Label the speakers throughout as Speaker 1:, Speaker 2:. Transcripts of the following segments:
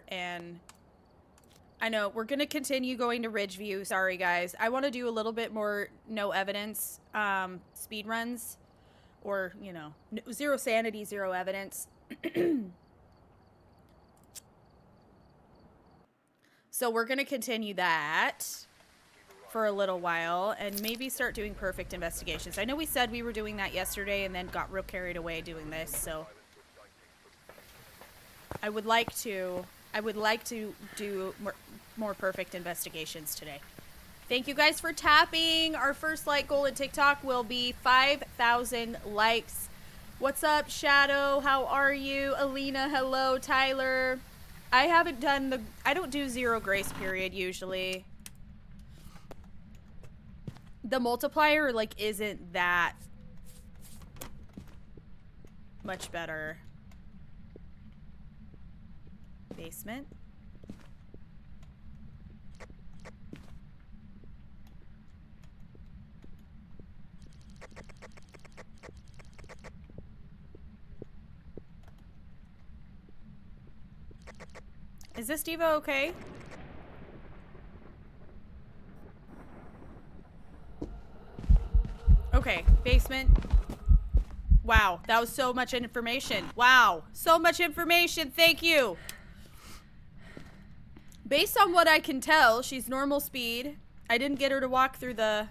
Speaker 1: and I know we're gonna continue going to Ridgeview. Sorry guys, I want to do a little bit more no evidence speed runs, or you know, zero sanity, zero evidence. So we're gonna continue that for a little while and maybe start doing perfect investigations. I know we said we were doing that yesterday and then got real carried away doing this, so I would like to do more perfect investigations today. Thank you guys for tapping. Our first like goal at TikTok will be 5,000 likes. What's up, Shadow? How are you? Alina, hello. Tyler. I don't do zero grace period usually. The multiplier like isn't that much better. Basement. Is this Diva okay? Okay, basement. Wow, that was so much information. Wow, so much information. Thank you. Based on what I can tell, she's normal speed. I didn't get her to walk through the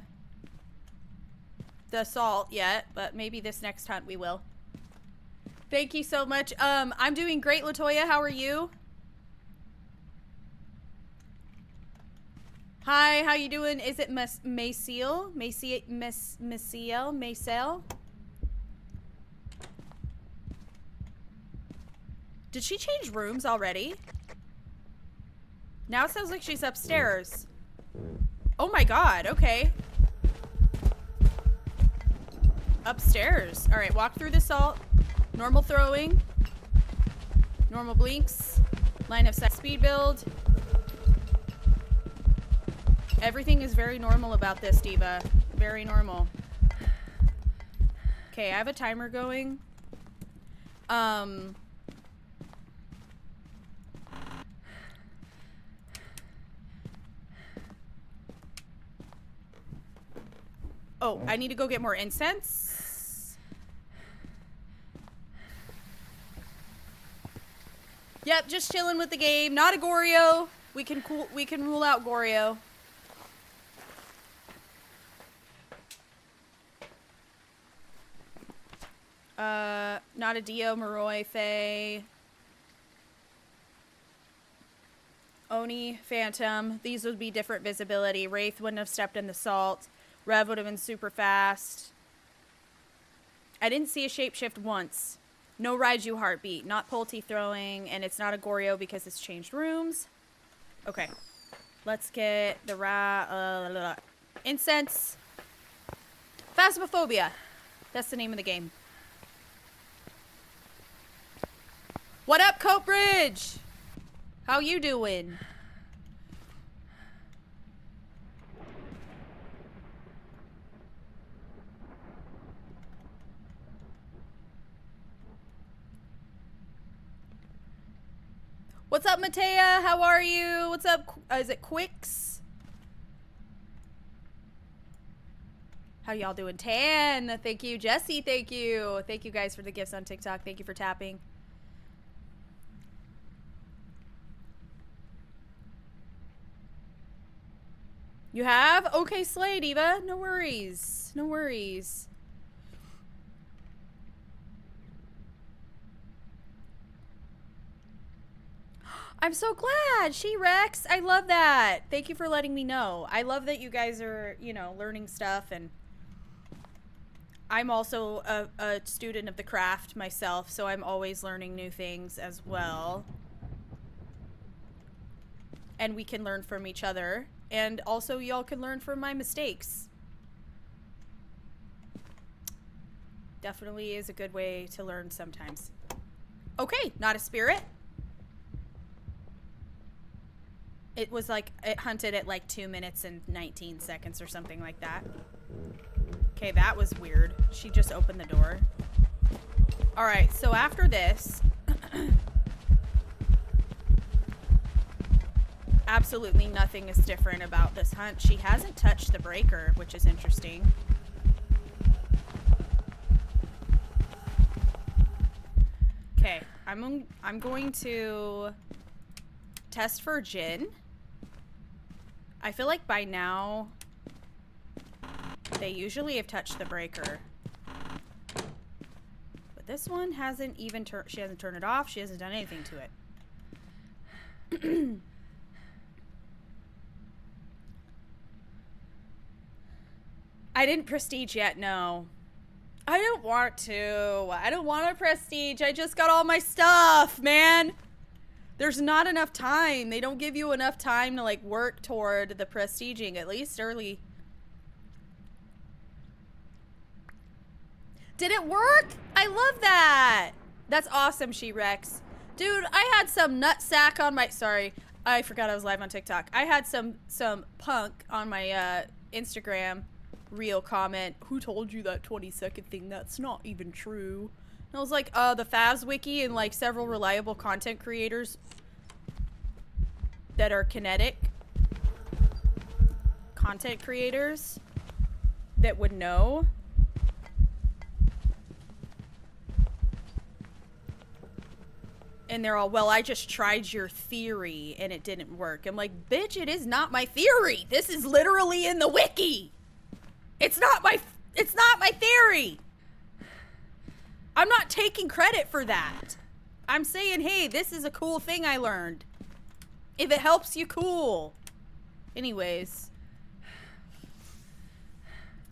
Speaker 1: assault yet, but maybe this next hunt we will. Thank you so much. I'm doing great, Latoya. How are you? Hi, how you doing? Is it Maciel? Maciel? Did she change rooms already? Now it sounds like she's upstairs. Oh my god, okay. Upstairs. Alright, walk through the salt. Normal throwing. Normal blinks. Line of sight speed build. Everything is very normal about this, Diva. Very normal. Okay, I have a timer going. Oh, I need to go get more incense. Yep, just chilling with the game. Not a Goryo. We can rule out Goryo. Not a Dio, Moroi, Faye. Oni, Phantom. These would be different visibility. Wraith wouldn't have stepped in the salt. Rev would have been super fast. I didn't see a shapeshift once. No Raiju heartbeat. Not Pulte throwing. And it's not a Goryo because it's changed rooms. Okay. Let's get the incense. Phasmophobia. That's the name of the game. What up, Coatbridge? How you doing? What's up, Matea? How are you? What's up? Is it Quicks? How y'all doing? Tan, thank you. Jesse, thank you. Thank you guys for the gifts on TikTok. Thank you for tapping. You have? Okay, Slay, Diva. No worries. No worries. I'm so glad. She-Rex. I love that. Thank you for letting me know. I love that you guys are, you know, learning stuff, and I'm also a student of the craft myself, so I'm always learning new things as well. And we can learn from each other. And also, y'all can learn from my mistakes. Definitely is a good way to learn sometimes. Okay, not a spirit. It was like, it hunted at like 2 minutes and 19 seconds or something like that. Okay, that was weird. She just opened the door. Alright, so after this... Absolutely nothing is different about this hunt. She hasn't touched the breaker, which is interesting. Okay, I'm going to test for Jinn. I feel like by now they usually have touched the breaker. But this one hasn't even she hasn't turned it off. She hasn't done anything to it. I didn't prestige yet, no. I don't want to. I don't want to prestige. I just got all my stuff, man. There's not enough time. They don't give you enough time to, like, work toward the prestiging, at least early. Did it work? I love that. That's awesome, She-Rex. Dude, I had some nutsack on my... Sorry, I forgot I was live on TikTok. I had some punk on my Instagram reel comment. Who told you that 20-second thing? That's not even true. And I was like, the Phas Wiki and, like, several reliable content creators that are kinetic content creators that would know. And they're all, well, I just tried your theory and it didn't work. I'm like, bitch, it is not my theory. This is literally in the wiki. It's not my theory. I'm not taking credit for that. I'm saying, hey, this is a cool thing I learned. If it helps you, cool. Anyways.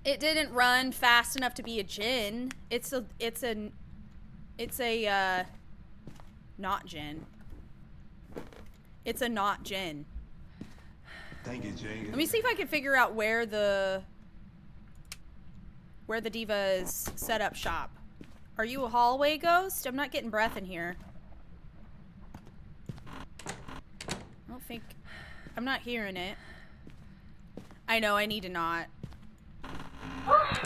Speaker 1: It didn't run fast enough to be a Jinn. It's a not Jinn. It's a not Jinn.
Speaker 2: Thank you, Jane.
Speaker 1: Let me see if I can figure out where the diva is set up shop. Are you a hallway ghost? I'm not getting breath in here. I don't think... I'm not hearing it. I know, I need to not.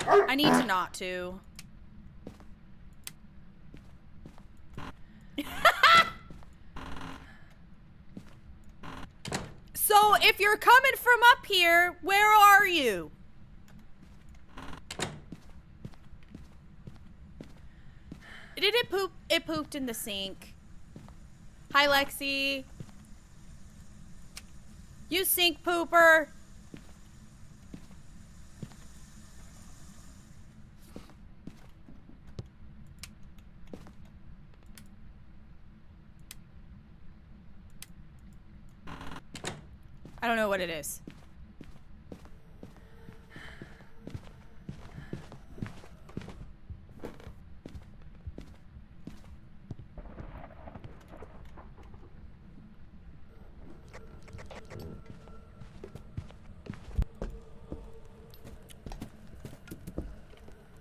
Speaker 1: I need to not to. So, if you're coming from up here, where are you? Did it poop? It pooped in the sink. Hi, Lexi. You sink pooper. I don't know what it is.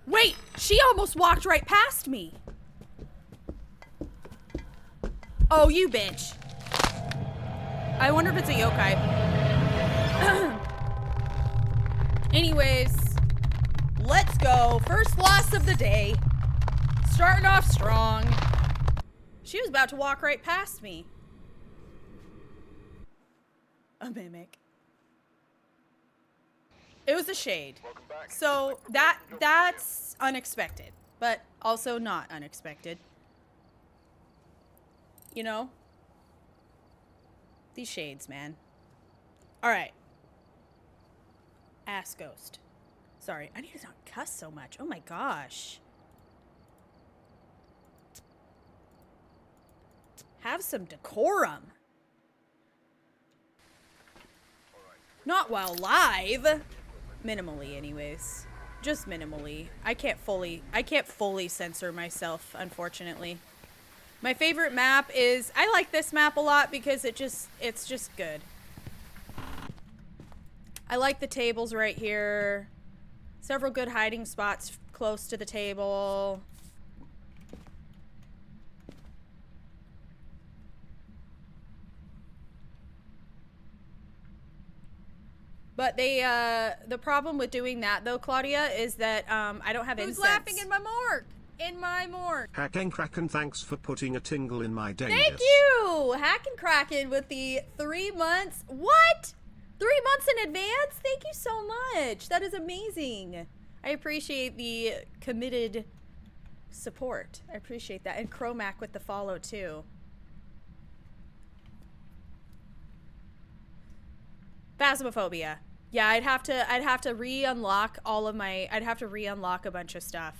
Speaker 1: Wait, she almost walked right past me. Oh, you bitch. I wonder if it's a yokai. Anyways, let's go. First loss of the day. Starting off strong. She was about to walk right past me. A mimic. It was a shade. So that's unexpected, but also not unexpected. You know? These shades, man. All right. Ass ghost. Sorry, I need to not cuss so much. Oh my gosh. Have some decorum. Not while live. Minimally, anyways. Just minimally. I can't fully censor myself, unfortunately. My favorite map is, I like this map a lot because it's just good. I like the tables right here. Several good hiding spots close to the table. But the problem with doing that though, Claudia, is that I don't have incense.
Speaker 3: Who's laughing in my morgue?
Speaker 1: in my morn.
Speaker 3: Hack and Kraken, thanks for putting a tingle in my dangus.
Speaker 1: Thank you! Hack and Kraken with the 3 months. What? 3 months in advance? Thank you so much. That is amazing. I appreciate the committed support. I appreciate that. And Chromac with the follow too. Phasmophobia. Yeah, I'd have to re-unlock all of my, I'd have to re-unlock a bunch of stuff.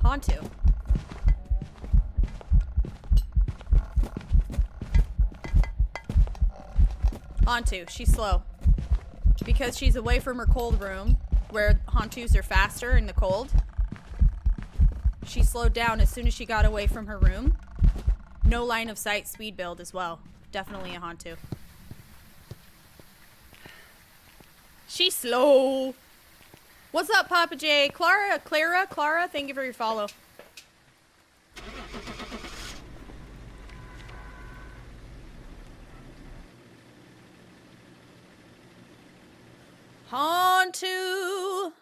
Speaker 1: Hantu. Hantu, she's slow. Because she's away from her cold room, where Hantus are faster in the cold. She slowed down as soon as she got away from her room. No line of sight speed build as well. Definitely a Hantu. She's slow. What's up, Papa J? Clara, thank you for your follow. Hantu.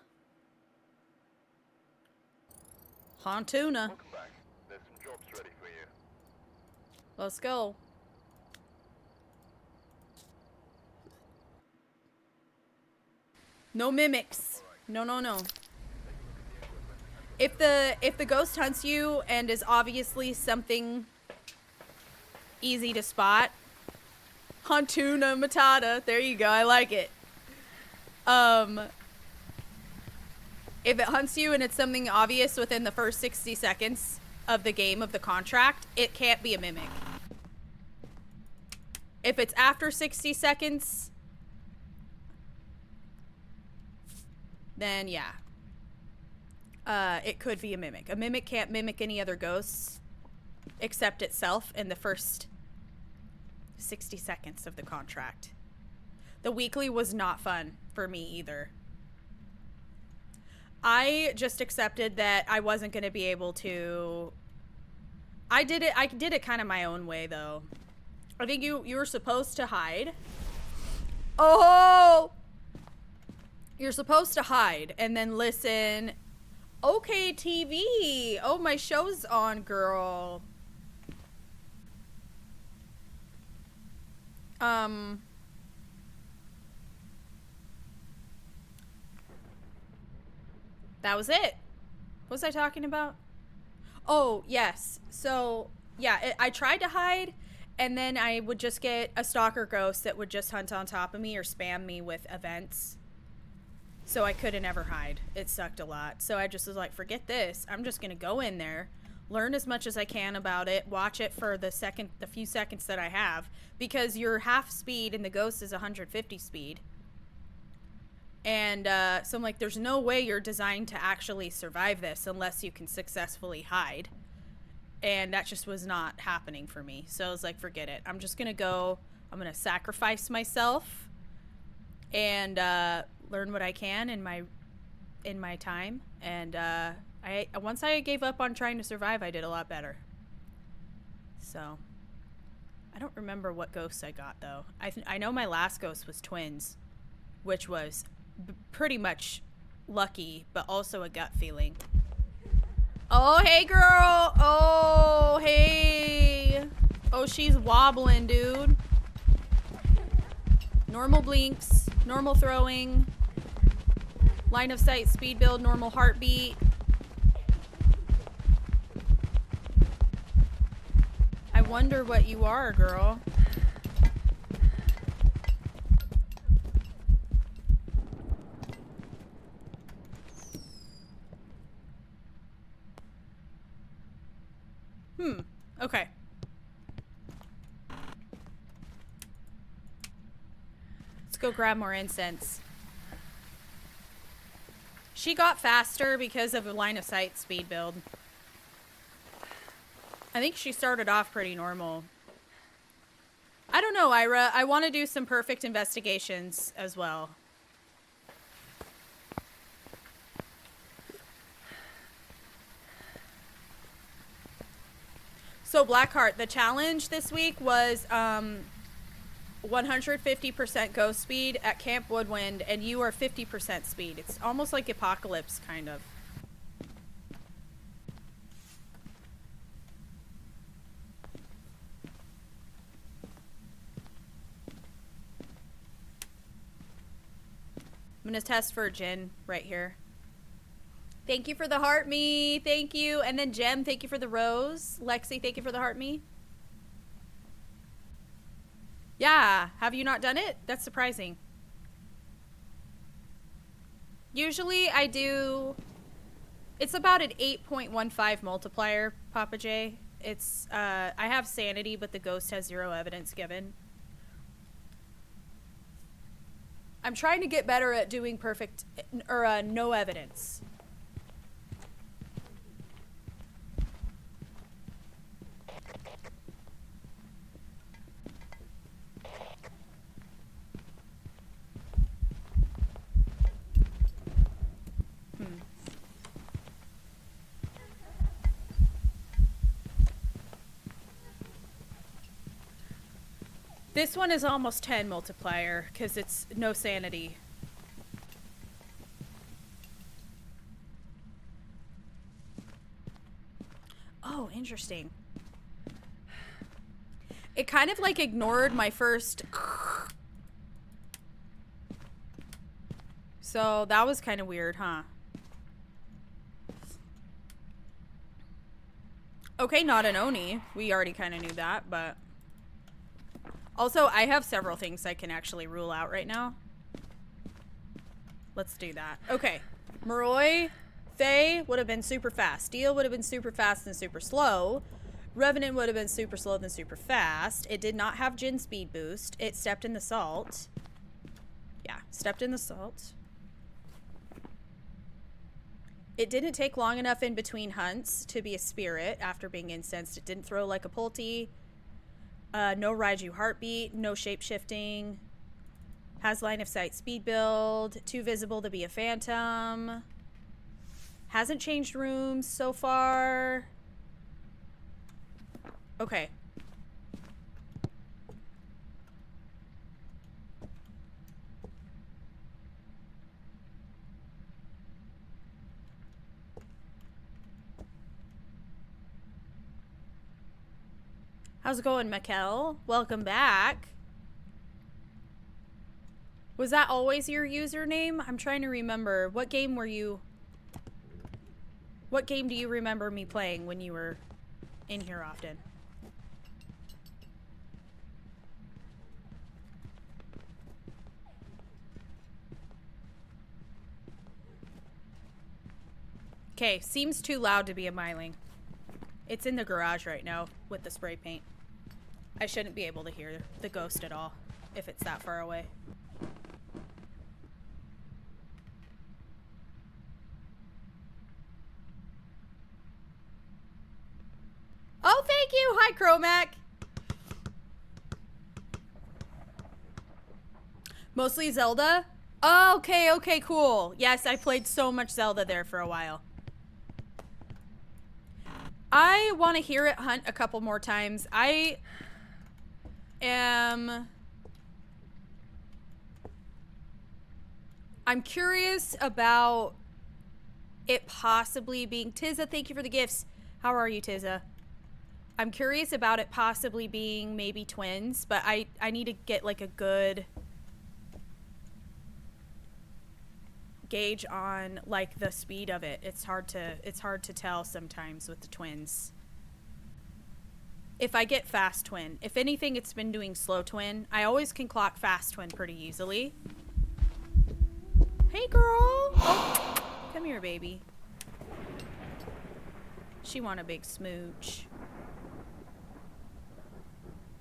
Speaker 1: Hantuna.
Speaker 4: Welcome back. There's some jobs ready for you.
Speaker 1: Let's go. No mimics. No, no, no. If the ghost hunts you and is obviously something easy to spot, Hantuna Matata. There you go. I like it. If it hunts you and it's something obvious within the first 60 seconds of the game of the contract, it can't be a mimic. If it's after 60 seconds, then yeah. It could be a mimic. A mimic can't mimic any other ghosts except itself in the first 60 seconds of the contract. The weekly was not fun for me either. I just accepted that I wasn't going to be able to. I did it kind of my own way though. I think you were supposed to hide. Oh! You're supposed to hide and then listen. Okay, TV. Oh, my show's on, girl. That was it. What was I talking about? Oh, yes. So, yeah, I tried to hide, and then I would just get a stalker ghost that would just hunt on top of me or spam me with events. So I couldn't ever hide. It sucked a lot. So I just was like, forget this. I'm just going to go in there, learn as much as I can about it, watch it for the few seconds that I have, because your half speed and the ghost is 150 speed. And so I'm like, there's no way you're designed to actually survive this unless you can successfully hide. And that just was not happening for me. So I was like, forget it. I'm just going to go. I'm going to sacrifice myself and learn what I can in my time. And once I gave up on trying to survive, I did a lot better. So I don't remember what ghosts I got, though. I know my last ghost was twins, which was pretty much lucky, but also a gut feeling. Oh, hey, girl. Oh, hey. Oh, she's wobbling, dude. Normal blinks, normal throwing, line of sight, speed build, normal heartbeat. I wonder what you are, girl. Okay. Let's go grab more incense. She got faster because of a line of sight speed build. I think she started off pretty normal. I don't know, Ira. I want to do some perfect investigations as well. So So Blackheart, the challenge this week was 150% ghost speed at Camp Woodwind, and you are 50% speed. It's almost like Apocalypse, kind of. I'm gonna test for Jin right here. Thank you for the heart me. Thank you. And then Jem, thank you for the rose. Lexi, thank you for the heart me. Yeah, have you not done it? That's surprising. Usually I do, it's about an 8.15 multiplier, Papa J. It's, I have sanity, but the ghost has 0 evidence given. I'm trying to get better at doing perfect, or no evidence. This one is almost 10 multiplier because it's no sanity. Oh, interesting. It kind of like ignored my first. So that was kind of weird, huh? Okay, not an Oni. We already kind of knew that, but... Also, I have several things I can actually rule out right now. Let's do that. Okay. Moroi, Faye would have been super fast. Steel would have been super fast and super slow. Revenant would have been super slow then super fast. It did not have Jin speed boost. It stepped in the salt. Yeah, stepped in the salt. It didn't take long enough in between hunts to be a spirit after being incensed. It didn't throw like a Pulte. No Raiju heartbeat, no shape-shifting, has line of sight speed build, too visible to be a phantom, hasn't changed rooms so far. Okay. How's it going, Mikkel? Welcome back. Was that always your username? I'm trying to remember. What game were you... What game do you remember me playing when you were in here often? Okay, seems too loud to be a Myling. It's in the garage right now with the spray paint. I shouldn't be able to hear the ghost at all if it's that far away. Oh, thank you! Hi, Chromac! Mostly Zelda? Oh, okay, okay, cool. Yes, I played so much Zelda there for a while. I want to hear it hunt a couple more times. I'm curious about it possibly being... Tizza, thank you for the gifts. How are you, Tizza? I'm curious about it possibly being maybe twins, but I need to get like a good gauge on like the speed of it. It's hard to tell sometimes with the twins. If I get fast twin, if anything, it's been doing slow twin. I always can clock fast twin pretty easily. Hey, girl. Oh, come here, baby. She want a big smooch.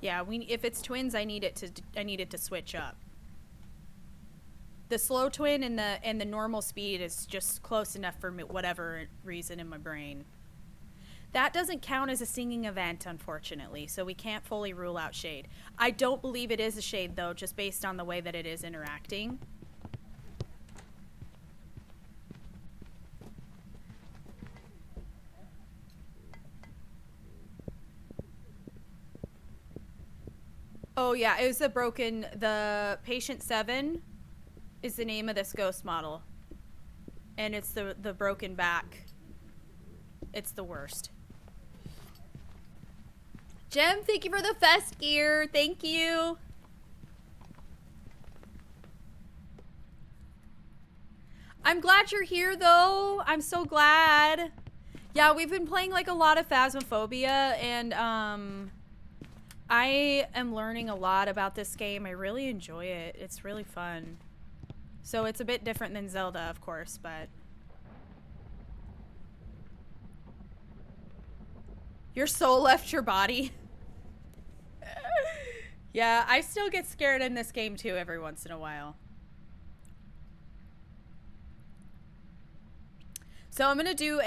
Speaker 1: Yeah, if it's twins, I need it to switch up. The slow twin and the normal speed is just close enough for me, whatever reason in my brain. That doesn't count as a singing event, unfortunately, so we can't fully rule out shade. I don't believe it is a shade, though, just based on the way that it is interacting. Oh yeah, it was the Patient 7 is the name of this ghost model. And it's the broken back. It's the worst. Jem, thank you for the fest gear. Thank you. I'm glad you're here though. I'm so glad. Yeah, we've been playing like a lot of Phasmophobia, and I am learning a lot about this game. I really enjoy it. It's really fun. So it's a bit different than Zelda, of course, but your soul left your body. Yeah, I still get scared in this game too every once in a while. So I'm gonna do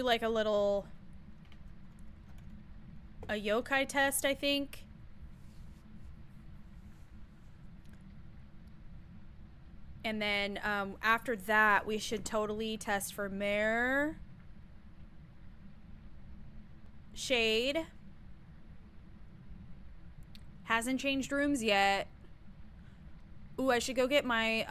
Speaker 1: like a little yokai test, I think. And then after that, we should totally test for Mare, Shade. Hasn't changed rooms yet. Ooh, I should go get my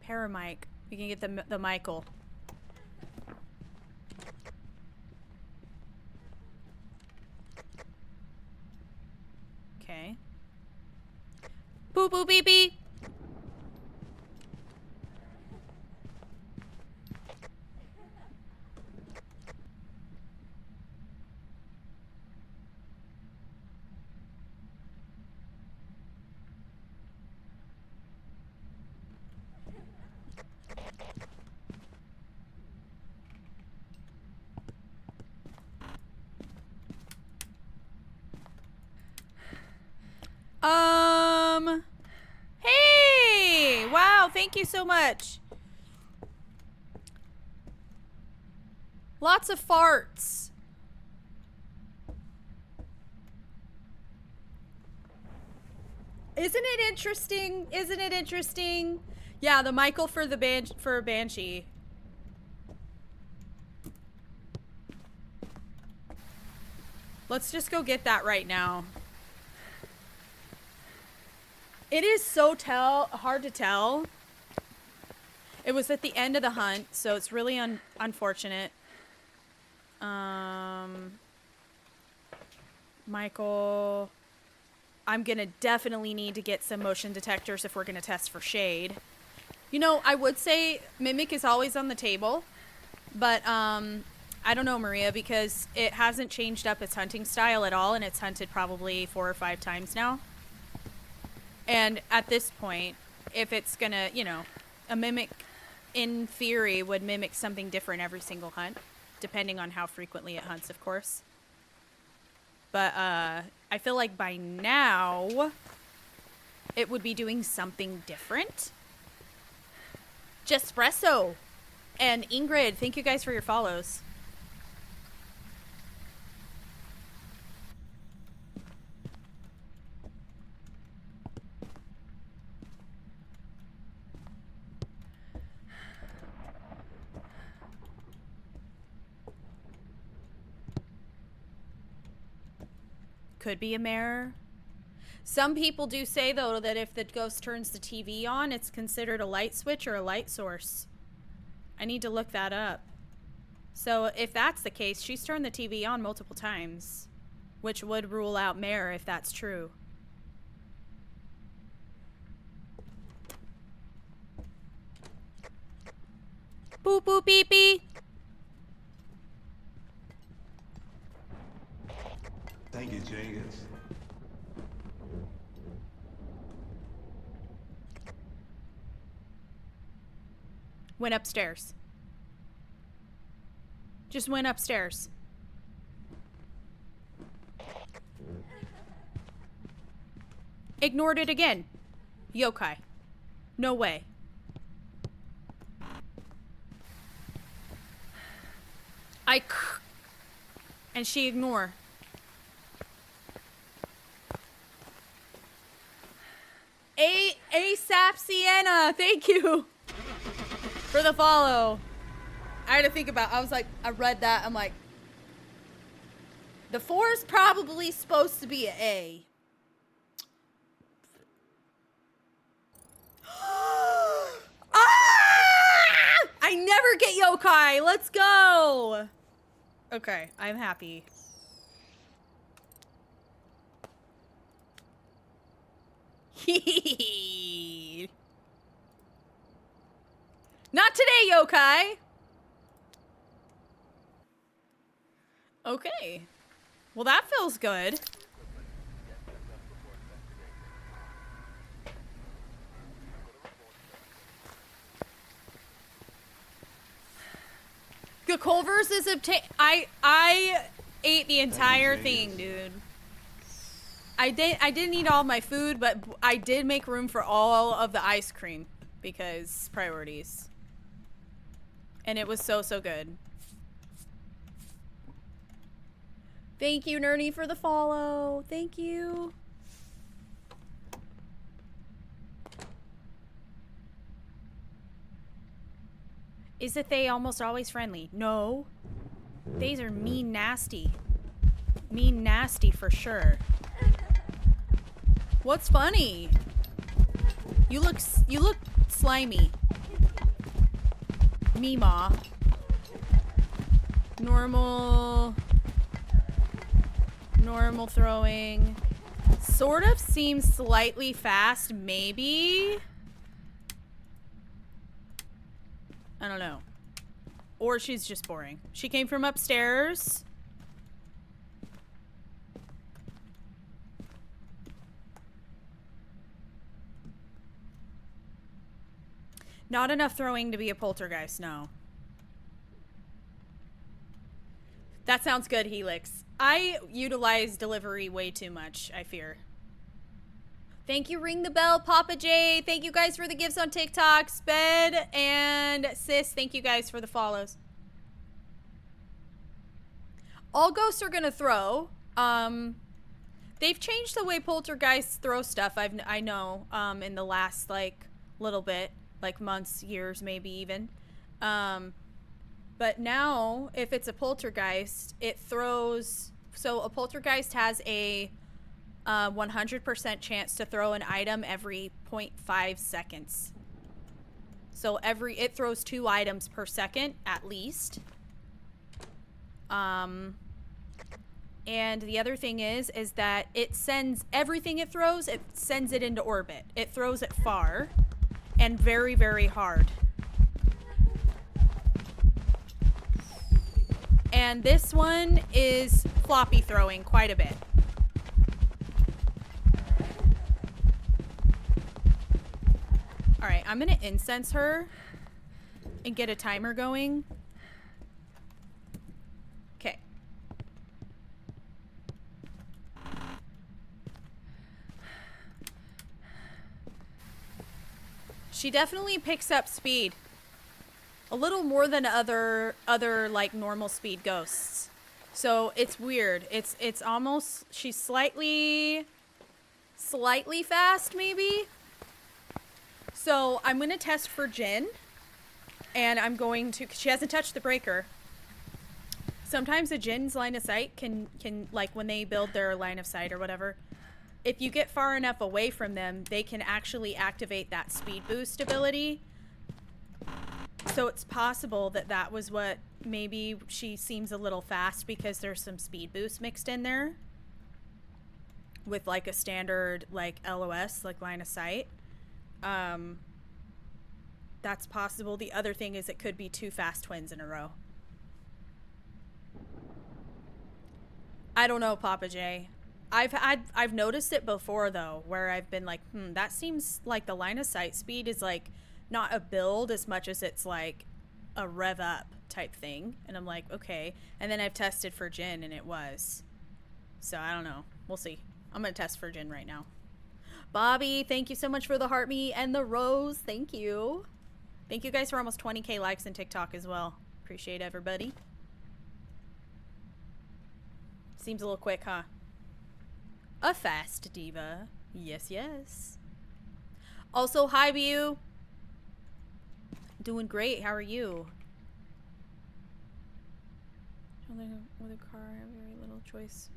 Speaker 1: Paramic. We can get the Michael. Okay. Boop boop beep beep. Hey! Wow, thank you so much. Lots of farts. Isn't it interesting? Isn't it interesting? Yeah, the Michael for the Banshee. Let's just go get that right now. It is so hard to tell. It was at the end of the hunt, so it's really unfortunate. Michael. I'm gonna definitely need to get some motion detectors if we're gonna test for Shade. You know, I would say Mimic is always on the table, but I don't know, Maria, because it hasn't changed up its hunting style at all, and it's hunted probably 4 or 5 times now. And at this point, if it's gonna, you know, a Mimic, in theory, would mimic something different every single hunt, depending on how frequently it hunts, of course. But I feel like by now, it would be doing something different. Jespresso and Ingrid, thank you guys for your follows. Could be a mirror. Some people do say, though, that if the ghost turns the TV on, it's considered a light switch or a light source. I need to look that up. So if that's the case, she's turned the TV on multiple times, which would rule out Mare if that's true. Boop boop beep beep.
Speaker 2: Thank you, Jenkins.
Speaker 1: Went upstairs. Just went upstairs. Ignored it again. Yokai. No way. And she ignore. ASAP Sienna, thank you for the follow. I had to think about, I was like, I read that, I'm like, the 4 is probably supposed to be an A. Ah! I never get yokai. Let's go. Okay, I'm happy. Not today, yokai. Okay. Well, that feels good. The Culver's is I ate the entire thing, dude. I didn't eat all my food, but I did make room for all of the ice cream because priorities. And it was so good. Thank you, Nerdy, for the follow. Thank you. Is it they almost always friendly? No. These are mean nasty. Mean nasty for sure. What's funny? You look slimy. Meemaw. Normal throwing. Sort of seems slightly fast, maybe. I don't know. Or she's just boring. She came from upstairs. Not enough throwing to be a poltergeist, no. That sounds good, Helix. I utilize delivery way too much, I fear. Thank you, Ring the Bell, Papa J. Thank you guys for the gifts on TikTok. Sped and Sis, thank you guys for the follows. All ghosts are gonna throw. They've changed the way poltergeists throw stuff, I know, in the last, like, little bit. Like, months, years, maybe even. But now, if it's a poltergeist, it throws... So, a poltergeist has a 100% chance to throw an item every 0.5 seconds. So, it throws 2 items per second, at least. And the other thing is that it sends everything it throws, it sends it into orbit. It throws it far and very, very hard. And this one is floppy throwing quite a bit. All right, I'm gonna incense her and get a timer going. Okay. She definitely picks up speed. A little more than other like normal speed ghosts. So it's weird. It's almost, she's slightly fast maybe. So I'm gonna test for Jin, and I'm going to, she hasn't touched the breaker. Sometimes a Jin's line of sight can like when they build their line of sight or whatever, if you get far enough away from them, they can actually activate that speed boost ability. So it's possible that that was what, maybe she seems a little fast because there's some speed boost mixed in there with like a standard like LOS, like line of sight. That's possible. The other thing is it could be 2 fast twins in a row. I don't know, Papa J. I've noticed it before though, where I've been like, that seems like the line of sight speed is like not a build as much as it's like a rev up type thing. And I'm like, okay. And then I've tested for Jin and it was. So I don't know. We'll see. I'm going to test for Jin right now. Bobby, thank you so much for the heart me and the rose. Thank you. Thank you guys for almost 20K likes in TikTok as well. Appreciate everybody. Seems a little quick, huh? A fast diva. Yes, yes. Also, hi, Bew. Doing great. How are you? With a car, I have very little choice.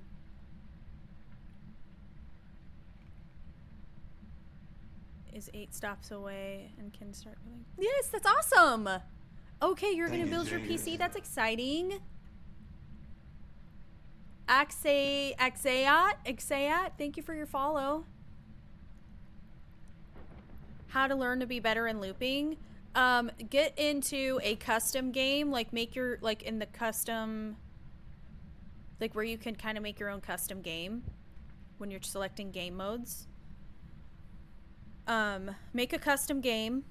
Speaker 1: Is 8 stops away and can start building. Yes, that's awesome. Okay, you're
Speaker 2: Thank
Speaker 1: gonna
Speaker 2: you,
Speaker 1: build your
Speaker 2: Jenkins.
Speaker 1: PC. That's exciting. Axayat, thank you for your follow. How to learn to be better in looping. Get into a custom game, like make your, like in the custom, like where you can kind of make your own custom game when you're selecting game modes. Make a custom game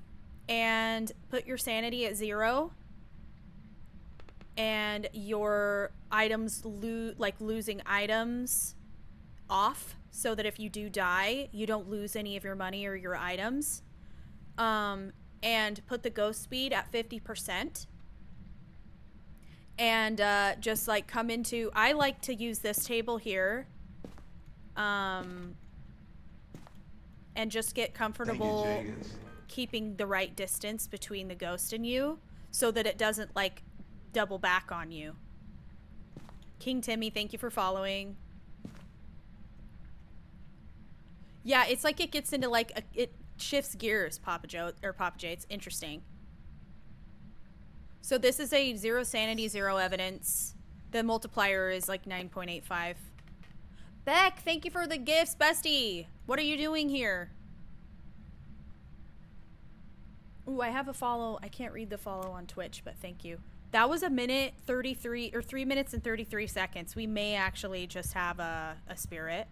Speaker 1: and put your sanity at 0 and your items losing items off, so that if you do die, you don't lose any of your money or your items. And put the ghost speed at 50%. And just like come into, I like to use this table here. And just get comfortable
Speaker 2: Thank you, Jenkins.
Speaker 1: keeping the right distance between the ghost and you, so that it doesn't like double back on you. King Timmy, thank you for following. Yeah, it's like it gets into like it shifts gears, Papa J. It's interesting. So this is a 0 sanity, 0 evidence. The multiplier is like 9.85. Beck, thank you for the gifts, bestie. What are you doing here? Ooh, I have a follow. I can't read the follow on Twitch, but thank you. That was 3 minutes and 33 seconds. We may actually just have a spirit.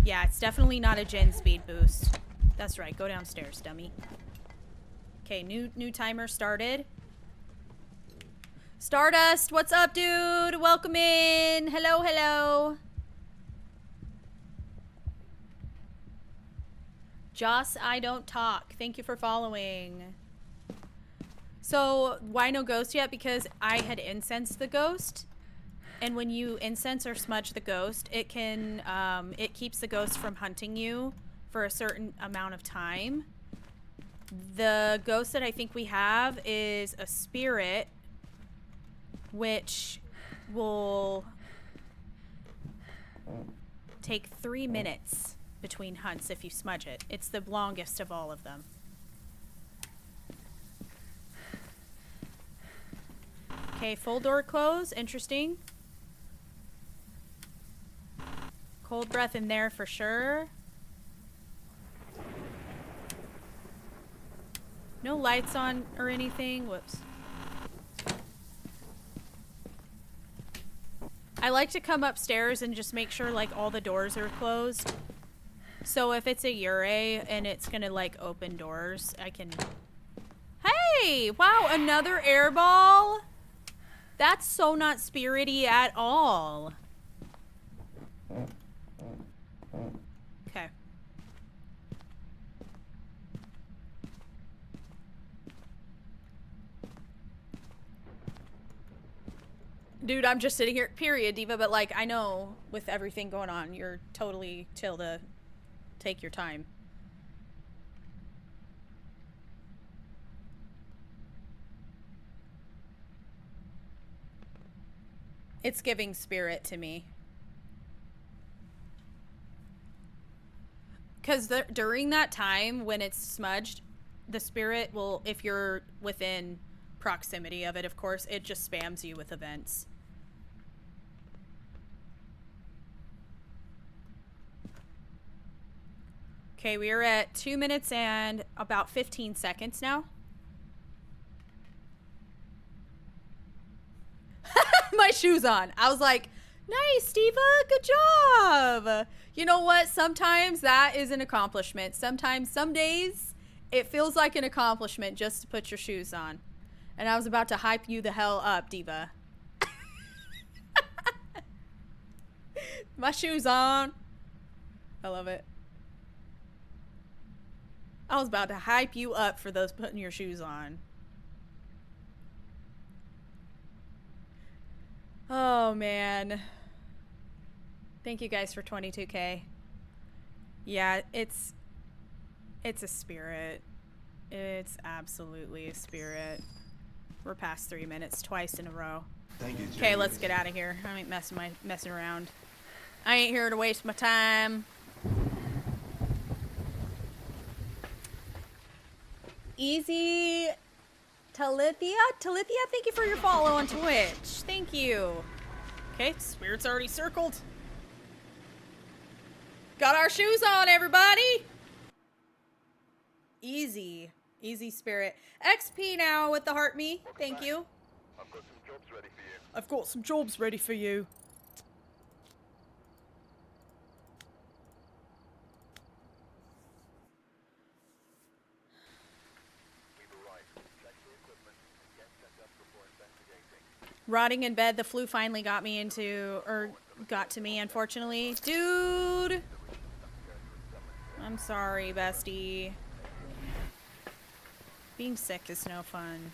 Speaker 1: Yeah, it's definitely not a gen speed boost. That's right. Go downstairs, dummy. Okay, new timer started. Stardust, what's up, dude? Welcome in. Hello, hello. Joss, I don't talk. Thank you for following. So, why no ghost yet? Because I had incensed the ghost. And when you incense or smudge the ghost, it can, it keeps the ghost from hunting you for a certain amount of time. The ghost that I think we have is a spirit, which will take 3 minutes between hunts if you smudge it. It's the longest of all of them. Okay, full door close. Interesting. Cold breath in there for sure. No lights on or anything. Whoops. I like to come upstairs and just make sure like all the doors are closed. So if it's a Ure and it's gonna like open doors, I can... Hey! Wow, another airball? That's so not spirity at all. Okay. Dude, I'm just sitting here, period, Diva, but like, I know with everything going on, you're totally chill to take your time. It's giving spirit to me. Because during that time when it's smudged, the spirit will, if you're within proximity of it, of course, it just spams you with events. Okay, we are at 2 minutes and about 15 seconds now. My shoes on. I was like, nice, Steva, good job. You know what? Sometimes that is an accomplishment. Sometimes, some days, it feels like an accomplishment just to put your shoes on. And I was about to hype you the hell up, Diva. My shoes on. I love it. I was about to hype you up for those putting your shoes on. Oh, man. Thank you guys for 22K. Yeah, it's a spirit. It's absolutely a spirit. We're past 3 minutes, twice in a row.
Speaker 2: Thank you, Jenkins.
Speaker 1: Okay, let's get out of here. I ain't messing around. I ain't here to waste my time. Easy Talithia? Talithia, thank you for your follow on Twitch. Thank you. Okay, spirit's already circled. Got our shoes on, everybody. Easy. Easy spirit. XP now with the heart me. Thank you.
Speaker 4: I've got some jobs ready for you.
Speaker 1: I've got some jobs ready for you.
Speaker 4: We've arrived. Check your equipment and get set up before investigating.
Speaker 1: Rotting in bed, the flu finally got me into, or got to me, unfortunately. Dude! I'm sorry, bestie. Being sick is no fun.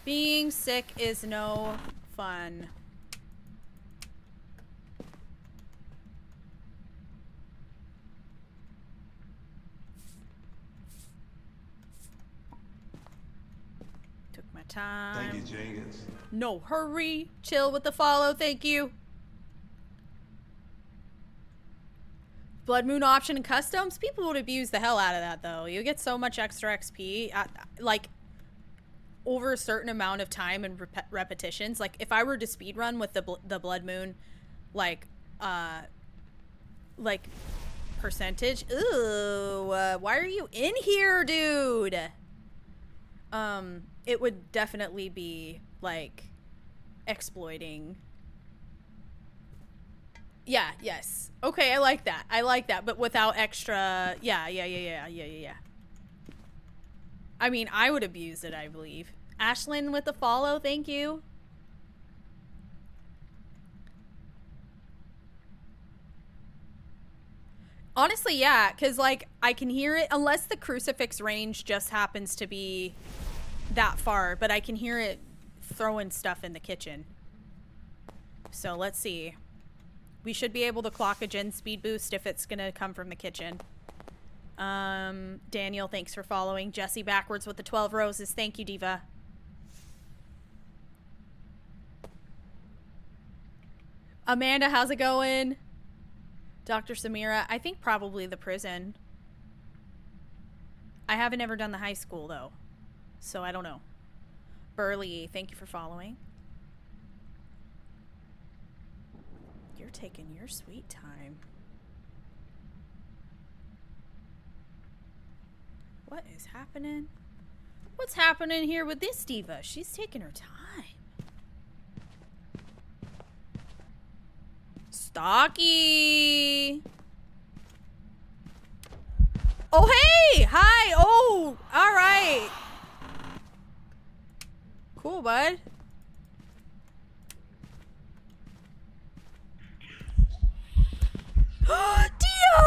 Speaker 1: Being sick is no fun. Took my time.
Speaker 2: Thank you, Jenkins.
Speaker 1: No hurry. Chill with the follow. Thank you. Blood Moon option and customs? People would abuse the hell out of that, though. You get so much extra XP, like, over a certain amount of time and repetitions. Like, if I were to speedrun with the Blood Moon, like, percentage. Ooh, why are you in here, dude? It would definitely be, like, exploiting. Yeah, yes. Okay, I like that. I like that, but without extra... Yeah. I mean, I would abuse it, I believe. Ashlyn with the follow, thank you. Honestly, yeah, because, like, I can hear it, unless the crucifix range just happens to be that far, but I can hear it throwing stuff in the kitchen. So, let's see. We should be able to clock a gen speed boost if it's gonna come from the kitchen. Daniel, thanks for following. Jesse backwards with the 12 roses. Thank you, Diva. Amanda, how's it going? Dr. Samira, I think probably the prison. I haven't ever done the high school, though. So I don't know. Burley, thank you for following. You're taking your sweet time. What is happening? What's happening here with this diva? She's taking her time. Stocky. Oh, hey! Hi! Oh, all right. Cool, bud. Dio!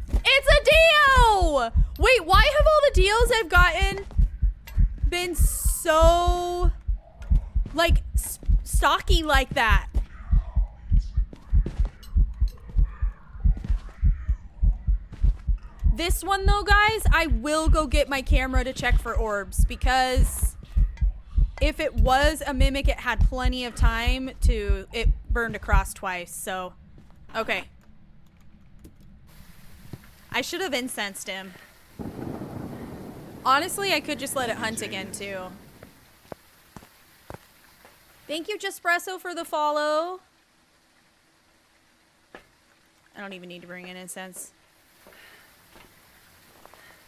Speaker 1: It's a Dio! Wait, why have all the Dios I've gotten been so, like, stocky like that? This one, though, guys, I will go get my camera to check for orbs, because if it was a mimic, it had plenty of time to... It burned across twice, so... Okay. I should have incensed him. Honestly, I could just let it hunt again, too. Thank you, Jaspresso, for the follow. I don't even need to bring in incense.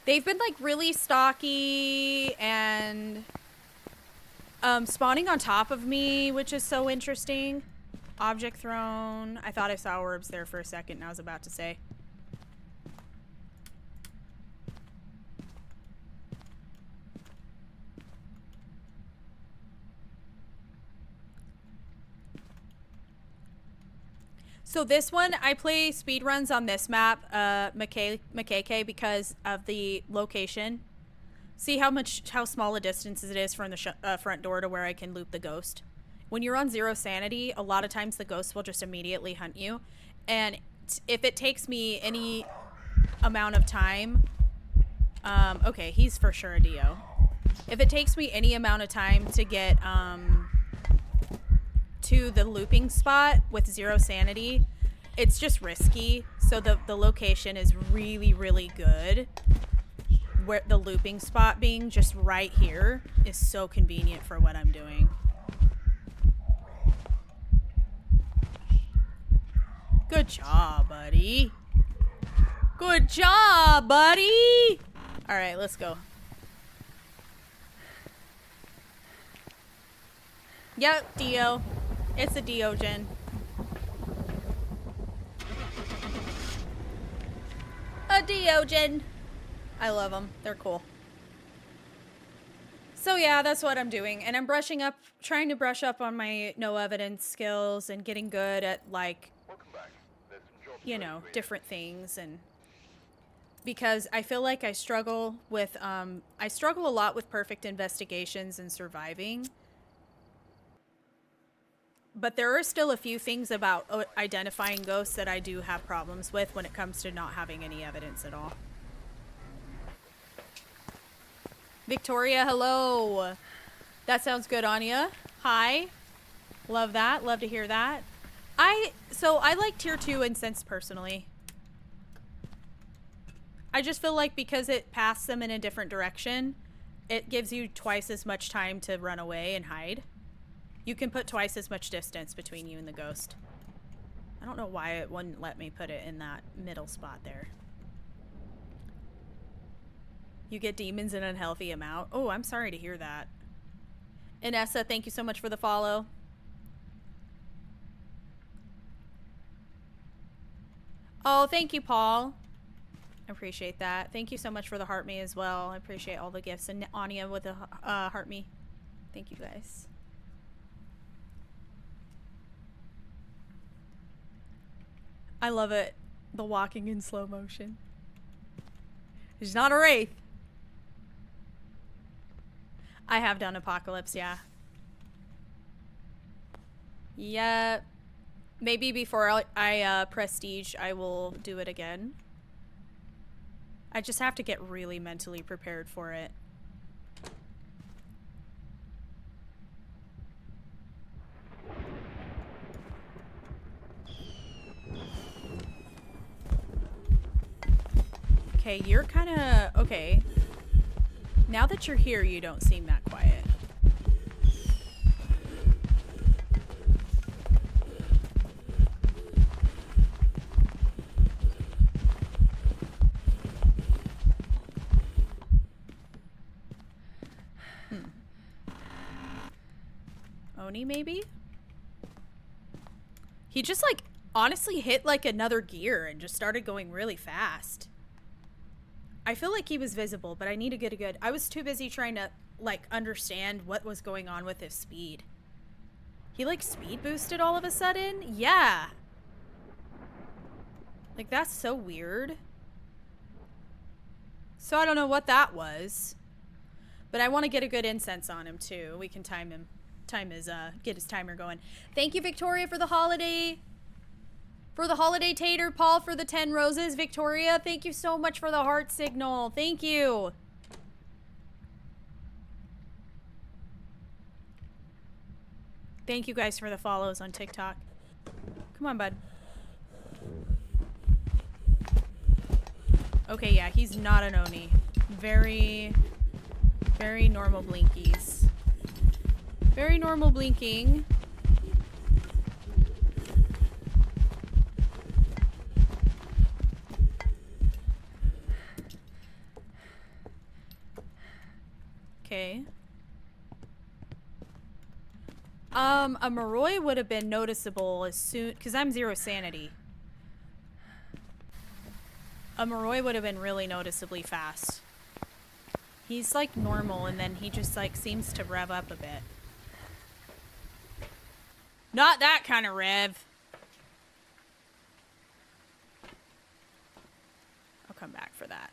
Speaker 1: They've been, like, really stocky and... spawning on top of me, which is so interesting. Object thrown. I thought I saw orbs there for a second, and I was about to say. So this one, I play speedruns on this map, Makeke, because of the location. See how small a distance it is from the front door to where I can loop the ghost. When you're on 0 sanity, a lot of times the ghost will just immediately hunt you. And if it takes me any amount of time, okay, he's for sure a Dio. If it takes me any amount of time to get to the looping spot with 0 sanity, it's just risky. So the location is really, really good. Where the looping spot being just right here is so convenient for what I'm doing. Good job, buddy. Good job, buddy. All right, let's go. Yep, Dio. It's a Diogen. A Diogen. I love them. They're cool. So yeah, that's what I'm doing. And I'm trying to brush up on my no evidence skills and getting good at, like,
Speaker 4: Welcome back. There's some jobs
Speaker 1: you
Speaker 4: ready
Speaker 1: know,
Speaker 4: for you.
Speaker 1: different things. And because I feel like I struggle a lot with perfect investigations and surviving. But there are still a few things about identifying ghosts that I do have problems with when it comes to not having any evidence at all. Victoria, hello. That sounds good, Anya. Hi. Love that. Love to hear that. I like tier 2 incense personally. I just feel like because it passed them in a different direction, it gives you twice as much time to run away and hide. You can put twice as much distance between you and the ghost. I don't know why it wouldn't let me put it in that middle spot there. You get demons in an unhealthy amount. Oh, I'm sorry to hear that. Inessa, thank you so much for the follow. Oh, thank you, Paul. I appreciate that. Thank you so much for the heart me as well. I appreciate all the gifts. And Anya with the heart me. Thank you, guys. I love it. The walking in slow motion. She's not a wraith. I have done Apocalypse, yeah. Yeah. Maybe before I Prestige, I will do it again. I just have to get really mentally prepared for it. Okay, you're kind of... Okay. Now that you're here, you don't seem that quiet. Oni, maybe? He just, like, honestly hit, like, another gear and just started going really fast. I feel like he was visible, but I need to get a good... I was too busy trying to, like, understand what was going on with his speed. He, like, speed boosted all of a sudden? Yeah. Like, that's so weird. So I don't know what that was. But I want to get a good incense on him, too. We can time him. Get his timer going. Thank you, Victoria, for the holiday... For the holiday tater, Paul for the 10 roses, Victoria, thank you so much for the heart signal. Thank you. Thank you guys for the follows on TikTok. Come on, bud. Okay, yeah, he's not an Oni. Very, very normal blinkies. Very normal blinking. Okay. A Moroi would have been noticeable as soon, because I'm 0 sanity. A Moroi would have been really noticeably fast. He's like normal, and then he just like seems to rev up a bit. Not that kind of rev. I'll come back for that.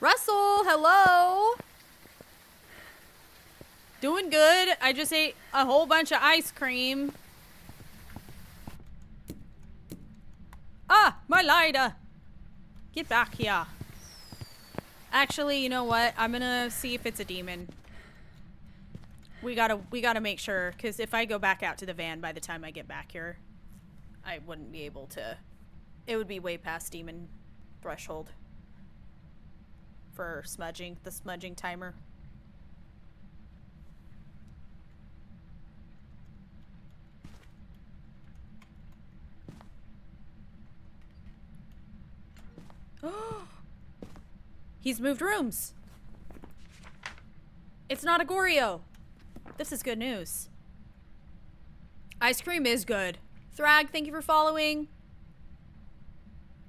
Speaker 1: Russell, hello. Doing good. I just ate a whole bunch of ice cream. I lied. Get back here. Actually, you know what? I'm gonna see if it's a demon. We gotta make sure, because if I go back out to the van by the time I get back here, I wouldn't be able to. It would be way past demon threshold for smudging, the smudging timer. He's moved rooms. It's not a Goryo. This is good news. Ice cream is good. Thrag, thank you for following.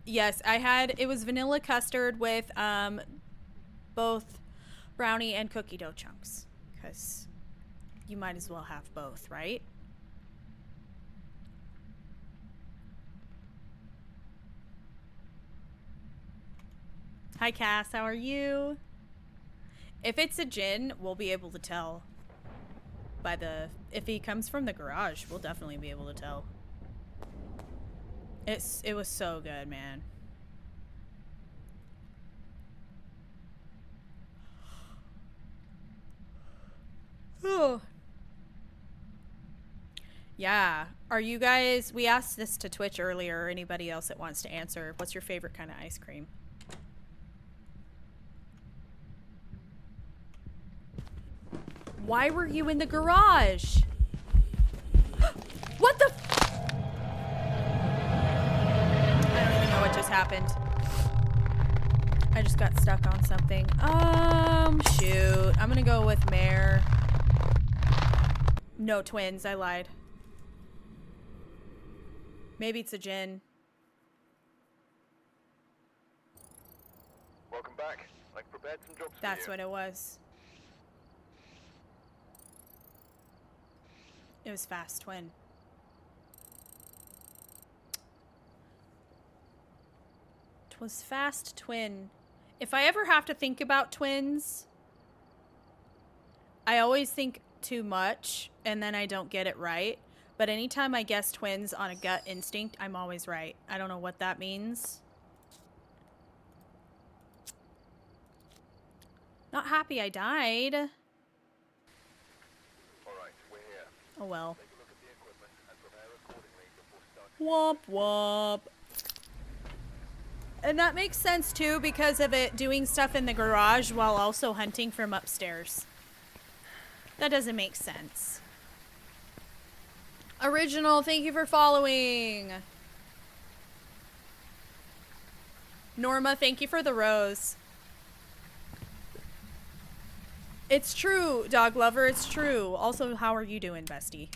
Speaker 1: Yes, it was vanilla custard with both brownie and cookie dough chunks. Because you might as well have both, right? Hi Cass, how are you? If it's a Jinn, we'll be able to tell by if he comes from the garage, we'll definitely be able to tell. It was so good, man. Oh. Yeah. Are you guys, we asked this to Twitch earlier, or anybody else that wants to answer. What's your favorite kind of ice cream? Why were you in the garage? What the I don't even know what just happened. I just got stuck on something. Shoot. I'm gonna go with Mare. No, twins. I lied. Maybe it's a Jinn.
Speaker 4: Welcome back. I've prepared some jobs for
Speaker 1: That's
Speaker 4: you.
Speaker 1: what it was. It was fast twin. It was fast twin. If I ever have to think about twins, I always think too much and then I don't get it right. But anytime I guess twins on a gut instinct, I'm always right. I don't know what that means. Not happy I died.
Speaker 4: All right, we're here.
Speaker 1: Oh well.
Speaker 4: Take a look at the equipment and prepare accordingly before starting.
Speaker 1: Womp womp. And that makes sense too because of it doing stuff in the garage while also hunting from upstairs. That doesn't make sense. Original, thank you for following. Norma, thank you for the rose. It's true, dog lover, it's true. Also, how are you doing, bestie?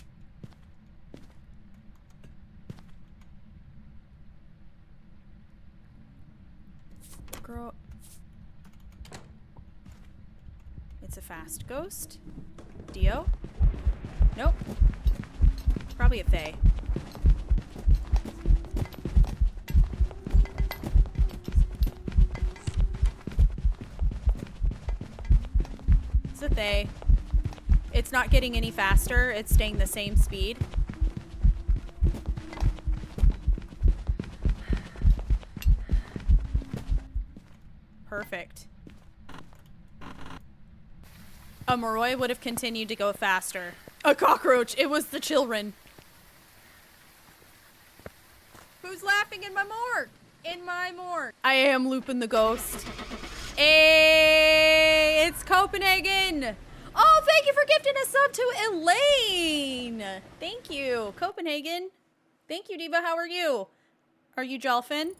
Speaker 1: Girl. It's a fast ghost. Dio? Nope. Probably a Fae. It's a Fae. It's not getting any faster. It's staying the same speed. Perfect. A Moroi would have continued to go faster. A cockroach. It was the children. Who's laughing in my morgue? In my morgue. I am looping the ghost. Hey, it's Copenhagen. Oh, thank you for gifting a sub to Elaine. Thank you, Copenhagen. Thank you, Diva. How are you? Are you Jolfin?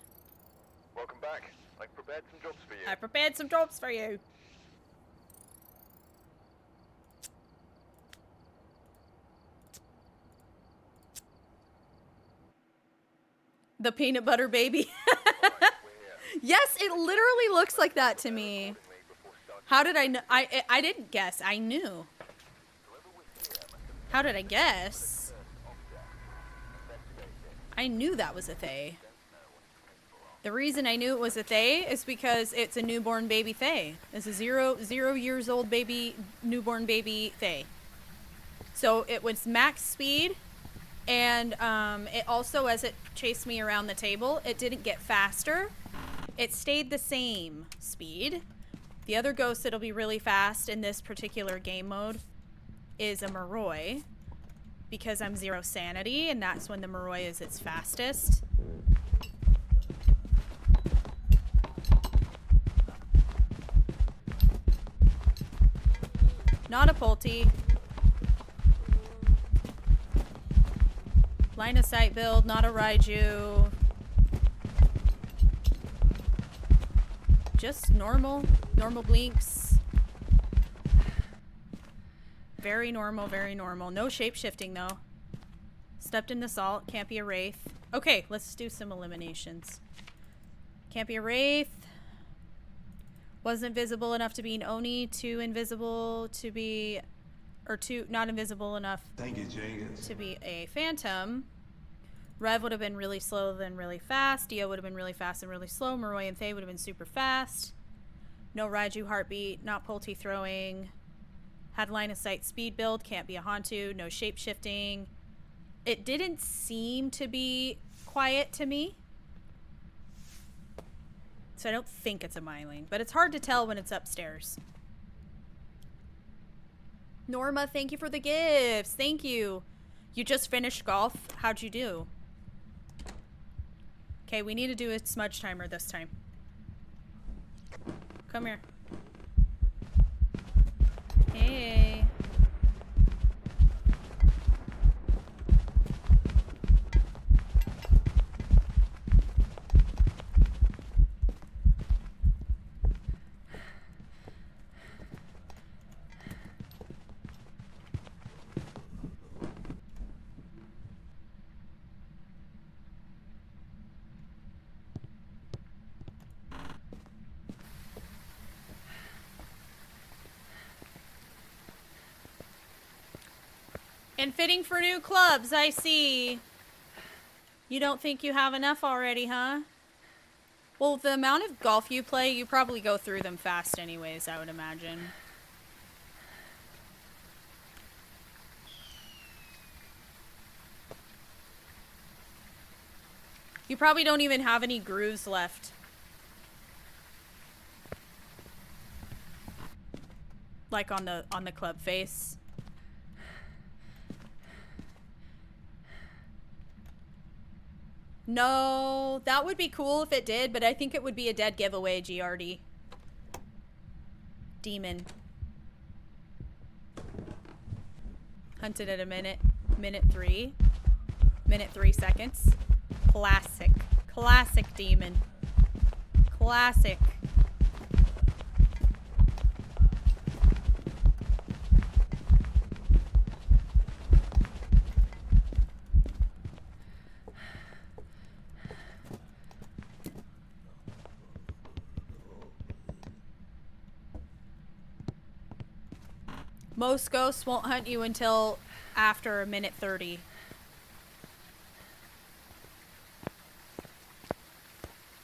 Speaker 4: Welcome back. I've prepared some jobs for you.
Speaker 1: I prepared some jobs for you. The peanut butter baby. Yes, it literally looks like that to me. How did I know? I didn't guess. I knew. How did I guess? I knew that was a Fae. The reason I knew it was a Fae is because it's a newborn baby Fae. It's a 0 years old baby, newborn baby Fae. So it was max speed, and it also, as it chased me around the table. It didn't get faster. It stayed the same speed. The other ghost that'll be really fast in this particular game mode is a Moroi, because I'm 0 sanity, and that's when the Moroi is its fastest. Not a Pulte. Line of sight build, not a Raiju. Just normal blinks. Very normal, very normal. No shape-shifting though. Stepped in the salt, can't be a Wraith. Okay, let's do some eliminations. Can't be a Wraith. Wasn't visible enough to be an Oni, too invisible to be, or too not invisible enough
Speaker 2: Thank you, Jenkins.
Speaker 1: to be a Phantom. Rev would have been really slow then really fast. Dio would have been really fast and really slow. Moroi and Faye would have been super fast. No Raiju heartbeat, not Pulte throwing. Had line of sight speed build, can't be a Hantu. No shape shifting. It didn't seem to be quiet to me. So I don't think it's a Myling, but it's hard to tell when it's upstairs. Norma, thank you for the gifts. Thank you. You just finished golf. How'd you do? Okay, we need to do a smudge timer this time. Come here. Hey. And fitting for new clubs, I see. You don't think you have enough already, huh? Well, the amount of golf you play, you probably go through them fast anyways, I would imagine. You probably don't even have any grooves left. Like on the club face. No, that would be cool if it did, but I think it would be a dead giveaway, GRD. Demon. Hunted at a minute. Minute 3. Minute 3 seconds. Classic. Classic demon. Classic. Most ghosts won't hunt you until after a minute 30.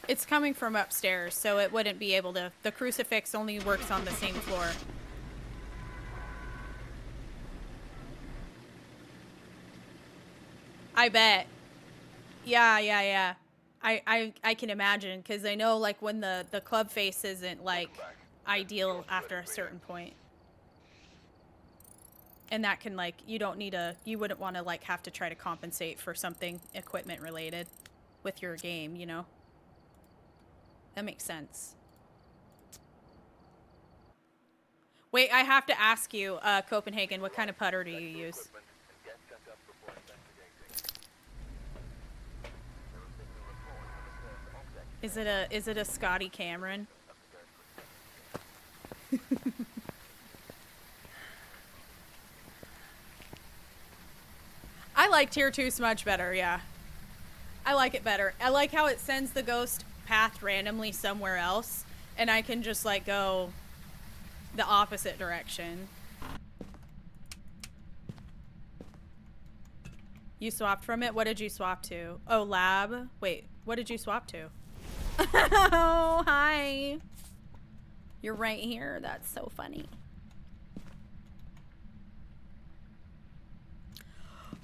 Speaker 1: It's coming from upstairs, so it wouldn't be able to. The crucifix only works on the same floor. I bet. Yeah. I can imagine, because I know, like, when the club face isn't, like, ideal after a certain point. And that can, like, you wouldn't want to, like, have to try to compensate for something equipment related with your game, you know? That makes sense. Wait, I have to ask you, Copenhagen, what kind of putter do you use? Is it a Scotty Cameron? I like tier 2 smudge better, yeah. I like it better. I like how it sends the ghost path randomly somewhere else, and I can just, like, go the opposite direction. You swapped from it? What did you swap to? Oh, lab? Wait, what did you swap to? Oh, hi. You're right here. That's so funny.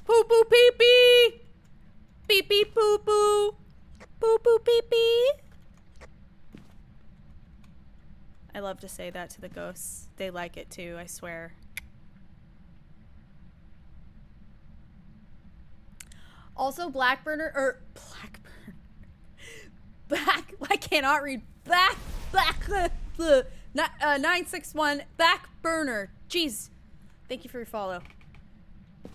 Speaker 1: Poo poo pee pee! Beep beep boo boo. Boo boo beep beep. I love to say that to the ghosts. They like it too, I swear. Also, Blackburner, or Blackburn. Back, I cannot read. 961 Backburner. Jeez. Thank you for your follow. Boop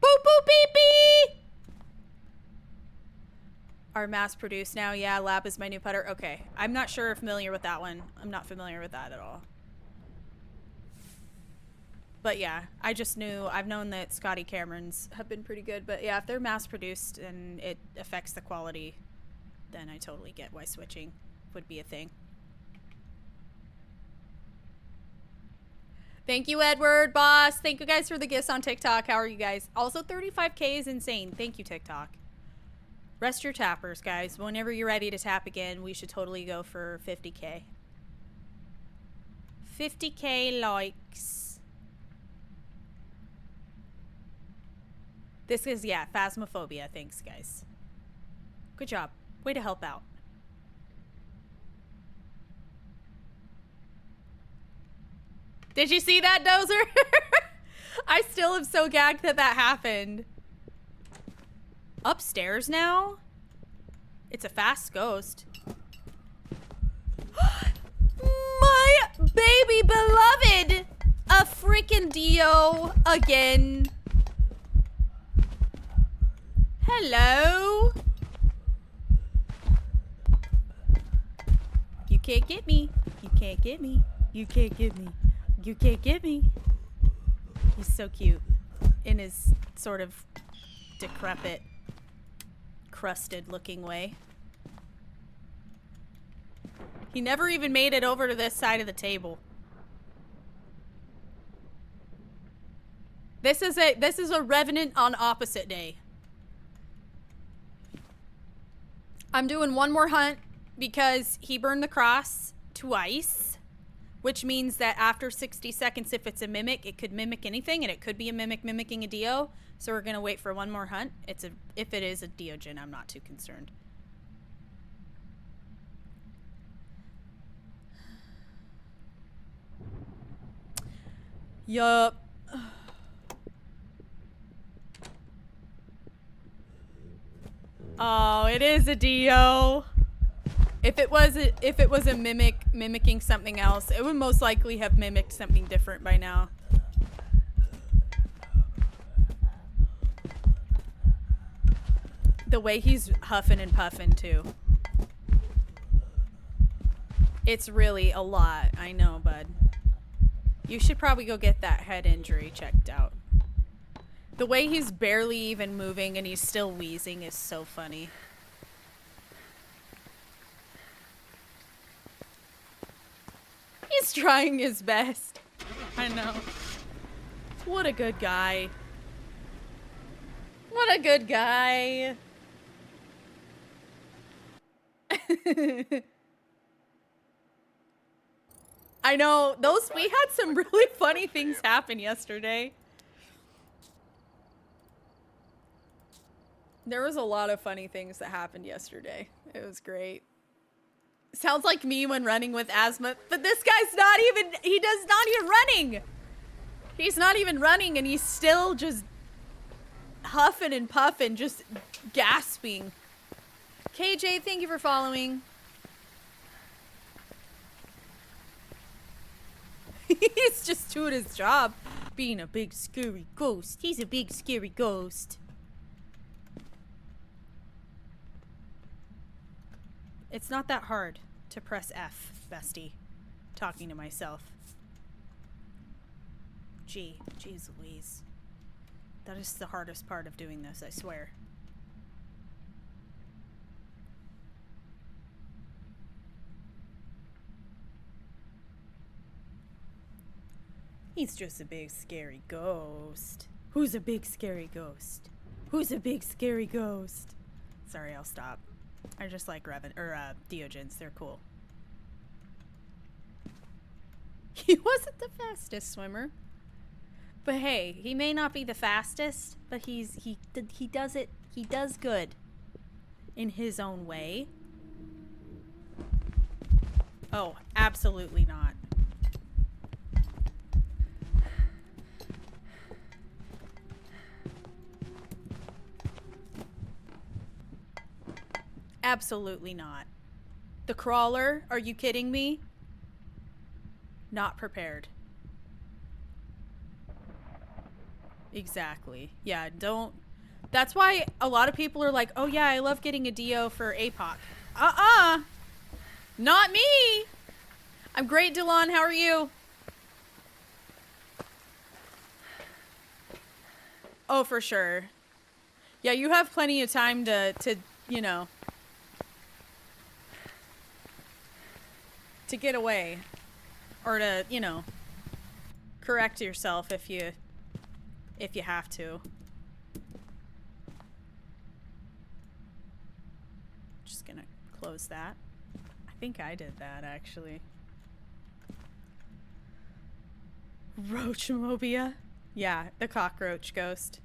Speaker 1: boop beep beep. Are mass produced now? Yeah, Lab is my new putter. Okay. I'm not sure familiar with that one. I'm not familiar with that at all. But yeah, I just knew, I've known that Scotty Cameron's have been pretty good. But yeah, if they're mass produced and it affects the quality, then I totally get why switching would be a thing. Thank you, Edward, boss. Thank you guys for the gifts on TikTok. How are you guys? Also, 35K is insane. Thank you, TikTok. Rest your tappers, guys. Whenever you're ready to tap again, we should totally go for 50K. 50K likes. This is, yeah, Phasmophobia. Thanks, guys. Good job. Way to help out. Did you see that, Dozer? I still am so gagged that that happened. Upstairs now? It's a fast ghost. My baby beloved! A freaking Dio again. Hello? You can't get me. You can't get me. You can't get me. You can't get me. He's so cute in his sort of decrepit, crusted looking way. He never even made it over to this side of the table. This is a revenant on opposite day. I'm doing one more hunt because he burned the cross twice, which means that after 60 seconds, if it's a mimic, it could mimic anything, and it could be a mimic mimicking a Dio. So we're gonna wait for one more hunt. If it is a Deogen, I'm not too concerned. Yup. Oh, it is a Dio. If it was a mimic mimicking something else, it would most likely have mimicked something different by now. The way he's huffing and puffing too. It's really a lot. I know, bud. You should probably go get that head injury checked out. The way he's barely even moving and he's still wheezing is so funny. He's trying his best. I know. What a good guy. What a good guy. I know. We had some really funny things happen yesterday. There was a lot of funny things that happened yesterday. It was great. Sounds like me when running with asthma, but this guy's not even running. He's not even running and he's still just huffing and puffing, just gasping. KJ, thank you for following. He's just doing his job, being a big scary ghost. He's a big scary ghost. It's not that hard to press F, bestie. Talking to myself. Jeez Louise. That is the hardest part of doing this, I swear. He's just a big scary ghost. Who's a big scary ghost? Who's a big scary ghost? Sorry, I'll stop. I just like Deogens. They're cool. He wasn't the fastest swimmer. But hey, he may not be the fastest, but he does it He does good in his own way. Oh, absolutely not. Absolutely not. The crawler? Are you kidding me? Not prepared. Exactly. Yeah, don't... That's why a lot of people are like, oh yeah, I love getting a DO for APOC. Not me! I'm great, Delon. How are you? Oh, for sure. Yeah, you have plenty of time to you know, to get away. Or to, you know, correct yourself if you have to. Just gonna close that. I think I did that, actually. Roachmobia? Yeah, the cockroach ghost.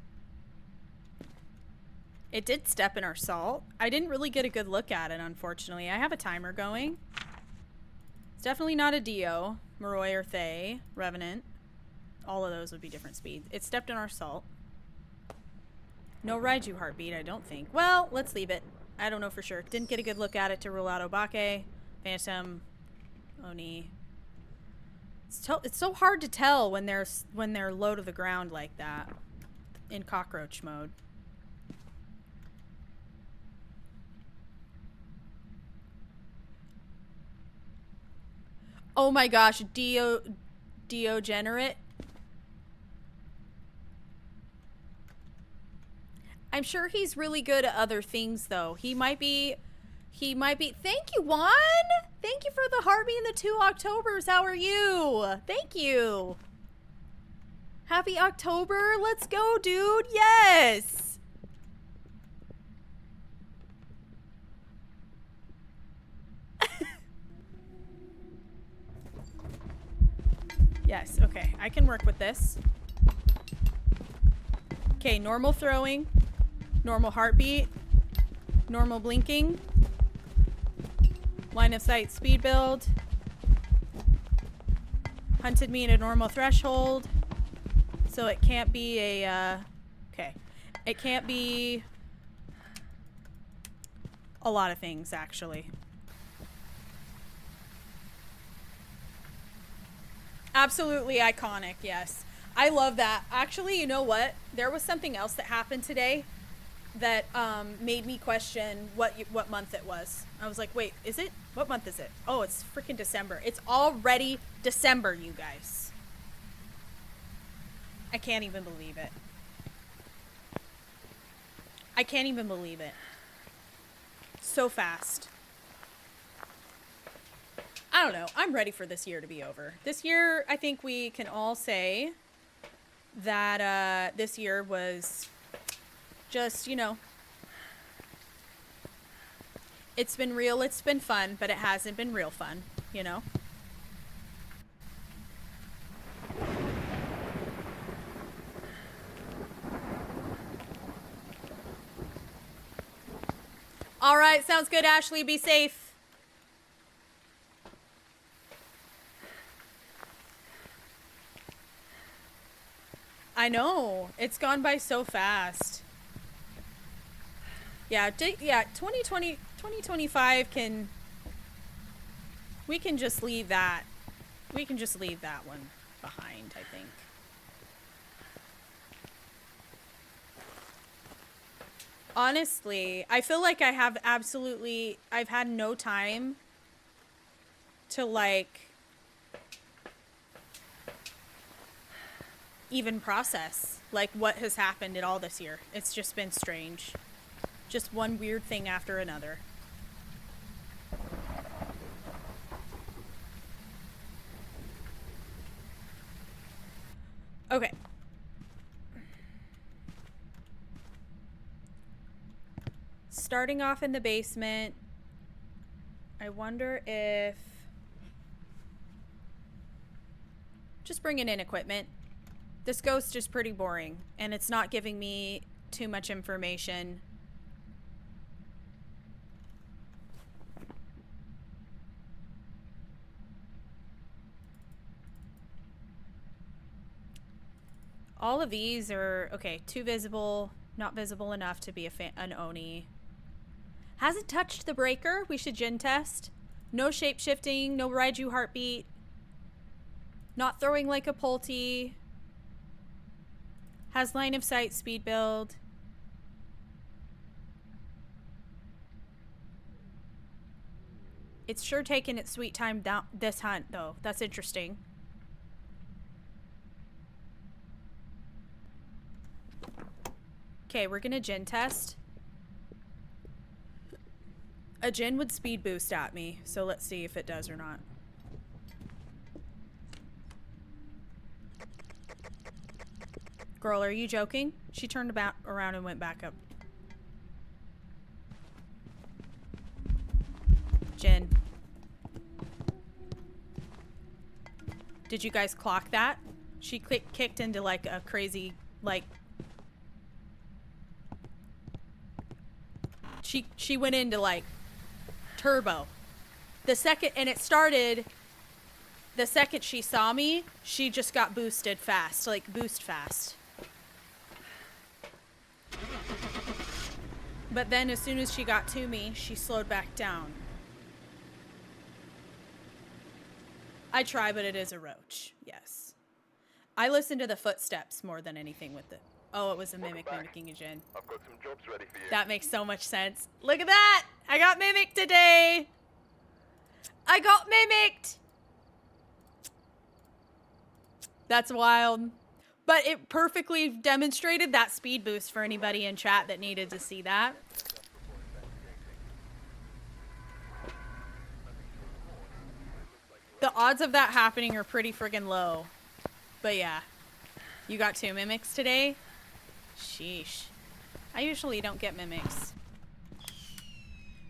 Speaker 1: It did step in our salt. I didn't really get a good look at it, unfortunately. I have a timer going. It's definitely not a Dio, Moroi or Thay, Revenant. All of those would be different speeds. It stepped in our salt. No Raiju heartbeat, I don't think. Well, let's leave it. I don't know for sure. Didn't get a good look at it to rule out Obake, Phantom, Oni. It's so hard to tell when they're low to the ground like that in cockroach mode. Oh my gosh, Degenerate. I'm sure he's really good at other things though. He might be thank you, Juan! Thank you for the heartbeat and the 2 Octobers. How are you? Thank you. Happy October. Let's go, dude. Yes. Yes, okay. I can work with this. Okay, normal throwing, normal heartbeat, normal blinking, line of sight speed build, hunted me at a normal threshold, so it can't be a, okay. It can't be a lot of things, actually. Absolutely iconic, yes. I love that. Actually, you know what? There was something else that happened today that made me question what month it was. I was like, wait, is it? What month is it? Oh, it's freaking December. It's already December, you guys. I can't even believe it. I can't even believe it. So fast. I don't know. I'm ready for this year to be over. This year, I think we can all say that this year was just, you know, it's been real, it's been fun, but it hasn't been real fun, you know? All right, sounds good, Ashley. Be safe. I know. It's gone by so fast. Yeah, 2025 can... We can just leave that. We can just leave that one behind, I think. Honestly, I feel like I have absolutely... I've had no time to, like... even process like what has happened at all this year. It's just been strange. Just one weird thing after another. Okay. Starting off in the basement. I wonder if... Just bringing in equipment. This ghost is pretty boring, and it's not giving me too much information All of these are, okay, too visible, not visible enough to be an Oni. Hasn't touched the breaker. We should Jin test. No shape shifting, no Raiju heartbeat. Not throwing like a Pulte. Has line of sight, speed build. It's sure taking its sweet time down this hunt, though. That's interesting. Okay, we're gonna Jin test. A Jin would speed boost at me, so let's see if it does or not. Girl, are you joking? She turned around and went back up. Jin. Did you guys clock that? She kicked into like a crazy, like... She went into like turbo. The second, and it started, the second she saw me, she just got boosted fast, like boost fast. But then as soon as she got to me, she slowed back down. I try, but it is a roach. Yes. I listen to the footsteps more than anything with it. Oh, it was a mimic mimicking a Jin.
Speaker 4: I've got some jobs ready for you.
Speaker 1: That makes so much sense. Look at that! I got mimicked today! I got mimicked! That's wild. But it perfectly demonstrated that speed boost for anybody in chat that needed to see that. The odds of that happening are pretty friggin' low. But yeah. You got 2 mimics today? Sheesh. I usually don't get mimics.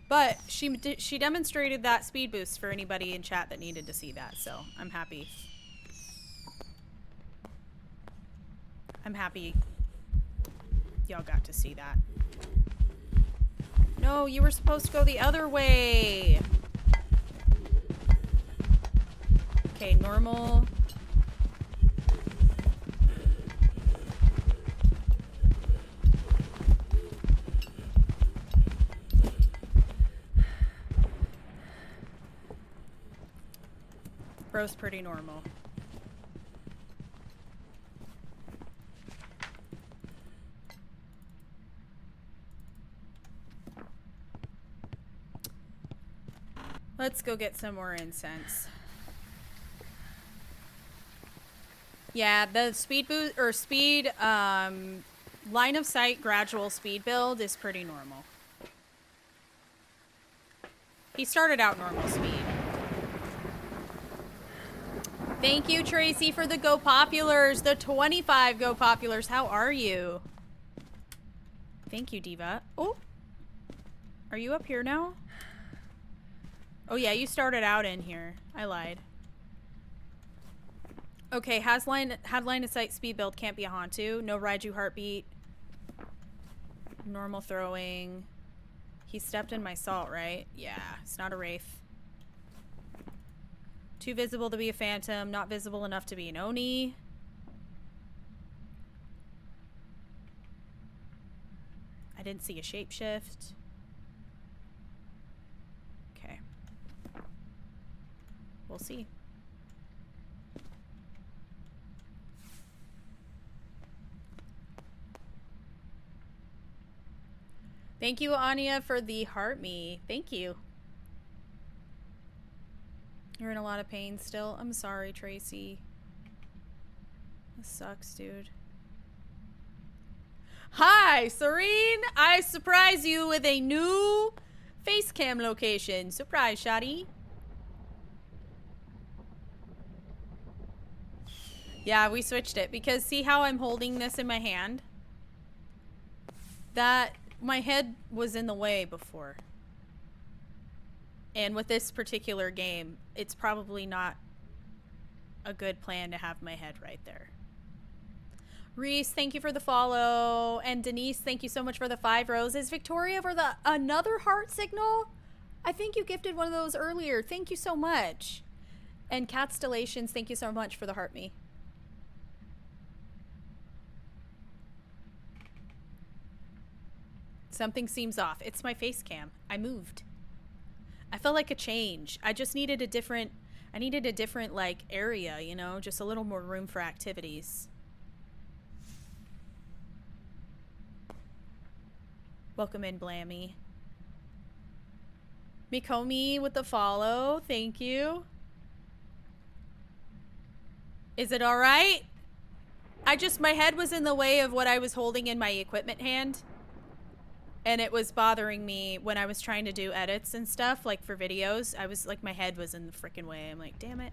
Speaker 1: But she demonstrated that speed boost for anybody in chat that needed to see that, so I'm happy. I'm happy y'all got to see that. No, you were supposed to go the other way. Okay, normal. Bro's pretty normal. Let's go get some more incense. Yeah, the speed boost or speed line of sight gradual speed build is pretty normal. He started out normal speed. Thank you, Tracy, for the Go Populars, the 25 Go Populars. How are you? Thank you, Diva. Oh, are you up here now? Oh yeah, you started out in here. I lied. Okay, had line of sight speed build, can't be a Hantu. No Raiju heartbeat. Normal throwing. He stepped in my salt, right? Yeah, it's not a Wraith. Too visible to be a Phantom, not visible enough to be an Oni. I didn't see a shapeshift. Okay. We'll see. Thank you, Anya, for the heart me. Thank you. You're in a lot of pain still. I'm sorry, Tracy. This sucks, dude. Hi, Serene. I surprise you with a new face cam location. Surprise, Shotty. Yeah, we switched it because see how I'm holding this in my hand? That my head was in the way before. And with this particular game, it's probably not a good plan to have my head right there. Reese, thank you for the follow. And Denise, thank you so much for the 5 roses. Victoria for the another heart signal. I think you gifted one of those earlier. Thank you so much. And Catstellations, thank you so much for the heart me. Something seems off. It's my face cam. I moved. I felt like a change. I just needed a different, like, area, you know? Just a little more room for activities. Welcome in, Blammy. Mikomi with the follow. Thank you. Is it alright? My head was in the way of what I was holding in my equipment hand. And it was bothering me when I was trying to do edits and stuff, like for videos. I was like, my head was in the freaking way. I'm like, damn it.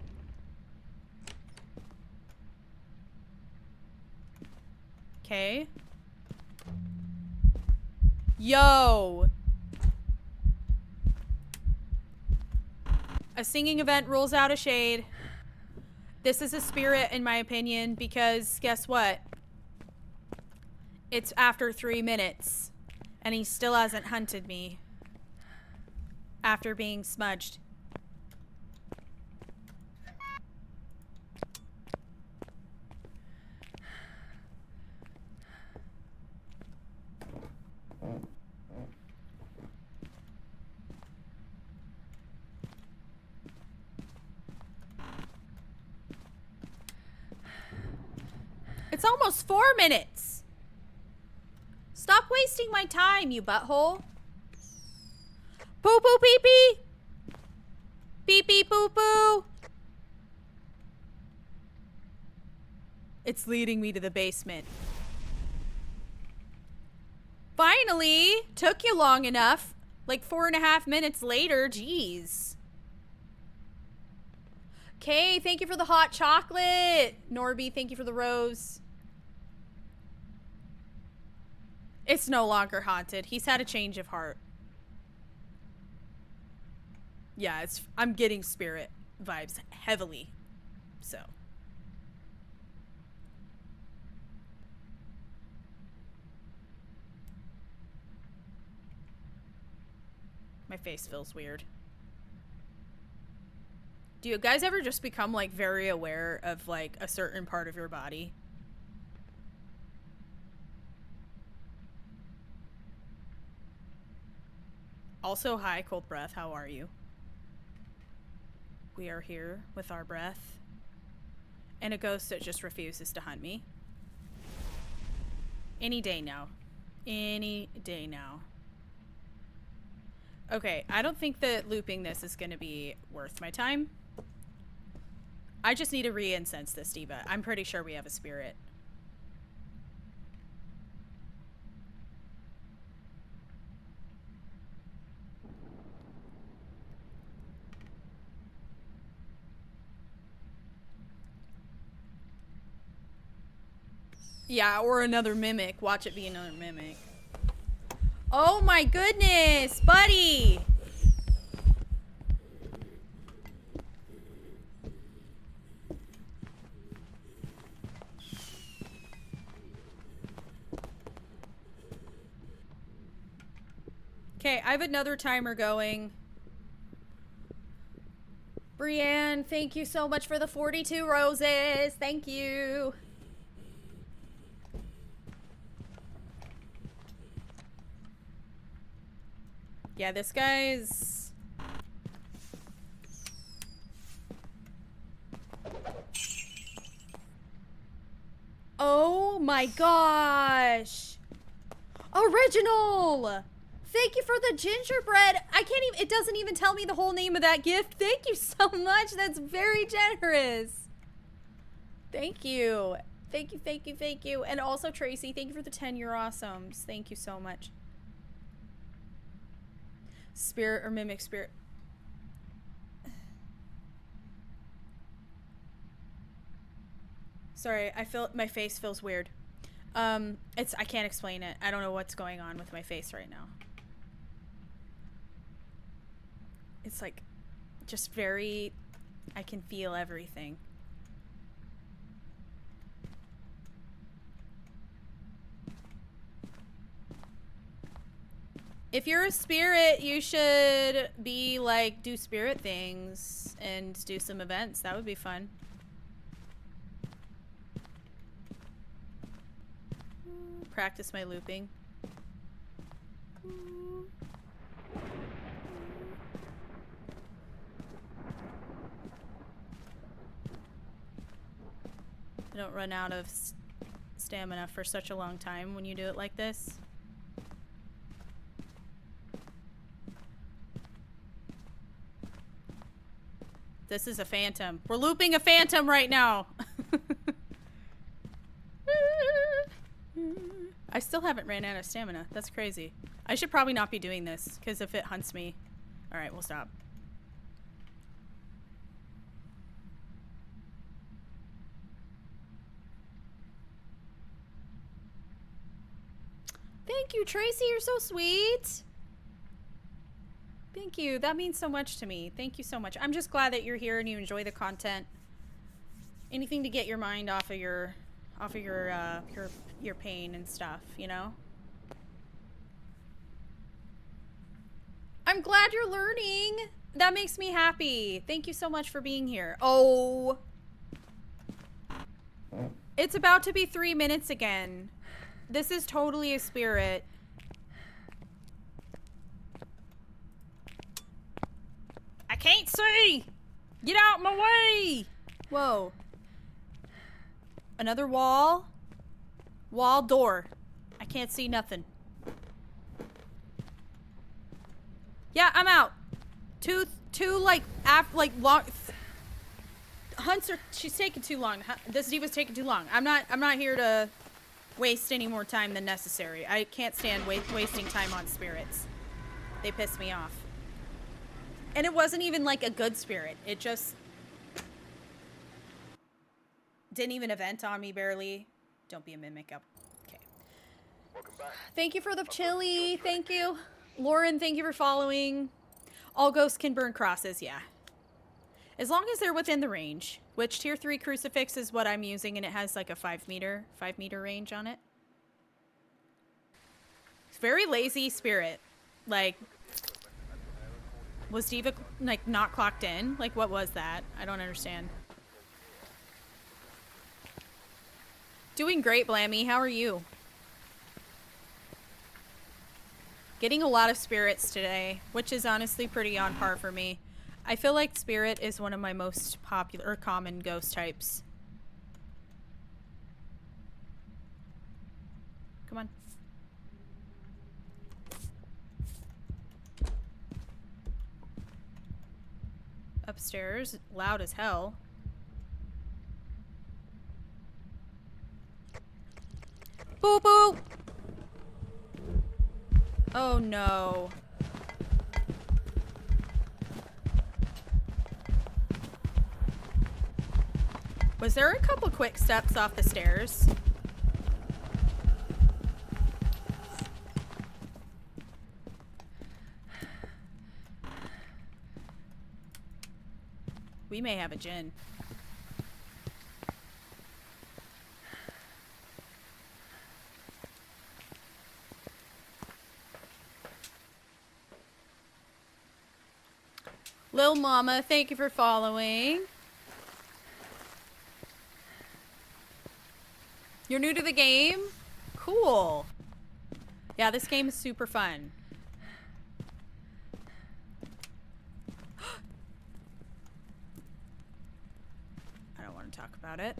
Speaker 1: Okay. Yo! A singing event rules out a shade. This is a spirit, in my opinion, because guess what? It's after 3 minutes. And he still hasn't hunted me after being smudged. It's almost 4 minutes. Stop wasting my time, you butthole. Poo poo pee pee. Pee pee poo poo. It's leading me to the basement. Finally! Took you long enough. Like 4.5 minutes later. Jeez. Okay, thank you for the hot chocolate. Norby, thank you for the rose. It's no longer haunted. He's had a change of heart. Yeah, I'm getting spirit vibes heavily. So. My face feels weird. Do you guys ever just become like very aware of like a certain part of your body? Also, hi, cold breath. How are you? We are here with our breath. And a ghost that just refuses to hunt me. Any day now. Any day now. Okay, I don't think that looping this is going to be worth my time. I just need to re-incense this diva. I'm pretty sure we have a spirit. Yeah, or another mimic. Watch it be another mimic. Oh my goodness, buddy! Okay, I have another timer going. Brienne, thank you so much for the 42 roses. Thank you. Yeah, this guy's... Oh my gosh! Original! Thank you for the gingerbread. I can't even, it doesn't even tell me the whole name of that gift. Thank you so much. That's very generous. Thank you. Thank you, thank you, thank you. And also Tracy, thank you for the 10. You're awesomes. Thank you so much. Spirit or mimic spirit. Sorry, I feel my face feels weird. I can't explain it. I don't know what's going on with my face right now. It's like just very, I can feel everything. If you're a spirit, you should be like, do spirit things and do some events. That would be fun. Practice my looping. I don't run out of stamina for such a long time when you do it like this. This is a phantom. We're looping a phantom right now. I still haven't ran out of stamina. That's crazy. I should probably not be doing this, because if it hunts me... Alright, we'll stop. Thank you, Tracy. You're so sweet. Thank you. That means so much to me. Thank you so much. I'm just glad that you're here and you enjoy the content. Anything to get your mind off of your pain and stuff, you know? I'm glad you're learning. That makes me happy. Thank you so much for being here. Oh. It's about to be 3 minutes again. This is totally a spirit. I can't see! Get out my way! Whoa. Another wall. Wall door. I can't see nothing. Yeah, I'm out. Two like long hunts are, she's taking too long. This diva's taking too long. I'm not here to waste any more time than necessary. I can't stand wasting time on spirits. They piss me off. And it wasn't even like a good spirit. It just didn't even event on me barely. Don't be a mimic up. Okay.
Speaker 4: Welcome back.
Speaker 1: Thank you for the chili. Thank you. Lauren, thank you for following. All ghosts can burn crosses, yeah. As long as they're within the range, which tier 3 crucifix is what I'm using, and it has like a 5 meter range on it. It's very lazy spirit. Like, was Diva like not clocked in? Like, what was that? I don't understand. Doing great, Blammy. How are you? Getting a lot of spirits today, which is honestly pretty on par for me. I feel like spirit is one of my most popular or common ghost types. Come on. Upstairs, loud as hell. Boo boo! Oh no. Was there a couple quick steps off the stairs? We may have a djinn. Lil Mama, thank you for following. You're new to the game? Cool. Yeah, this game is super fun. I don't want to talk about it.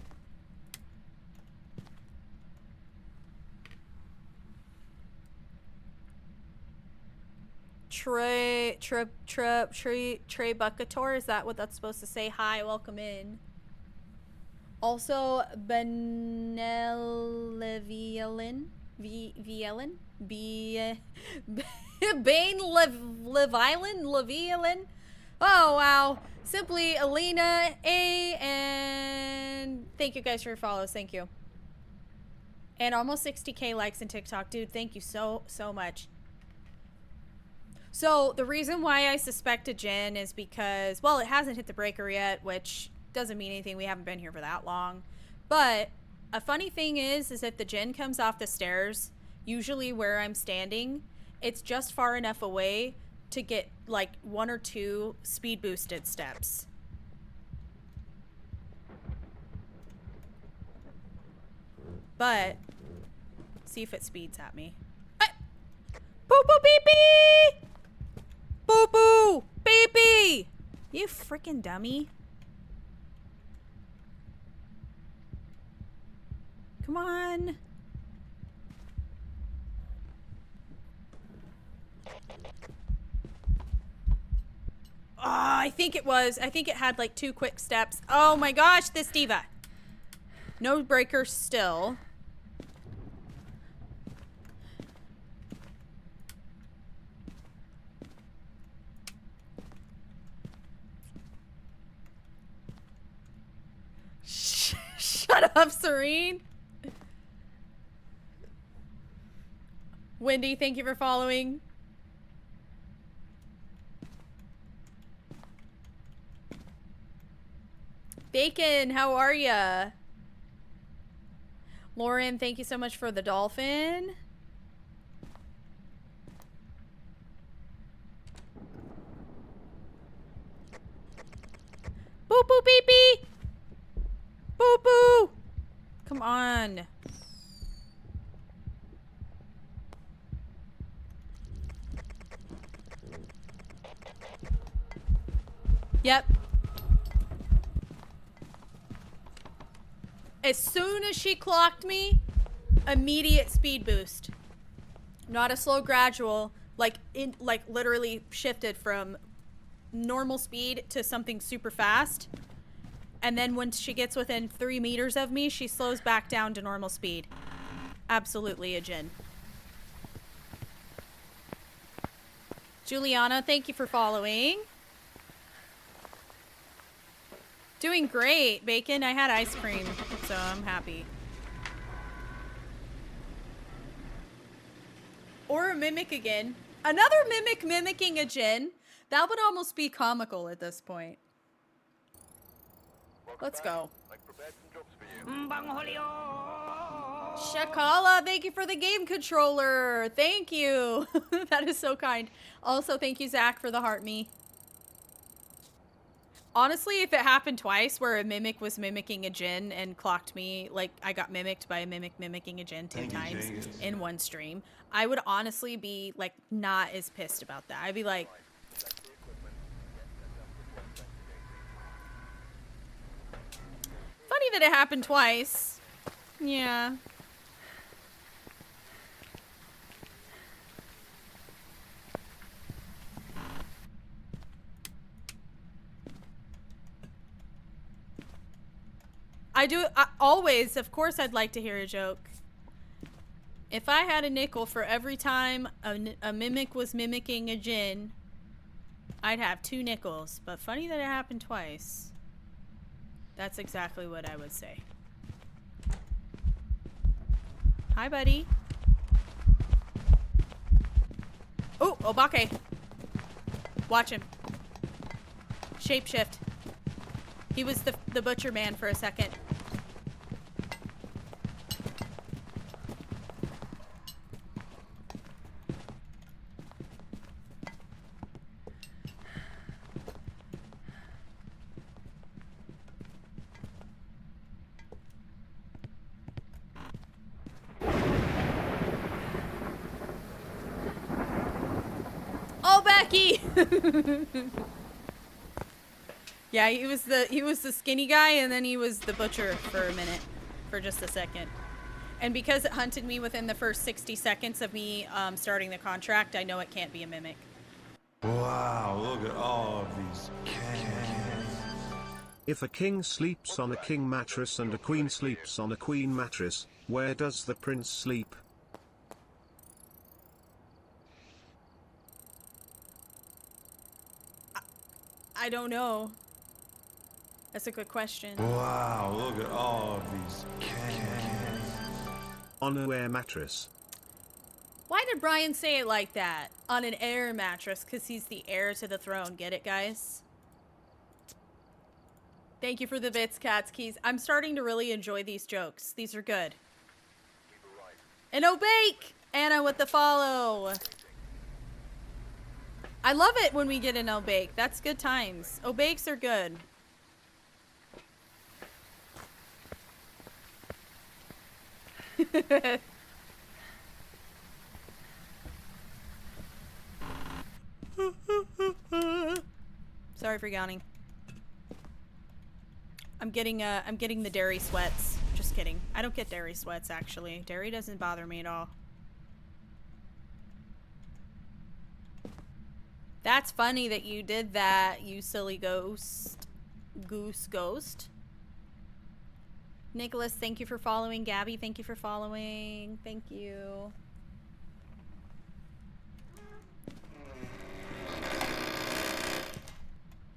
Speaker 1: Trey Buckator, is that what that's supposed to say? Hi, welcome in. Also, Beneviolin, Bane Leviolin. Oh, wow. Simply Alina A, and thank you guys for your follows. Thank you. And almost 60K likes in TikTok. Dude, thank you so much. So, the reason why I suspect a djinn is because, well, it hasn't hit the breaker yet, which doesn't mean anything. We haven't been here for that long. But a funny thing is if the djinn comes off the stairs, usually where I'm standing, it's just far enough away to get like 1 or 2 speed boosted steps. But see if it speeds at me. Boop. boo beep beep! Boo boo beep beep! You freaking dummy. Come on. Oh, I think it was. I think it had like 2 quick steps. Oh my gosh, this diva. No breakers still. Shut up, Serene. Wendy, thank you for following. Bacon, how are ya? Lauren, thank you so much for the dolphin. Boo boo beep beep. Boo boo. Come on. Yep. As soon as she clocked me, immediate speed boost. Not a slow gradual, like literally shifted from normal speed to something super fast. And then when she gets within 3 meters of me, she slows back down to normal speed. Absolutely a Jin. Juliana, thank you for following. Doing great, Bacon. I had ice cream, so I'm happy. Or a mimic again. Another mimic mimicking a Jin. That would almost be comical at this point. Let's go.
Speaker 4: I've prepared some jobs for you.
Speaker 1: Shakala, thank you for the game controller. Thank you. That is so kind. Also, thank you, Zach, for the heart me. Honestly, if it happened twice where a mimic was mimicking a Jin and clocked me, like I got mimicked by a mimic mimicking a Jin 10 times in one stream, I would honestly be like not as pissed about that. I'd be like, funny that it happened twice. Yeah. Always, of course, I'd like to hear a joke. If I had a nickel for every time a mimic was mimicking a Jin, I'd have 2 nickels. But funny that it happened twice. That's exactly what I would say. Hi, buddy. Oh, Obake. Watch him. Shapeshift. He was the butcher man for a second. Oh, Becky! Yeah, he was the skinny guy, and then he was the butcher for a minute, for just a second. And because it hunted me within the first 60 seconds of me starting the contract, I know it can't be a mimic.
Speaker 2: Wow, look at all of these cans.
Speaker 3: If a king sleeps on a king mattress and a queen sleeps on a queen mattress, where does the prince sleep?
Speaker 1: I don't know. That's a good question.
Speaker 2: Wow, look at all of these cans.
Speaker 3: On a air mattress.
Speaker 1: Why did Brian say it like that? On an air mattress, because he's the heir to the throne. Get it, guys? Thank you for the bits, Cats Keys. I'm starting to really enjoy these jokes. These are good. And Obake! Anna with the follow. I love it when we get an Obake. That's good times. Obakes are good. Sorry for yawning. I'm getting the dairy sweats. Just kidding. I don't get dairy sweats, actually. Dairy doesn't bother me at all. That's funny that you did that, you silly ghost. Ghost. Nicholas, thank you for following. Gabby, thank you for following. Thank you.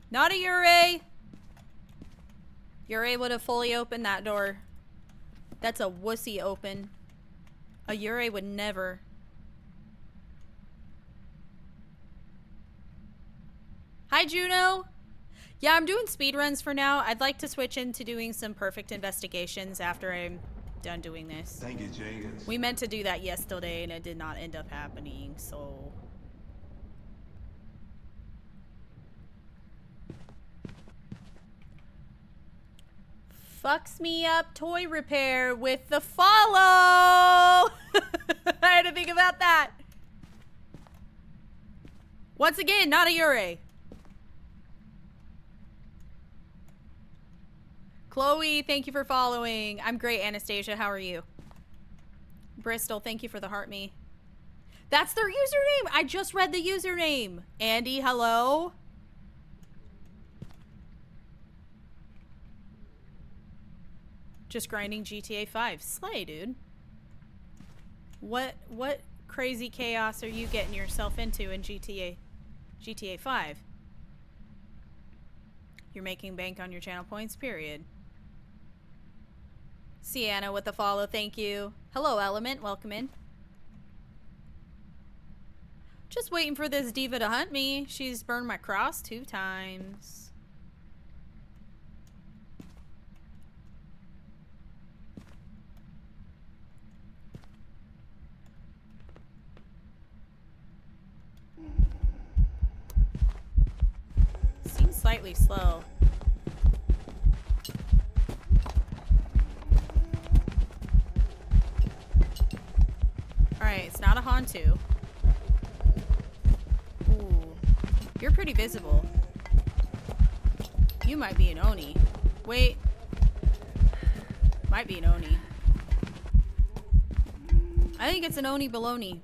Speaker 1: Not a Yurei! Yurei would have fully opened that door. That's a wussy open. A Yurei would never. Hi, Juno! Yeah, I'm doing speedruns for now. I'd like to switch into doing some perfect investigations after I'm done doing this.
Speaker 2: Thank you, Jenkins.
Speaker 1: We meant to do that yesterday and it did not end up happening, so... Fucks me up toy repair with the follow! I had to think about that. Once again, not a Yurei. Chloe, thank you for following. I'm great, Anastasia. How are you? Bristol, thank you for the heart me. That's their username. I just read the username. Andy, hello? Just grinding GTA 5. Slay, dude. What crazy chaos are you getting yourself into in GTA 5? You're making bank on your channel points, period. Sienna with the follow, thank you. Hello, Element, welcome in. Just waiting for this diva to hunt me. She's burned my cross 2 times. Seems slightly slow. Alright, it's not a Hantu. Ooh. You're pretty visible. You might be an Oni. Wait. Might be an Oni. I think it's an Oni baloney.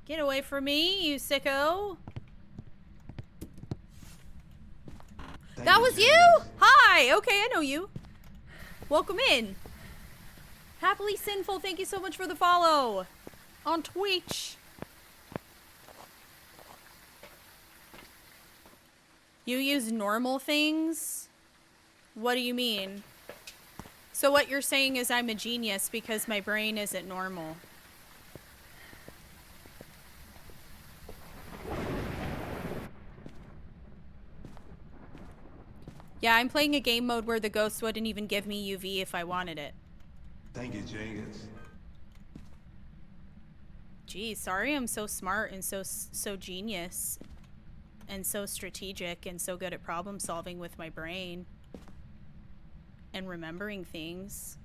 Speaker 1: Get away from me, you sicko. That was you? Hi! Okay, I know you. Welcome in. Happily Sinful, thank you so much for the follow. On Twitch. You use normal things? What do you mean? So what you're saying is I'm a genius because my brain isn't normal. Yeah, I'm playing a game mode where the ghost wouldn't even give me UV if I wanted it.
Speaker 2: Thank you, Jenkins.
Speaker 1: Geez, sorry I'm so smart and so genius and so strategic and so good at problem solving with my brain and remembering things.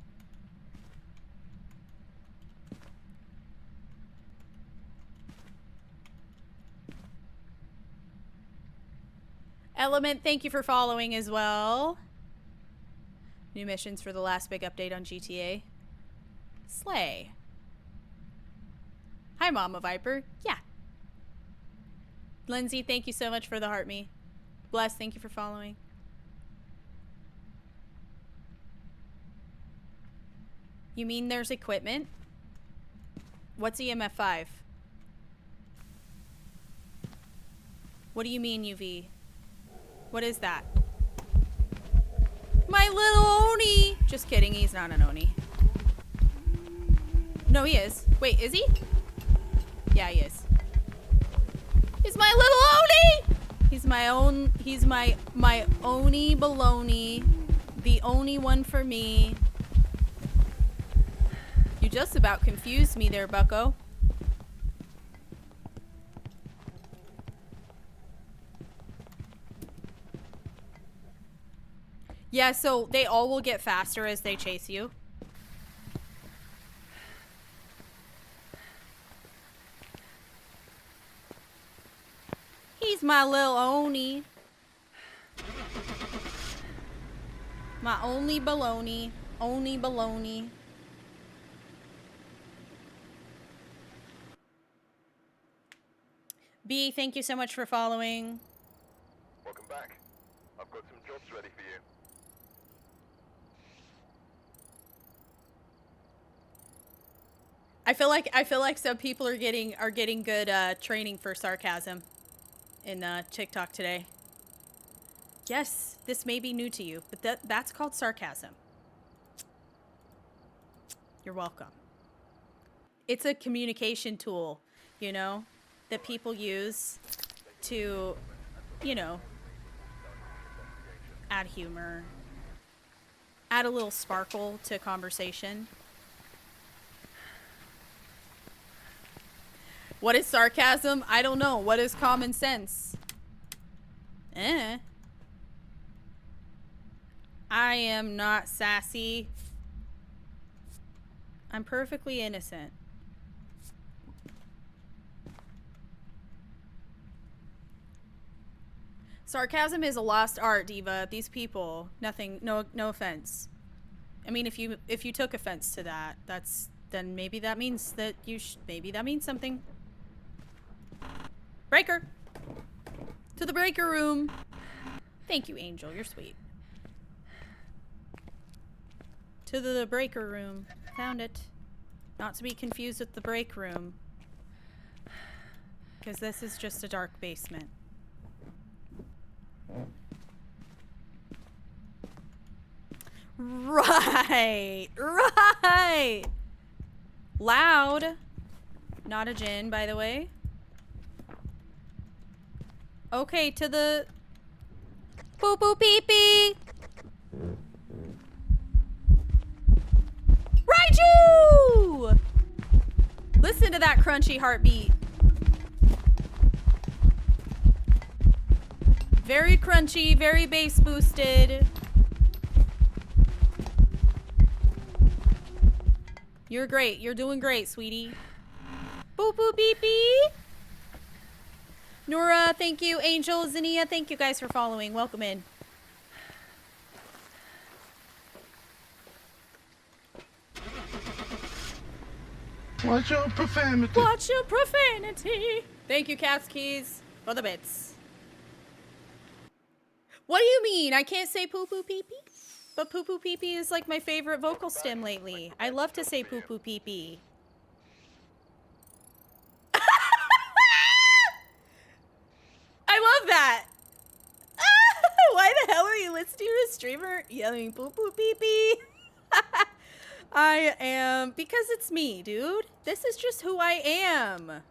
Speaker 1: Element, thank you for following as well. New missions for the last big update on GTA. Slay. Hi, Mama Viper. Yeah. Lindsay, thank you so much for the heart me. Bless, thank you for following. You mean there's equipment? What's EMF 5? What do you mean, UV? What is that? My little Oni! Just kidding, he's not an Oni. No, he is. Wait, is he? Yeah, he is. He's my little Oni! He's my own, he's my Oni baloney. The only one for me. You just about confused me there, bucko. Yeah, so they all will get faster as they chase you. my little Oni. My only baloney. Only baloney. B, thank you so much for following.
Speaker 4: Welcome back. I've got some jobs ready for you.
Speaker 1: I feel like some people are getting good training for sarcasm in TikTok today. Yes, this may be new to you, but that's called sarcasm. You're welcome. It's a communication tool, you know, that people use to, you know, add humor, add a little sparkle to conversation. What is sarcasm? I don't know. What is common sense? I am not sassy. I'm perfectly innocent. Sarcasm is a lost art, Diva. These people, nothing, no offense. I mean, if you took offense to that, then maybe that means that maybe that means something. Breaker! To the breaker room! Thank you, Angel. You're sweet. To the breaker room. Found it. Not to be confused with the break room. Because this is just a dark basement. Right! Right! Loud. Not a gin, by the way. Okay, to the... Poo poo pee pee! Raiju! Listen to that crunchy heartbeat. Very crunchy, very bass boosted. You're great. You're doing great, sweetie. Boop boop beep beep. Nora, thank you. Angel, Zinnia, thank you guys for following. Welcome in.
Speaker 2: Watch your profanity.
Speaker 1: Watch your profanity. Thank you, Cat's Keys, for the bits. What do you mean? I can't say poo poo pee pee? But poo poo pee pee is like my favorite vocal stem lately. I love to say poo poo pee pee. I love that. Why the hell are you listening to a streamer yelling poo poo pee pee? I am, because it's me, dude. This is just who I am.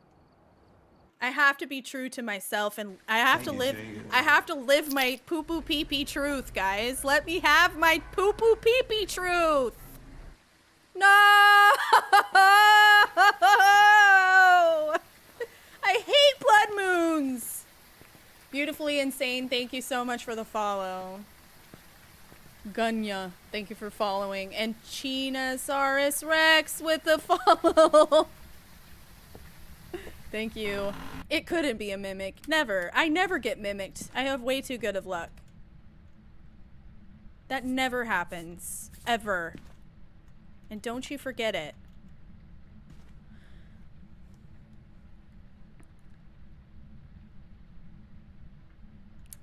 Speaker 1: I have to be true to myself, and I have to live my poo poo pee pee truth, guys. Let me have my poo poo pee pee truth. No! I hate blood moons. Beautifully insane. Thank you so much for the follow. Gunya, thank you for following. And Chinosaurus Rex with the follow. Thank you. It couldn't be a mimic. Never. I never get mimicked. I have way too good of luck. That never happens. Ever. And don't you forget it.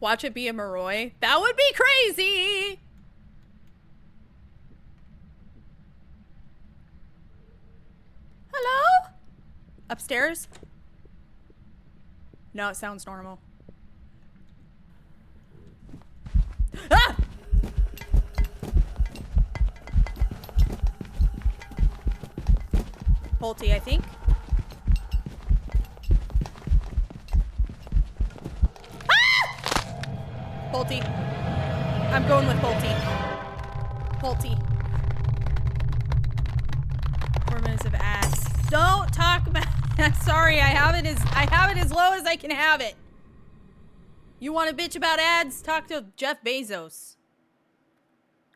Speaker 1: Watch it be a Moroi. That would be crazy! Hello? Upstairs? No, it sounds normal. Ah! Pulte, I think. Pulte. I'm going with Pulte. Pulte. 4 minutes of ads. Don't talk about sorry, I have it as low as I can have it. You want to bitch about ads? Talk to Jeff Bezos.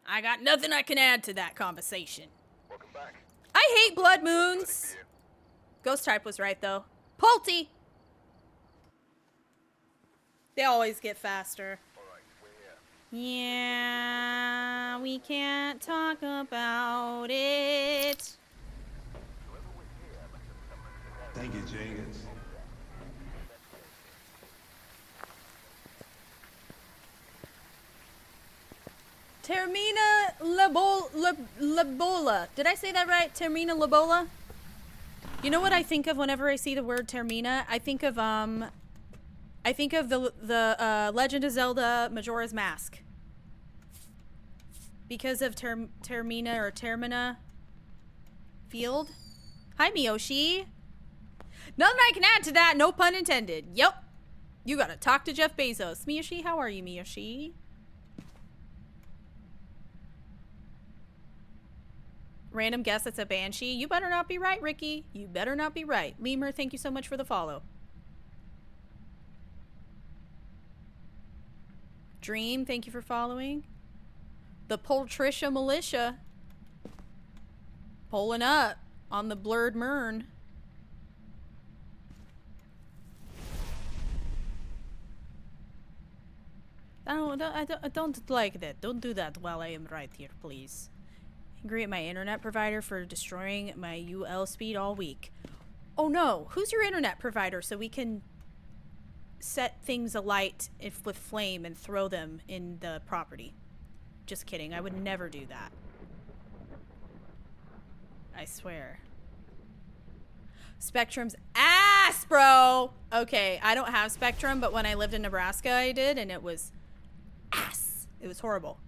Speaker 1: I got nothing I can add to that conversation.
Speaker 4: Welcome back.
Speaker 1: I hate blood moons. Ghost type was right though. Pulte. They always get faster.
Speaker 4: Alright, we're here.
Speaker 1: Yeah, we can't talk about it.
Speaker 2: Thank you, Jenkins.
Speaker 1: Termina Labola. Did I say that right? Termina Labola? You know what I think of whenever I see the word Termina? I think of the Legend of Zelda Majora's Mask. Because of Termina or Termina Field. Hi, Miyoshi. Nothing I can add to that, no pun intended. Yep. You gotta talk to Jeff Bezos. Miyoshi, how are you, Miyoshi? Random guess that's a banshee. You better not be right, Ricky. You better not be right. Lemur, thank you so much for the follow. Dream, thank you for following. The Poltricia Militia. Pulling up on the blurred mern. I don't like that. Don't do that while I am right here, please. Angry at my internet provider for destroying my UL speed all week. Oh no, who's your internet provider so we can set things alight with flame and throw them in the property? Just kidding, I would never do that. I swear. Spectrum's ass, bro! Okay, I don't have Spectrum, but when I lived in Nebraska I did, and it was ass. It was horrible.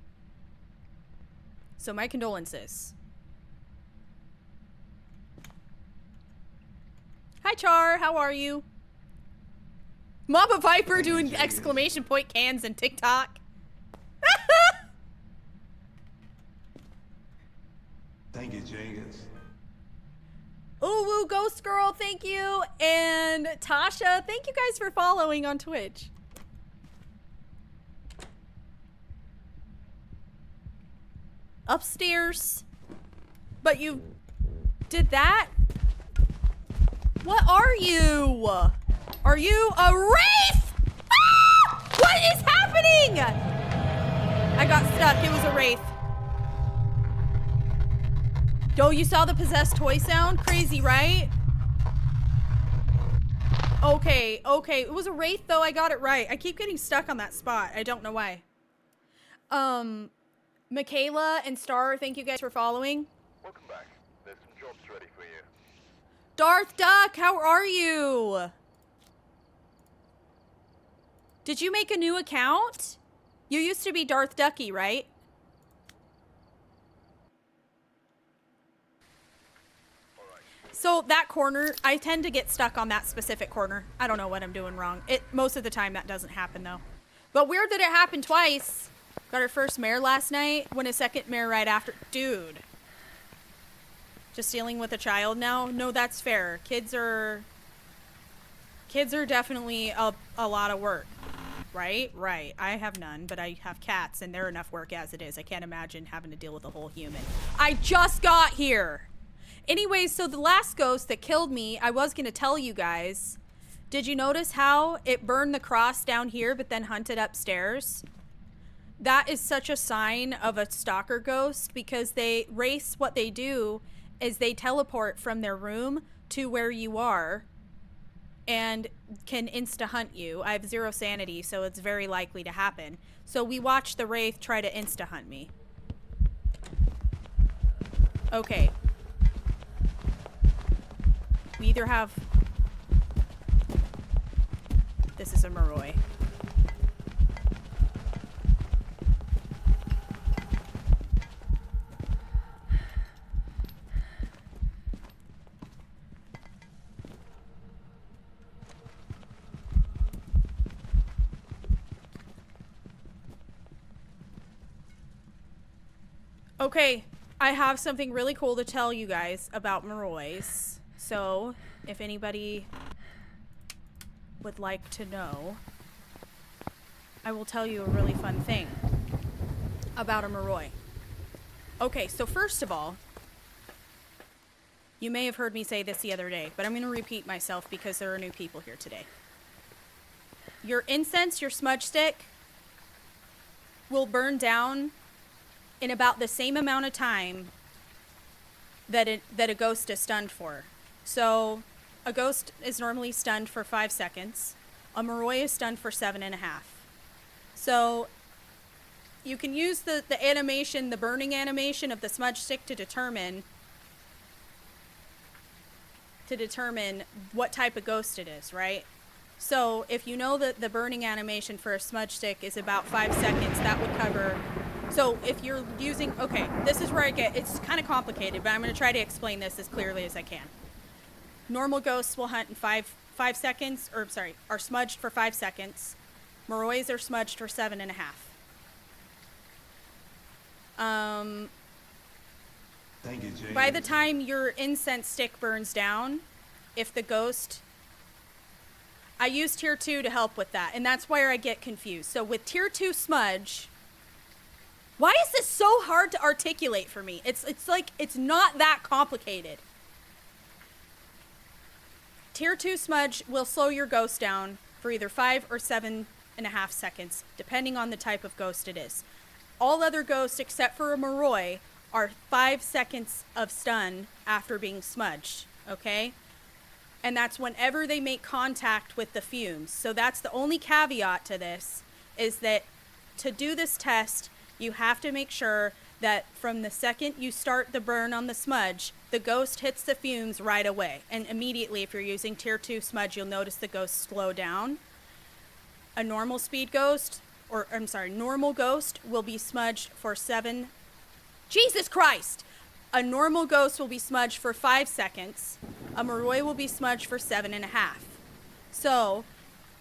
Speaker 1: So my condolences. Hi Char, how are you? Mama Viper doing exclamation point cans and TikTok.
Speaker 2: Thank you, Jenkins.
Speaker 1: Ooh woo Ghost Girl, thank you. And Tasha, thank you guys for following on Twitch. Upstairs. But you did that? What are you? Are you a wraith? Ah! What is happening? I got stuck. It was a wraith. Yo, you saw the possessed toy sound? Crazy, right? Okay, okay. It was a wraith though. I got it right. I keep getting stuck on that spot. I don't know why. Michaela and Star, thank you guys for following.
Speaker 4: Welcome back. There's some jobs ready for you.
Speaker 1: Darth Duck, how are you? Did you make a new account? You used to be Darth Ducky, right? So that corner, I tend to get stuck on that specific corner. I don't know what I'm doing wrong. Most of the time that doesn't happen though. But weird that it happened twice. Got our first mare last night, won a second mare right after. Dude. Just dealing with a child now? No, that's fair. Kids are definitely a lot of work. Right? Right. I have none, but I have cats and they're enough work as it is. I can't imagine having to deal with a whole human. I just got here. Anyways, so the last ghost that killed me, I was going to tell you guys. Did you notice how it burned the cross down here but then hunted upstairs? That is such a sign of a stalker ghost because they race. What they do is they teleport from their room to where you are and can insta-hunt you. I have 0 sanity, so it's very likely to happen. So we watched the wraith try to insta-hunt me. Okay. We either have... This is a Moroi. Okay, I have something really cool to tell you guys about Morois. So, if anybody would like to know, I will tell you a really fun thing about a Moroi. Okay, so first of all, you may have heard me say this the other day, but I'm going to repeat myself because there are new people here today. your incense, your smudge stick, will burn down in about the same amount of time that a ghost is stunned for. So a ghost is normally stunned for 5 seconds. A Moroi is stunned for 7.5. So you can use the animation, the burning animation of the smudge stick to determine what type of ghost it is, right? So if you know that the burning animation for a smudge stick is about 5 seconds, that would cover. So if you're using, okay, this is where it's kind of complicated, but I'm going to try to explain this as clearly as I can. Normal ghosts will hunt in 5 seconds, or sorry, are smudged for 5 seconds. Morois are smudged for 7.5.
Speaker 2: Thank you, Jay.
Speaker 1: By the time your incense stick burns down, if the ghost, I use tier 2 to help with that, and that's where I get confused. So with tier 2 smudge, why is this so hard to articulate for me? It's like, it's not that complicated. Tier 2 smudge will slow your ghost down for either 5 or 7.5 seconds, depending on the type of ghost it is. All other ghosts, except for a Moroi, are 5 seconds of stun after being smudged, okay? And that's whenever they make contact with the fumes. So that's the only caveat to this, is that to do this test, you have to make sure that from the second you start the burn on the smudge, the ghost hits the fumes right away. And immediately, if you're using tier 2 smudge, you'll notice the ghost slow down. A normal speed ghost, normal ghost will be smudged for Jesus Christ! A normal ghost will be smudged for 5 seconds. A Moroi will be smudged for 7.5. So,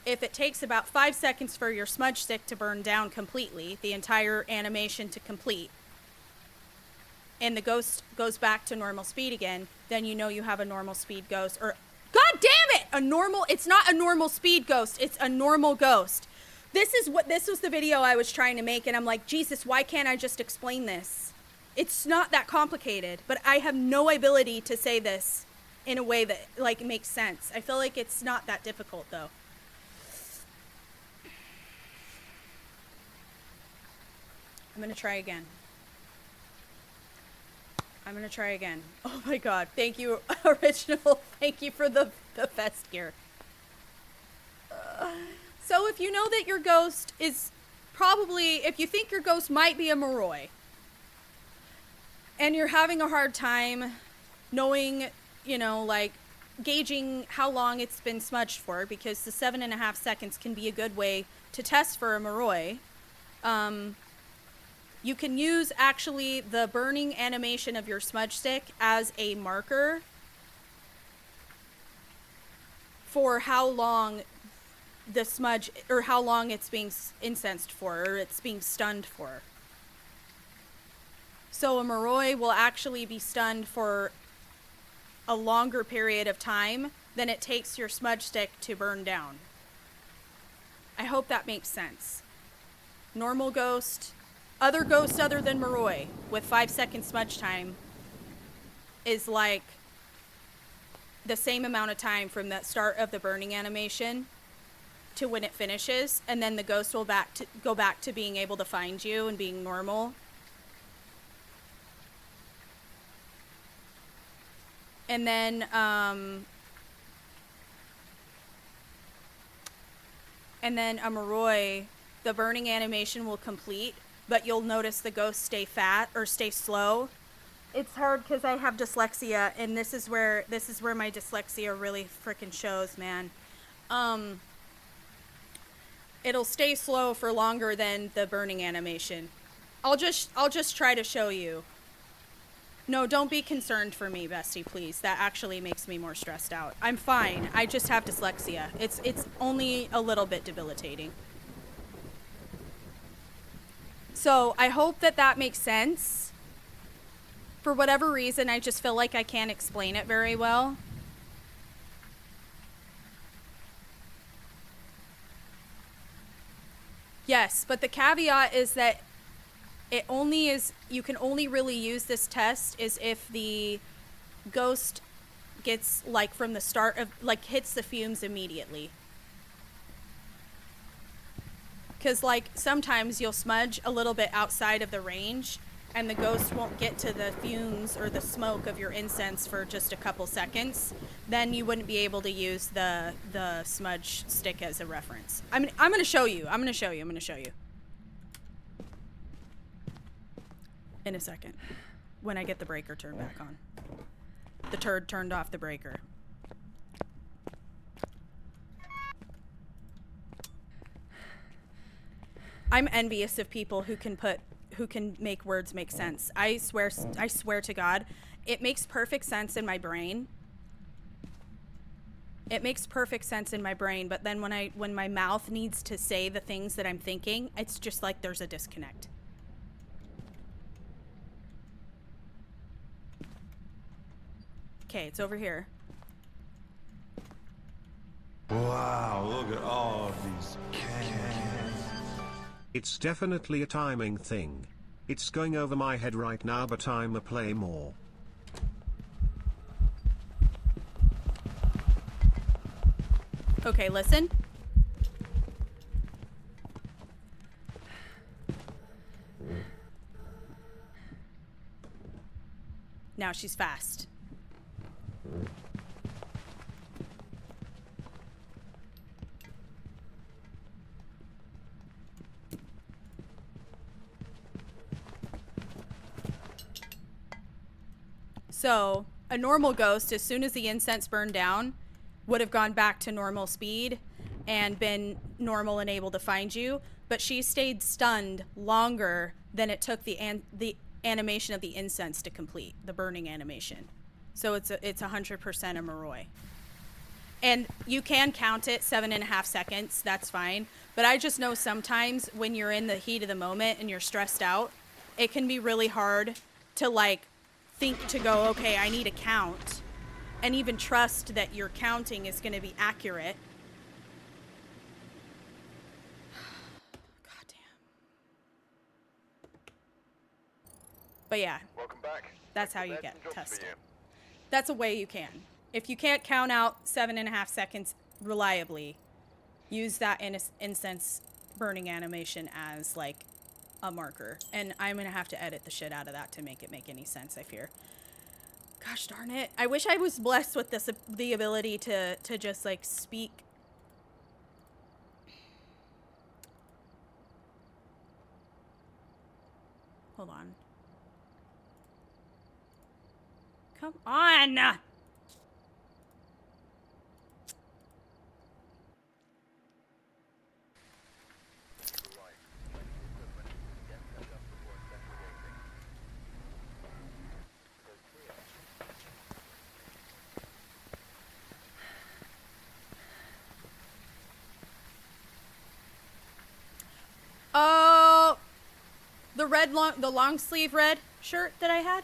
Speaker 1: if it takes about 5 seconds for your smudge stick to burn down completely, the entire animation to complete, and the ghost goes back to normal speed again, then you know you have a normal speed ghost. Or, God damn it! It's not a normal speed ghost, it's a normal ghost. This was the video I was trying to make, and I'm like, Jesus, why can't I just explain this? It's not that complicated, but I have no ability to say this in a way that, like, makes sense. I feel like it's not that difficult, though. I'm gonna try again. Oh my god. Thank you, Original. Thank you for the fest gear. So if you know that your ghost is probably, if you think your ghost might be a Moroi, and you're having a hard time knowing, like, gauging how long it's been smudged for, because the 7.5 seconds can be a good way to test for a Moroi, you can use, actually, the burning animation of your smudge stick as a marker for how long the smudge, or how long it's being incensed for, or it's being stunned for. So a Moroi will actually be stunned for a longer period of time than it takes your smudge stick to burn down. I hope that makes sense. Normal ghost, other ghosts other than Moroi with 5 second smudge time is like the same amount of time from the start of the burning animation to when it finishes, and then the ghost will go back to being able to find you and being normal. And then a Moroi, the burning animation will complete, but you'll notice the ghosts stay fat or stay slow. It's hard because I have dyslexia, and this is where my dyslexia really frickin' shows, man. It'll stay slow for longer than the burning animation. I'll just try to show you. No, don't be concerned for me, bestie, please. That actually makes me more stressed out. I'm fine. I just have dyslexia. It's only a little bit debilitating. So I hope that makes sense. For whatever reason, I just feel like I can't explain it very well. Yes, but the caveat is that you can only really use this test is if the ghost gets, like, from the start of, like, hits the fumes immediately. Because, like, sometimes you'll smudge a little bit outside of the range, and the ghost won't get to the fumes or the smoke of your incense for just a couple seconds. Then you wouldn't be able to use the smudge stick as a reference. I'm going to show you. I'm going to show you. In a second. When I get the breaker turned back on. The turd turned off the breaker. I'm envious of people who can make words make sense. I swear to God, it makes perfect sense in my brain. It makes perfect sense in my brain, but then when my mouth needs to say the things that I'm thinking, it's just like there's a disconnect. Okay, it's over here.
Speaker 2: Wow, look at all of these cans.
Speaker 3: It's definitely a timing thing. It's going over my head right now, but I'ma play more.
Speaker 1: Okay, listen. Now she's fast. So, a normal ghost, as soon as the incense burned down, would have gone back to normal speed and been normal and able to find you, but she stayed stunned longer than it took the animation of the incense to complete, the burning animation. So it's 100% a Moroi. And you can count it 7.5 seconds, that's fine. But I just know sometimes when you're in the heat of the moment and you're stressed out, it can be really hard to like think to go, okay, I need a count, and even trust that your counting is going to be accurate. God damn. But yeah,
Speaker 4: Welcome back.
Speaker 1: that's how you
Speaker 4: There's
Speaker 1: get
Speaker 4: some jobs for
Speaker 1: tested.
Speaker 4: you.
Speaker 1: That's a way you can. If you can't count out 7.5 seconds reliably, use that incense burning animation as like a marker. And I'm going to have to edit the shit out of that to make it make any sense, I fear. Gosh darn it. I wish I was blessed with this, the ability to just like speak. Hold on. Come on!
Speaker 4: Right. Collect the equipment. Get set up before investigating. Go clear.
Speaker 1: Oh, the long sleeve red shirt that I had.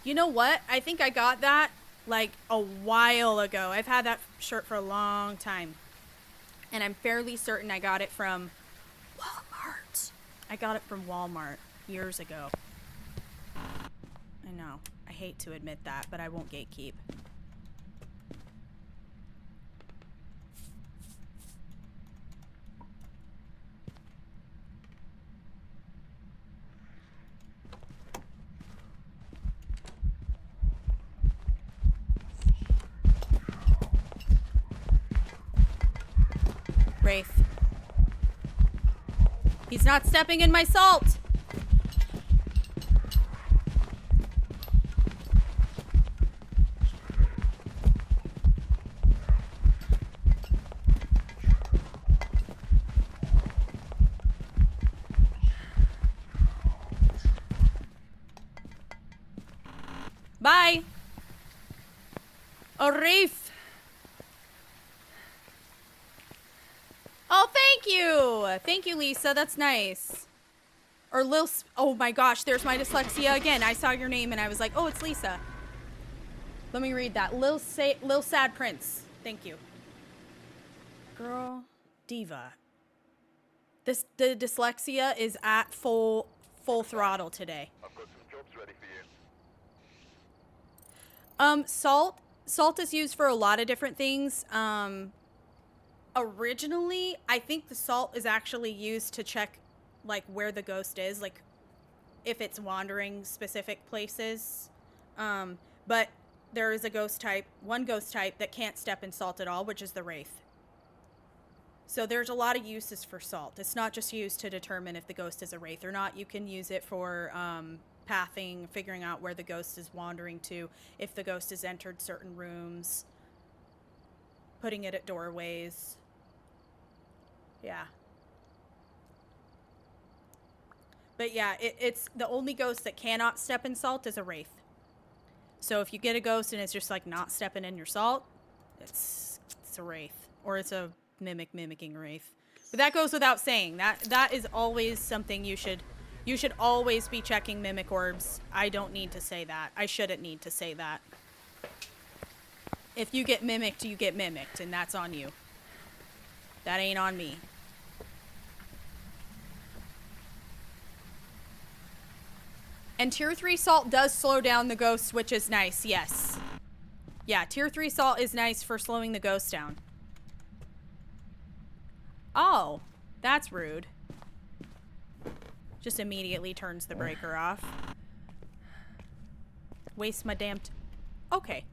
Speaker 1: You know what? I think I got that like a while ago. I've had that shirt for a long time. And I'm fairly certain I got it from Walmart. I got it from Walmart years ago. I know. I hate to admit that, but I won't gatekeep. Wraith. He's not stepping in my salt! Bye! Oh, Wraith! Oh, thank you! Thank you, Lisa. That's nice. Or oh my gosh, there's my dyslexia again. I saw your name and I was like, oh, it's Lisa. Let me read that. Lil Sad Prince. Thank you. Girl, diva. The dyslexia is at full throttle today.
Speaker 4: I've got some jobs ready for you.
Speaker 1: Salt is used for a lot of different things. Originally, I think the salt is actually used to check, like, where the ghost is, like, if it's wandering specific places. But there is one ghost type that can't step in salt at all, which is the wraith. So there's a lot of uses for salt. It's not just used to determine if the ghost is a wraith or not. You can use it for pathing, figuring out where the ghost is wandering to, if the ghost has entered certain rooms, putting it at doorways. Yeah. But yeah, it's the only ghost that cannot step in salt is a wraith. So if you get a ghost and it's just like not stepping in your salt, it's a wraith, or it's a mimicking wraith. But that goes without saying. That is always something you should always be checking mimic orbs. I don't need to say that. I shouldn't need to say that. If you get mimicked, you get mimicked, and that's on you. That ain't on me. And tier 3 salt does slow down the ghosts, which is nice, yes. Yeah, tier 3 salt is nice for slowing the ghosts down. Oh, that's rude. Just immediately turns the breaker off. Waste my damn okay.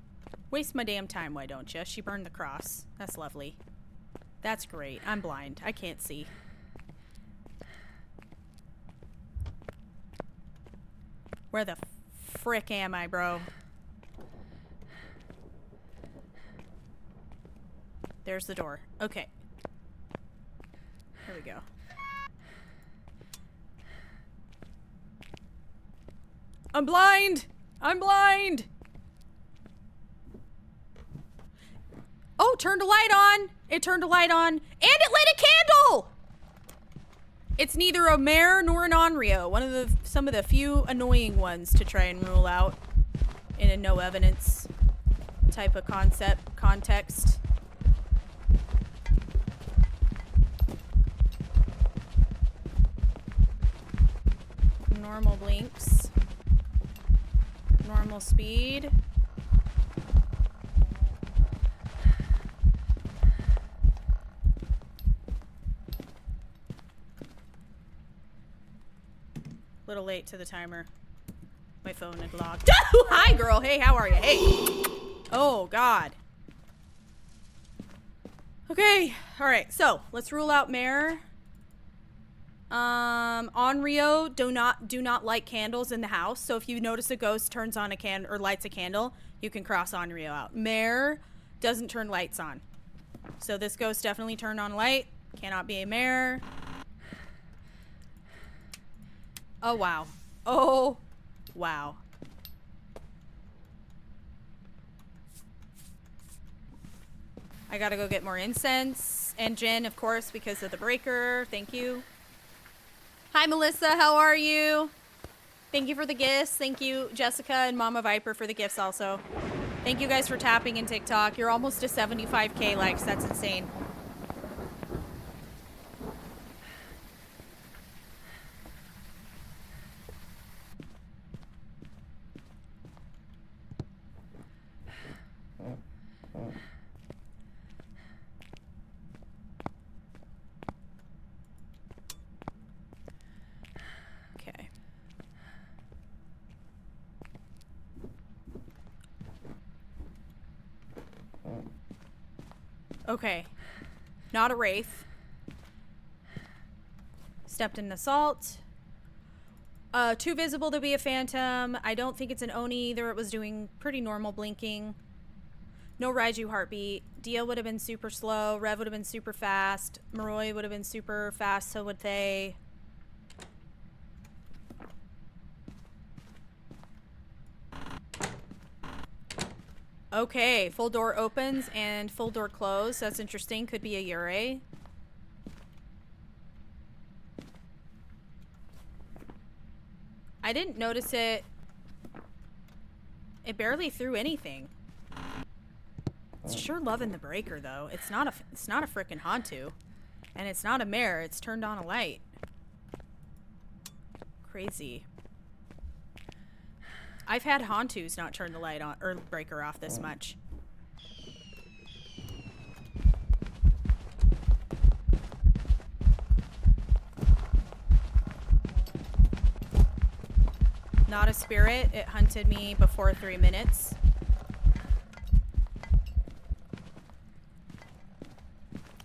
Speaker 1: Waste my damn time, why don't you? She burned the cross. That's lovely. That's great. I'm blind. I can't see. Where the frick am I, bro? There's the door. Okay. Here we go. I'm blind! I'm blind! Oh, turned a light on! It turned a light on. And it lit a candle! It's neither a mare nor an Onryo. Some of the few annoying ones to try and rule out in a no evidence type of context. Normal blinks. Normal speed. Little late to the timer. My phone had logged. Hi, girl. Hey, how are you? Hey. Oh, God. Okay. All right. So let's rule out mare. Onryo do not light candles in the house. So if you notice a ghost turns on a candle or lights a candle, you can cross Onryo out. Mare doesn't turn lights on. So this ghost definitely turned on light. Cannot be a mare. Oh, wow. Oh, wow. I gotta go get more incense. And Jen, of course, because of the breaker. Thank you. Hi, Melissa. How are you? Thank you for the gifts. Thank you, Jessica and Mama Viper, for the gifts also. Thank you guys for tapping in TikTok. You're almost to 75K likes. That's insane. Okay. Okay. Not a wraith. Stepped in the salt. Too visible to be a phantom. I don't think it's an Oni either. It was doing pretty normal blinking. No Raiju heartbeat. Dia would have been super slow. Rev would have been super fast. Moroi would have been super fast, so would they. Okay, full door opens and full door closed. That's interesting. Could be a Yurei. I didn't notice it. It barely threw anything. It's sure loving the breaker though. It's not a frickin' Hantu. And it's not a mare. It's turned on a light. Crazy. I've had Hantus not turn the light on or breaker off this much. Not a spirit. It hunted me before 3 minutes.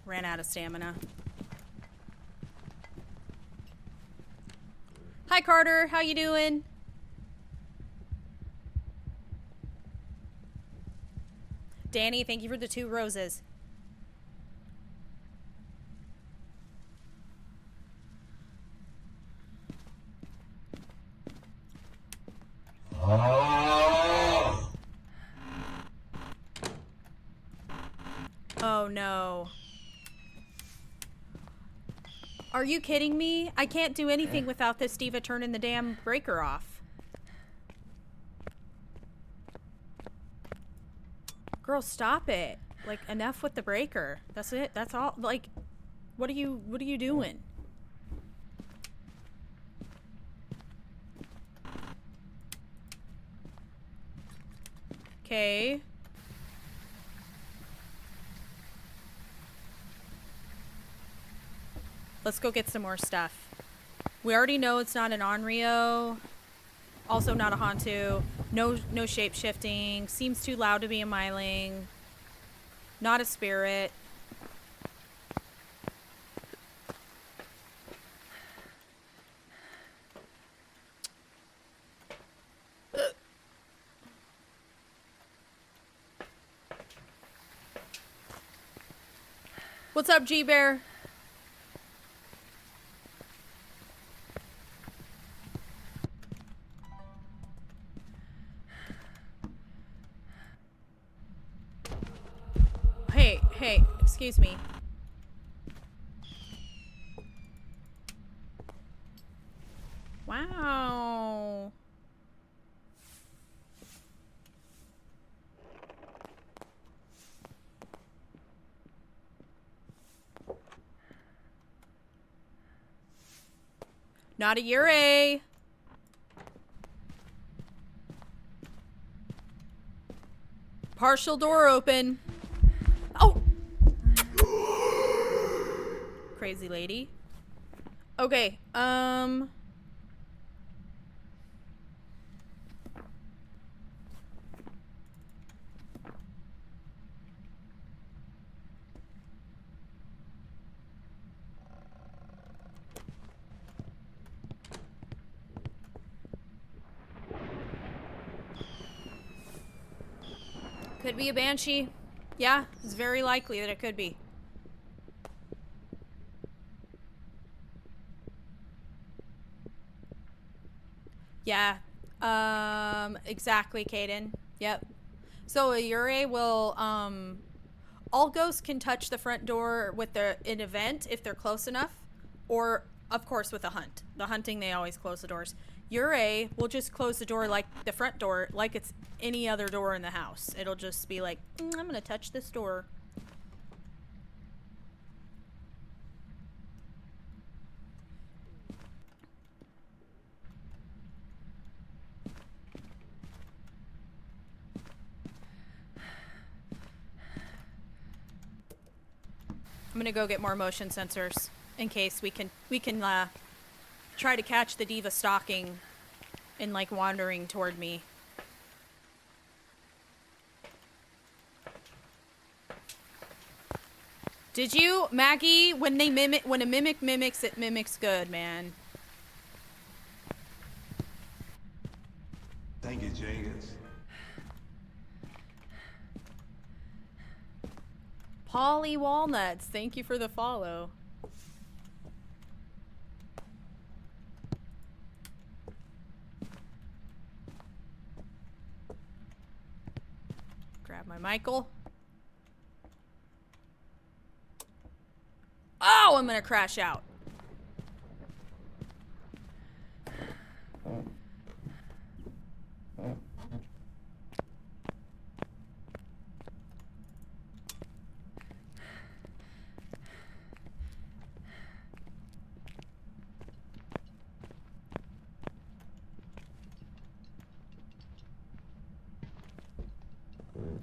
Speaker 1: Ran out of stamina. Hi Carter, how you doing? Danny, thank you for the 2 roses. Oh no. Are you kidding me? I can't do anything without this diva turning the damn breaker off. Girl, stop it. Like, enough with the breaker. That's it. That's all. Like, what are you doing? Okay. Let's go get some more stuff. We already know it's not an Onryo. Also not a Hantu. No shape shifting. Seems too loud to be a Myling. Not a spirit. What's up, G-Bear? Hey, excuse me. Wow. Not a Yurei. Partial door open. Oh! Crazy lady. Okay, could be a banshee. Yeah, it's very likely that it could be. Yeah. Exactly, Kaden. Yep. So a Yurei will, all ghosts can touch the front door with an event if they're close enough, or of course with a hunt. The hunting, they always close the doors. Yurei will just close the door like the front door, like it's any other door in the house. It'll just be like, I'm gonna touch this door. I'm gonna go get more motion sensors in case we can try to catch the diva stalking and like wandering toward me. Did you, Maggie? When a mimic mimics, it mimics good, man.
Speaker 2: Thank you, Jenkins.
Speaker 1: Polly Walnuts, thank you for the follow. Grab my Michael. Oh, I'm gonna crash out.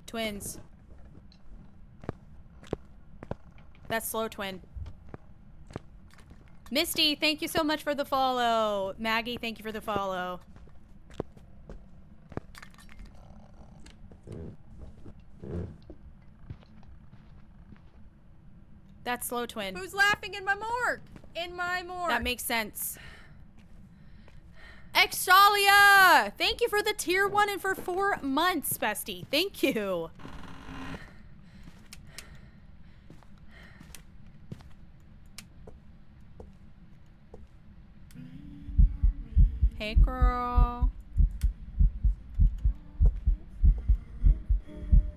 Speaker 1: Twins. That's slow twin. Misty, thank you so much for the follow. Maggie, thank you for the follow. That's slow twin. Who's laughing in my morgue? In my morgue. That makes sense. Exalia! Thank you for the tier 1 and for 4 months, bestie. Thank you. Hey, girl.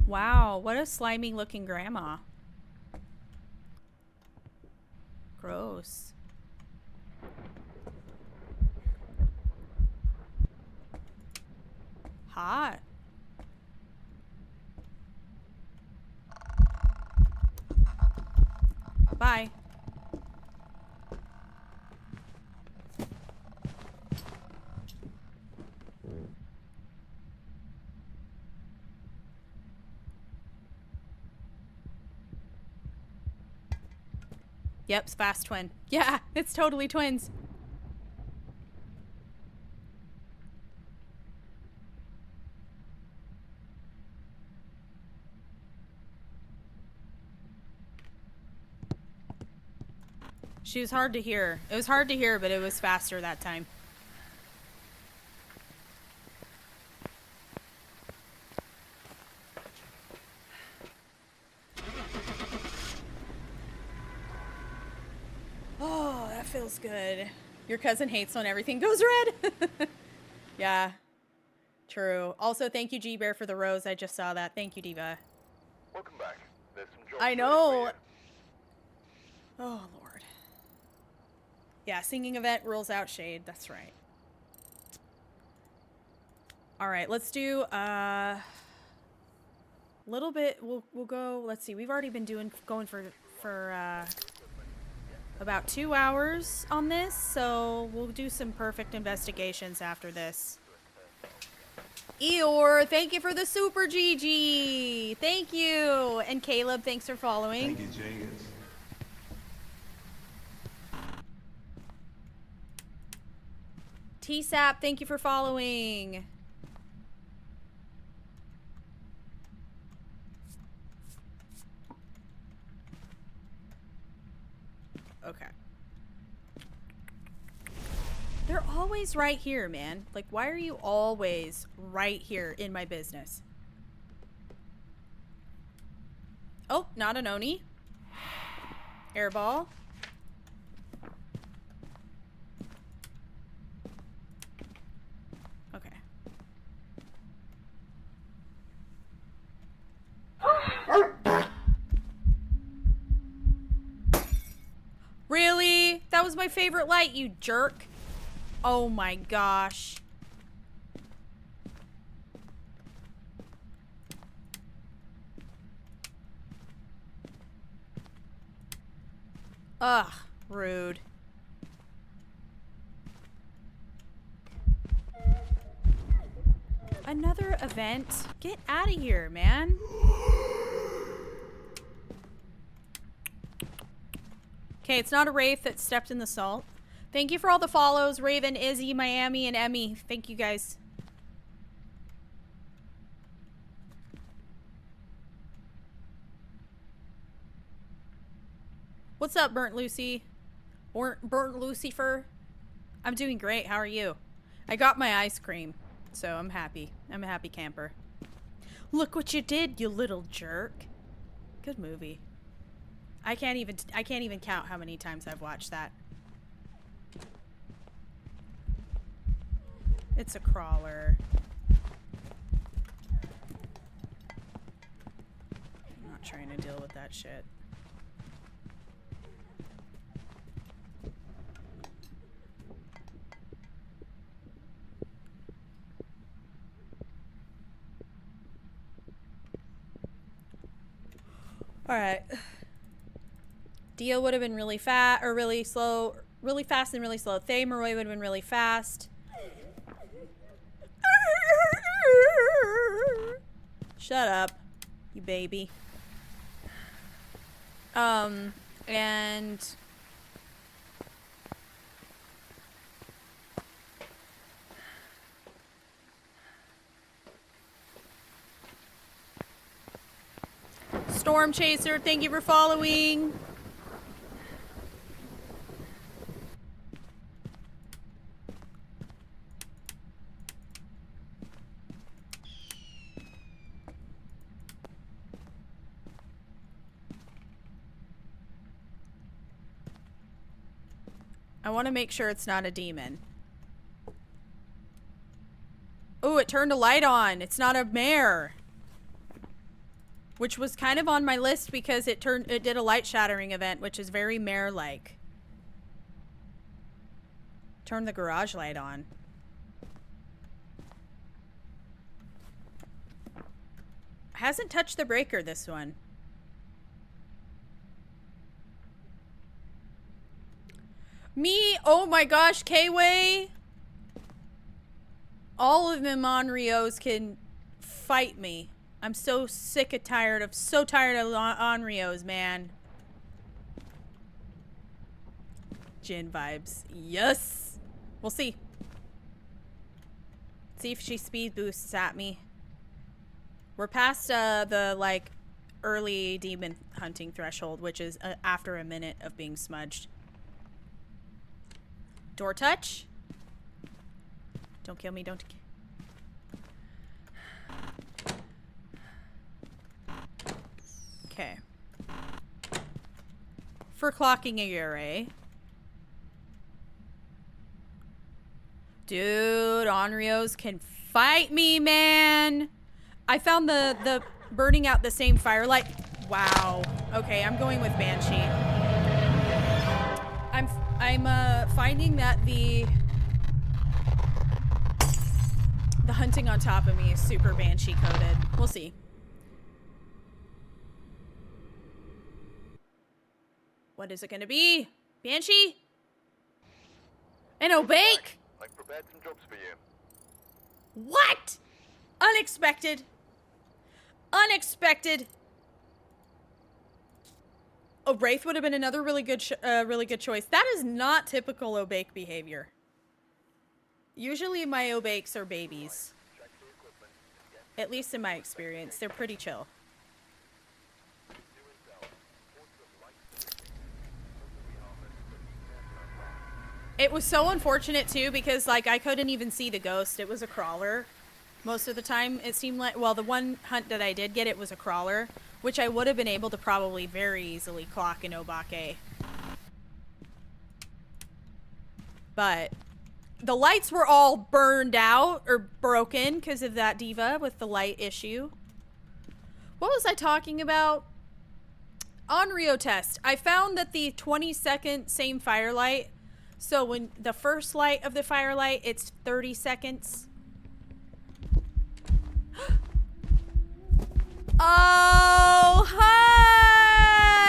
Speaker 1: Wow, what a slimy looking grandma. Gross. Hot. Bye. Yep, it's fast twin. Yeah, it's totally twins. She was hard to hear. It was hard to hear, but it was faster that time. Oh, that feels good. Your cousin hates when everything goes red. Yeah, true. Also, thank you, G-Bear, for the rose. I just saw that. Thank you, Diva.
Speaker 4: Welcome back. There's some jobs
Speaker 1: I
Speaker 4: ready
Speaker 1: know.
Speaker 4: for you.
Speaker 1: Oh, Lord. Yeah, singing event rules out shade. That's right. All right, let's do a little bit. We'll go. Let's see. We've already been going for about 2 hours on this, so we'll do some perfect investigations after this. Eeyore, thank you for the super GG. Thank you. And Caleb, thanks for following.
Speaker 2: Thank you, Jenkins.
Speaker 1: TSAP, thank you for following. Okay. They're always right here, man. Like, why are you always right here in my business? Oh, not an Oni. Airball. Okay. Really? That was my favorite light, you jerk. Oh my gosh. Ugh, rude. Another event? Get out of here, man. Okay, it's not a Wraith that stepped in the salt. Thank you for all the follows, Raven, Izzy, Miami, and Emmy. Thank you, guys. What's up, Burnt Lucy? Or Burnt Lucifer? I'm doing great. How are you? I got my ice cream, so I'm happy. I'm a happy camper. Look what you did, you little jerk. Good movie. I can't even count how many times I've watched that. It's a crawler. I'm not trying to deal with that shit. All right. Dio would have been really fast or really slow, really fast and really slow. Thay Maroy would have been really fast. Shut up, you baby. And Storm Chaser, thank you for following. I want to make sure it's not a demon. Oh, it turned a light on. It's not a mare. Which was kind of on my list because it did a light shattering event, which is very mare-like. Turn the garage light on. Hasn't touched the breaker, this one. Me? Oh my gosh, K-Way. All of them Onryos can fight me. I'm so sick and tired of, Onryos, man. Jin vibes. Yes. We'll see. See if she speed boosts at me. We're past the, like, early demon hunting threshold, which is after a minute of being smudged. Door touch? Don't kill me, don't. Okay. For clocking a array. Dude, Onryos can fight me, man. I found the burning out the same firelight. Wow. Okay, I'm going with Banshee. I'm finding that the hunting on top of me is super Banshee coded. We'll see. What is it gonna be? Banshee? An Obake?
Speaker 4: I've prepared some jobs for you.
Speaker 1: What? Unexpected. Unexpected. Oh, Wraith would have been another really good choice. That is not typical Obake behavior. Usually my Obakes are babies. At least in my experience. They're pretty chill. It was so unfortunate too because like I couldn't even see the ghost. It was a crawler. Most of the time it seemed like, well, the one hunt that I did get, it was a crawler, which I would have been able to probably very easily clock in Obake. But the lights were all burned out or broken because of that diva with the light issue. What was I talking about? On Rio test, I found that the 20-second same firelight, so when the first light of the firelight, it's 30 seconds. Oh, hi!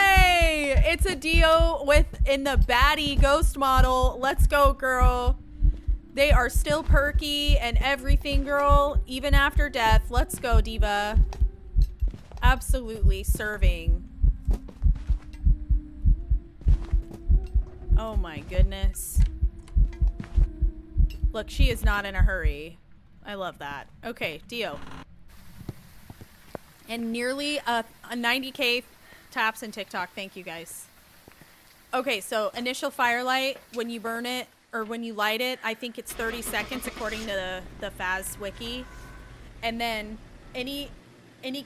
Speaker 1: It's a Dio in the baddie ghost model. Let's go, girl. They are still perky and everything, girl, even after death. Let's go, diva. Absolutely serving. Oh my goodness. Look, she is not in a hurry. I love that. Okay, Dio. And nearly a 90K taps in TikTok. Thank you guys. Okay, so initial firelight, when you burn it or when you light it, I think it's 30 seconds according to the Phas wiki. And then any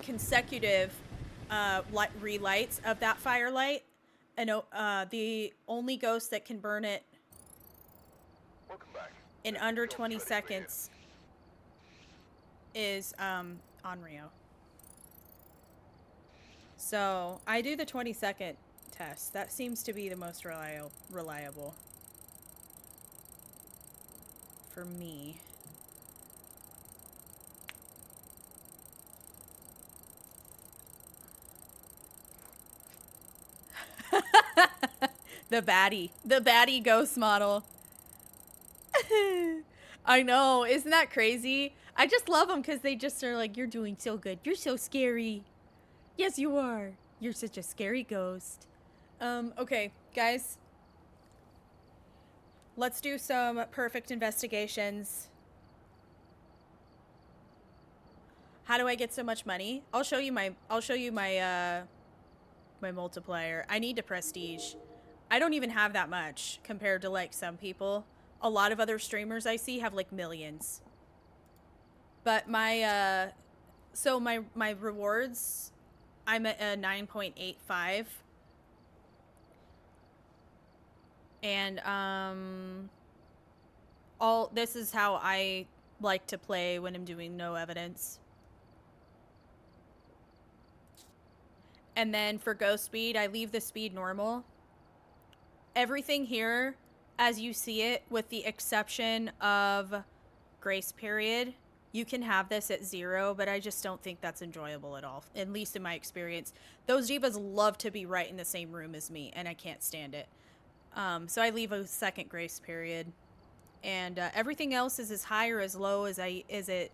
Speaker 1: consecutive relights of that firelight, and the only ghost that can burn it
Speaker 4: Welcome back.
Speaker 1: in under 20 seconds is Onryo. So I do the 20-second test. That seems to be the most reliable for me. The baddie ghost model. I know, isn't that crazy? I just love them because they just are like, you're doing so good. You're so scary. Yes, you are. You're such a scary ghost. Okay, guys. Let's do some perfect investigations. How do I get so much money? I'll show you my my multiplier. I need to prestige. I don't even have that much compared to like some people. A lot of other streamers I see have like millions. But my so my rewards, I'm at a 9.85. And all this is how I like to play when I'm doing no evidence. And then for ghost speed, I leave the speed normal. Everything here, as you see it, with the exception of grace period, you can have this at 0, but I just don't think that's enjoyable at all, at least in my experience. Those divas love to be right in the same room as me, and I can't stand it. So I leave a second grace period. And everything else is as high or as low as it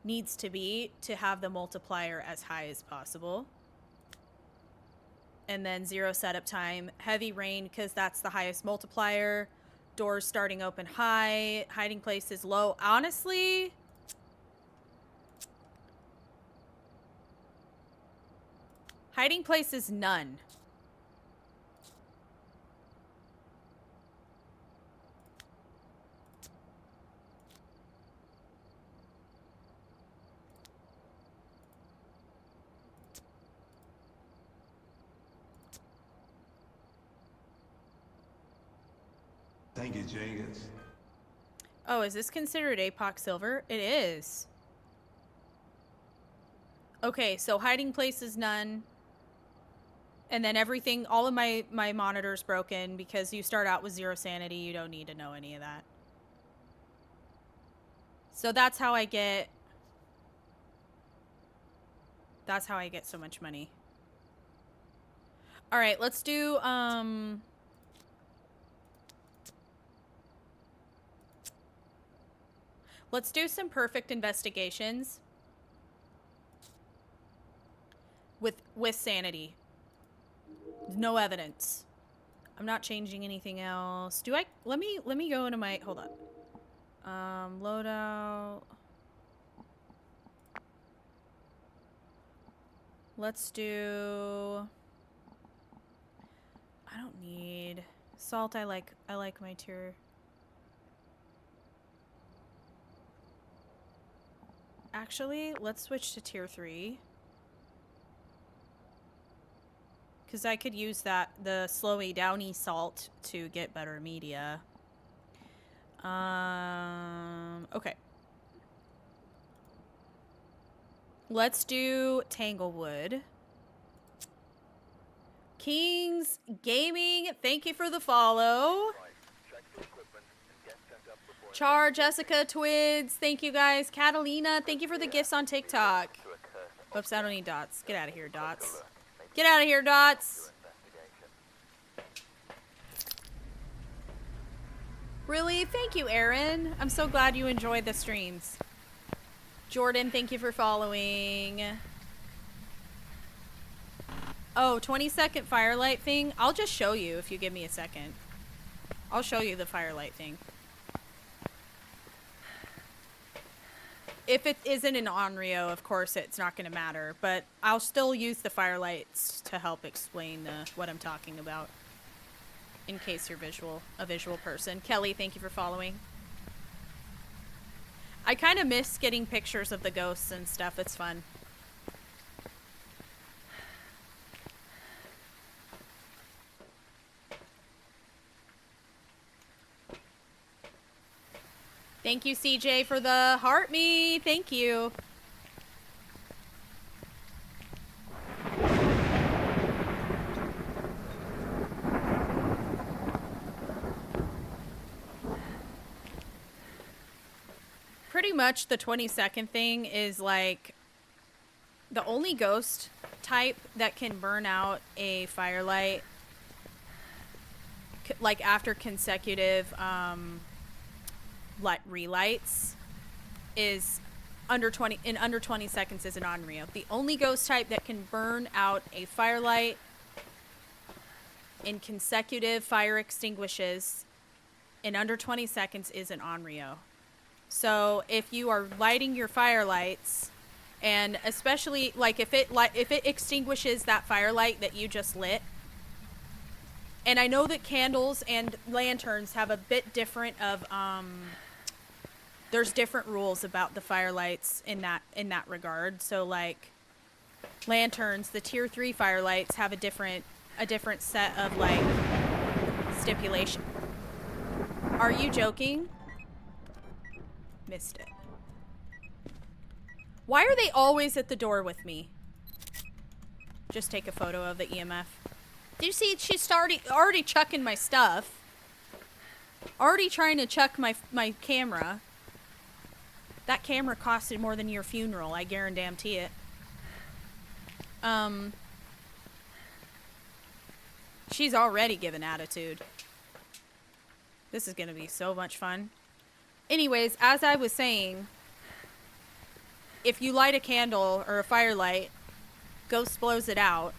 Speaker 1: needs to be to have the multiplier as high as possible. And then 0 setup time, heavy rain because that's the highest multiplier, doors starting open high, hiding places low. Honestly, hiding places none.
Speaker 2: Thank you, Jenkins.
Speaker 1: Oh, is this considered APOC silver? It is. Okay, so hiding places none. And then everything, all of my monitors broken because you start out with 0 sanity. You don't need to know any of that. So that's how I get so much money. All right, let's do let's do some perfect investigations with sanity. No evidence. I'm not changing anything else. Do I let me go into my hold on. Loadout. Let's do I don't need salt. I like my tier. Actually, let's switch to tier 3. Because I could use the slowy downy salt to get better media. Okay. Let's do Tanglewood. Kings Gaming, thank you for the follow.
Speaker 4: Check the equipment and get sent up before
Speaker 1: Char, Jessica, Twids, thank you guys. Catalina, thank you for the gifts on TikTok.
Speaker 4: to occur.
Speaker 1: Oops, I don't need dots. Get out of here, dots. Get out of here, dots.
Speaker 4: Investigation.
Speaker 1: Really? Thank you, Aaron. I'm so glad you enjoyed the streams. Jordan, thank you for following. Oh, 20-second firelight thing? I'll just show you if you give me a second. I'll show you the firelight thing. If it isn't an Onryo, of course it's not going to matter, but I'll still use the firelights to help explain what I'm talking about. In case you're a visual person. Kelly, thank you for following. I kind of miss getting pictures of the ghosts and stuff. It's fun. Thank you, CJ, for the heart me. Thank you. Pretty much the 20-second thing is like the only ghost type that can burn out a firelight like after consecutive relights is under 20 seconds is an Onryo. The only ghost type that can burn out a firelight in consecutive fire extinguishes in under 20 seconds is an Onryo. So if you are lighting your firelights, and especially like if it extinguishes that firelight that you just lit, and I know that candles and lanterns have a bit different of there's different rules about the firelights in that regard. So like lanterns, the tier 3 firelights have a different set of like stipulation. Are you joking? Missed it. Why are they always at the door with me? Just take a photo of the EMF. Do you see? She's already chucking my stuff. Already trying to chuck my camera. That camera costed more than your funeral, I guarantee it. She's already given attitude. This is gonna be so much fun. Anyways, as I was saying, if you light a candle or a firelight, Ghost blows it out,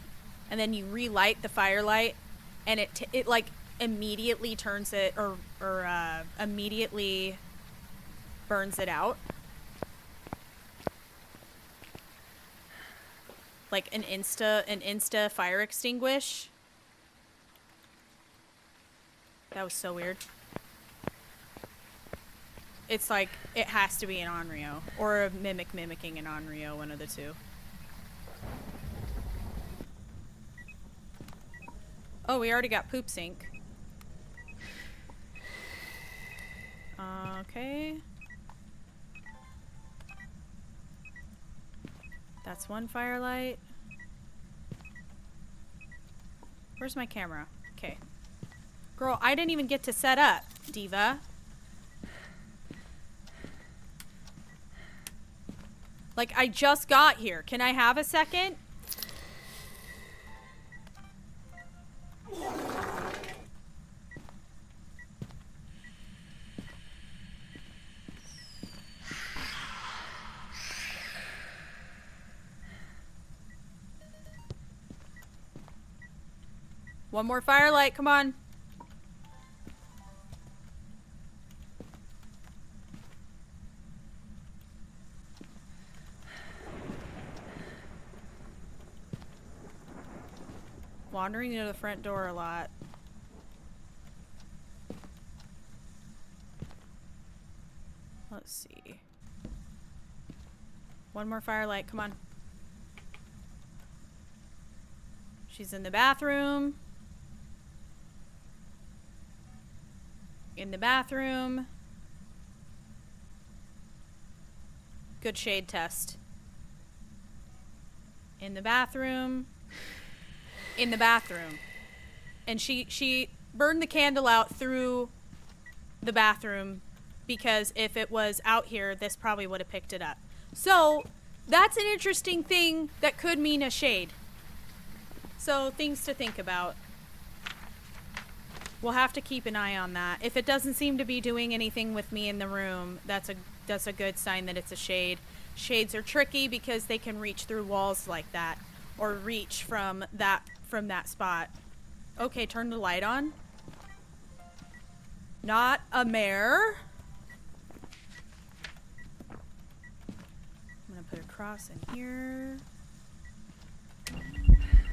Speaker 1: and then you relight the firelight, and it like immediately turns it or immediately burns it out. Like an insta fire extinguish. That was so weird. It's like, it has to be an Onryo. Or a mimic mimicking an Onryo, one of the two. Oh, we already got poop sink. Okay. That's one firelight. Where's my camera? Okay. Girl, I didn't even get to set up, diva. Like, I just got here. Can I have a second? One more firelight, come on. Wandering near the front door a lot. Let's see. One more firelight, come on. She's in the bathroom. In the bathroom. Good shade test. In the bathroom. In the bathroom. And she burned the candle out through the bathroom because if it was out here, this probably would have picked it up. So, that's an interesting thing that could mean a shade. So, things to think about. We'll have to keep an eye on that. If it doesn't seem to be doing anything with me in the room, that's a good sign that it's a shade. Shades are tricky because they can reach through walls like that or reach from that spot. Okay, turn the light on. Not a mare. I'm gonna put a cross in here.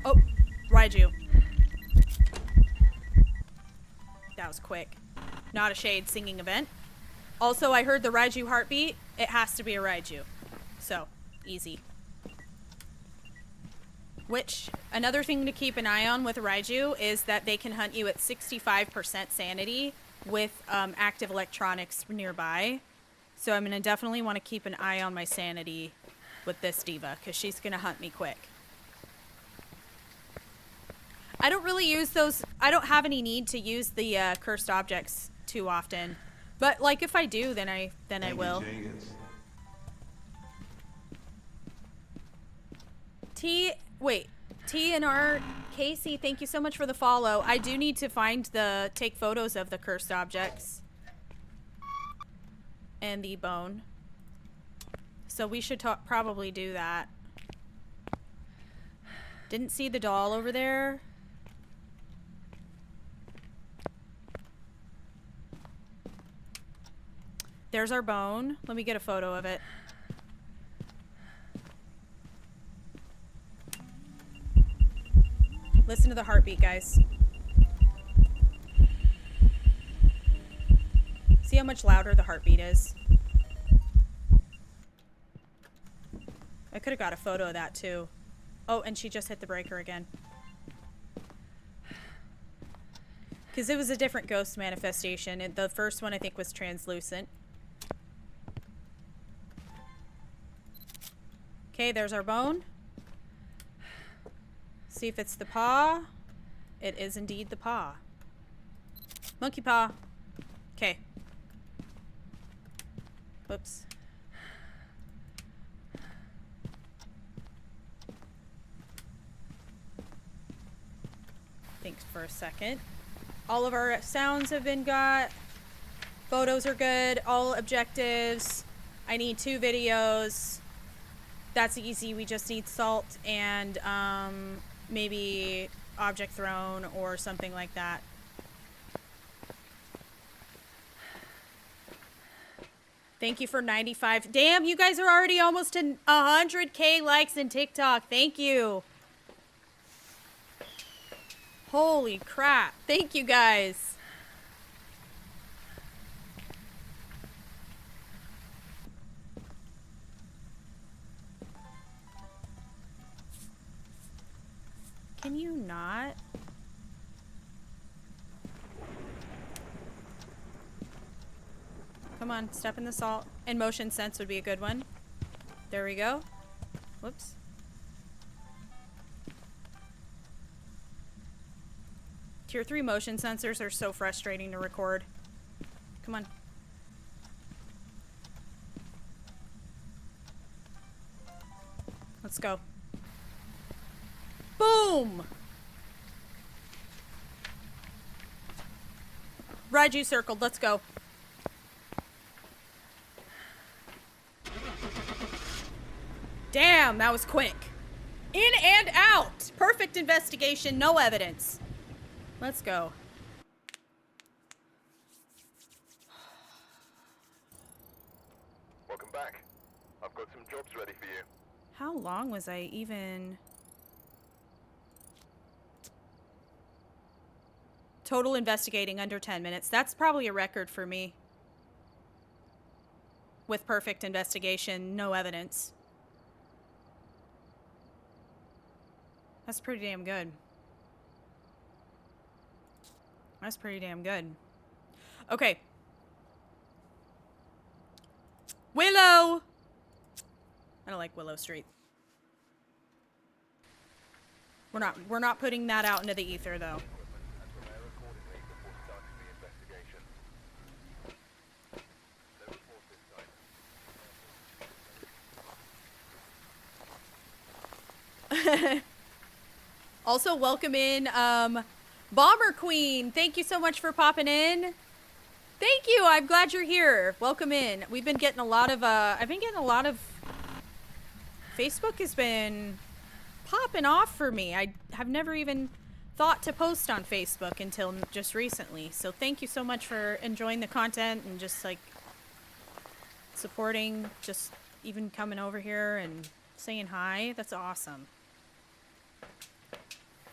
Speaker 1: Oh, Raiju. That was quick. Not a shade singing event. Also, I heard the Raiju heartbeat. It has to be a Raiju. So, easy. Which, another thing to keep an eye on with Raiju is that they can hunt you at 65% sanity with active electronics nearby. So I'm going to definitely want to keep an eye on my sanity with this diva, because she's going to hunt me quick. I don't really use those. I don't have any need to use the cursed objects too often. But, like, if I do, then I will. TNR Casey, thank you so much for the follow. I do need to take photos of the cursed objects. And the bone. So we should probably do that. Didn't see the doll over there. There's our bone. Let me get a photo of it. Listen to the heartbeat, guys. See how much louder the heartbeat is? I could have got a photo of that too. Oh, and she just hit the breaker again. Because it was a different ghost manifestation. The first one, I think, was translucent. Okay, there's our bone. See if it's the paw. It is indeed the paw. Monkey paw. Okay. Whoops. Thanks for a second. All of our sounds have been got. Photos are good. All objectives. I need 2 videos. That's easy. We just need salt and maybe object thrown or something like that. Thank you for 95. Damn, you guys are already almost to 100K likes in TikTok. Thank you. Holy crap. Thank you guys. Can you not? Come on, step in the salt. And motion sense would be a good one. There we go. Whoops. Tier 3 motion sensors are so frustrating to record. Come on. Let's go. Boom! Raiju circled. Let's go. Damn, that was quick. In and out. Perfect investigation, no evidence. Let's go.
Speaker 4: Welcome back. I've got some jobs ready for you.
Speaker 1: How long was I even... Total investigating under 10 minutes. That's probably a record for me. With perfect investigation, no evidence. That's pretty damn good. That's pretty damn good. Okay. Willow! I don't like Willow Street. We're not putting that out into the ether though.
Speaker 4: And prepare accordingly before starting the investigation. No report this time.
Speaker 1: Also, welcome in, Bomber Queen. Thank you so much for popping in. Thank you. I'm glad you're here. Welcome in. We've been getting a lot of, I've been getting a lot of, Facebook has been popping off for me. I have never even thought to post on Facebook until just recently. So thank you so much for enjoying the content and just like supporting, just even coming over here and saying hi. That's awesome.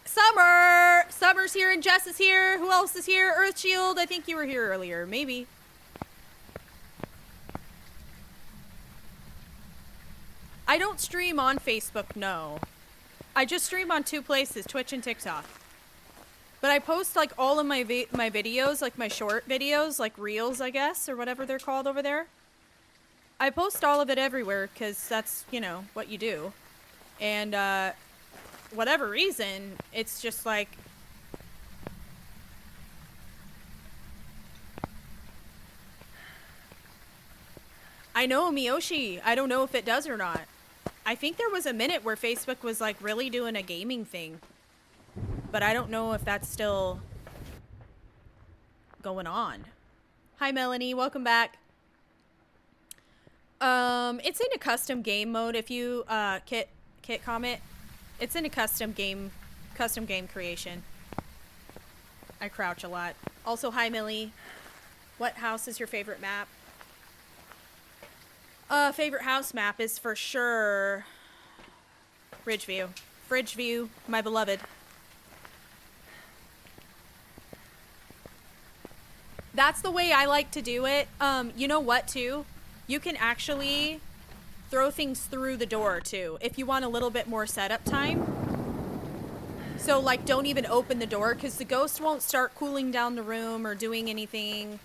Speaker 1: Summer! Summer's here and Jess is here. Who else is here? Earthshield, I think you were here earlier. Maybe. I don't stream on Facebook, no. I just stream on 2 places, Twitch and TikTok. But I post like all of my videos, like my short videos, like reels, I guess, or whatever they're called over there. I post all of it everywhere because that's, you know, what you do. And, whatever reason, it's just like... I know Miyoshi. I don't know if it does or not. I think there was a minute where Facebook was like really doing a gaming thing. But I don't know if that's still going on. Hi Melanie, welcome back. It's in a custom game mode if you Kit comment. It's in a custom game creation. I crouch a lot. Also, hi Millie. What house is your favorite map? Favorite house map is for sure Ridgeview. Ridgeview, my beloved. That's the way I like to do it. You know what too? You can actually throw things through the door too if you want a little bit more setup time. So, like, don't even open the door because the ghost won't start cooling down the room or doing anything,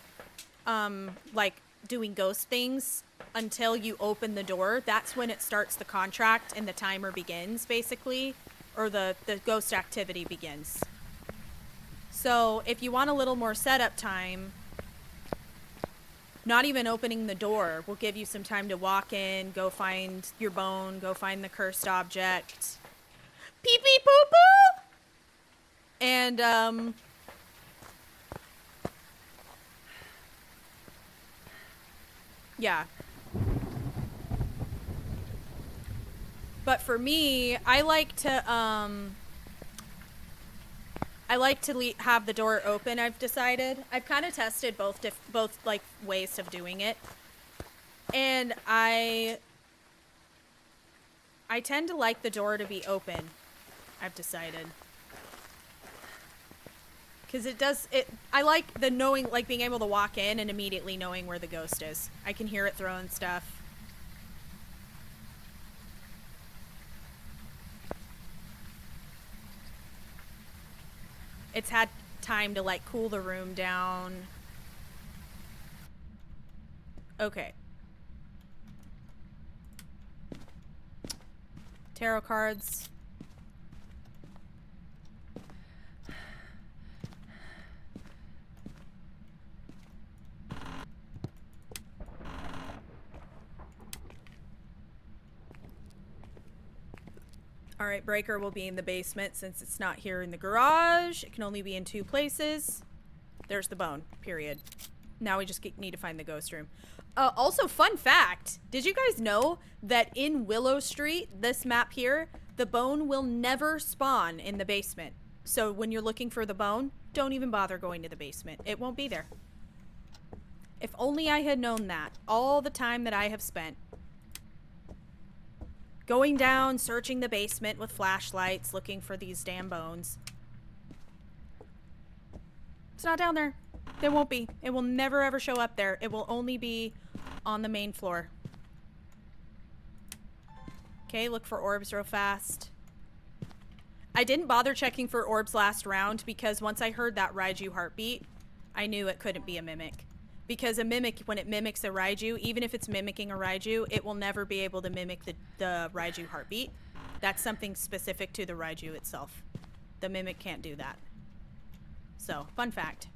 Speaker 1: like doing ghost things until you open the door. That's when it starts the contract and the timer begins, basically, or the ghost activity begins. So, if you want a little more setup time, not even opening the door will give you some time to walk in, go find your bone, go find the cursed object. Pee pee poo poo! And, yeah. But for me, I like to have the door open. I've decided. I've kind of tested both like ways of doing it, and I tend to like the door to be open. I've decided. Because I like the knowing, like being able to walk in and immediately knowing where the ghost is. I can hear it throwing stuff. It's had time to, like, cool the room down. Okay. Tarot cards. Alright, breaker will be in the basement since it's not here in the garage. It can only be in 2 places. There's the bone, period. Now we just need to find the ghost room. Also, fun fact. Did you guys know that in Willow Street, this map here, the bone will never spawn in the basement? So when you're looking for the bone, don't even bother going to the basement. It won't be there. If only I had known that. All the time that I have spent going down, searching the basement with flashlights, looking for these damn bones. It's not down there. There won't be. It will never ever show up there. It will only be on the main floor. Okay, look for orbs real fast. I didn't bother checking for orbs last round because once I heard that Raiju heartbeat, I knew it couldn't be a mimic. Because a mimic, when it mimics a Raiju, even if it's mimicking a Raiju, it will never be able to mimic the Raiju heartbeat. That's something specific to the Raiju itself. The mimic can't do that. So, fun fact.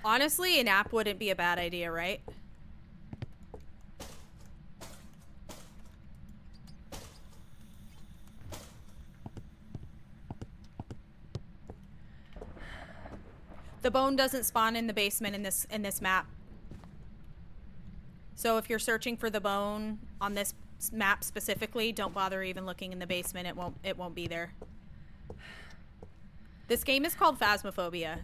Speaker 1: Honestly, an app wouldn't be a bad idea, right? The bone doesn't spawn in the basement in this map. So if you're searching for the bone on this map specifically, don't bother even looking in the basement. It won't be there. This game is called Phasmophobia.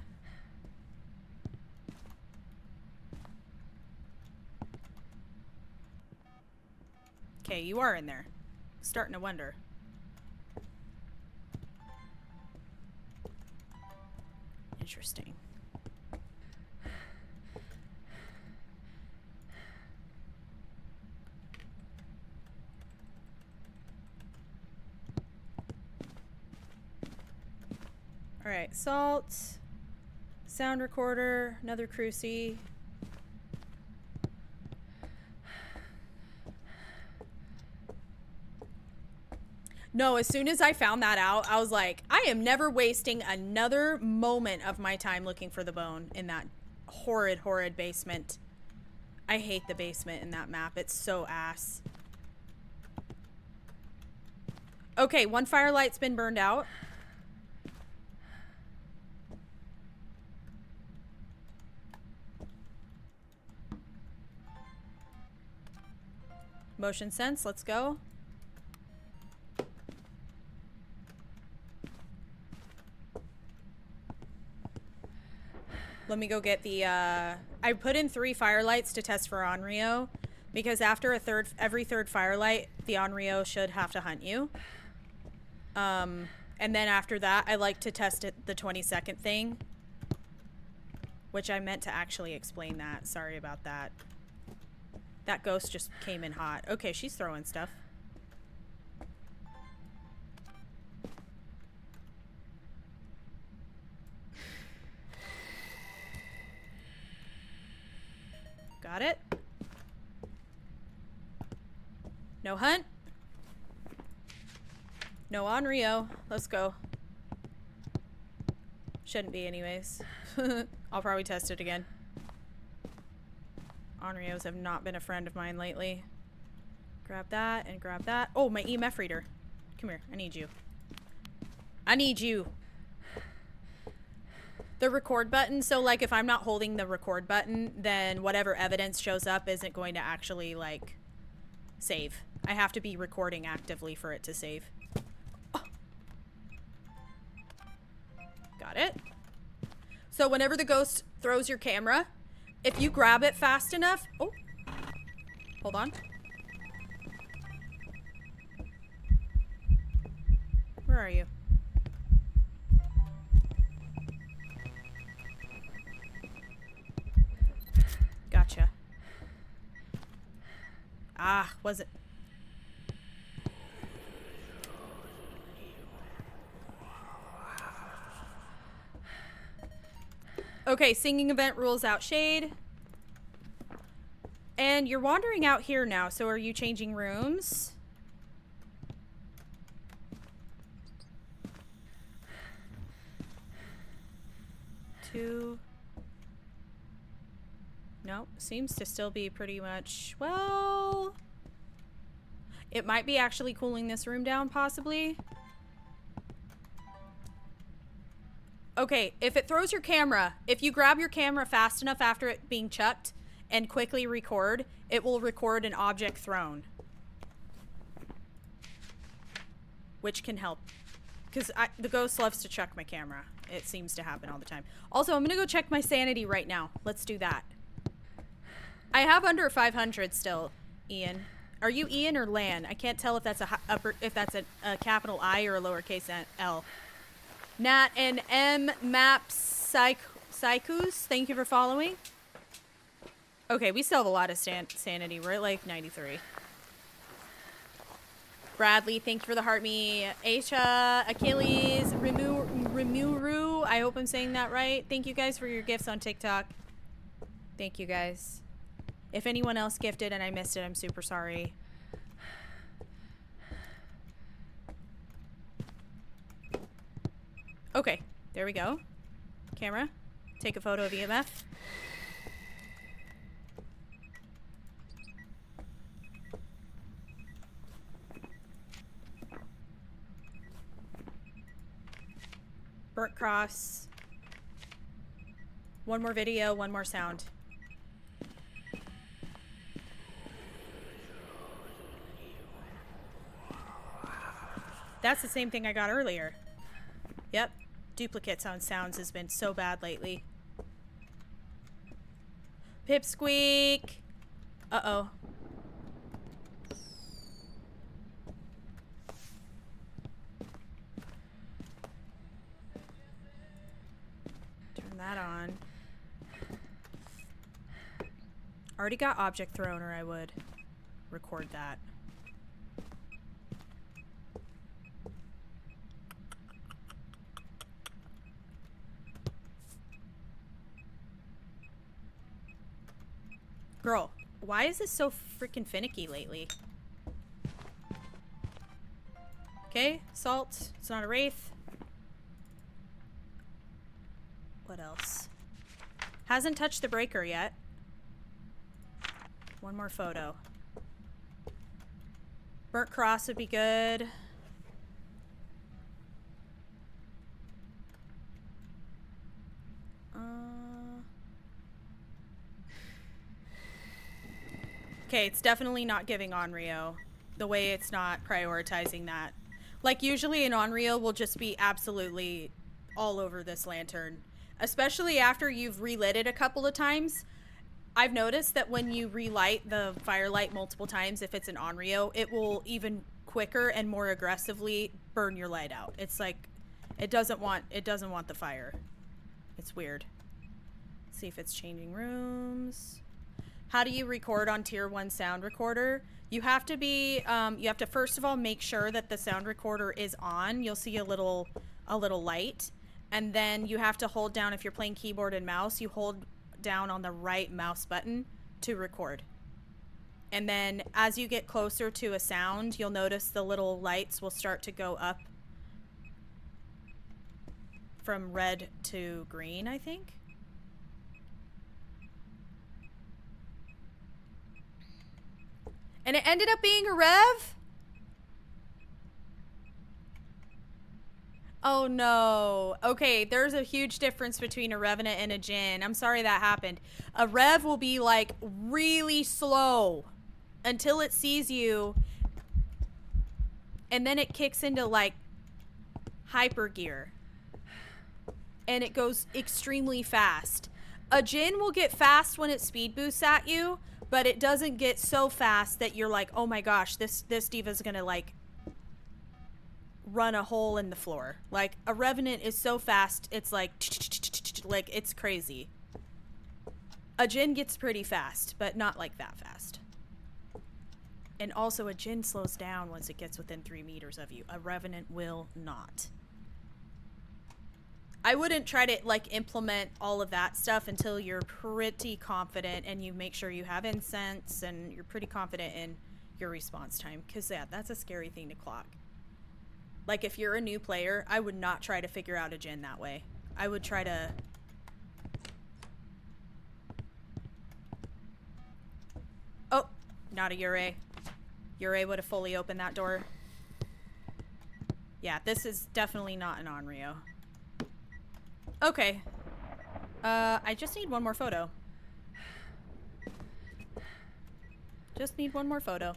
Speaker 1: Okay, you are in there. Starting to wonder. Interesting. All right, salt, sound recorder, another cruci. No, as soon as I found that out, I was like, I am never wasting another moment of my time looking for the bone in that horrid, horrid basement. I hate the basement in that map. It's so ass. Okay, one firelight's been burned out. Motion sense, let's go. Let me go get the, I put in 3 firelights to test for Onryo, because after every third firelight, the Onryo should have to hunt you. And then after that, I like to test the 20-second thing, which I meant to actually explain that. Sorry about that. That ghost just came in hot. Okay, she's throwing stuff. Got it. No hunt. No on Rio. Let's go. Shouldn't be anyways. I'll probably test it again. Onrios have not been a friend of mine lately. Grab that and grab that. Oh, my EMF reader. Come here. I need you. I need you. The record button. So, like, if I'm not holding the record button, then whatever evidence shows up isn't going to actually, like, save. I have to be recording actively for it to save. Oh. Got it. So, whenever the ghost throws your camera, if you grab it fast enough... Oh. Hold on. Where are you? Gotcha. Ah, was it? Okay, singing event rules out shade. And you're wandering out here now, so are you changing rooms? Two. Nope, seems to still be pretty much, well... It might be actually cooling this room down, possibly. Okay, if it throws your camera, if you grab your camera fast enough after it being chucked and quickly record, it will record an object thrown. Which can help. Because the ghost loves to chuck my camera. It seems to happen all the time. Also, I'm going to go check my sanity right now. Let's do that. I have under 500 still, Ian. Are you Ian or Lan? I can't tell if that's a capital I or a lowercase L. Nat and M Maps Psychus, thank you for following. Okay, we still have a lot of sanity. We're at like 93. Bradley, thank you for the heart me. Aisha, Achilles, Rimuru, I hope I'm saying that right. Thank you guys for your gifts on TikTok. Thank you guys. If anyone else gifted and I missed it, I'm super sorry. Okay, there we go. Camera, take a photo of EMF. Burnt cross. One more video, one more sound. That's the same thing I got earlier. Yep. Duplicates on sounds has been so bad lately. Pipsqueak. Uh-oh. Turn that on. Already got object thrown, or I would record that. Girl, why is this so freaking finicky lately? Okay, salt. It's not a wraith. What else? Hasn't touched the breaker yet. One more photo. Burnt cross would be good. Okay, it's definitely not giving Onryo. The way it's not prioritizing that. Like, usually an Onryo will just be absolutely all over this lantern. Especially after you've relit it a couple of times. I've noticed that when you relight the firelight multiple times, if it's an Onryo, it will even quicker and more aggressively burn your light out. It's like, it doesn't want the fire. It's weird. Let's see if it's changing rooms. How do you record on tier 1 sound recorder? You have to be, you have to first of all make sure that the sound recorder is on. You'll see a little light. And then you have to hold down, if you're playing keyboard and mouse, you hold down on the right mouse button to record. And then as you get closer to a sound, you'll notice the little lights will start to go up from red to green, I think. And it ended up being a Rev? Oh no. Okay, there's a huge difference between a Revenant and a Djinn. I'm sorry that happened. A Rev will be like really slow until it sees you, and then it kicks into like hyper gear. And it goes extremely fast. A Djinn will get fast when it speed boosts at you, but it doesn't get so fast that you're like, oh my gosh, this diva's gonna like run a hole in the floor. Like a Revenant is so fast, it's like it's crazy. A Djinn gets pretty fast, but not like that fast. And also a Djinn slows down once it gets within 3 meters of you. A Revenant will not. I wouldn't try to like implement all of that stuff until you're pretty confident and you make sure you have incense and you're pretty confident in your response time. Because yeah, that's a scary thing to clock. Like if you're a new player, I would not try to figure out a Djinn that way. I would try to... Oh, not a Yurei. Yurei would have fully opened that door. Yeah, this is definitely not an Onryo. Okay. I just need one more photo. Just need one more photo.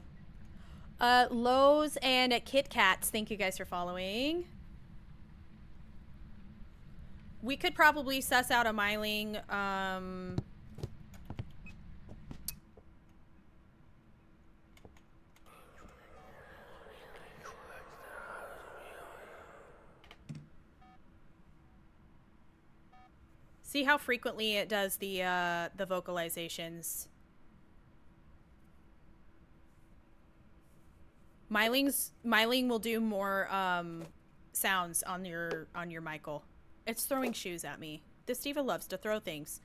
Speaker 1: Lowe's and Kit Kats, thank you guys for following. We could probably suss out a Myling, see how frequently it does the vocalizations. Myling will do more sounds on your Michael. It's throwing shoes at me. This diva loves to throw things.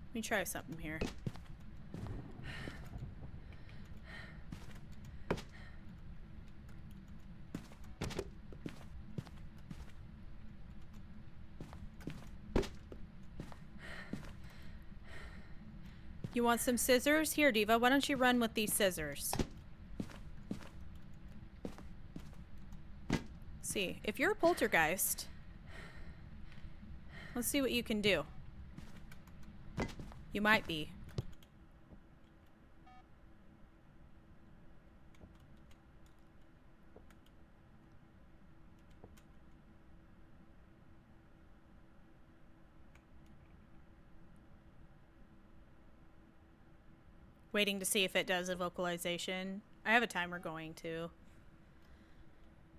Speaker 1: Let me try something here. You want some scissors? Here, Diva, why don't you run with these scissors? See, if you're a poltergeist, let's see what you can do. You might be. Waiting to see if it does a vocalization. I have a timer going too.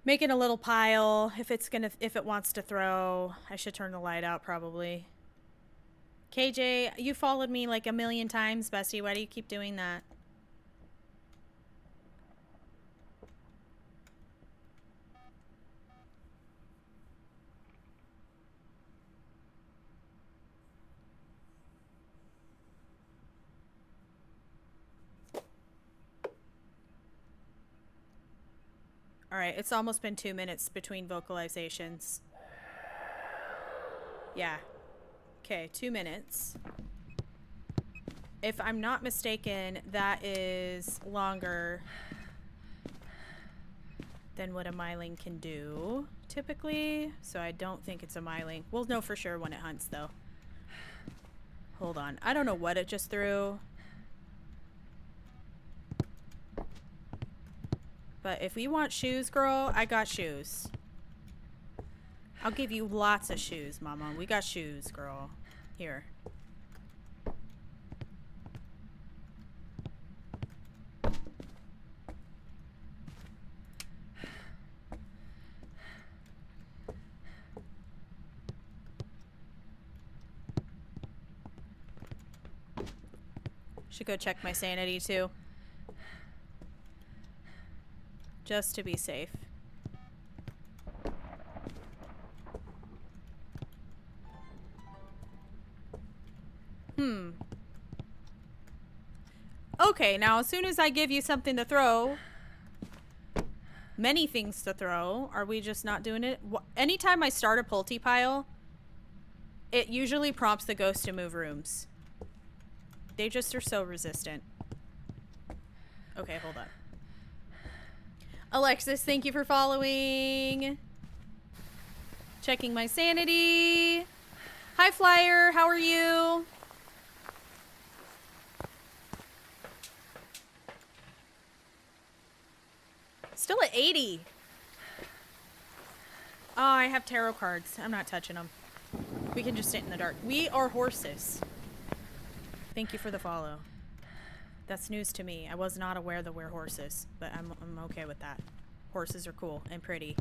Speaker 1: Making a little pile. If it wants to throw, I should turn the light out probably. KJ, you followed me like 1,000,000 times, bestie. Why do you keep doing that? Alright, it's almost been 2 minutes between vocalizations. Yeah. Okay, 2 minutes. If I'm not mistaken, that is longer than what a Myling can do, typically. So I don't think it's a Myling. We'll know for sure when it hunts, though. Hold on. I don't know what it just threw. But if we want shoes, girl, I got shoes. I'll give you lots of shoes, mama. We got shoes, girl. Here. Should go check my sanity too. Just to be safe. Okay, now as soon as I give you something to throw, many things to throw, are we just not doing it? Anytime I start a Pulte pile, it usually prompts the ghost to move rooms. They just are so resistant. Okay, hold on. Alexis, thank you for following. Checking my sanity. Hi, Flyer. How are you? Still at 80. Oh, I have tarot cards. I'm not touching them. We can just sit in the dark. We are horses. Thank you for the follow. That's news to me. I was not aware that we're horses, but I'm okay with that. Horses are cool and pretty.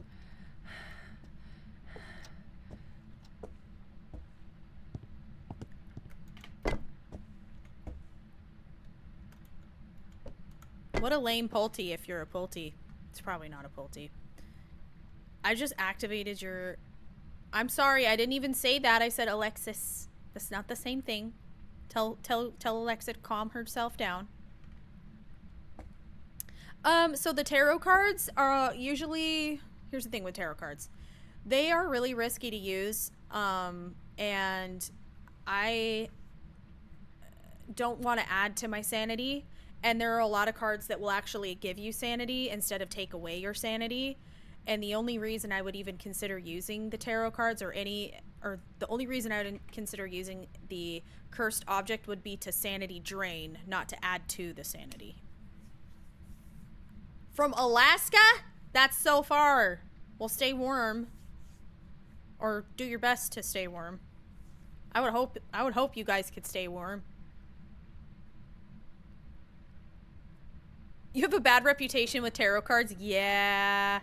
Speaker 1: What a lame Pulte if you're a Pulte. It's probably not a Pulte. I just activated your... I'm sorry, I didn't even say that. I said Alexis. That's not the same thing. Tell Alexa to calm herself down. So the tarot cards are usually... Here's the thing with tarot cards. They are really risky to use. And I don't want to add to my sanity. And there are a lot of cards that will actually give you sanity instead of take away your sanity. And the only reason I would even consider using the tarot cards or the only reason I would consider using the cursed object would be to sanity drain, not to add to the sanity. From Alaska? That's so far. Well, stay warm. Or do your best to stay warm. I would hope you guys could stay warm. You have a bad reputation with tarot cards? Yeah.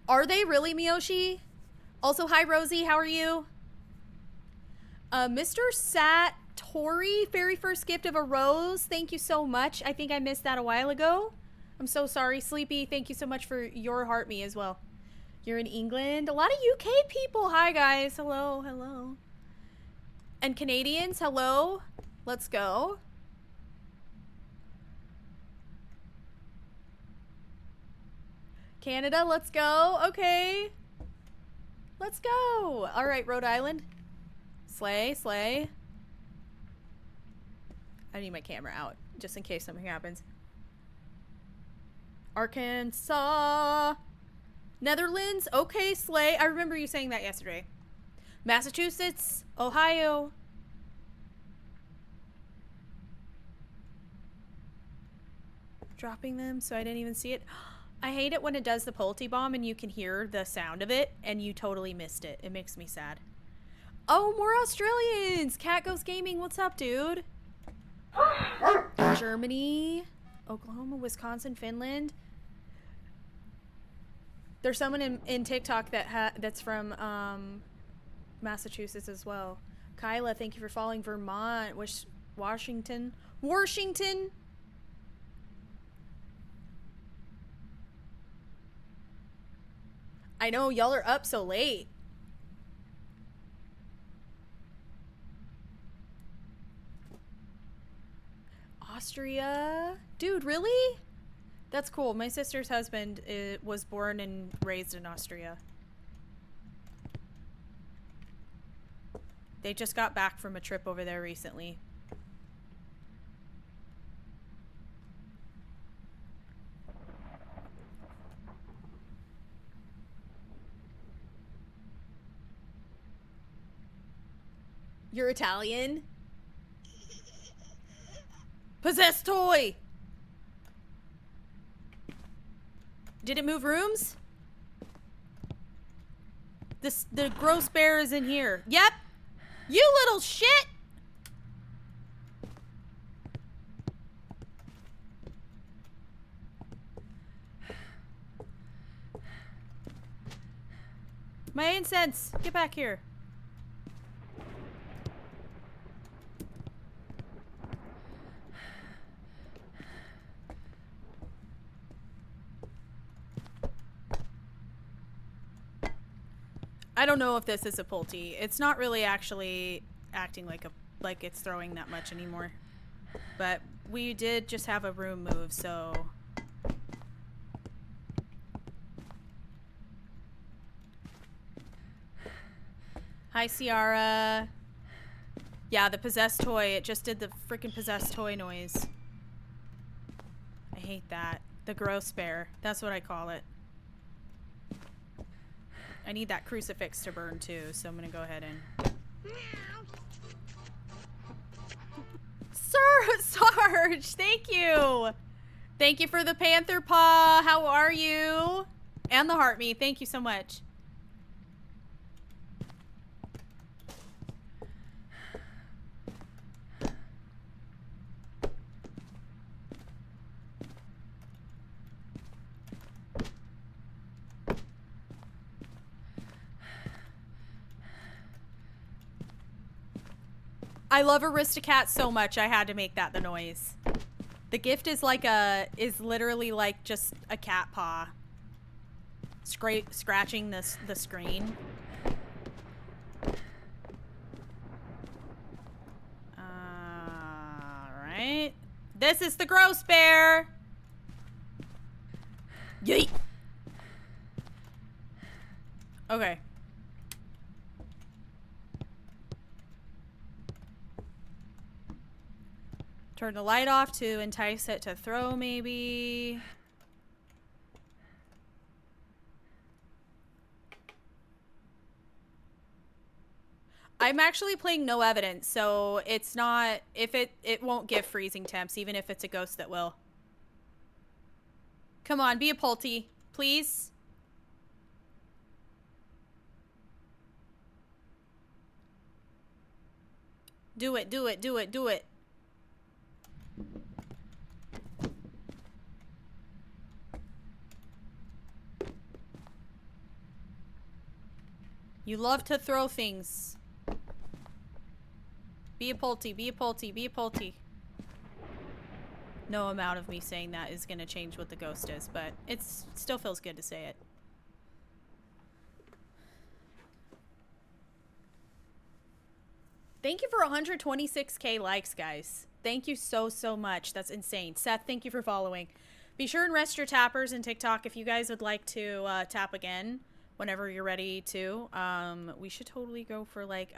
Speaker 1: Are they really, Miyoshi? Also, hi, Rosie. How are you? Mr. Satori, very first gift of a rose. Thank you so much. I think I missed that a while ago. I'm so sorry. Sleepy, thank you so much for your heart me as well. You're in England. A lot of UK people. Hi, guys. Hello, hello. And Canadians, hello. Let's go. Canada, let's go. Okay. Let's go. All right, Rhode Island. Slay, slay. I need my camera out just in case something happens. Arkansas. Netherlands. Okay, slay. I remember you saying that yesterday. Massachusetts. Ohio. Dropping them so I didn't even see it. I hate it when it does the Pulte bomb and you can hear the sound of it and you totally missed it. It makes me sad. Oh, more Australians! Cat Ghost Gaming, what's up, dude? Germany, Oklahoma, Wisconsin, Finland. There's someone in TikTok that's from Massachusetts as well. Kyla, thank you for following. Vermont, Washington. I know, y'all are up so late. Austria? Dude, really? That's cool. My sister's husband was born and raised in Austria. They just got back from a trip over there recently. You're Italian? Possessed toy! Did it move rooms? The gross bear is in here. Yep! You little shit! My incense! Get back here. I don't know if this is a Pulte. It's not really actually acting like it's throwing that much anymore. But we did just have a room move, so... Hi, Ciara. Yeah, the possessed toy. It just did the freaking possessed toy noise. I hate that. The gross bear. That's what I call it. I need that crucifix to burn too, so I'm gonna go ahead and... Sarge, thank you! Thank you for the panther paw. How are you? And the heart me. Thank you so much. I love Aristocat so much I had to make that the noise. The gift is like is literally like just a cat paw. Scratching the screen. Alright. This is the gross bear! Yeet! Okay. Turn the light off to entice it to throw, maybe. I'm actually playing no evidence, so it's not... If it won't give freezing temps, even if it's a ghost that will. Come on, be a Pulte, please. Do it, do it, do it, do it. You love to throw things. Be a Pulte, be a Pulte, be a Pulte. No amount of me saying that is going to change what the ghost is, but it still feels good to say it. Thank you for 126k likes, guys. Thank you so, so much. That's insane. Seth, thank you for following. Be sure and rest your tappers in TikTok if you guys would like to tap again whenever you're ready to. We should totally go for like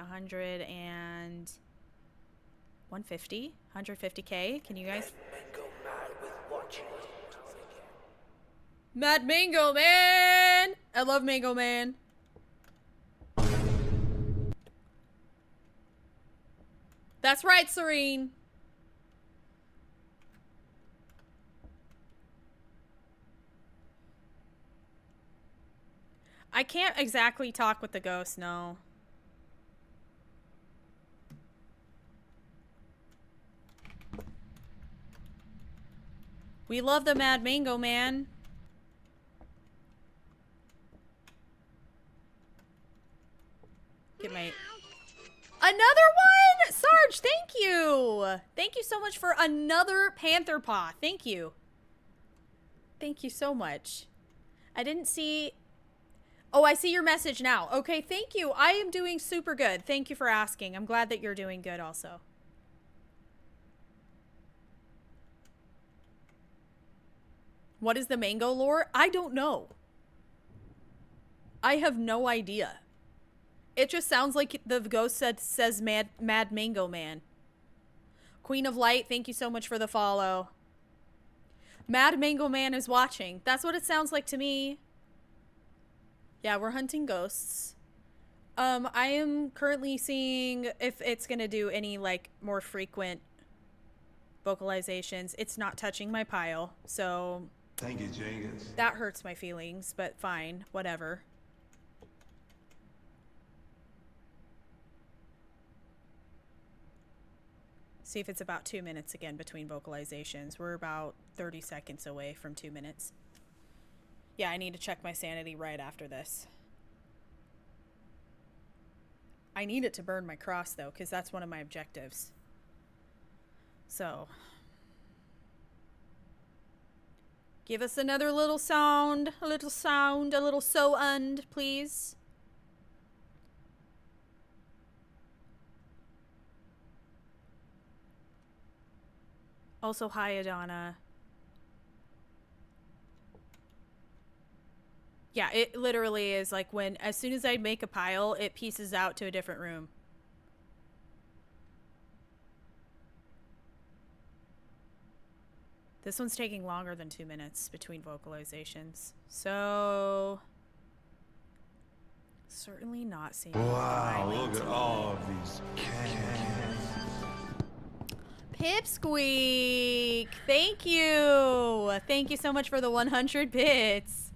Speaker 1: 150k. Can you guys? Mad Mango Man! I love Mango Man. That's right, Serene. I can't exactly talk with the ghost, no. We love the Mad Mango Man. Get my... Another one! Sarge, thank you! Thank you so much for another Panther Paw. Thank you. Thank you so much. I didn't see... Oh, I see your message now. Okay, thank you. I am doing super good. Thank you for asking. I'm glad that you're doing good also. What is the mango lore? I don't know. I have no idea. It just sounds like the ghost says Mad Mango Man. Queen of Light, thank you so much for the follow. Mad Mango Man is watching. That's what it sounds like to me. Yeah, we're hunting ghosts. I am currently seeing if it's gonna do any like more frequent vocalizations. It's not touching my pile, so
Speaker 2: Thank you, Jenkins.
Speaker 1: that hurts my feelings, but fine, whatever. See if it's about 2 minutes again between vocalizations. We're about 30 seconds away from 2 minutes. Yeah, I need to check my sanity right after this. I need it to burn my cross, though, because that's one of my objectives. So. Give us another little sound. A little sound. A little so-und, please. Also, hi, Adana. Yeah, it literally is like when, as soon as I make a pile, it pieces out to a different room. This one's taking longer than 2 minutes between vocalizations. So, certainly not seeing.
Speaker 2: Wow, look at all of these cans.
Speaker 1: Pipsqueak! Thank you! Thank you so much for the 100 bits.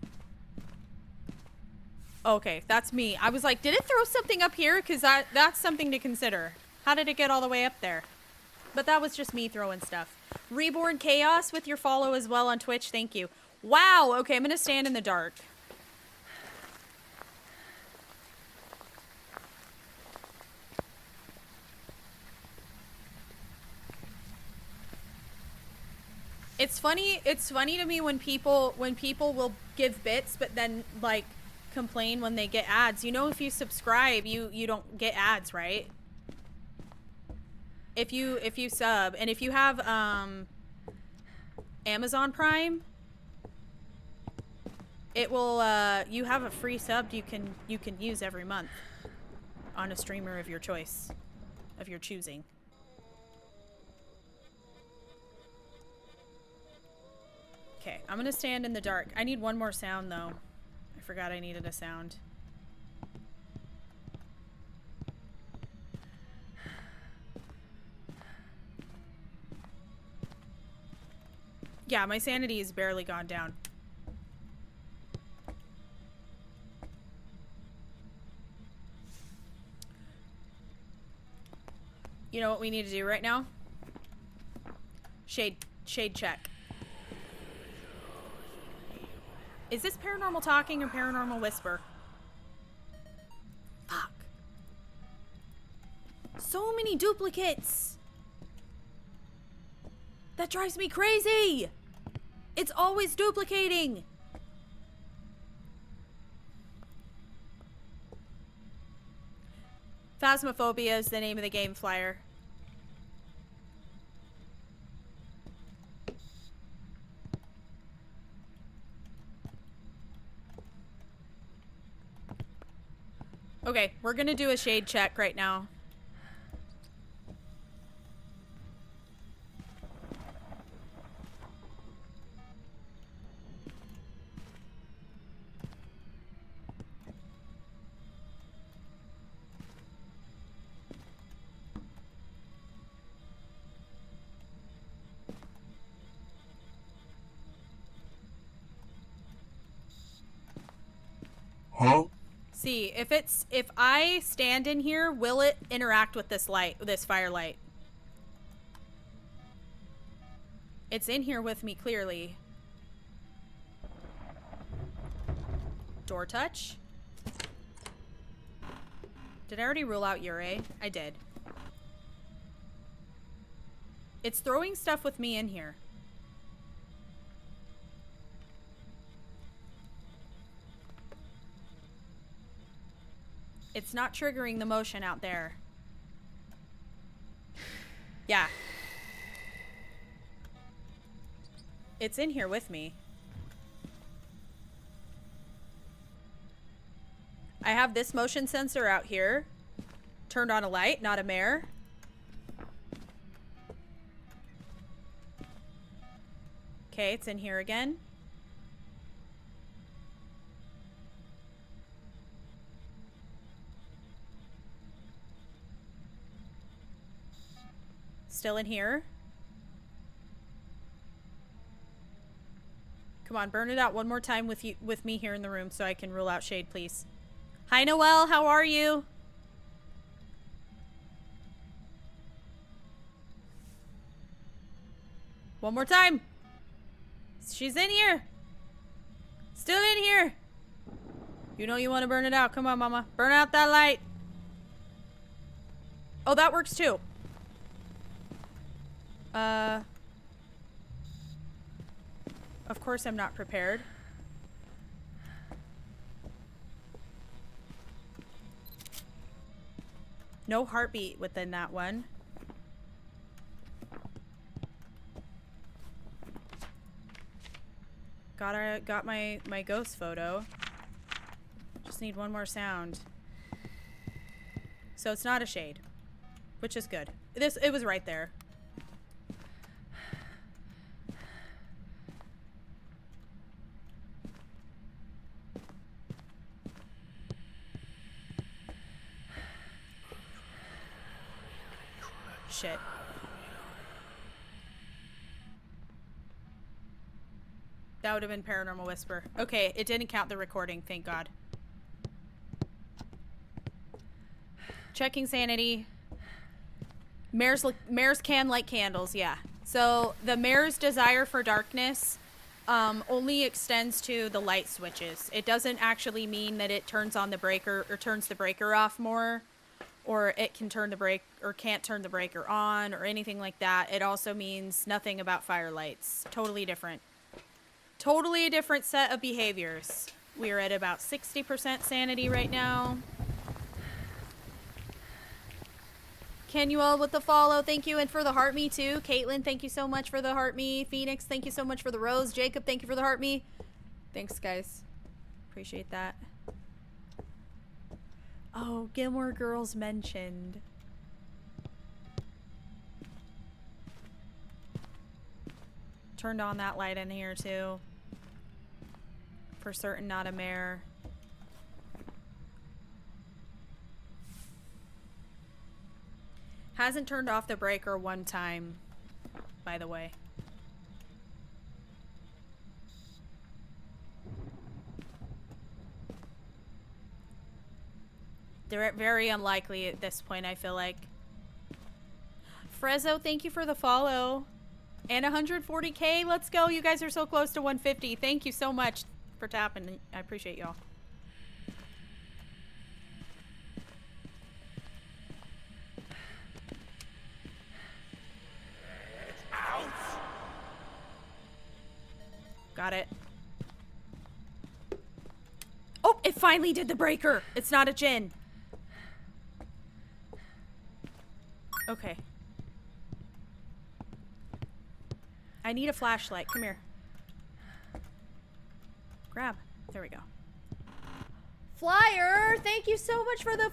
Speaker 1: Okay, that's me. I was like, did it throw something up here? Because that's something to consider. How did it get all the way up there? But that was just me throwing stuff. Reborn Chaos with your follow as well on Twitch. Thank you. Wow. Okay, I'm going to stand in the dark. It's funny to me when people will give bits but then like complain when they get ads. You know, if you subscribe, you don't get ads, right? If you sub, and if you have Amazon Prime, it will you have a free sub you can use every month on a streamer of your choice, of your choosing. Okay, I'm gonna stand in the dark. I need one more sound though. I forgot I needed a sound. Yeah, my sanity has barely gone down. You know what we need to do right now? Shade check. Is this paranormal talking or paranormal whisper? Fuck. So many duplicates. That drives me crazy. It's always duplicating. Phasmophobia is the name of the game, Flyer. Okay, we're gonna do a shade check right now.
Speaker 2: Huh?
Speaker 1: See, if I stand in here, will it interact with this light, this firelight? It's in here with me clearly. Door touch? Did I already rule out Ure? I did. It's throwing stuff with me in here. It's not triggering the motion out there. Yeah. It's in here with me. I have this motion sensor out here. Turned on a light, not a mare. Okay, it's in here again. Still in here. Come on, burn it out one more time with me here in the room so I can rule out shade, please. Hi, Noelle. How are you? One more time. She's in here. Still in here. You know you want to burn it out. Come on, mama. Burn out that light. Oh, that works too. Of course I'm not prepared. No heartbeat within that one. Got my ghost photo. Just need one more sound. So it's not a shade, which is good. It was right there. Shit. That would have been Paranormal Whisper. Okay, it didn't count the recording, thank God. Checking sanity. Mares can light candles, yeah. So the mare's desire for darkness only extends to the light switches. It doesn't actually mean that it turns on the breaker or turns the breaker off more, or it can turn the break or can't turn the breaker on or anything like that. It also means nothing about firelights. Totally different. Totally different set of behaviors. We're at about 60% sanity right now. Can you all with the follow? Thank you. And for the heart me too. Caitlin, thank you so much for the heart me. Phoenix, thank you so much for the rose. Jacob, thank you for the heart me. Thanks, guys. Appreciate that. Oh, Gilmore Girls mentioned. Turned on that light in here too. For certain not a mare. Hasn't turned off the breaker one time, by the way. They're very unlikely at this point, I feel like. Frezzo, thank you for the follow. And 140k, let's go. You guys are so close to 150. Thank you so much for tapping. I appreciate y'all. Got it. Oh, it finally did the breaker. It's not a Jinn. Okay. I need a flashlight. Come here. Grab. There we go. Flyer, thank you so much for the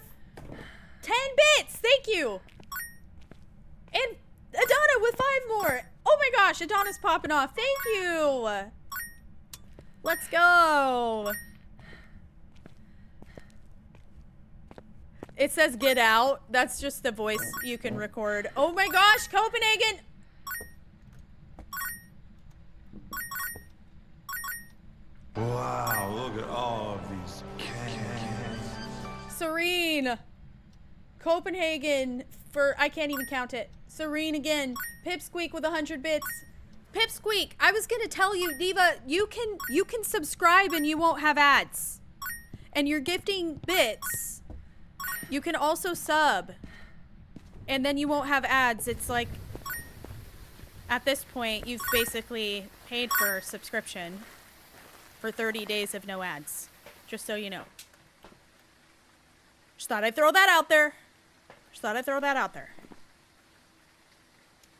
Speaker 1: 10 bits. Thank you. And Adana with 5 more. Oh my gosh, Adana's popping off. Thank you. Let's go. It says get out. That's just the voice you can record. Oh my gosh, Copenhagen.
Speaker 2: Wow, look at all of these cans.
Speaker 1: Serene. Copenhagen for, I can't even count it. Serene again. Pipsqueak with 100 bits. Pipsqueak, I was gonna tell you, Diva, you can subscribe and you won't have ads. And you're gifting bits. You can also sub. And then you won't have ads. It's like, at this point, you've basically paid for a subscription for 30 days of no ads. Just so you know. Just thought I'd throw that out there. Just thought I'd throw that out there.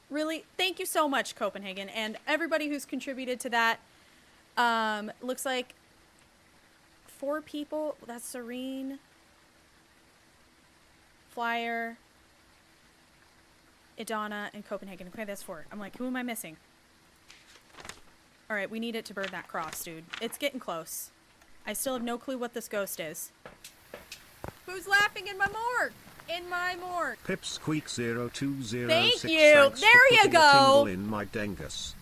Speaker 1: Really, thank you so much, Copenhagen, and everybody who's contributed to that. Looks like 4 people. That's Serene, Flyer, Idana, and Copenhagen. Okay, that's 4. I'm like, who am I missing? All right, we need it to burn that cross, dude. It's getting close. I still have no clue what this ghost is. Who's laughing in my morgue? In my morgue.
Speaker 3: Pipsqueak0206.
Speaker 1: Thank you. There you go.
Speaker 3: In my dengus.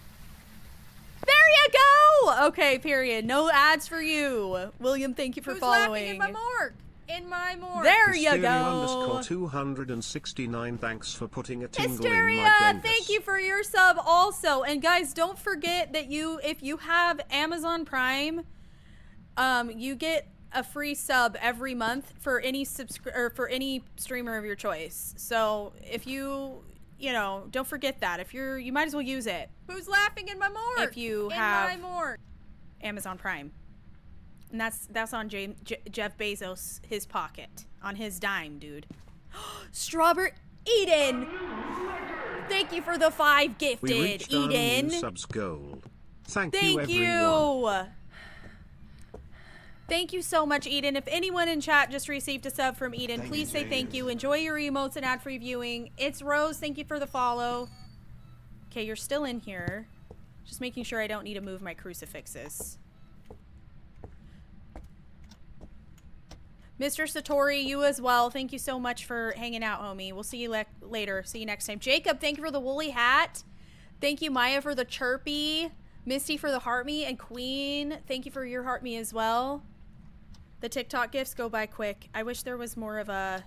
Speaker 1: There you go. Okay, period. No ads for you. William, thank you for following. Who's laughing in my morgue? In my morgue. There you go.
Speaker 3: 269. Thanks for putting a tingle
Speaker 1: Hysteria,
Speaker 3: in my dengus.
Speaker 1: Thank you for your sub also. And guys, don't forget that if you have Amazon Prime, you get a free sub every month for any for any streamer of your choice. So if you don't forget that. If you might as well use it. Who's laughing in my morgue? If you have in my morgue. Amazon Prime. And that's on Jeff Bezos, his pocket, on his dime, dude. Strawberry Eden, thank you for the 5 gifted.
Speaker 3: We reached
Speaker 1: Eden,
Speaker 3: our new subs goal. Thank you,
Speaker 1: Thank
Speaker 3: everyone.
Speaker 1: you. Thank you so much, Eden. If anyone in chat just received a sub from Eden,
Speaker 2: Thank
Speaker 1: please
Speaker 2: you,
Speaker 1: say thank
Speaker 2: James.
Speaker 1: you. Enjoy your emotes and ad-free viewing. It's Rose. Thank you for the follow. Okay, you're still in here. Just making sure I don't need to move my crucifixes. Mr. Satori, you as well. Thank you so much for hanging out, homie. We'll see you later. See you next time. Jacob, thank you for the woolly hat. Thank you, Maya, for the chirpy. Misty for the heart me. And Queen, thank you for your heart me as well. The TikTok gifts go by quick. I wish there was more of a...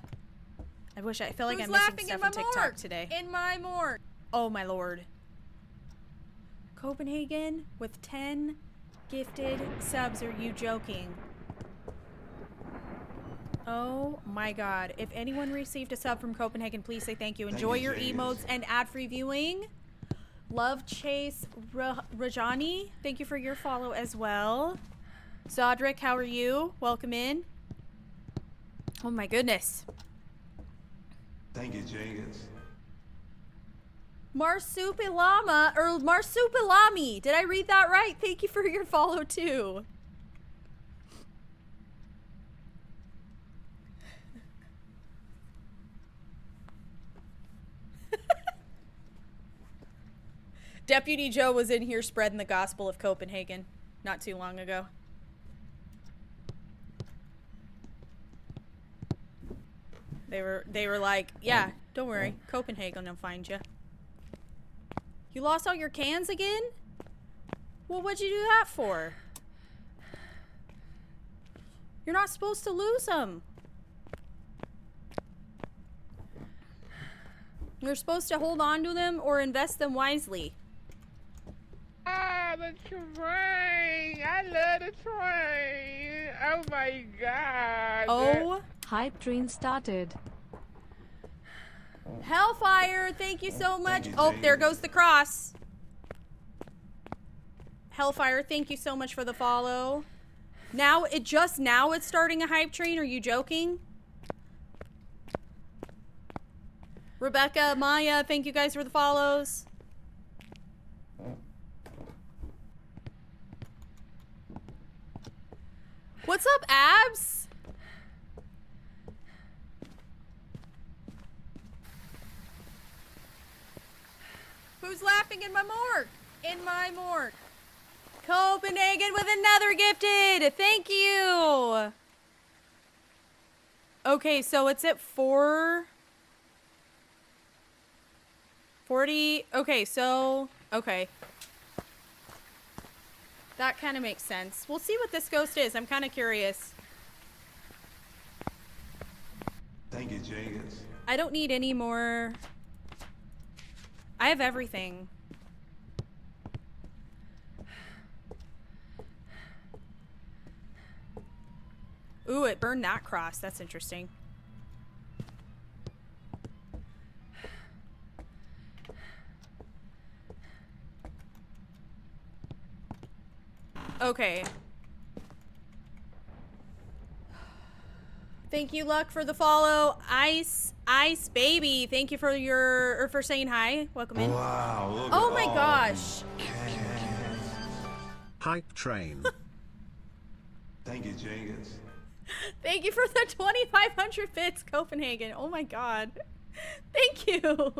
Speaker 1: I feel like I'm missing stuff in TikTok today.
Speaker 5: In my morgue.
Speaker 1: Oh my lord. Copenhagen with 10 gifted subs. Are you joking? Oh my god. If anyone received a sub from Copenhagen, please say thank you. Enjoy your emotes and ad-free viewing. Love Chase Rajani, thank you for your follow as well. Zodric, how are you? Welcome in. Oh my goodness.
Speaker 2: Thank you, Jenkins.
Speaker 1: Marsupilama, or Marsupilami. Did I read that right? Thank you for your follow too. Deputy Joe was in here spreading the gospel of Copenhagen not too long ago. They were like, yeah, don't worry, Copenhagen will find you. You lost all your cans again? Well, what'd you do that for? You're not supposed to lose them. You're supposed to hold on to them or invest them wisely.
Speaker 5: Ah, the train. I love the train. Oh my god.
Speaker 1: Oh,
Speaker 6: Hype train started.
Speaker 1: Hellfire, thank you so much.
Speaker 2: you,
Speaker 1: Oh, there
Speaker 2: James.
Speaker 1: goes the cross. Hellfire, thank you so much for the follow. Now, it's starting a hype train. Are you joking? Rebecca, Maya, thank you guys for the follows. What's up, Abs? Who's laughing in my morgue? In my morgue. Copenhagen with another gifted. Thank you. Okay, so it's at 4:40. Okay, so okay. That kind of makes sense. We'll see what this ghost is. I'm kind of curious.
Speaker 2: Thank you, Jenkins.
Speaker 1: I don't need any more. I have everything. Ooh, it burned that cross. That's interesting. Okay. Thank you, Luck, for the follow. Ice Baby, thank you for for saying hi. Welcome in.
Speaker 2: Wow, look
Speaker 1: Oh
Speaker 2: at
Speaker 1: my
Speaker 2: all
Speaker 1: gosh.
Speaker 2: these cans.
Speaker 3: Hype train.
Speaker 2: Thank you, Jenkins.
Speaker 1: Thank you for the 2,500 bits, Copenhagen. Oh my god. Thank you.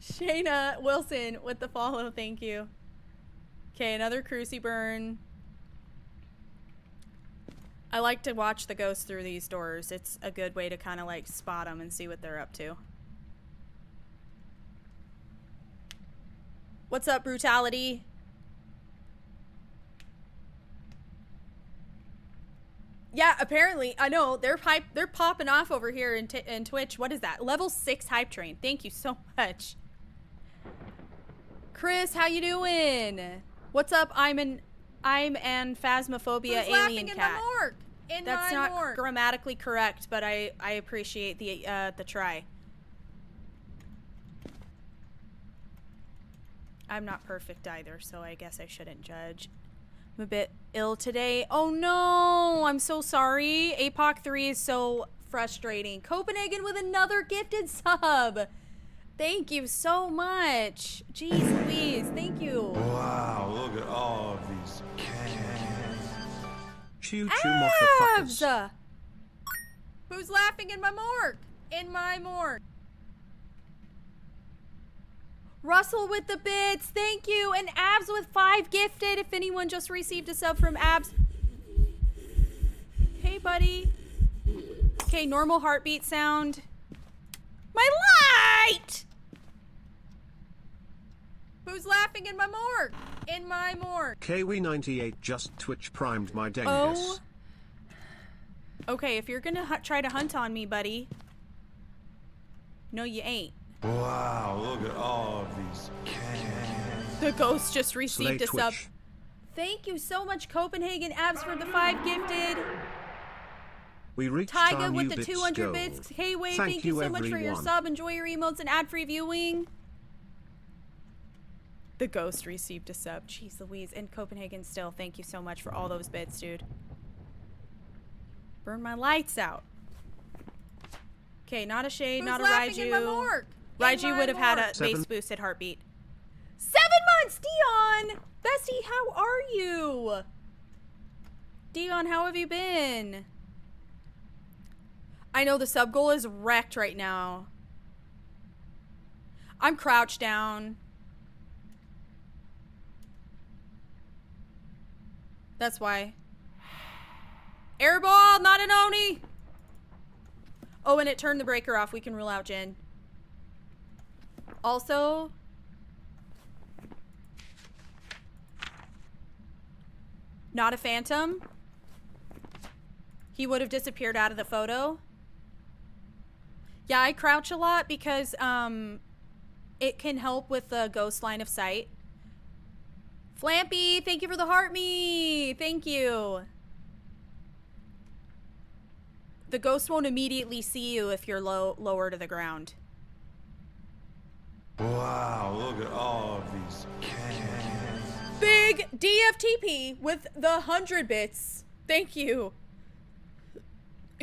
Speaker 1: Shayna Wilson with the follow. Thank you. Okay, another cruci burn. I like to watch the ghosts through these doors. It's a good way to kind of like spot them and see what they're up to. What's up, Brutality? Yeah, apparently. I know. They're popping off over here in Twitch. What is that? Level 6 hype train. Thank you so much. Chris, how you doing? What's up? I'm an Phasmophobia alien cat. That's not grammatically correct, but I appreciate the try. I'm not perfect either, so I guess I shouldn't judge. I'm a bit ill today. Oh no, I'm so sorry. APOC 3 is so frustrating. Copenhagen with another gifted sub. Thank you so much. Jeez Louise, thank you.
Speaker 2: Wow, look at all of these cans.
Speaker 3: Choo choo motherfuckers.
Speaker 1: Abs! Who's laughing in my morgue? In my morgue. Russell with the bits, thank you. And Abs with 5 gifted. If anyone just received a sub from Abs. Hey, buddy. Okay, normal heartbeat sound. My light! Who's laughing in my morgue? In my morgue.
Speaker 3: KW98 just Twitch primed my Dengus.
Speaker 1: Oh. Okay, if you're gonna try to hunt on me, buddy. No, you ain't.
Speaker 2: Wow, look at all of these cans.
Speaker 1: The ghost just received
Speaker 3: Slay
Speaker 1: a sub.
Speaker 3: Twitch.
Speaker 1: Thank you so much, Copenhagen Abs, for the 5 gifted.
Speaker 3: We reached our
Speaker 1: Tyga
Speaker 3: new
Speaker 1: with the
Speaker 3: bits
Speaker 1: 200
Speaker 3: goal.
Speaker 1: bits. Hey, Wave,
Speaker 3: Thank
Speaker 1: thank you so much for your
Speaker 3: everyone.
Speaker 1: sub. Enjoy your emotes and ad-free viewing. The ghost received a sub. Jeez Louise. And Copenhagen still, thank you so much for all those bits, dude. Burn my lights out. Okay, not a shade, not a Raiju. Raiju would have had a base boosted heartbeat. 7 months, Dion! Bestie, how are you? Dion, how have you been? I know the sub goal is wrecked right now. I'm crouched down. That's why. Airball, not an Oni! Oh, and it turned the breaker off. We can rule out Jin. Also... not a phantom. He would have disappeared out of the photo. Yeah, I crouch a lot because it can help with the ghost line of sight. Flampy, thank you for the heart me. Thank you. The ghost won't immediately see you if you're lower to the ground.
Speaker 2: Wow, look at all of these cans.
Speaker 1: Big DFTP with the 100 bits. Thank you.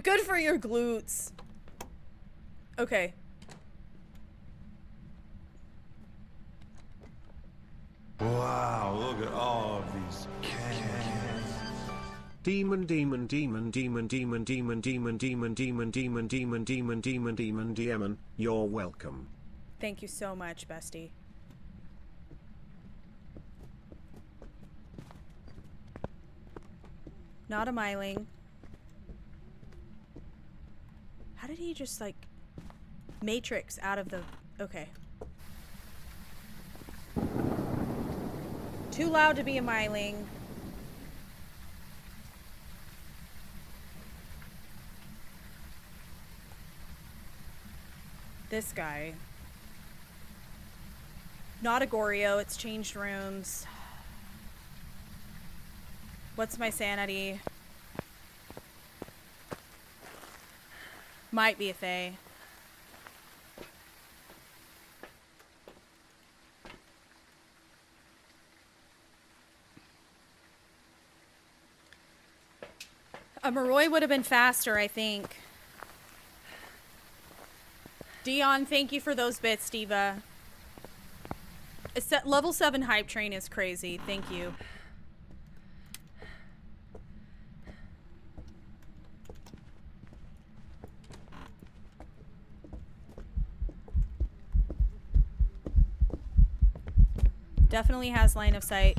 Speaker 1: Good for your glutes. Okay.
Speaker 2: Wow, look at all of these cans.
Speaker 3: Demon, demon, demon, demon, demon, demon, demon, demon, demon, demon, demon, demon, demon, demon, demon, you're welcome.
Speaker 1: Thank you so much, bestie. Not a Myling. How did he just, like, matrix out of the... Okay. Too loud to be a Myling. This guy. Not a Goryo, it's changed rooms. What's my sanity? Might be a Fae. A Moroi would have been faster, I think. Dion, thank you for those bits, Diva. Level 7 hype train is crazy. Thank you. Definitely has line of sight.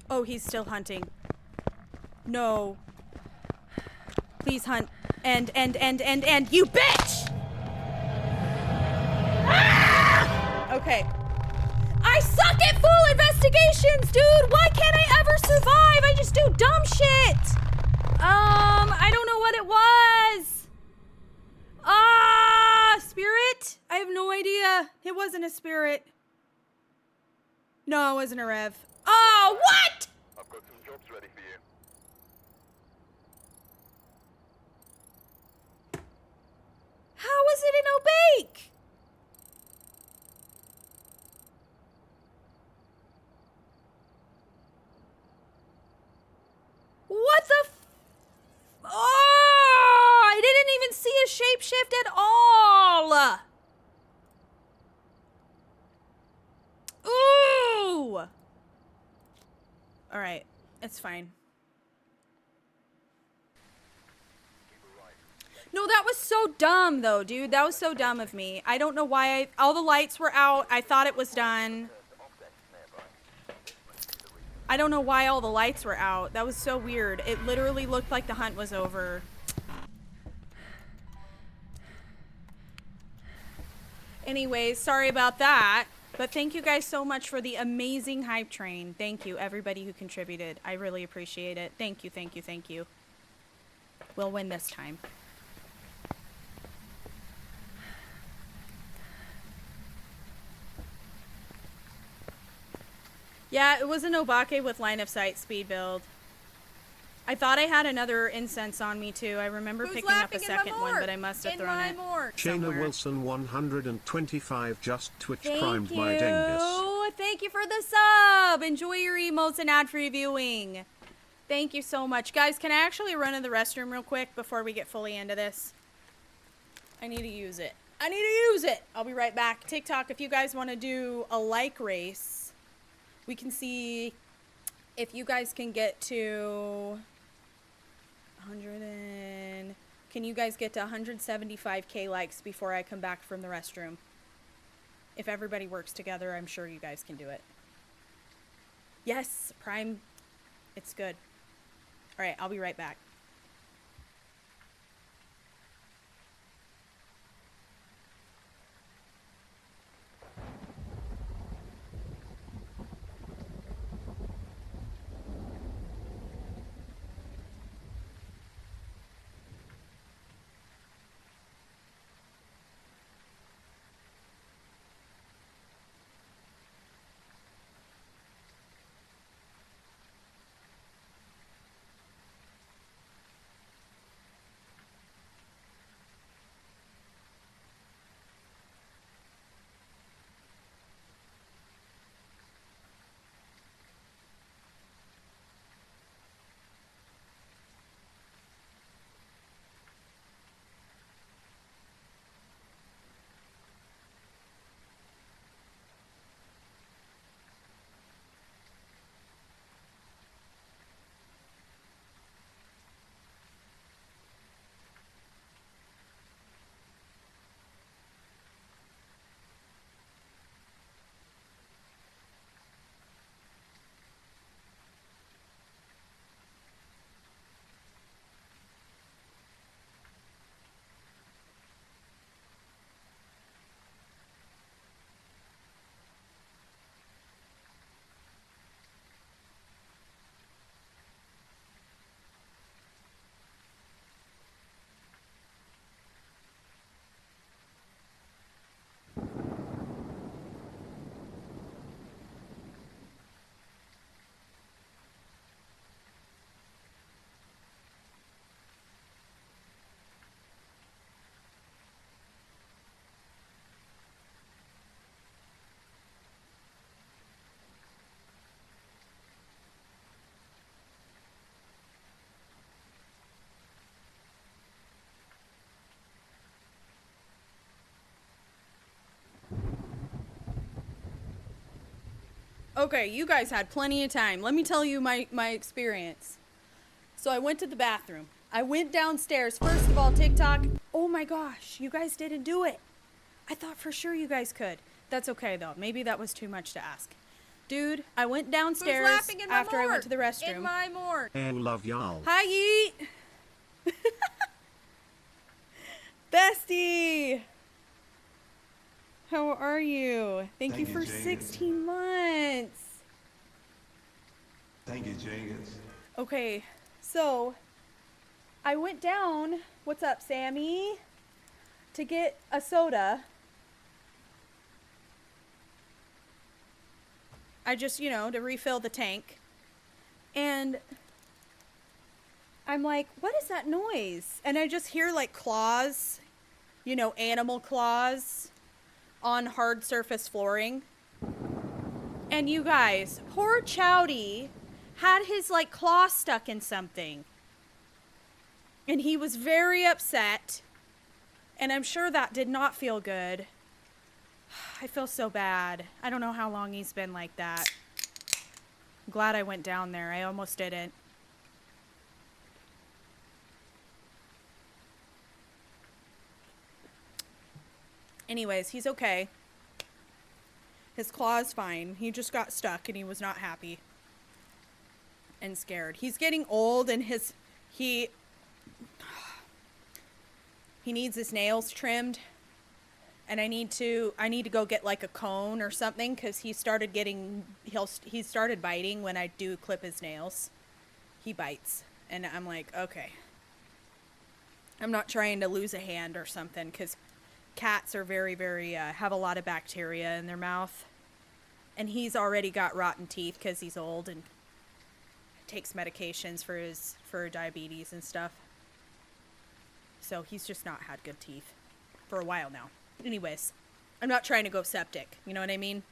Speaker 1: Oh, he's still hunting. No. Please hunt. End. You bitch! Ah! Okay. I suck at full investigations, dude! Why can't I ever survive? I just do dumb shit! I don't know what it was. Spirit? I have no idea. It wasn't a spirit. No, it wasn't a rev. Oh, what?
Speaker 4: I've got some jobs ready for you.
Speaker 1: How was it an Obake? What the It's fine. No, that was so dumb, though, dude. That was so dumb of me. I don't know why all the lights were out. I thought it was done. I don't know why all the lights were out. That was so weird. It literally looked like the hunt was over. Anyways, sorry about that. But thank you guys so much for the amazing hype train. Thank you, everybody who contributed. I really appreciate it. Thank you, thank you, thank you. We'll win this time. Yeah, it was an Obake with line of sight speed build. I thought I had another incense on me too. I remember picking up a second one, but I must have thrown it
Speaker 3: Shayna
Speaker 1: somewhere.
Speaker 3: Wilson 125 just Twitch
Speaker 1: Thank
Speaker 3: primed
Speaker 1: you.
Speaker 3: my dingus.
Speaker 1: Thank you for the sub. Enjoy your emotes and ad-free viewing. Thank you so much. Guys, can I actually run to the restroom real quick before we get fully into this? I need to use it. I need to use it. I'll be right back. TikTok, if you guys want to do a like race, we can see if you guys can get to 100 and... Can you guys get to 175k likes before I come back from the restroom? If everybody works together, I'm sure you guys can do it. Yes, Prime. It's good. All right, I'll be right back. Okay, you guys had plenty of time. Let me tell you my experience. So I went to the bathroom. I went downstairs. First of all, TikTok. Oh my gosh, you guys didn't do it. I thought for sure you guys could. That's okay though. Maybe that was too much to ask. Dude, I went downstairs after I went to the restroom.
Speaker 5: In my mort.
Speaker 3: I love y'all.
Speaker 1: Hi, Yeet. Bestie. How are you? Thank you for
Speaker 2: Jenkins.
Speaker 1: 16 months.
Speaker 2: Thank you, Jenkins.
Speaker 1: Okay, so I went down, what's up, Sammy, to get a soda. I just, to refill the tank. And I'm like, what is that noise? And I just hear like claws, animal claws on hard surface flooring. And you guys, poor Chowdy had his like claw stuck in something. And he was very upset. And I'm sure that did not feel good. I feel so bad. I don't know how long he's been like that. Glad I went down there. I almost didn't. Anyways, he's okay. His claw's fine. He just got stuck and he was not happy. And scared. He's getting old and he needs his nails trimmed. And I need to go get like a cone or something because he started biting when I do clip his nails. He bites. And I'm like, okay. I'm not trying to lose a hand or something because cats are very, very, have a lot of bacteria in their mouth. And he's already got rotten teeth because he's old and takes medications for diabetes and stuff. So he's just not had good teeth for a while now. Anyways, I'm not trying to go septic. You know what I mean?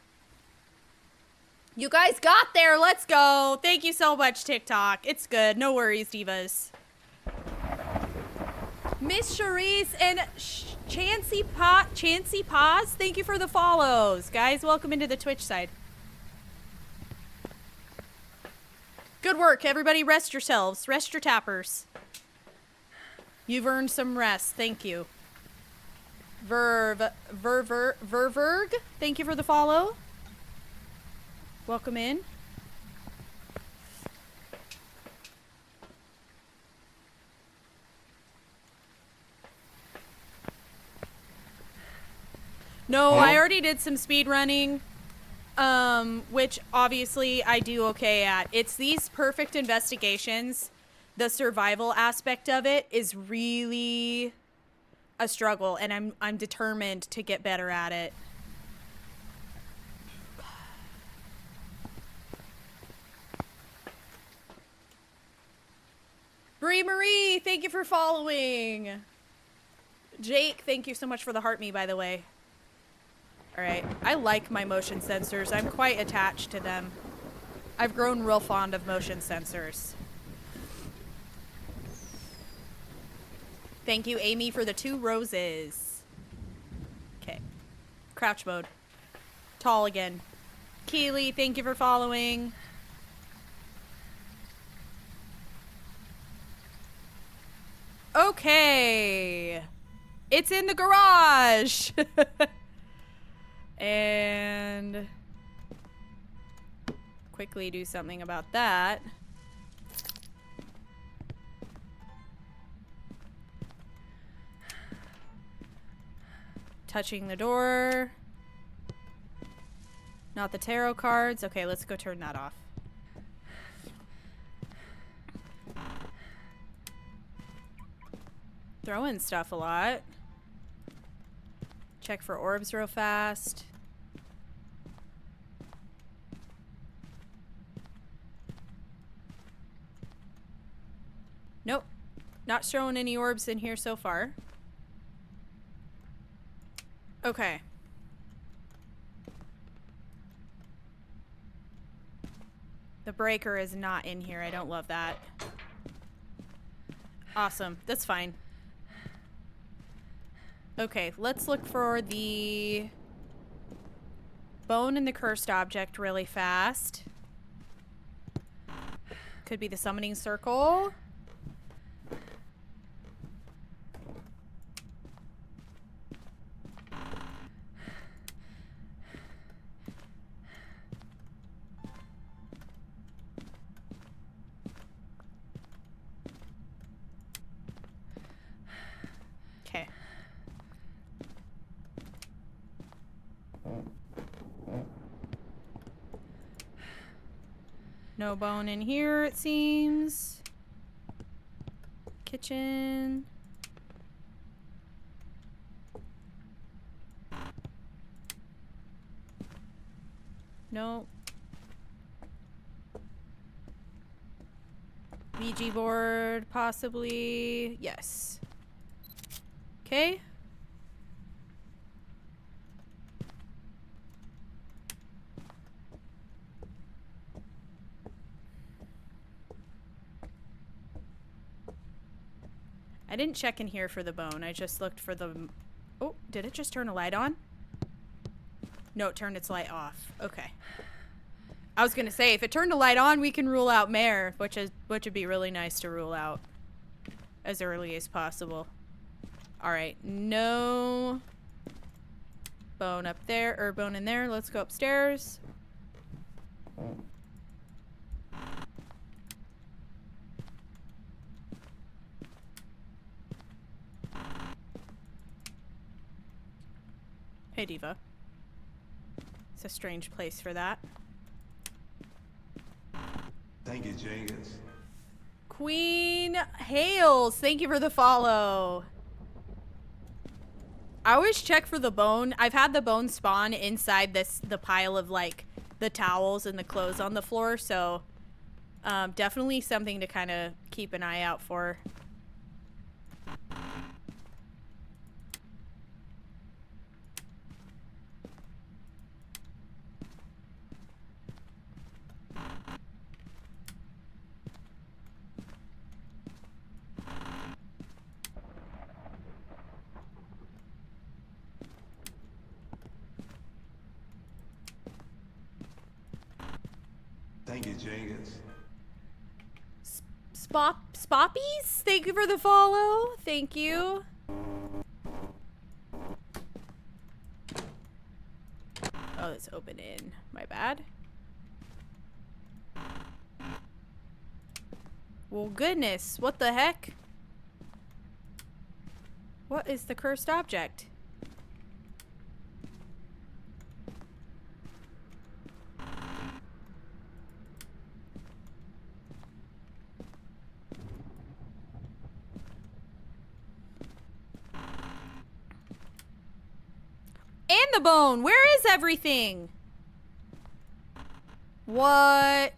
Speaker 1: You guys got there. Let's go. Thank you so much, TikTok. It's good. No worries, divas. Miss Charisse and Chancey Paz, thank you for the follows. Guys, welcome into the Twitch side. Good work, everybody. Rest yourselves. Rest your tappers. You've earned some rest. Thank you. Ververg, thank you for the follow. Welcome in. No, I already did some speed running, which obviously I do okay at. It's these perfect investigations. The survival aspect of it is really a struggle, and I'm determined to get better at it. Marie, thank you for following. Jake, thank you so much for the heart me, by the way. Alright, I like my motion sensors. I'm quite attached to them. I've grown real fond of motion sensors. Thank you, Amy, for the 2 roses. Okay. Crouch mode. Tall again. Keely, thank you for following. Okay. It's in the garage. And quickly do something about that. Touching the door. Not the tarot cards. Okay, let's go turn that off. Throwing stuff a lot. Check for orbs real fast. Nope. Not showing any orbs in here so far. Okay. The breaker is not in here. I don't love that. Awesome. That's fine. Okay, let's look for the bone and the cursed object really fast. Could be the summoning circle. Okay. No bone in here, it seems. Kitchen. No. Ouija board, possibly. Yes. Okay. I didn't check in here for the bone. I just looked for the... Oh, did it just turn a light on? No, it turned its light off. Okay. I was gonna say, if it turned a light on, we can rule out mare, which would be really nice to rule out as early as possible. All right, no bone up there, or bone in there. Let's go upstairs. Hey, Diva. It's a strange place for that.
Speaker 2: Thank you, Jenkins.
Speaker 1: Queen Hales, thank you for the follow. I always check for the bone. I've had the bone spawn inside the pile of like the towels and the clothes on the floor, so definitely something to kind of keep an eye out for.
Speaker 2: Thank you, Jenkins.
Speaker 1: Spoppies, thank you for the follow. Thank you. Oh, it's open in. My bad. Well, goodness, what the heck? What is the cursed object? And the bone! Where is everything? What?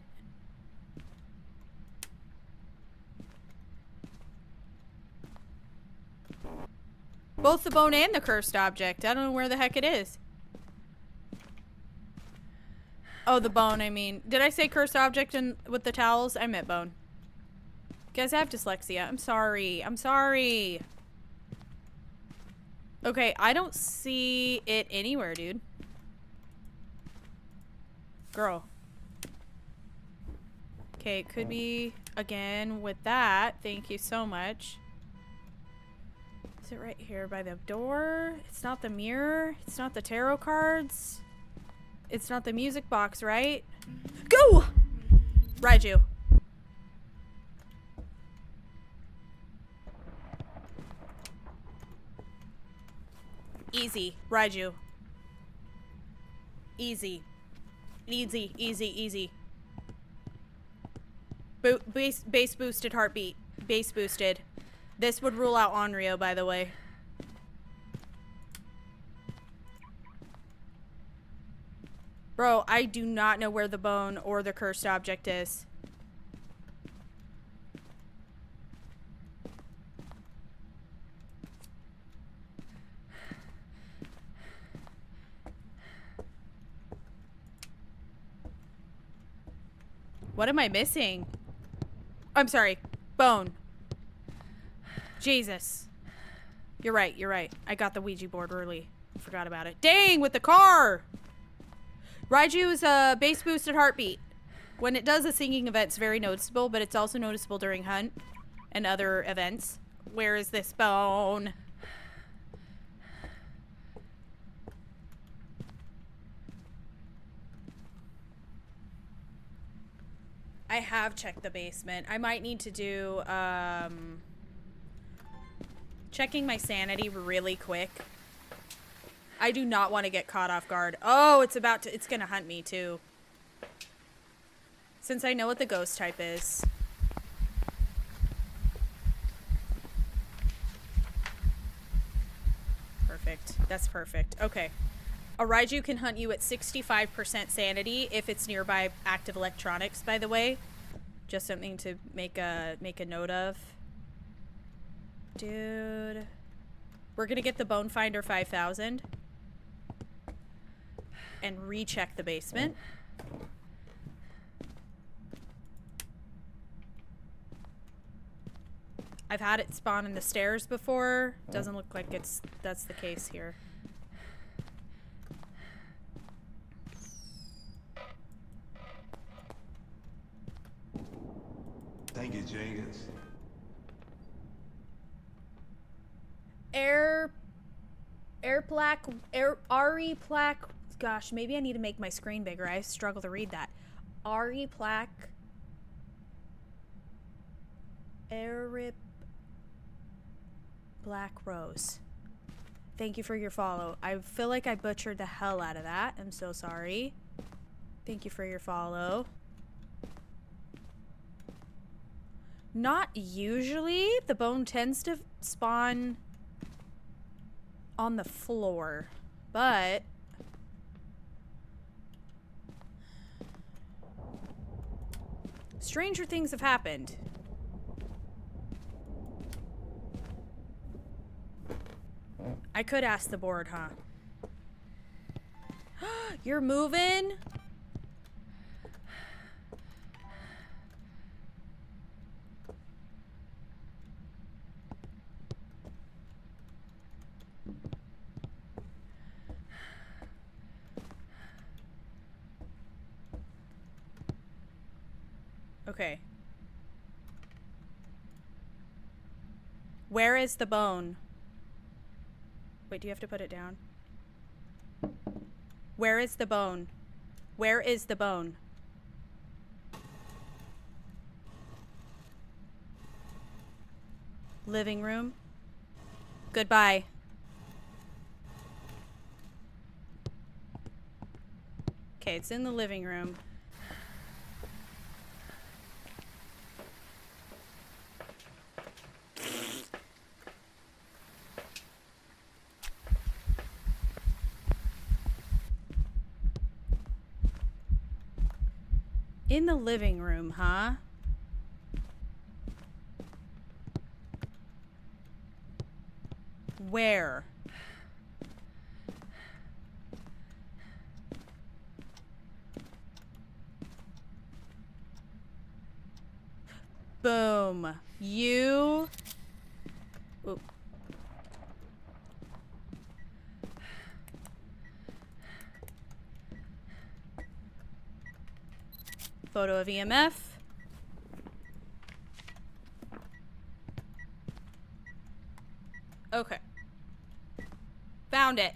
Speaker 1: Both the bone and the cursed object. I don't know where the heck it is. Oh, the bone, I mean. Did I say cursed object with the towels? I meant bone. Guys, I have dyslexia. I'm sorry. I'm sorry. Okay, I don't see it anywhere, dude. Girl. Okay, it could be, again, with that. Thank you so much. Is it right here by the door? It's not the mirror. It's not the tarot cards. It's not the music box, right? Go! Raiju. Easy. Raiju. Easy. Easy, easy, easy. Base boosted heartbeat. Base boosted. This would rule out Onryo, by the way. Bro, I do not know where the bone or the cursed object is. What am I missing? I'm sorry. Bone. Jesus. You're right, you're right. I got the Ouija board early. Forgot about it. Dang, with the car! Raiju is a base boosted heartbeat. When it does a singing event, it's very noticeable, but it's also noticeable during hunt and other events. Where is this bone? I have checked the basement. I might need to do, checking my sanity really quick. I do not want to get caught off guard. Oh, it's gonna hunt me too. Since I know what the ghost type is. Perfect. That's perfect. Okay. A Raiju can hunt you at 65% sanity if it's nearby active electronics, by the way. Just something to make a note of. Dude. We're gonna get the Bone Finder 5000. And recheck the basement. I've had it spawn in the stairs before. Doesn't look like that's the case here.
Speaker 2: Thank you, Jenkins.
Speaker 1: Ari plaque. Gosh, maybe I need to make my screen bigger. I struggle to read that. Ari plaque. Arip Black Rose. Thank you for your follow. I feel like I butchered the hell out of that. I'm so sorry. Thank you for your follow. Not usually. The bone tends to spawn on the floor, but stranger things have happened. I could ask the board, huh? You're moving? Okay. Where is the bone? Wait, do you have to put it down? Where is the bone? Where is the bone? Living room. Goodbye. Okay, it's in the living room. In the living room, huh? Where? Boom. You... Oop. Photo of EMF. Okay. Found it.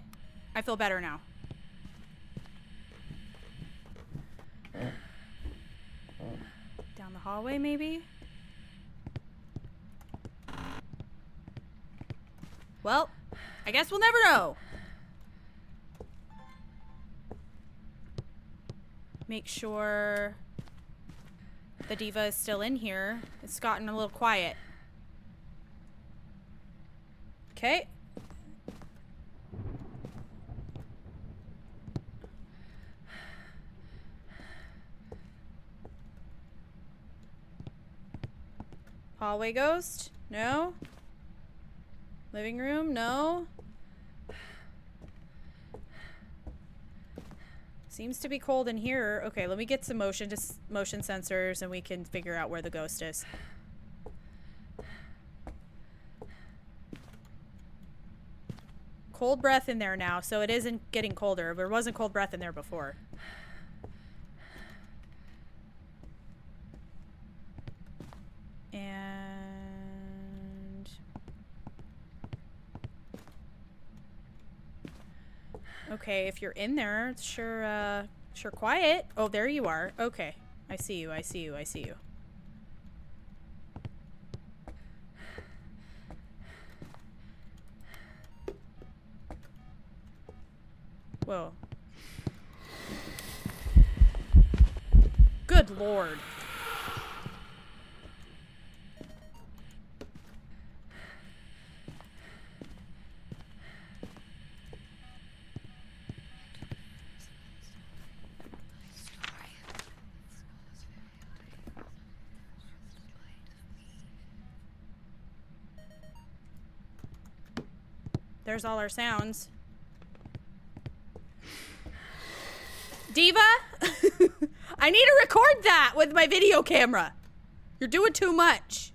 Speaker 1: I feel better now. Down the hallway, maybe? Well, I guess we'll never know. Make sure the diva is still in here. It's gotten a little quiet. Okay. Hallway ghost? No. Living room? No. Seems to be cold in here. Okay, let me get some motion sensors and we can figure out where the ghost is. Cold breath in there now, so it isn't getting colder. There wasn't cold breath in there before. And... okay, if you're in there, it's sure quiet. Oh, there you are. Okay. I see you, I see you, I see you. Whoa. Good Lord. There's all our sounds. Diva? I need to record that with my video camera. You're doing too much.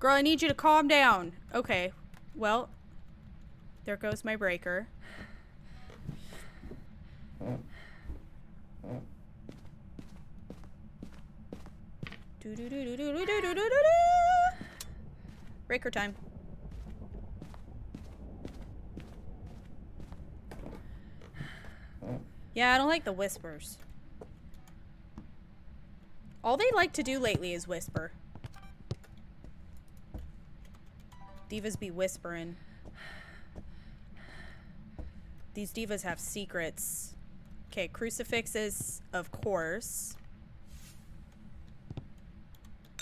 Speaker 1: Girl, I need you to calm down. Okay, well, there goes my breaker. Breaker time. Yeah, I don't like the whispers. All they like to do lately is whisper. Divas be whispering. These divas have secrets. Okay, crucifixes, of course.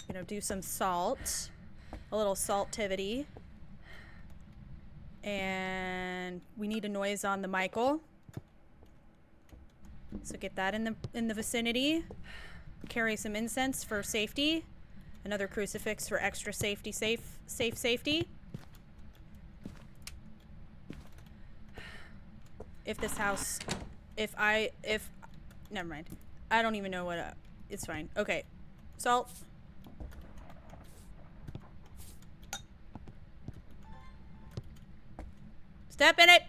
Speaker 1: Gonna do some salt. A little saltivity. And we need a noise on the Michael. So get that in the vicinity. Carry some incense for safety. Another crucifix for extra safety, safety. If this house, never mind. I don't even know what, it's fine. Okay. Salt. Step in it.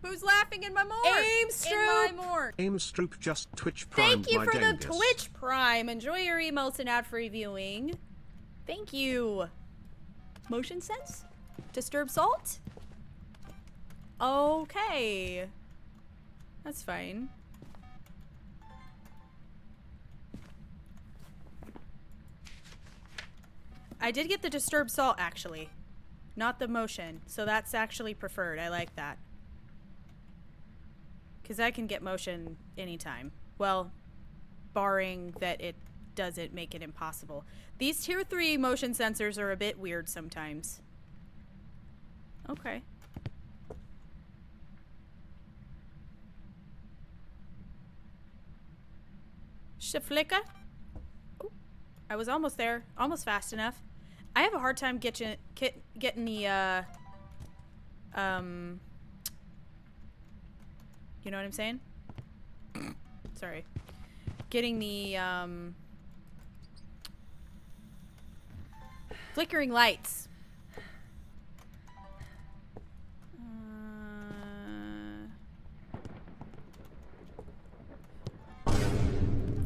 Speaker 1: Who's laughing in my mort? Aim Stroop. In my mort.
Speaker 3: Aim Stroop just Twitch primed
Speaker 1: Thank you
Speaker 3: my
Speaker 1: for the
Speaker 3: Genghis.
Speaker 1: Twitch Prime. Enjoy your emotes and ad-free viewing. Thank you. Motion sense? Disturb salt? Okay. That's fine. I did get the disturb salt, actually. Not the motion. So that's actually preferred. I like that. Because I can get motion anytime. Well, barring that it doesn't make it impossible. These tier 3 motion sensors are a bit weird sometimes. Okay. Shaflika? Oh, I was almost there. Almost fast enough. I have a hard time getting the, you know what I'm saying? Sorry. Getting the, flickering lights.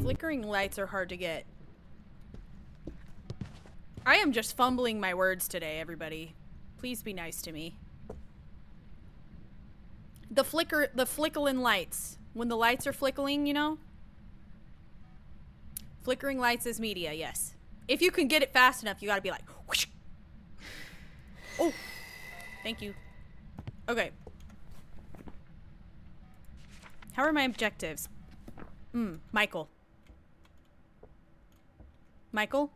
Speaker 1: Flickering lights are hard to get. I am just fumbling my words today, everybody. Please be nice to me. The flickering lights. When the lights are flickering, you know? Flickering lights is media, yes. If you can get it fast enough, you gotta be like, whoosh. Oh, thank you. Okay. How are my objectives? Michael. Michael?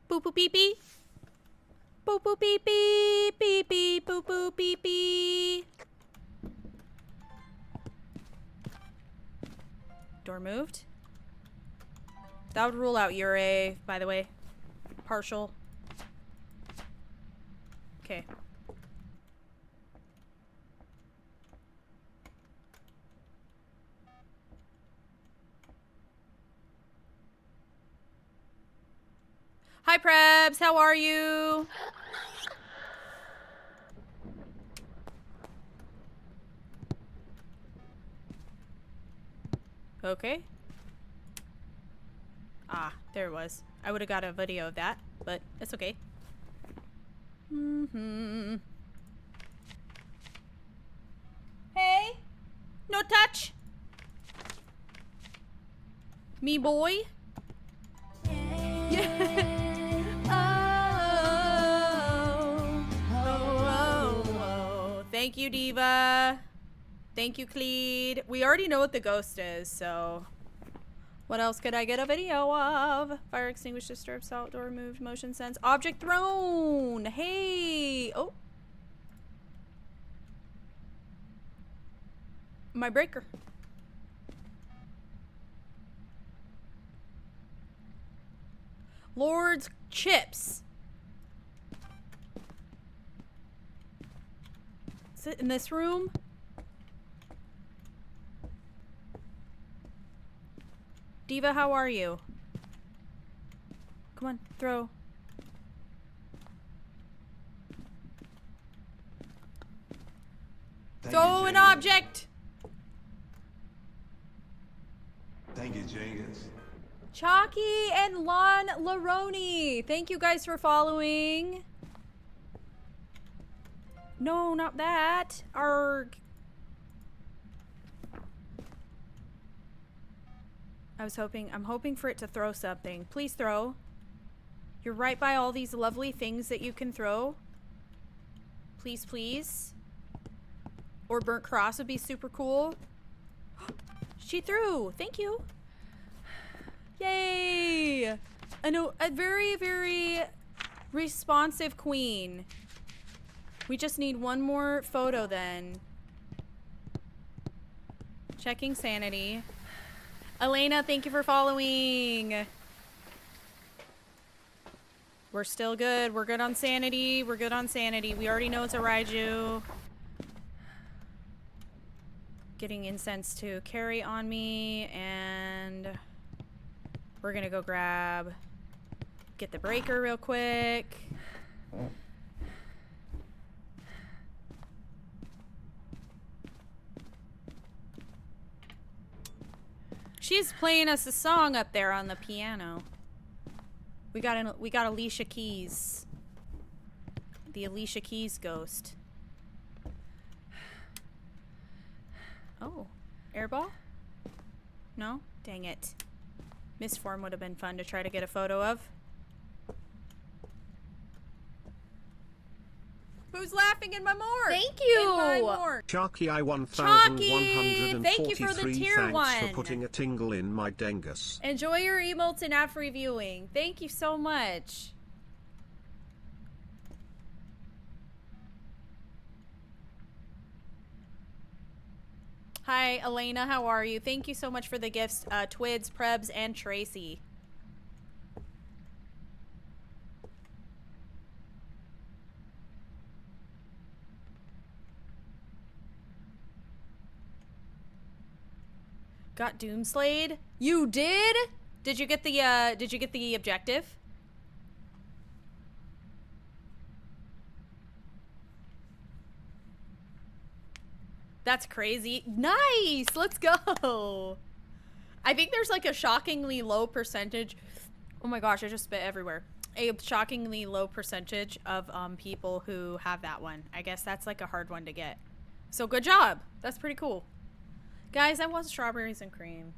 Speaker 1: Boop boop beep beep. Boop boop beep beep beep beep boop boop beep beep. Door moved. That would rule out Ure, by the way. Partial. Okay. Hi, Prebs. How are you? Okay. Ah, there it was. I would have got a video of that, but it's okay. Hey! No touch! Me boy? Yeah. Oh. Thank you, Diva. Thank you, Cleed. We already know what the ghost is, so... What else could I get a video of? Fire extinguished, disturbed, salt door removed, motion sense, object thrown. Hey! Oh. My breaker. Lord's chips. Is it in this room? Diva, how are you? Come on, throw. Throw an object.
Speaker 2: Thank you, Jenkins.
Speaker 1: Chalky and Lon Laroni. Thank you guys for following. No, not that. Arg. I'm hoping for it to throw something. Please throw. You're right by all these lovely things that you can throw. Please, please. Or burnt cross would be super cool. She threw. Thank you. Yay! A very, very responsive queen. We just need one more photo then. Checking sanity. Elena, thank you for following. We're still good. We're good on sanity. We're good on sanity. We already know it's a Raiju. Getting incense to carry on me, and we're gonna go get the breaker real quick. She's playing us a song up there on the piano. We got Alicia Keys. The Alicia Keys ghost. Oh, airball? No? Dang it. Misform would have been fun to try to get a photo of. Who's laughing in my morgue? Thank you! In my morgue.
Speaker 3: Sharky I
Speaker 1: Chalky,
Speaker 3: 1143.
Speaker 1: thank you for the tier
Speaker 3: Thanks
Speaker 1: one.
Speaker 3: for putting a tingle in my dengus.
Speaker 1: Enjoy your emotes and app reviewing. Thank you so much. Hi, Elena. How are you? Thank you so much for the gifts, Twids, Prebs, and Tracy. Got Doomslayed? You did? Did you get the objective? That's crazy. Nice! Let's go! I think there's like a shockingly low percentage. Oh my gosh, I just spit everywhere. A shockingly low percentage of people who have that one. I guess that's like a hard one to get. So good job. That's pretty cool. Guys, I want strawberries and cream.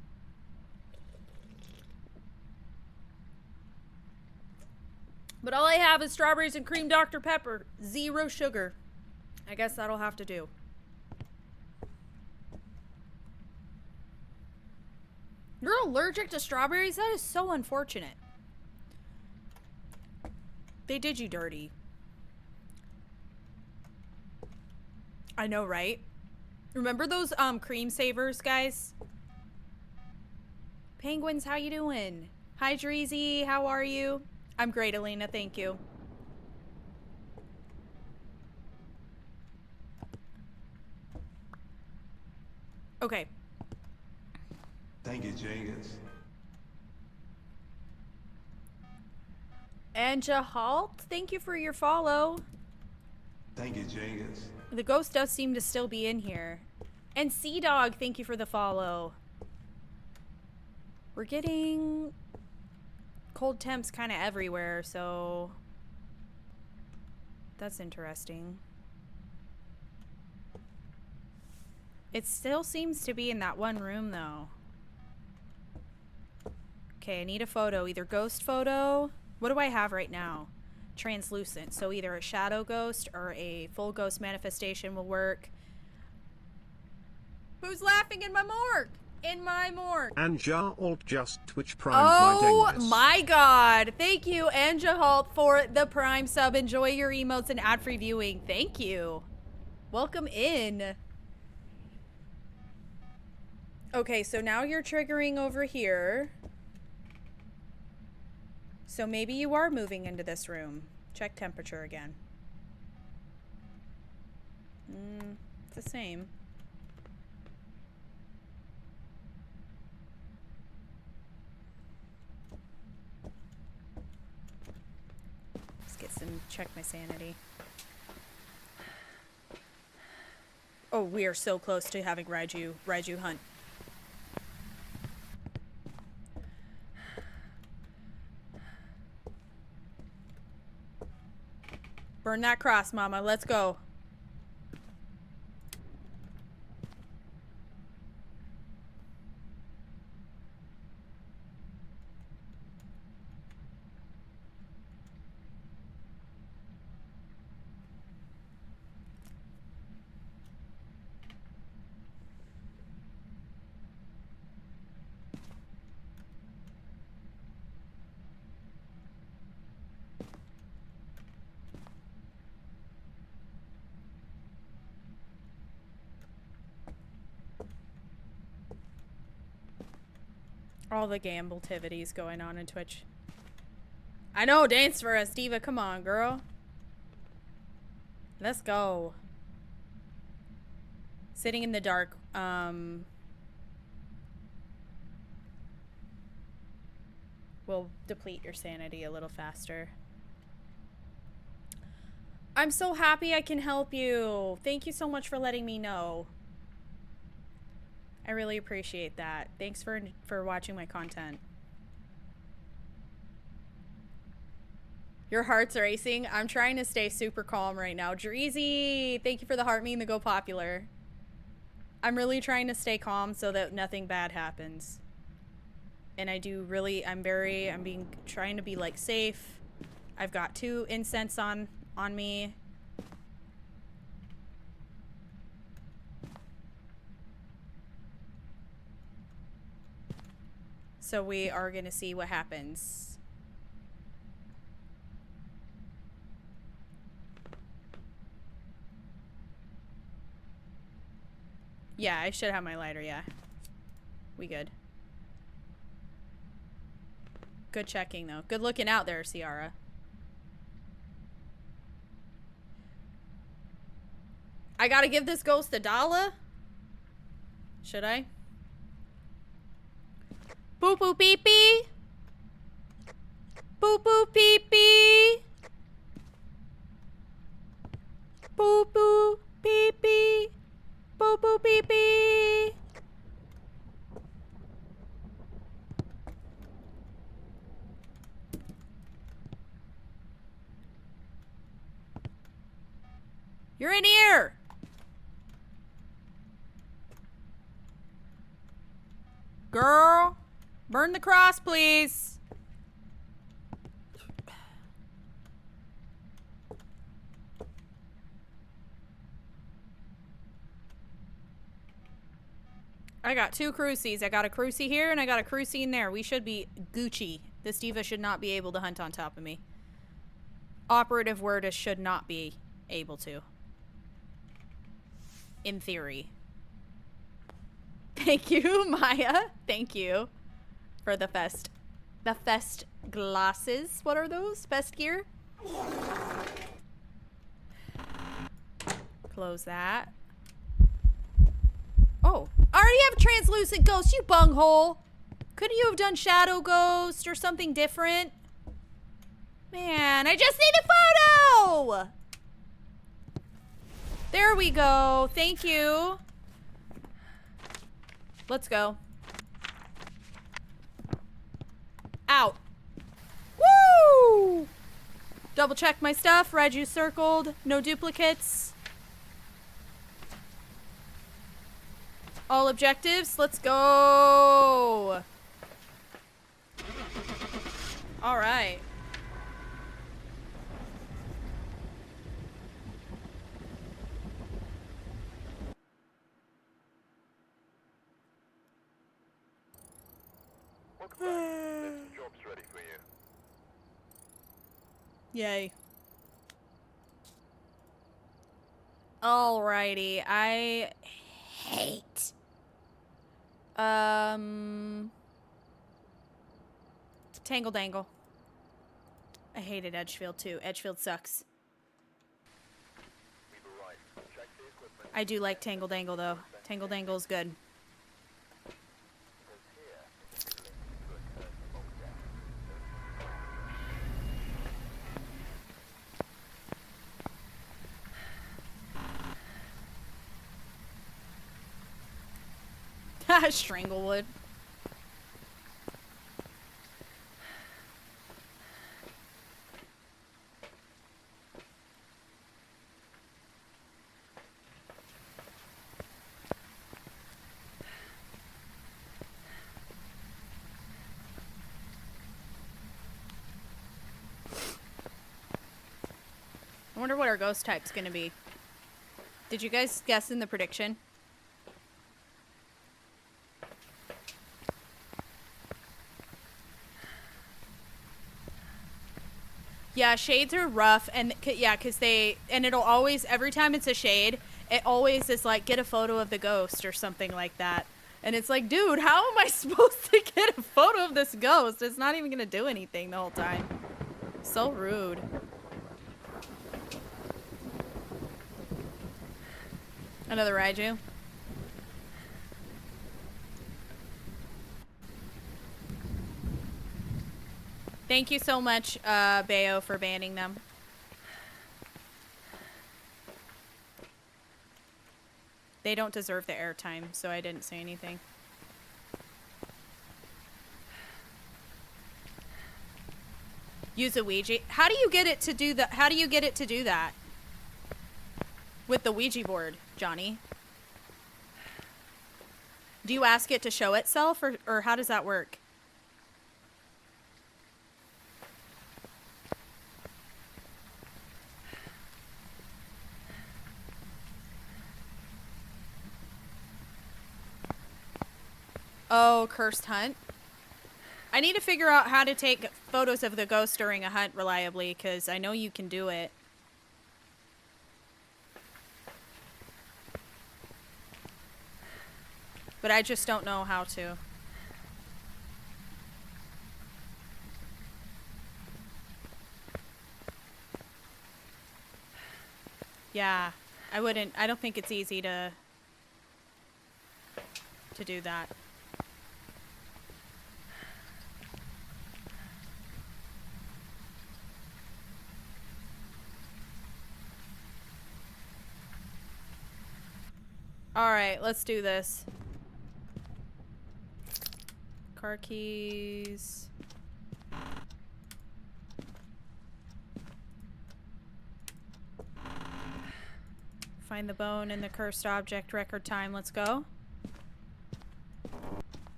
Speaker 1: But all I have is strawberries and cream Dr. Pepper. 0 sugar. I guess that'll have to do. You're allergic to strawberries? That is so unfortunate. They did you dirty. I know, right? Remember those cream savers, guys? Penguins, how you doing? Hi, Dreezy. How are you? I'm great, Elena. Thank you. Okay.
Speaker 2: Thank you, Jenkins.
Speaker 1: Anja Halt, thank you for your follow.
Speaker 2: Thank you, Jenkins.
Speaker 1: The ghost does seem to still be in here. And Sea Dog, thank you for the follow. We're getting cold temps kind of everywhere, so that's interesting. It still seems to be in that one room, though. Okay, I need a photo. Either ghost photo. What do I have right now? Translucent. So either a shadow ghost or a full ghost manifestation will work. Who's laughing in my morgue? In my morgue.
Speaker 3: Anja Alt just Twitch primed my dengus.
Speaker 1: Oh my god. Thank you, Anja Halt, for the prime sub. Enjoy your emotes and ad-free viewing. Thank you. Welcome in. Okay, so now you're triggering over here. So maybe you are moving into this room. Check temperature again. It's the same. Let's get some, check my sanity. Oh, we are so close to having Raiju hunt. Burn that cross, Mama. Let's go. All the gambletivities going on in Twitch. I know, dance for us, Diva. Come on, girl. Let's go. Sitting in the dark. Will deplete your sanity a little faster. I'm so happy I can help you. Thank you so much for letting me know. I really appreciate that. Thanks for watching my content. Your heart's racing. I'm trying to stay super calm right now. Dreezy, thank you for the heart meme to go popular. I'm really trying to stay calm so that nothing bad happens. And I do really, I'm trying to be like safe. I've got 2 incense on me. So we are going to see what happens. Yeah, I should have my lighter, yeah. We good. Good checking, though. Good looking out there, Ciara. I gotta give this ghost $1? Should I? Boop boop beep beep. Boop boop beep beep. Boop boop beep beep. Boop boop beep beep. You're in here. Girl. Burn the cross, please. I got 2 crucies. I got a crucie here and I got a crucie in there. We should be Gucci. This diva should not be able to hunt on top of me. Operative word is should not be able to. In theory. Thank you, Maya. Thank you. For the fest glasses. What are those? Fest gear? Close that. Oh, I already have a translucent ghost, you bunghole. Couldn't you have done shadow ghost or something different? Man, I just need a photo. There we go. Thank you. Let's go. Out. Woo! Double check my stuff. Raiju circled. No duplicates. All objectives. Let's go. All right.
Speaker 4: Welcome back. There's some jobs ready for you.
Speaker 1: Yay. Alrighty, I hate Tangle Dangle. I hated Edgefield too. Edgefield sucks.
Speaker 4: We've arrived. Check the equipment.
Speaker 1: I do like Tangle Dangle though. Tangle Dangle is good.
Speaker 4: Because here is linked to a curse object.
Speaker 1: Stranglewood. I wonder what our ghost type's gonna be. Did you guys guess in the prediction? Yeah, shades are rough, and yeah, because and it'll always, every time it's a shade, it always is like, get a photo of the ghost or something like that. And it's like, dude, how am I supposed to get a photo of this ghost? It's not even gonna do anything the whole time. So rude. Another Raiju. Thank you so much, Bayo, for banning them. They don't deserve the airtime, so I didn't say anything. Use a Ouija. How do you get it to do that? How do you get it to do that? With the Ouija board, Johnny? Do you ask it to show itself, or how does that work? Oh, cursed hunt. I need to figure out how to take photos of the ghost during a hunt reliably, because I know you can do it. But I just don't know how to. Yeah, I don't think it's easy to do that. Alright, let's do this. Car keys. Find the bone in the cursed object, record time, let's go.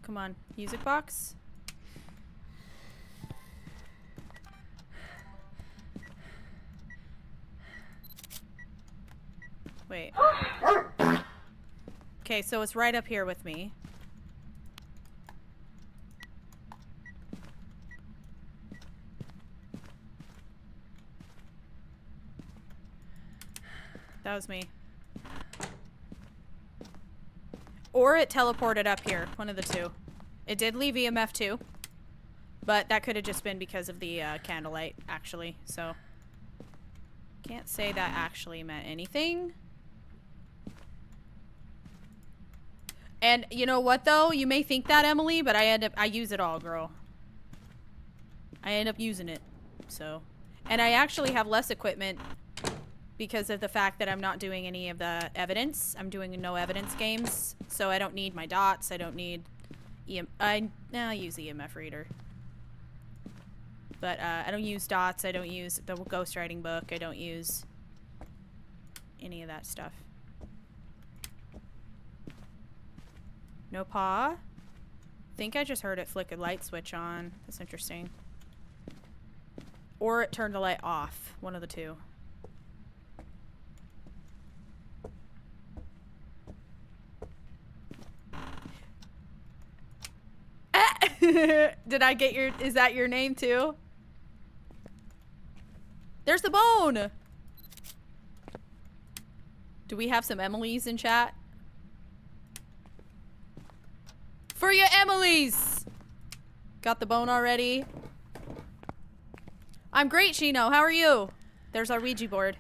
Speaker 1: Come on, music box. Wait. Okay, so it's right up here with me. That was me. Or it teleported up here. One of the two. It did leave EMF too. But that could have just been because of the candlelight, actually. So, can't say that actually meant anything. And you know what though? You may think that, Emily, but I use it all, girl. I end up using it. So, and I actually have less equipment because of the fact that I'm not doing any of the evidence. I'm doing no evidence games, so I don't need my dots. I don't need I use EMF reader. But I don't use dots. I don't use the ghostwriting book. I don't use any of that stuff. No paw? Think I just heard it flick a light switch on. That's interesting. Or it turned the light off. One of the two. Did I get your... Is that your name too? There's the bone! Do we have some Emily's in chat? For your Emily's! Got the bone already? I'm great, Shino. How are you? There's our Ouija board.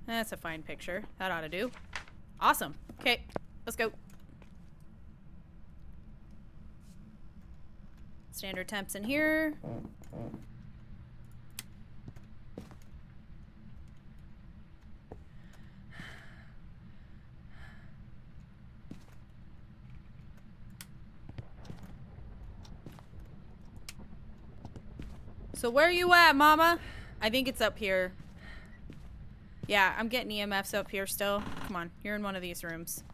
Speaker 1: That's a fine picture. That ought to do. Awesome. Okay, let's go. Standard temps in here. So where you at, mama? I think it's up here. Yeah, I'm getting EMFs up here still. Come on, you're in one of these rooms.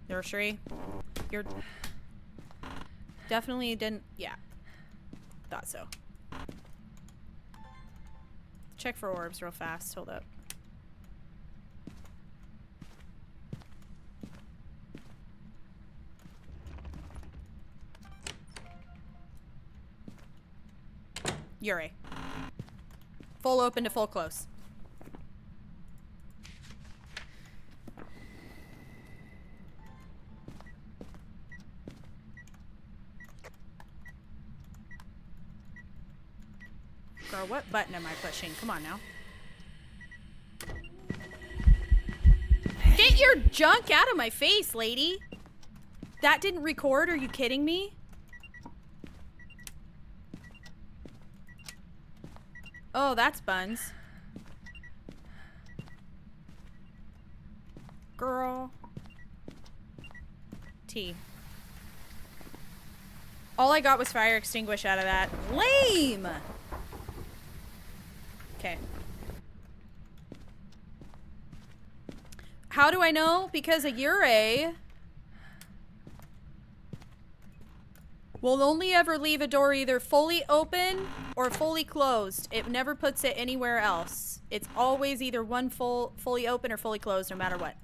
Speaker 1: Nursery. You're... Definitely didn't... Yeah. Thought so. Check for orbs real fast. Hold up. Yuri. Full open to full close. Girl, what button am I pushing? Come on now. Get your junk out of my face, lady. That didn't record? Are you kidding me? Oh, that's buns. Girl. T. All I got was fire extinguish out of that. Lame! Okay. How do I know? Because a Yurei will only ever leave a door either fully open or fully closed. It never puts it anywhere else. It's always either one fully open or fully closed, no matter what.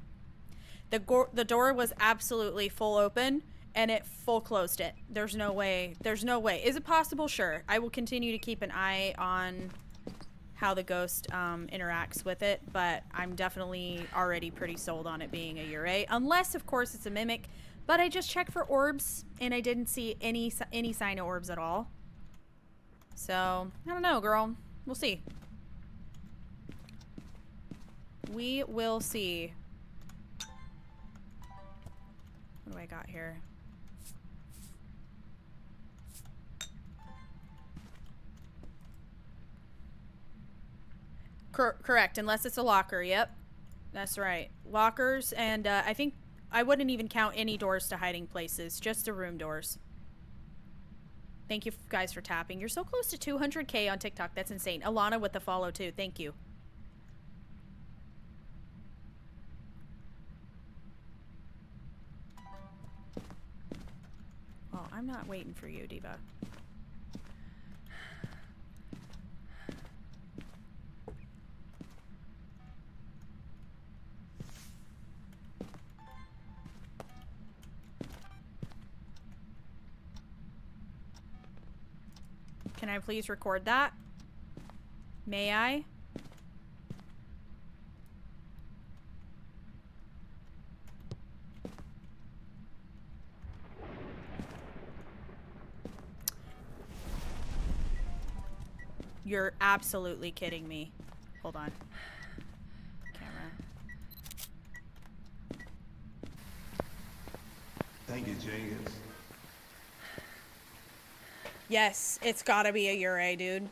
Speaker 1: The door was absolutely full open, and it full closed it. There's no way. There's no way. Is it possible? Sure. I will continue to keep an eye on how the ghost interacts with it, but I'm definitely already pretty sold on it being a Yurei. Unless, of course, it's a mimic. But I just checked for orbs, and I didn't see any sign of orbs at all. So, I don't know, girl. We'll see. We will see. What do I got here? Correct, unless it's a locker. Yep, that's right. Lockers, and I think I wouldn't even count any doors to hiding places, just the room doors. Thank you guys for tapping. You're so close to 200K on TikTok. That's insane. Alana with the follow too. Thank you. Oh, I'm not waiting for you, Diva. Can I please record that? May I? You're absolutely kidding me. Hold on. Camera.
Speaker 2: Thank you, Jenkins.
Speaker 1: Yes, it's gotta be a Yurei, dude.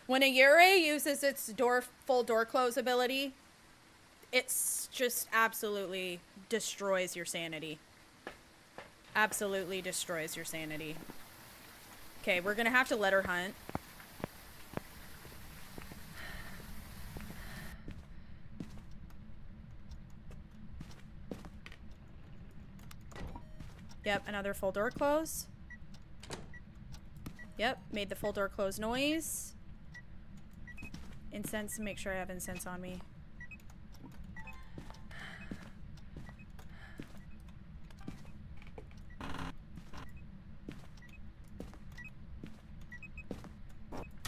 Speaker 1: When a Yurei uses its full door close ability, it's just absolutely destroys your sanity. Absolutely destroys your sanity. Okay, we're gonna have to let her hunt. Yep, another full door close. Yep, made the full door close noise. Incense, make sure I have incense on me.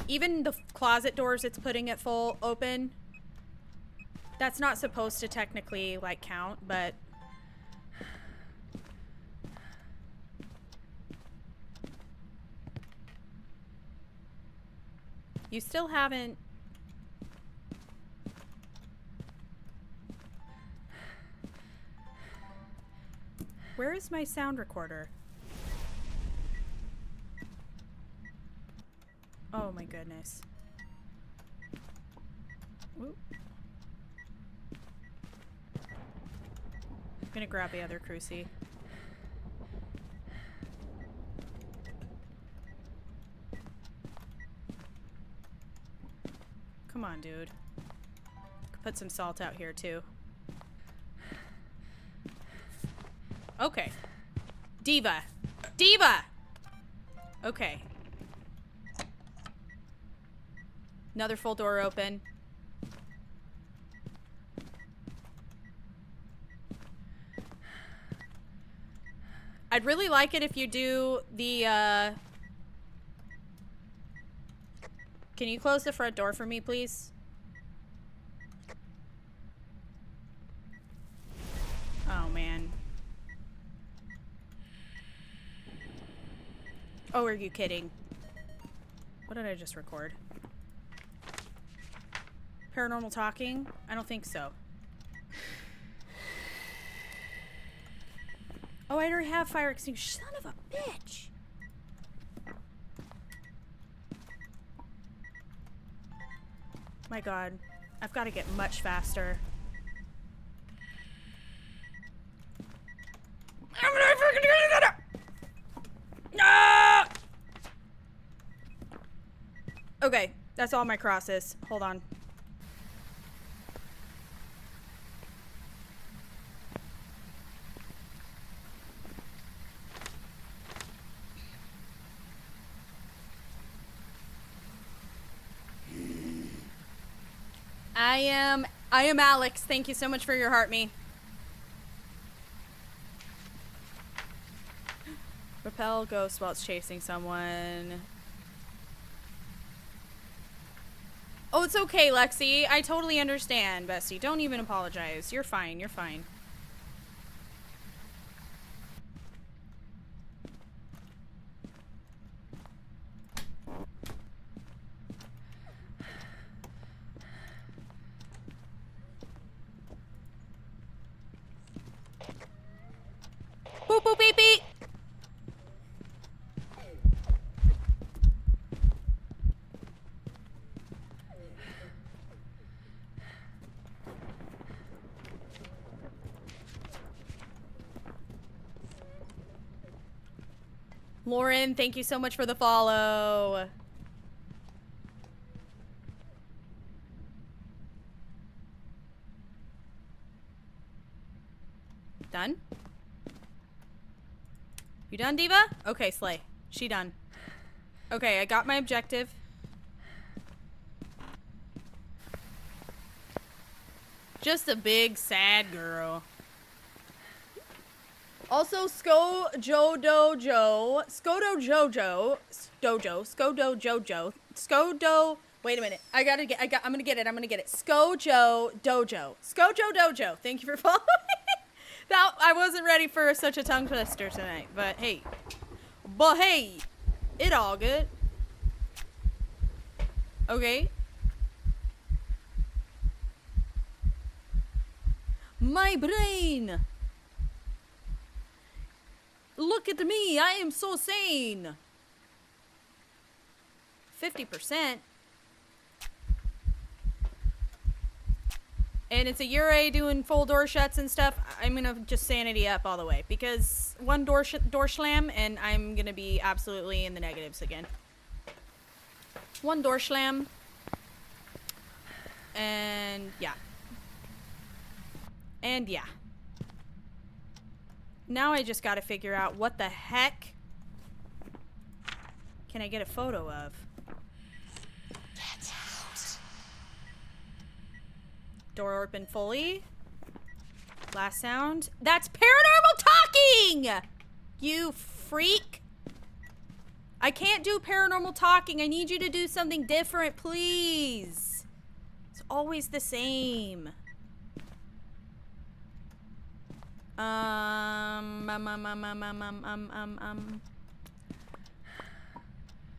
Speaker 1: Even the closet doors, it's putting it full open. That's not supposed to technically, like, count, but... You still haven't... Where is my sound recorder? Oh my goodness. Ooh. I'm gonna grab the other cruci. Come on, dude. Put some salt out here, too. Okay. Diva. Diva! Okay. Another full door open. I'd really like it if you do the, Can you close the front door for me, please? Oh, man. Oh, are you kidding? What did I just record? Paranormal talking? I don't think so. Oh, I already have fire extinguisher. Son of a bitch! My god. I've got to get much faster. I'm gonna freaking get it! Ah! Okay, that's all my crosses. Hold on. I am Alex. Thank you so much for your heart me. Repel ghost while it's chasing someone. Oh, it's okay, Lexi. I totally understand, bestie. Don't even apologize. You're fine. You're fine. Boop, boop, beep, beep. Lauren, thank you so much for the follow. Done? You done, Diva? Okay, Slay. She done. Okay, I got my objective. Just a big sad girl. Also, Skodo Jojo, Skodo, wait a minute. I'm gonna get it. Skojo Dojo. Thank you for following. I wasn't ready for such a tongue twister tonight, but hey, it all good. Okay. My brain. Look at me, I am so sane. 50%. And it's a Ure doing full door shuts and stuff. I'm gonna just sanity up all the way because one door slam and I'm gonna be absolutely in the negatives again. One door slam. And yeah. And yeah. Now I just gotta figure out what the heck can I get a photo of? Get out. Door open fully. Last sound. That's paranormal talking! You freak. I can't do paranormal talking. I need you to do something different, please. It's always the same.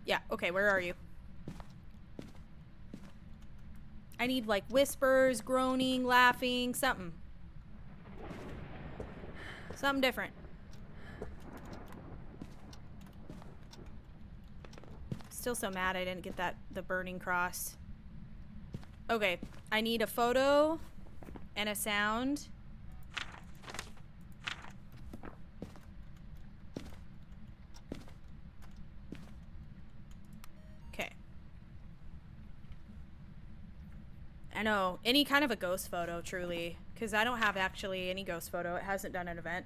Speaker 1: Yeah, okay, where are you? I need like whispers, groaning, laughing, something. Something different. Still so mad I didn't get the burning cross. Okay, I need a photo and a sound. I know. Any kind of a ghost photo, truly. Because I don't have actually any ghost photo. It hasn't done an event.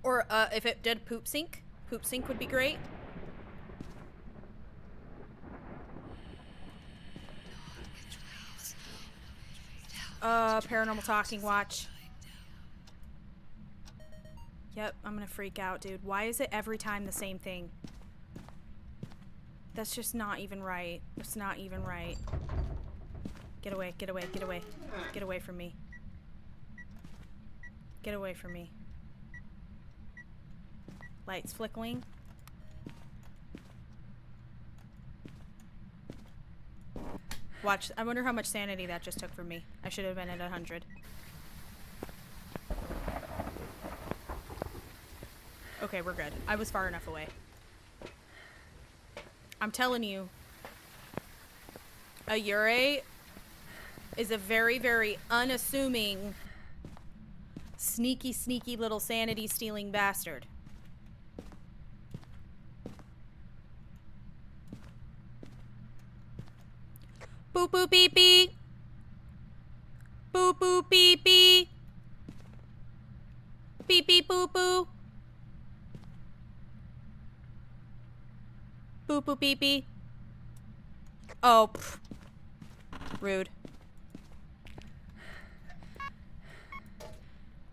Speaker 1: Or if it did poop sync would be great. Paranormal talking watch. Yep, I'm gonna freak out, dude. Why is it every time the same thing? That's just not even right. It's not even right. Get away, get away, get away. Get away from me. Get away from me. Lights flickering. Watch. I wonder how much sanity that just took from me. I should have been at 100. Okay, we're good. I was far enough away. I'm telling you, a Yurei is a very, very unassuming, sneaky, sneaky little sanity-stealing bastard. Boop boop beep beep. Boop boop beep beep. Beep beep boop boop. Boop boop beep beep. Oh, pff. Rude.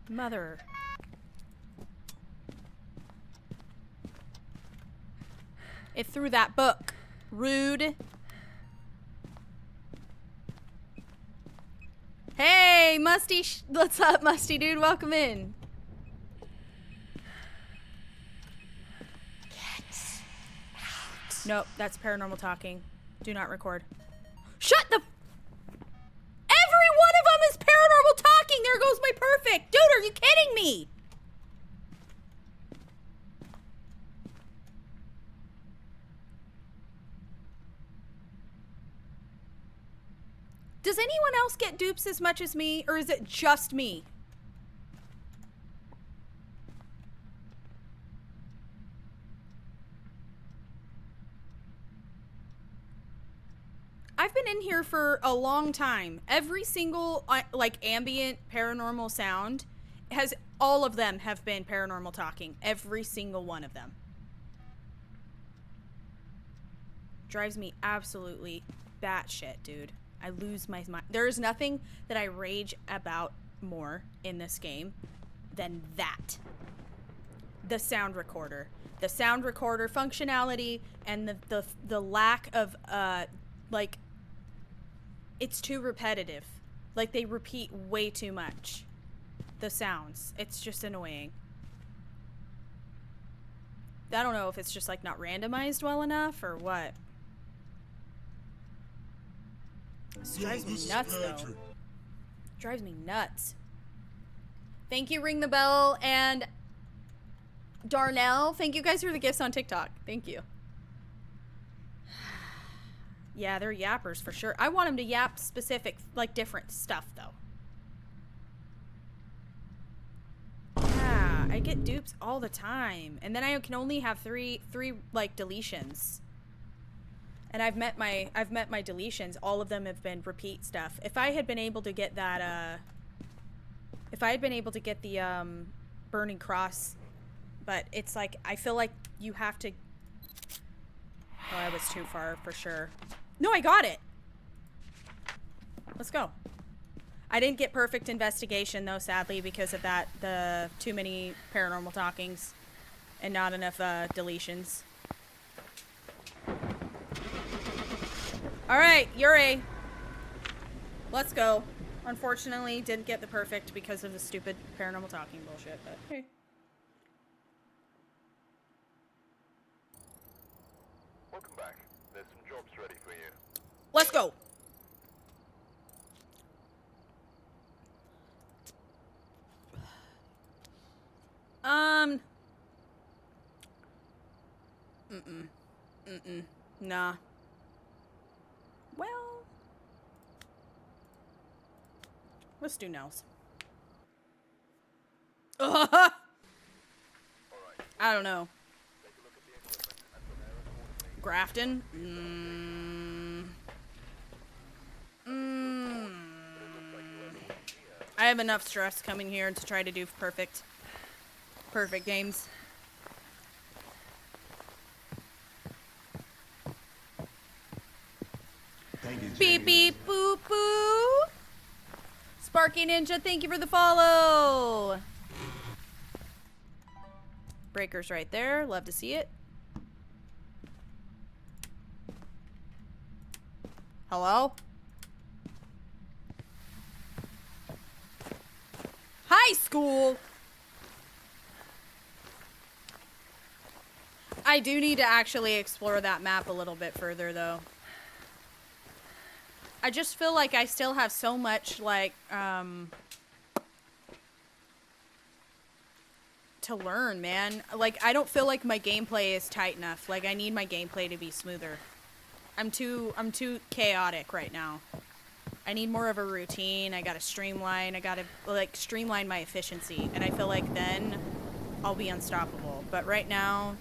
Speaker 1: Mother. It threw that book. Rude. Hey, Musty. What's up, Musty dude? Welcome in. Nope, that's paranormal talking. Do not record. Shut the. Every one of them is paranormal talking. There goes my perfect. Dude, are you kidding me? Does anyone else get dupes as much as me, or is it just me? I've been in here for a long time. Every single, like, ambient paranormal sound has, all of them have been paranormal talking. Every single one of them. Drives me absolutely batshit, dude. I lose my mind. There is nothing that I rage about more in this game than that. The sound recorder. The sound recorder functionality and the lack of, like, it's too repetitive. Like, they repeat way too much. The sounds. It's just annoying. I don't know if it's just, like, not randomized well enough or what. This drives me nuts, though. Drives me nuts. Thank you, Ring the Bell, and Darnell. Thank you guys for the gifts on TikTok. Thank you. Yeah, they're yappers for sure. I want them to yap specific, like, different stuff, though. Yeah, I get dupes all the time. And then I can only have three like, deletions. And I've met my deletions. All of them have been repeat stuff. If I had been able to get that, if I had been able to get the, Burning Cross, but it's like, I feel like you have to, oh, I was too far for sure. No, I got it. Let's go. I didn't get perfect investigation, though, sadly, because of that, the too many paranormal talkings and not enough, deletions. Alright, Yuri. Let's go. Unfortunately, didn't get the perfect because of the stupid paranormal talking bullshit, but hey.
Speaker 4: Welcome back. There's some jobs ready for you.
Speaker 1: Let's go. Nah. Well, let's do nails. I don't know. Grafton? I have enough stress coming here to try to do perfect games.
Speaker 2: Thank you,
Speaker 1: Beep
Speaker 2: James.
Speaker 1: beep boop boo. Sparky Ninja, thank you for the follow. Breaker's right there. Love to see it. Hello? High school! I do need to actually explore that map a little bit further, though. I just feel like I still have so much, like, to learn, man. Like, I don't feel like my gameplay is tight enough. Like, I need my gameplay to be smoother. I'm too chaotic right now. I need more of a routine. I gotta streamline. I gotta, like, streamline my efficiency. And I feel like then I'll be unstoppable. But right now,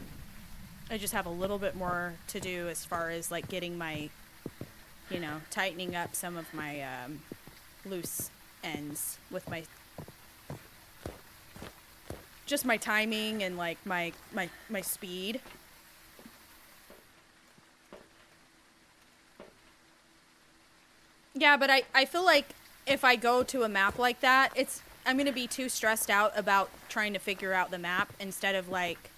Speaker 1: I just have a little bit more to do as far as, like, getting my, you know, tightening up some of my loose ends with my, just my timing and, like, my speed. Yeah, but I feel like if I go to a map like that, I'm going to be too stressed out about trying to figure out the map instead of, like,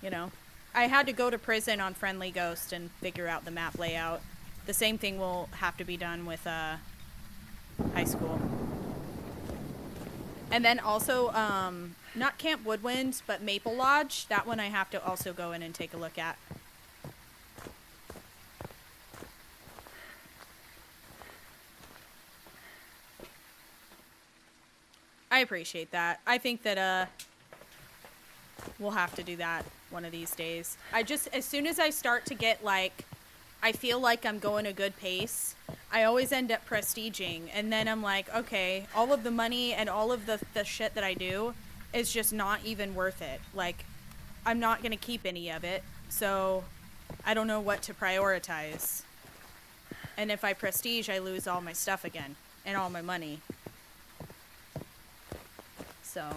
Speaker 1: you know. I had to go to prison on Friendly Ghost and figure out the map layout. The same thing will have to be done with high school. And then also, not Camp Woodwind, but Maple Lodge. That one I have to also go in and take a look at. I appreciate that. I think that we'll have to do that one of these days. As soon as I start to get, like, I feel like I'm going a good pace, I always end up prestiging, and then I'm like, okay, all of the money and all of the shit that I do is just not even worth it. Like, I'm not gonna keep any of it, so I don't know what to prioritize. And if I prestige, I lose all my stuff again, and all my money. So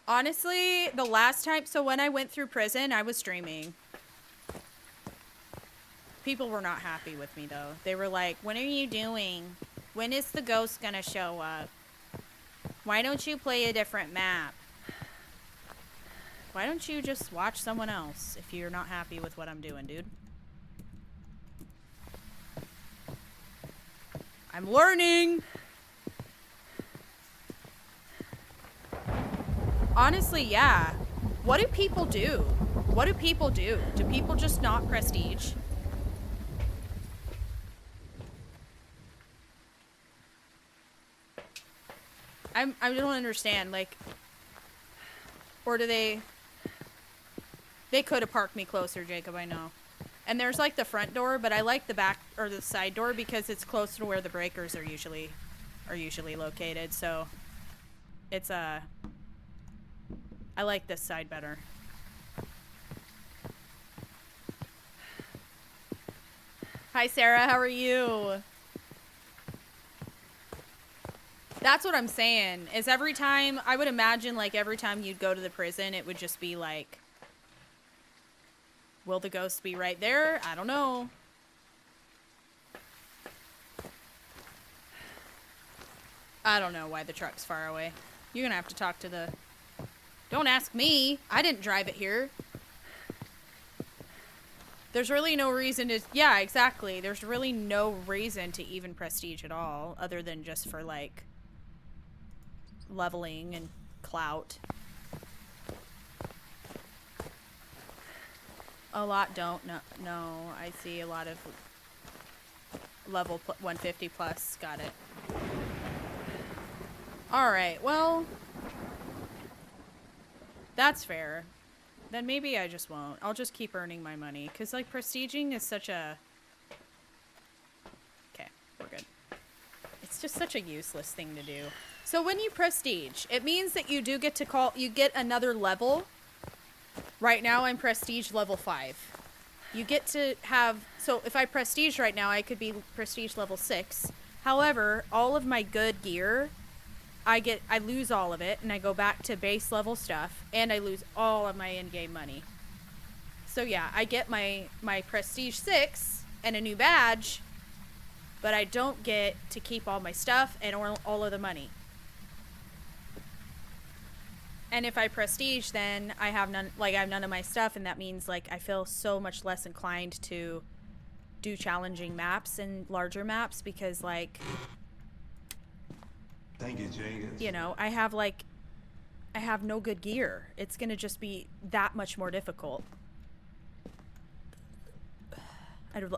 Speaker 1: honestly, the last time, so when I went through prison, I was streaming. People were not happy with me, though. They were like, when are you doing? When is the ghost gonna show up? Why don't you play a different map? Why don't you just watch someone else if you're not happy with what I'm doing, dude? I'm learning! Honestly, yeah. What do people do? What do people do? Do people just not prestige? I don't understand, like, or do they could have parked me closer, Jacob, I know. And there's, like, the front door, but I like the back or the side door because it's closer to where the breakers are usually located. So it's I like this side better. Hi Sarah, how are you? That's what I'm saying. Is every time, I would imagine, like, every time you'd go to the prison, it would just be like, will the ghost be right there? I don't know. I don't know why the truck's far away. You're gonna have to talk to the... Don't ask me. I didn't drive it here. There's really no reason to... Yeah, exactly. There's really no reason to even prestige at all, other than just for, like, leveling and clout. A lot don't. No, I see a lot of level 150 plus. Got it. Alright, well, that's fair. Then maybe I just won't. I'll just keep earning my money. Because, like, prestiging is such a... Okay, we're good. It's just such a useless thing to do. So when you prestige, it means that you do get to you get another level. Right now I'm prestige level 5. You get to have, so if I prestige right now, I could be prestige level 6. However, all of my good gear, I lose all of it, and I go back to base level stuff, and I lose all of my in-game money. So yeah, I get my prestige 6 and a new badge, but I don't get to keep all my stuff and all of the money. And if I prestige, then I have none, like I have none of my stuff, and that means like I feel so much less inclined to do challenging maps and larger maps because like,
Speaker 2: Thank you, Jenkins.
Speaker 1: you know, I have no good gear. It's gonna just be that much more difficult.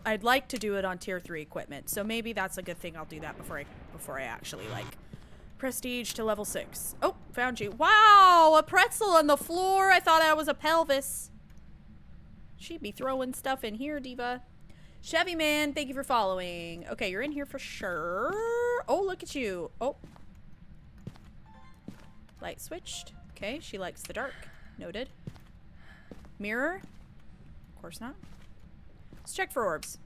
Speaker 1: I'd like to do it on tier 3 equipment, so maybe that's a good thing. I'll do that before I actually like prestige to level 6. Oh, found you. Wow, a pretzel on the floor. I thought that was a pelvis. She'd be throwing stuff in here, diva. Chevy Man, thank you for following. Okay, you're in here for sure. Oh, look at you. Oh. Light switched. Okay, she likes the dark. Noted. Mirror? Of course not. Let's check for orbs.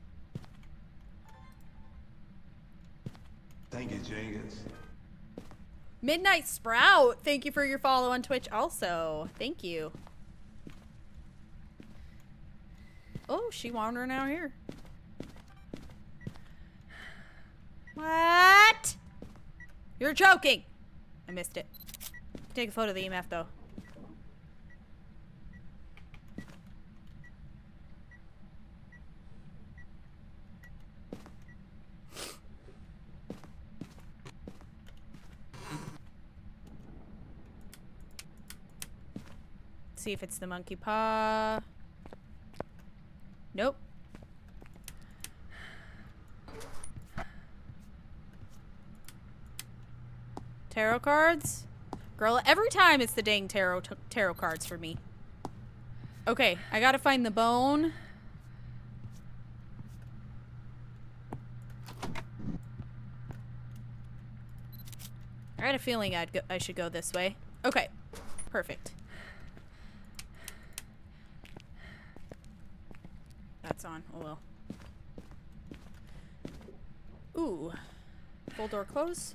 Speaker 2: Thank you, Jenkins.
Speaker 1: Midnight Sprout, thank you for your follow on Twitch also. Thank you. Oh, she wandering out here. What? You're joking. I missed it. Take a photo of the EMF though. See if it's the monkey paw. Nope. Tarot cards? Girl, every time it's the dang tarot cards for me. Okay, I gotta find the bone. I had a feeling I should go this way. Okay, perfect. That's on. Oh well. Ooh. Full door close.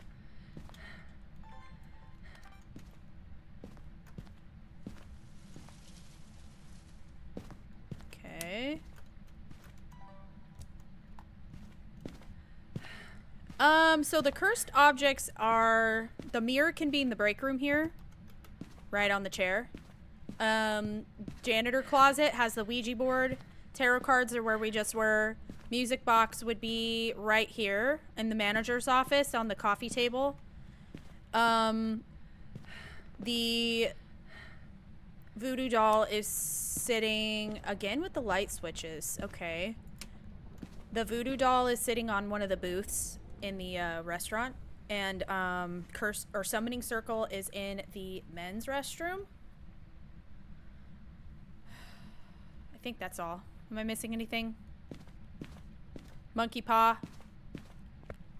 Speaker 1: Okay. So the cursed objects are, the mirror can be in the break room here. Right on the chair. Janitor closet has the Ouija board. Tarot cards are where we just were. Music box would be right here in the manager's office on the coffee table. The voodoo doll is sitting again with the light switches. Okay. The voodoo doll is sitting on one of the booths in the restaurant, and curse or summoning circle is in the men's restroom. I think that's all. Am I missing anything? Monkey paw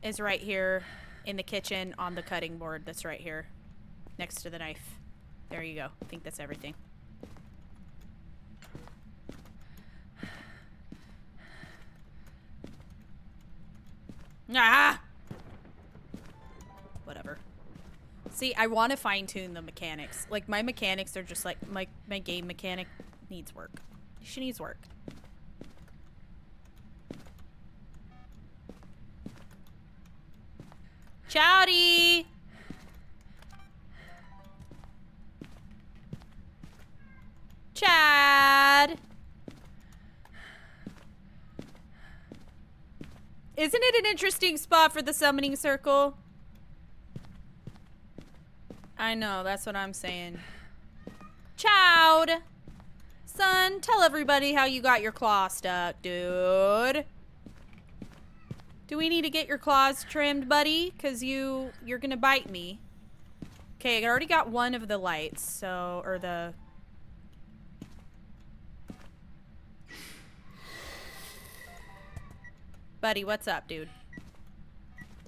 Speaker 1: is right here in the kitchen on the cutting board. That's right here next to the knife. There you go. I think that's everything. Ah! Whatever. See, I want to fine-tune the mechanics. Like, my mechanics are just like, my game mechanic needs work. She needs work. Chowdy! Chad! Isn't it an interesting spot for the summoning circle? I know, that's what I'm saying. Chowd! Son, tell everybody how you got your claw stuck, dude. Do we need to get your claws trimmed, buddy? Because you're gonna bite me. Okay, I already got one of the lights, so, or the... Buddy, what's up, dude?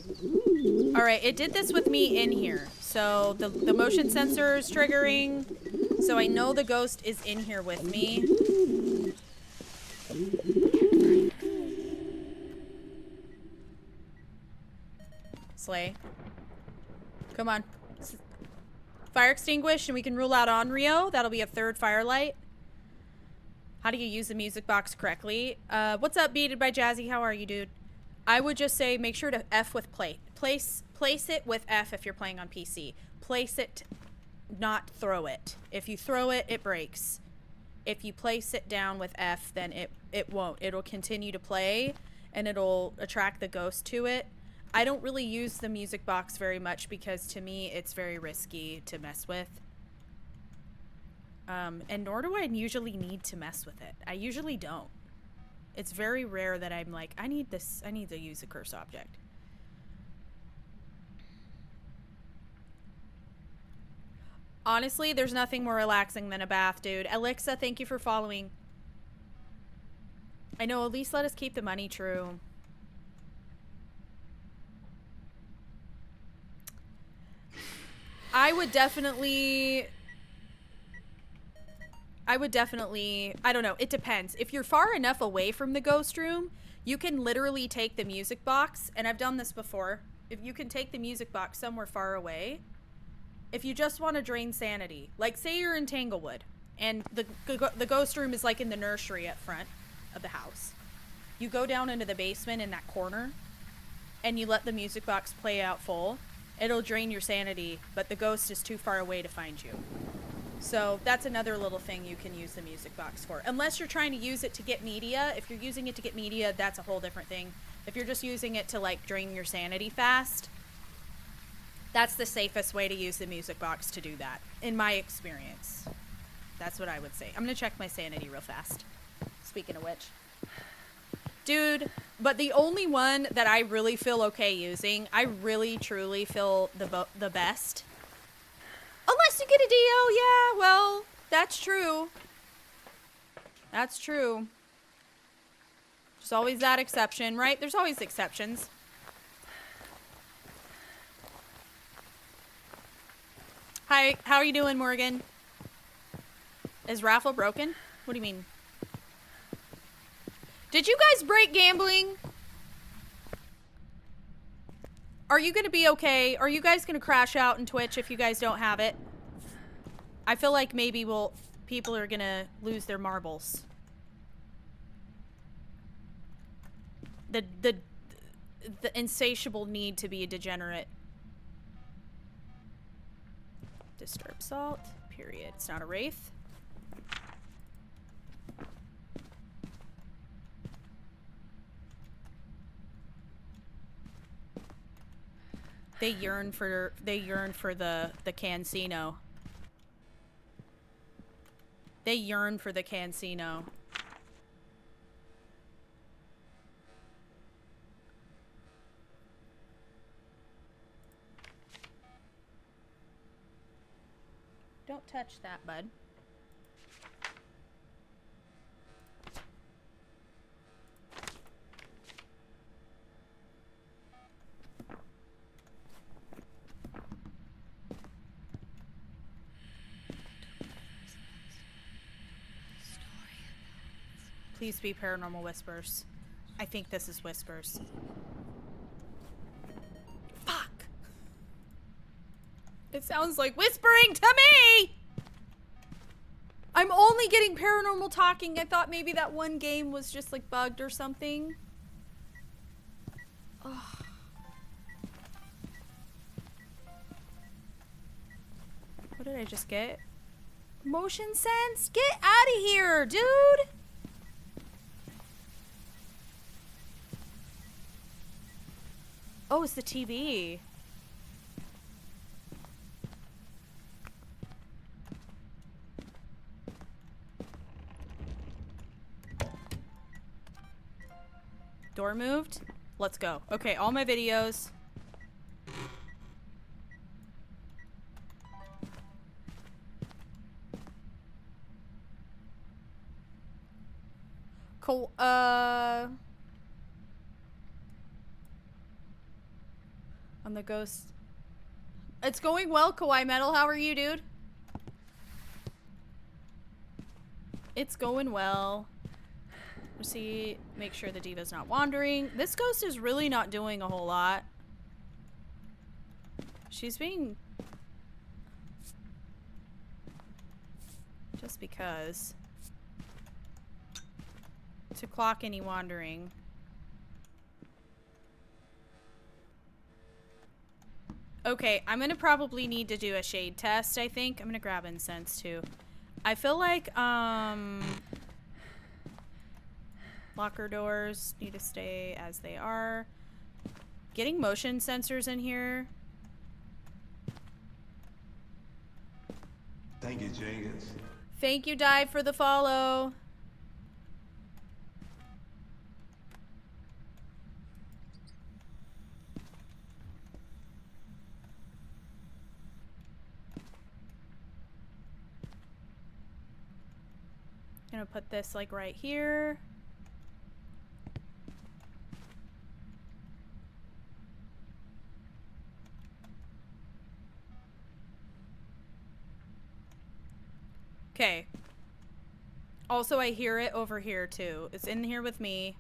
Speaker 1: Alright, it did this with me in here. So the motion sensor is triggering. So I know the ghost is in here with me. Slay. Come on. Fire extinguished and we can rule out Onryo. That'll be a third firelight. How do you use the music box correctly? What's up, Beated by Jazzy? How are you, dude? I would just say make sure to F with play. Place it with F if you're playing on PC. Place it, not throw it. If you throw it, it breaks. If you place it down with F, then it won't. It'll continue to play and it'll attract the ghost to it. I don't really use the music box very much because to me it's very risky to mess with. And nor do I usually need to mess with it. I usually don't. It's very rare that I'm like, I need to use a curse object. Honestly, there's nothing more relaxing than a bath, dude. Alexa, thank you for following. I know, at least let us keep the money true. I would definitely, I don't know, it depends. If you're far enough away from the ghost room, you can literally take the music box, and I've done this before. If you can take the music box somewhere far away, if you just want to drain sanity, like say you're in Tanglewood, and the ghost room is like in the nursery at front of the house. You go down into the basement in that corner, and you let the music box play out full. It'll drain your sanity, but the ghost is too far away to find you. So that's another little thing you can use the music box for. Unless you're trying to use it to get media. If you're using it to get media, that's a whole different thing. If you're just using it to like drain your sanity fast, that's the safest way to use the music box to do that, in my experience. That's what I would say. I'm gonna check my sanity real fast. Speaking of which. Dude, but the only one that I really feel okay using, I really truly feel the best. Unless you get a DO, yeah, well, that's true. That's true. There's always that exception, right? There's always exceptions. Hi, how are you doing, Morgan? Is Raffle broken? What do you mean? Did you guys break gambling? Are you gonna be okay? Are you guys gonna crash out in Twitch if you guys don't have it? I feel like maybe people are gonna lose their marbles. The insatiable need to be a degenerate. Disturb salt, period. It's not a wraith. They yearn for the Cancino. They yearn for the Cancino. Don't touch that, bud. Please be Paranormal Whispers. I think this is Whispers. Fuck! It sounds like whispering to me! I'm only getting Paranormal Talking. I thought maybe that one game was just like bugged or something. Ugh. What did I just get? Motion sense? Get out of here, dude! Oh, it's the TV. Door moved? Let's go. Okay, all my videos. Cool. On the ghost. It's going well, Kawaii Metal. How are you, dude? It's going well. Let's see, make sure the diva's not wandering. This ghost is really not doing a whole lot. She's being... just because. To clock any wandering. Okay, I'm gonna probably need to do a shade test, I think. I'm gonna grab incense, too. I feel like, locker doors need to stay as they are. Getting motion sensors in here.
Speaker 2: Thank you, Jenkins.
Speaker 1: Thank you, Dive, for the follow. Gonna put this like right here. Okay. Also, I hear it over here too. It's in here with me.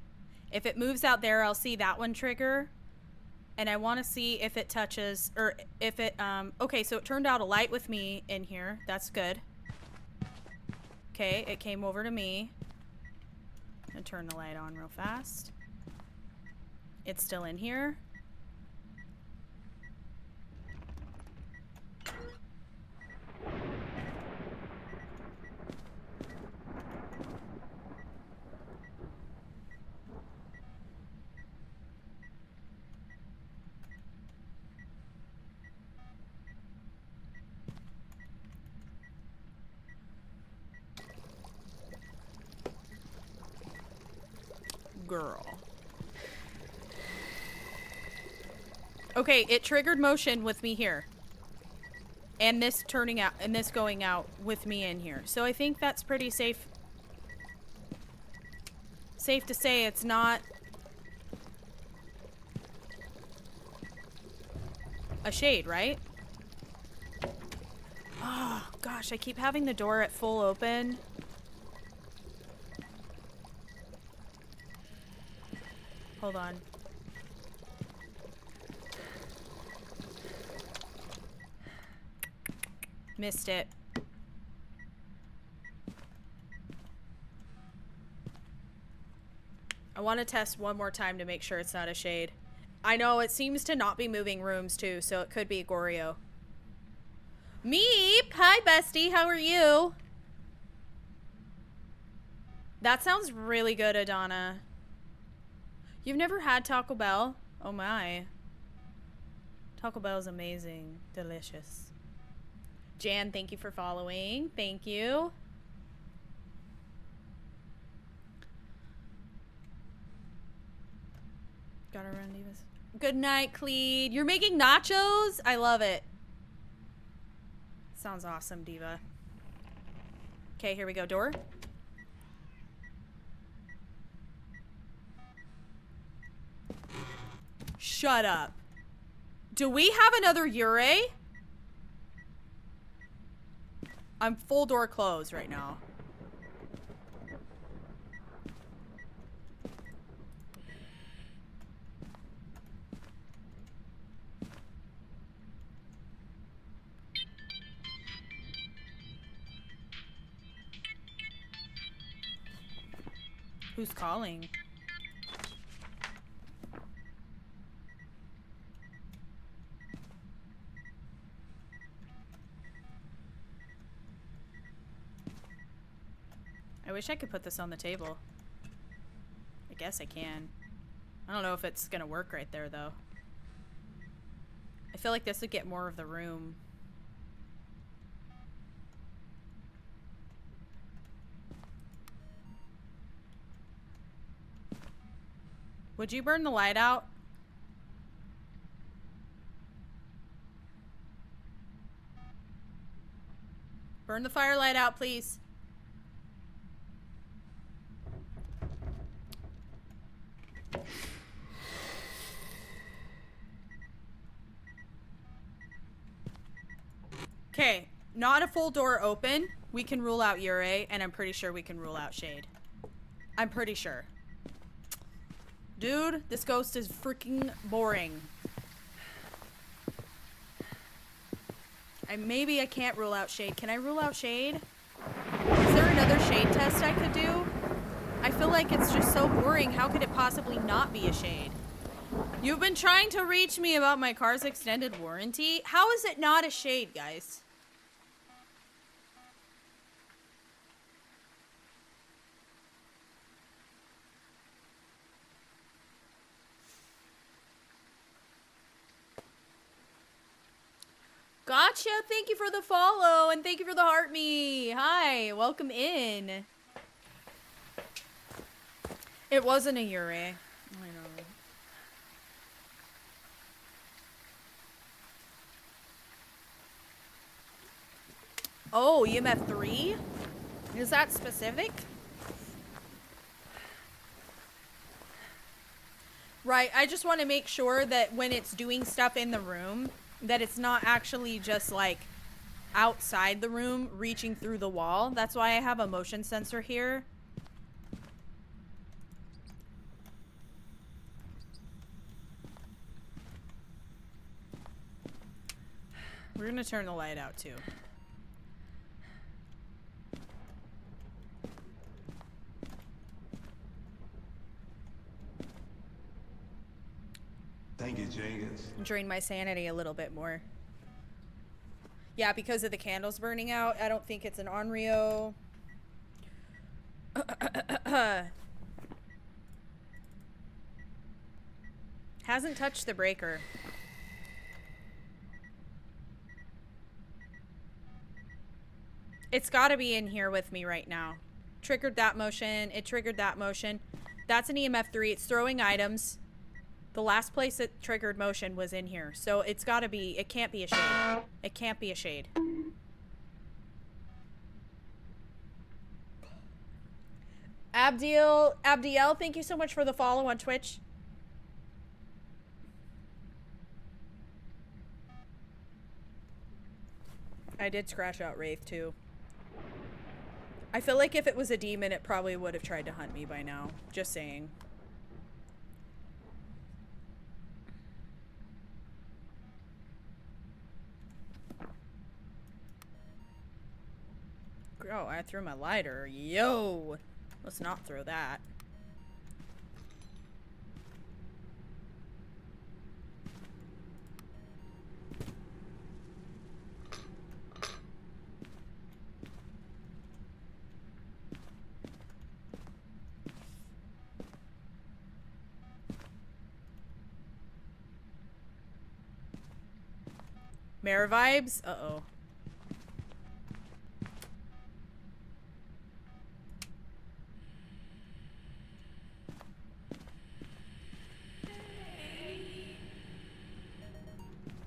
Speaker 1: If it moves out there, I'll see that one trigger. And I want to see if it touches, or if it, okay, so it turned out a light with me in here. That's good. Okay, it came over to me. I'm gonna turn the light on real fast. It's still in here. Girl. Okay, it triggered motion with me here. And this turning out, and this going out with me in here. So I think that's pretty safe. Safe to say it's not a shade, right? Oh, gosh, I keep having the door at full open. Hold on. Missed it. I want to test one more time to make sure it's not a shade. I know it seems to not be moving rooms too, so it could be Goryo. Meep! Hi, bestie. How are you? That sounds really good, Adana. You've never had Taco Bell? Oh my. Taco Bell is amazing. Delicious. Jan, thank you for following. Thank you. Gotta run, Divas. Good night, Cleed. You're making nachos? I love it. Sounds awesome, Diva. Okay, here we go. Door. Shut up. Do we have another Ure? I'm full door closed right now. Who's calling? I wish I could put this on the table. I guess I can. I don't know if it's gonna work right there though. I feel like this would get more of the room. Would you burn the light out? Burn the firelight out, please. Okay, not a full door open. We can rule out Yurei, and I'm pretty sure we can rule out Shade. I'm pretty sure. Dude, this ghost is freaking boring. Maybe I can't rule out Shade. Can I rule out Shade? Is there another Shade test I could do? I feel like it's just so boring. How could it possibly not be a Shade? You've been trying to reach me about my car's extended warranty. How is it not a Shade, guys? Gotcha. Thank you for the follow and thank you for the heart me. Hi, welcome in. It wasn't a Yurei. I know. Oh, EMF 3? Is that specific? Right, I just want to make sure that when it's doing stuff in the room, that it's not actually just like outside the room reaching through the wall. That's why I have a motion sensor here. We're gonna turn the light out too.
Speaker 2: Thank you, Jenkins.
Speaker 1: Drain my sanity a little bit more. Yeah, because of the candles burning out. I don't think it's an Onryo. Hasn't touched the breaker. It's gotta be in here with me right now. Triggered that motion. It triggered that motion. That's an EMF 3. It's throwing items. The last place it triggered motion was in here. So it's gotta be, it can't be a Shade. It can't be a Shade. Abdiel, thank you so much for the follow on Twitch. I did scratch out Wraith too. I feel like if it was a demon, it probably would have tried to hunt me by now. Just saying. Oh, I threw my lighter. Yo! Let's not throw that. Mare vibes? Uh-oh.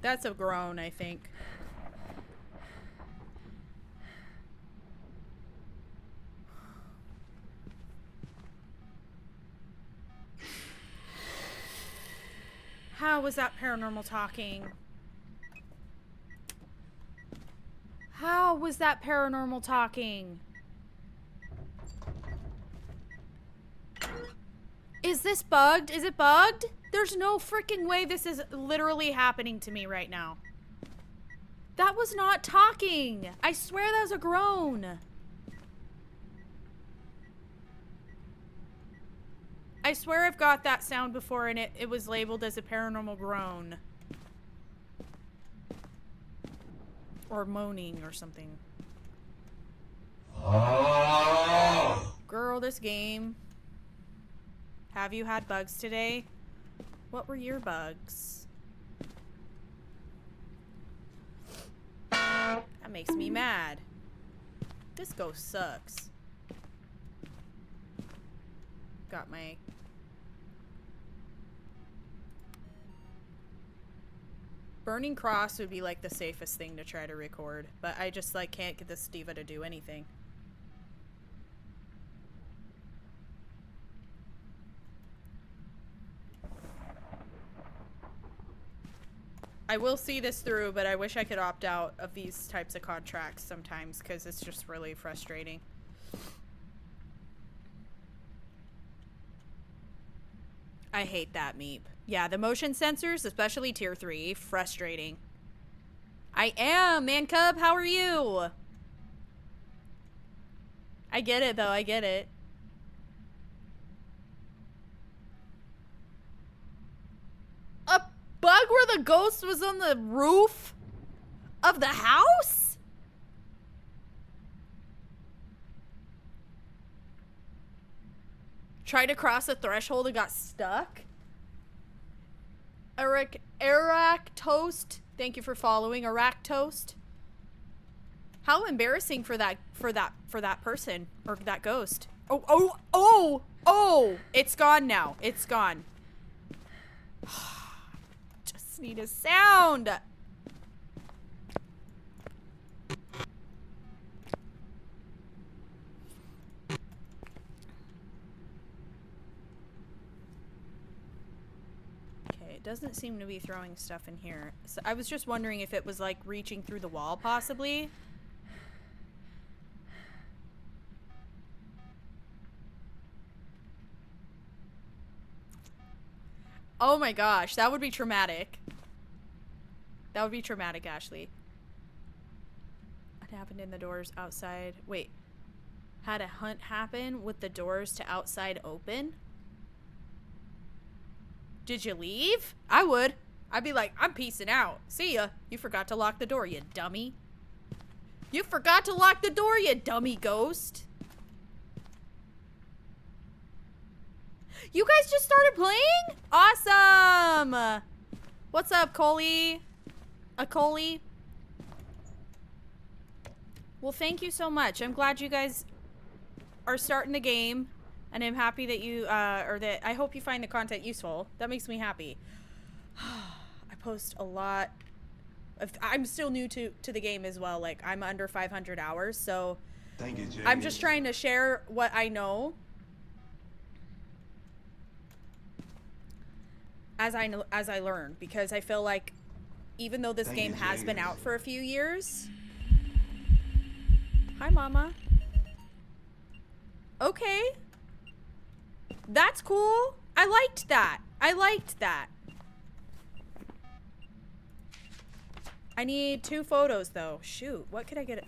Speaker 1: That's a groan, I think. How was that paranormal talking? How was that paranormal talking? Is this bugged? Is it bugged? There's no freaking way this is literally happening to me right now. That was not talking. I swear that was a groan. I swear I've got that sound before and it was labeled as a paranormal groan. Or moaning or something. Girl, this game. Have you had bugs today? What were your bugs? That makes me mad. This ghost sucks. Got my... Burning Cross would be like the safest thing to try to record, but I just like can't get this diva to do anything. I will see this through, but I wish I could opt out of these types of contracts sometimes because it's just really frustrating. I hate that meep. Yeah, the motion sensors, especially tier 3, frustrating. I am, Man Cub, how are you? I get it though, I get it. A bug where the ghost was on the roof of the house? Tried to cross a threshold and got stuck? Iraq Toast, thank you for following. Iraq Toast. How embarrassing for that person or that ghost. Oh, it's gone now. It's gone. Just need a sound. Okay, it doesn't seem to be throwing stuff in here. So I was just wondering if it was like reaching through the wall possibly. Oh my gosh, that would be traumatic. That would be traumatic, Ashley. What happened in the doors outside? Wait. Had a hunt happen with the doors to outside open? Did you leave? I would. I'd be like, I'm peacing out. See ya. You forgot to lock the door, you dummy. You forgot to lock the door, you dummy ghost. You guys just started playing? Awesome! What's up, Coley? Coley? Well, thank you so much. I'm glad you guys are starting the game. And I'm happy that you, I hope you find the content useful. That makes me happy. I post a lot. I'm still new to the game as well. Like, I'm under 500 hours, so
Speaker 2: Thank you, Jay.
Speaker 1: I'm just trying to share what I know. As I learn, because I feel like even though this game has been out for a few years. Hi, Mama. Okay. That's cool. I liked that. I liked that. I need 2 photos though. Shoot, what could I get?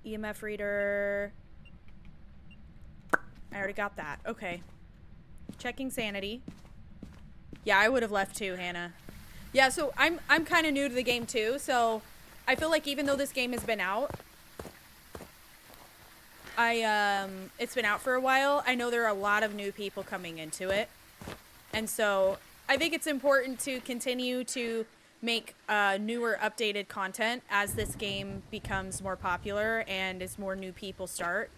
Speaker 1: EMF reader. I already got that. Okay. Checking sanity. Yeah, I would have left too, Hannah. Yeah, so I'm kind of new to the game too, so I feel like even though this game has been out, it's been out for a while, I know there are a lot of new people coming into it. And so I think it's important to continue to make newer, updated content as this game becomes more popular and as more new people start.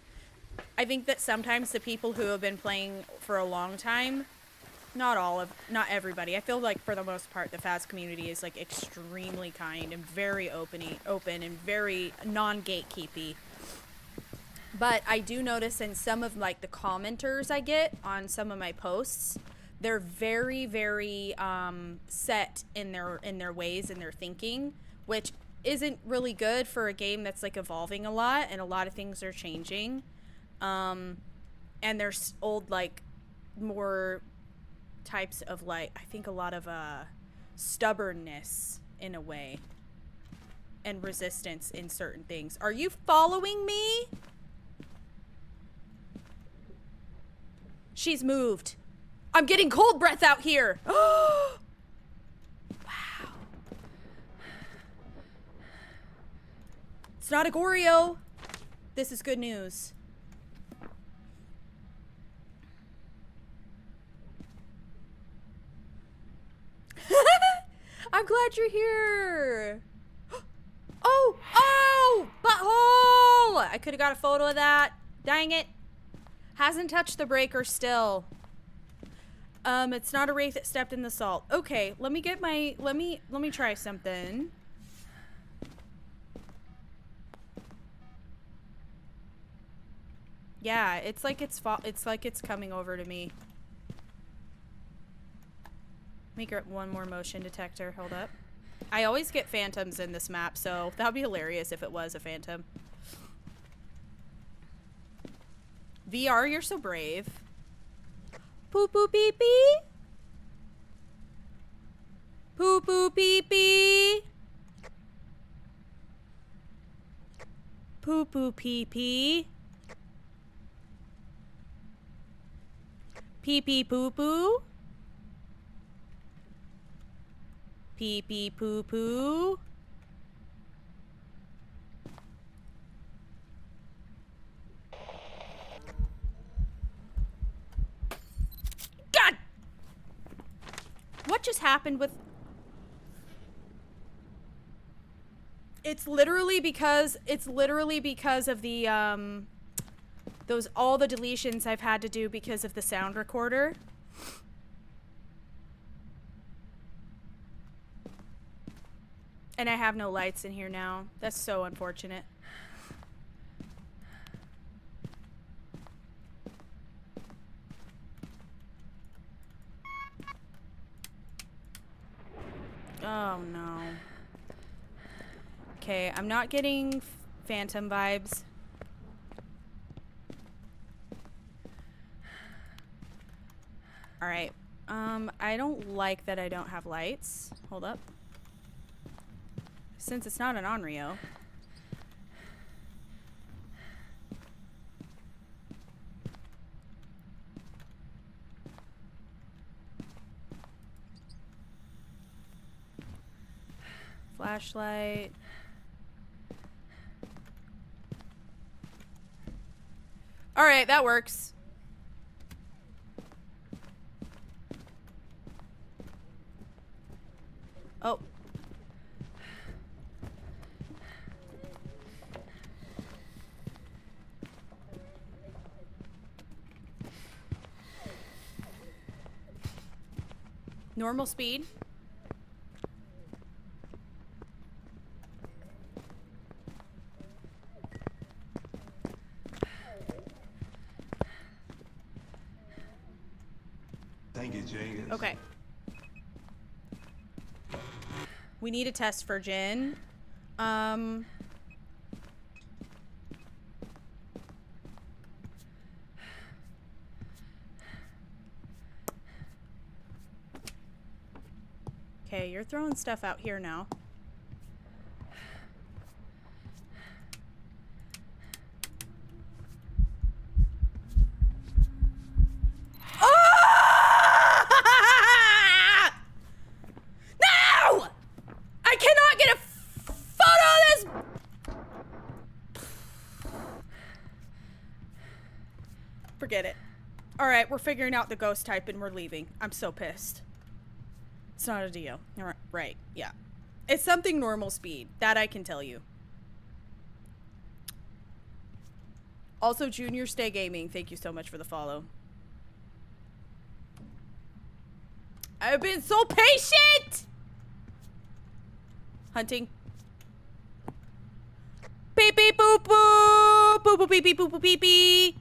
Speaker 1: I think that sometimes the people who have been playing for a long time, not everybody. I feel like for the most part, the Phas community is like extremely kind and very open and very non-gatekeepy. But I do notice in some of like the commenters I get on some of my posts, they're very, very set in their ways and their thinking, which isn't really good for a game that's like evolving a lot and a lot of things are changing. And there's old like more types of like, I think a lot of stubbornness in a way and resistance in certain things. Are you following me? She's moved. I'm getting cold breath out here. Wow. It's not a Goreo. This is good news. I'm glad you're here. Oh, butthole. I could have got a photo of that. Dang it. Hasn't touched the breaker still. It's not a wraith that stepped in the salt. Okay, let me get my, let me try something. Yeah, it's like it's coming over to me. Make it one more motion detector. Hold up. I always get phantoms in this map, so that would be hilarious if it was a phantom. VR, you're so brave. Poo poo pee pee. Poo poo pee pee. Poo poo pee pee. Pee pee poo poo. Pee pee poo poo. God! What just happened with... It's literally because of the all the deletions I've had to do because of the sound recorder. And I have no lights in here now. That's so unfortunate. Oh no. Okay, I'm not getting phantom vibes. All right. I don't like that I don't have lights. Hold up. Since it's not an Onryo. Flashlight. All right, that works. Oh. Normal speed.
Speaker 2: Thank you, Jenkins.
Speaker 1: Okay. We need a test for Jin. Okay, you're throwing stuff out here now. Ah! No! I cannot get a photo of this. Forget it. All right, we're figuring out the ghost type and we're leaving. I'm so pissed. It's not a Dio. Right, yeah. It's something normal speed. That I can tell you. Also, Junior, stay gaming. Thank you so much for the follow. I've been so patient! Hunting. Beep beep boop boop! Boop boop beep beep boop boop beep beep!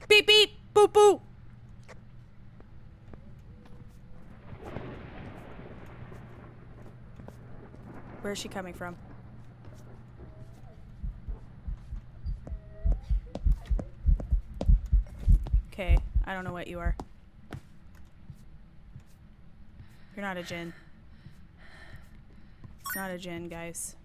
Speaker 1: Beep beep boop boop! Where is she coming from? Okay, I don't know what you are. You're not a Jinn. It's not a Jinn, guys.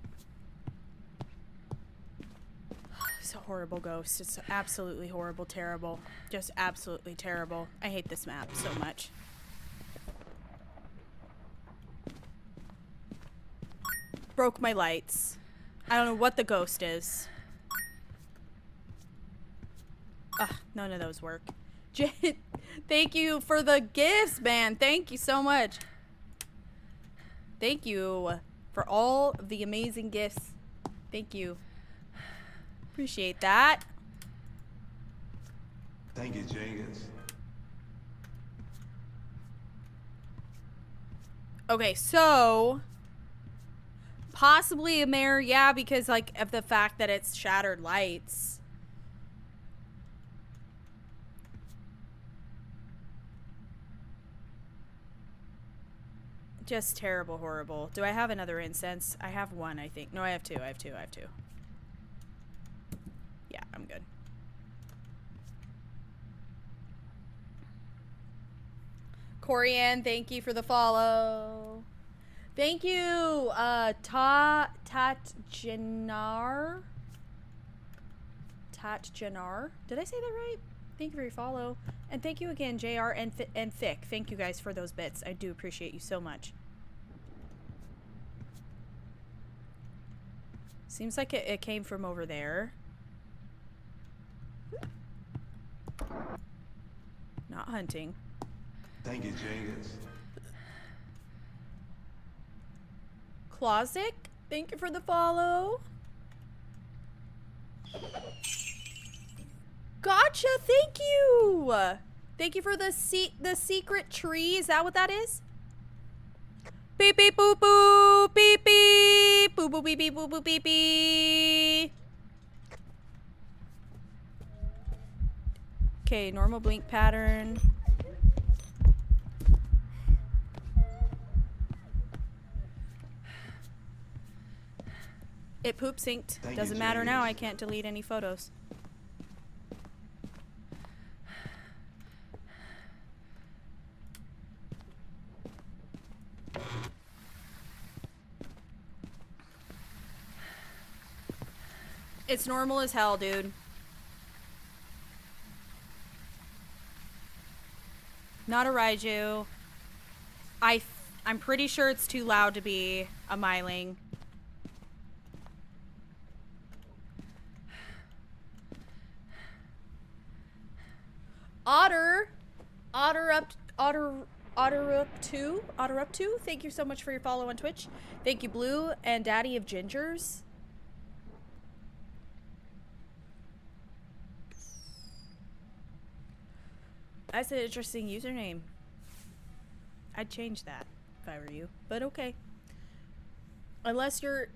Speaker 1: It's a horrible ghost. It's absolutely horrible, terrible. Just absolutely terrible. I hate this map so much. Broke my lights. I don't know what the ghost is. Ugh, none of those work. Thank you for the gifts, man. Thank you so much. Thank you for all of the amazing gifts. Thank you. Appreciate that.
Speaker 2: Thank you, Jenkins.
Speaker 1: Okay, so possibly a mare, yeah, because like of the fact that it's shattered lights. Just terrible, horrible. Do I have another incense? I have one, I think. No, I have two. I have two. Yeah, I'm good. Corianne, thank you for the follow. Thank you, Tatjanar. Tatjanar. Did I say that right? Thank you for your follow. And thank you again, JR and Thick. Thank you guys for those bits. I do appreciate you so much. Seems like it came from over there. Not hunting.
Speaker 2: Thank you, Jenkins.
Speaker 1: Closet, thank you for the follow. Gotcha, thank you. Thank you for the secret tree. Is that what that is? Beep beep boop boop beep beep boop boop beep beep boop boop beep beep. Okay, normal blink pattern. It poop synced.
Speaker 2: Thank
Speaker 1: Doesn't
Speaker 2: you,
Speaker 1: matter now.
Speaker 2: James.
Speaker 1: I can't delete any photos. It's normal as hell, dude. Not a Raiju. I'm pretty sure it's too loud to be a Myling. Otter up 2. Thank you so much for your follow on Twitch. Thank you, Blue and Daddy of Gingers. That's an interesting username. I'd change that if I were you, but okay. Unless you're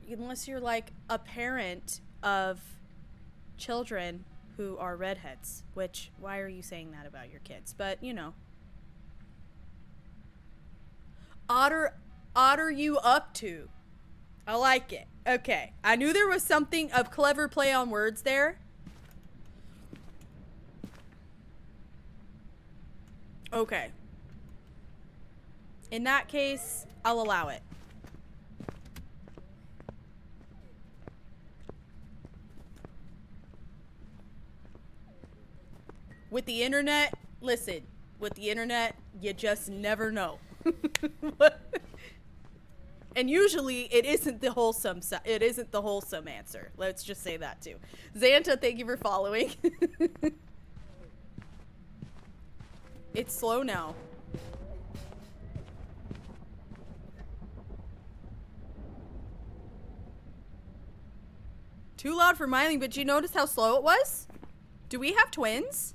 Speaker 1: like a parent of children who are redheads, which, why are you saying that about your kids? But, you know. Otter you up to. I like it. Okay. I knew there was something of clever play on words there. Okay. In that case, I'll allow it. With the internet, listen, with the internet, you just never know. And usually it isn't the wholesome answer. Let's just say that too. Xanta, thank you for following. It's slow now. Too loud for Myling, but you notice how slow it was? Do we have twins?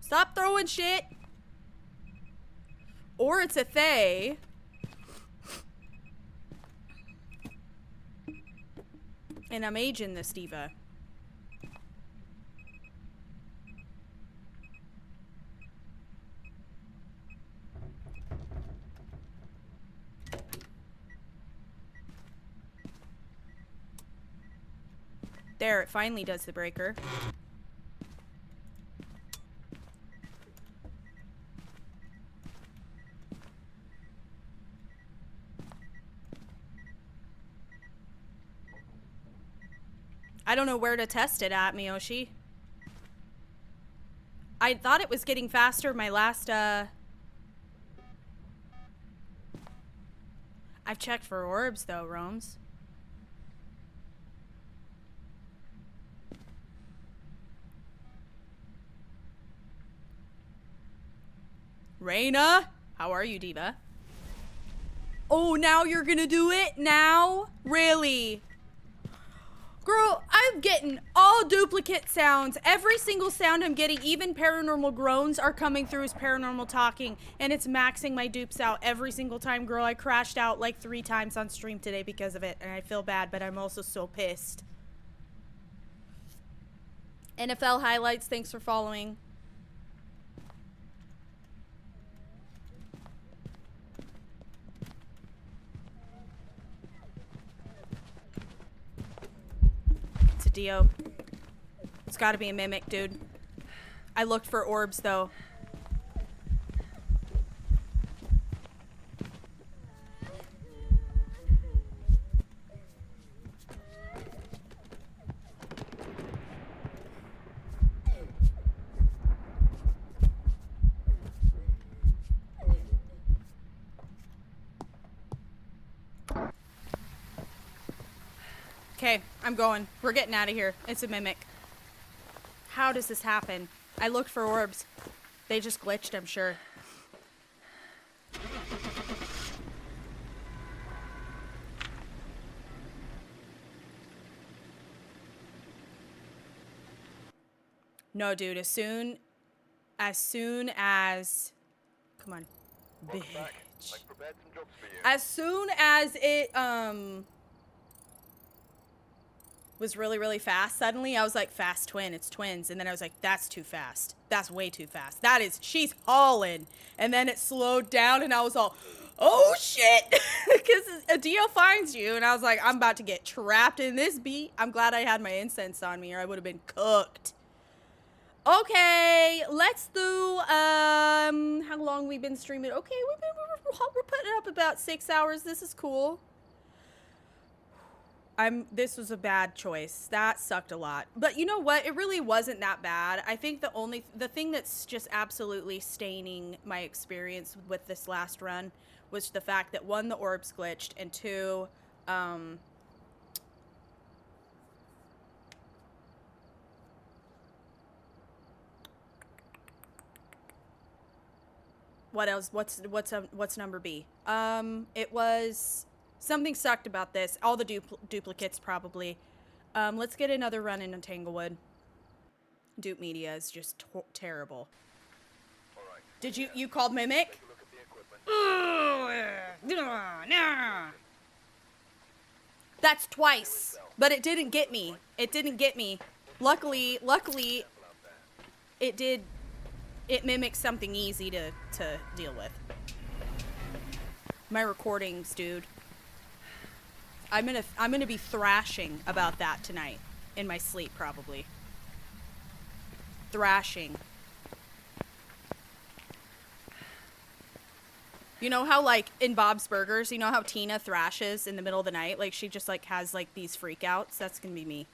Speaker 1: Stop throwing shit. Or it's a Thay. And I'm aging this diva. There, it finally does the breaker. I don't know where to test it at, Miyoshi. I thought it was getting faster my last, I've checked for orbs, though, Roams. Reina? How are you, Diva? Oh, now you're gonna do it? Now? Really? Girl, I'm getting all duplicate sounds. Every single sound I'm getting, even paranormal groans, are coming through as paranormal talking. And it's maxing my dupes out every single time, girl. I crashed out like 3 times on stream today because of it. And I feel bad, but I'm also so pissed. NFL highlights, thanks for following. a Dio. It's gotta be a mimic, dude. I looked for orbs, though. Okay, I'm going. We're getting out of here. It's a mimic. How does this happen? I looked for orbs. They just glitched, I'm sure. No, dude, as soon as come on.
Speaker 4: Welcome
Speaker 1: Bitch.
Speaker 4: back. I've prepared some jobs for you.
Speaker 1: As soon as it was really, really fast, suddenly I was like, fast twin, it's twins. And then I was like, that's too fast. That's way too fast. That is, she's hauling. And then it slowed down and I was all, oh shit. Because a Dio finds you. And I was like, I'm about to get trapped in this beat. I'm glad I had my incense on me or I would have been cooked. Okay, let's do, how long we've been streaming. Okay, we're putting up about 6 hours. This is cool. This was a bad choice. That sucked a lot. But you know what? It really wasn't that bad. I think the thing that's just absolutely staining my experience with this last run was the fact that 1, the orbs glitched, and 2, what else? What's number B? It was something sucked about this. All the duplicates probably. Let's get another run in Tanglewood. Dupe Media is just terrible.
Speaker 4: All right.
Speaker 1: Did you called Mimic?
Speaker 4: Take a look at the equipment.
Speaker 1: Nah. That's twice, but it didn't get me. It didn't get me. Luckily, it did. It mimics something easy to deal with. My recordings, dude. I'm gonna be thrashing about that tonight in my sleep, probably. Thrashing. You know how, like, in Bob's Burgers, you know how Tina thrashes in the middle of the night? Like, she just, like, has, like, these freakouts? That's gonna be me.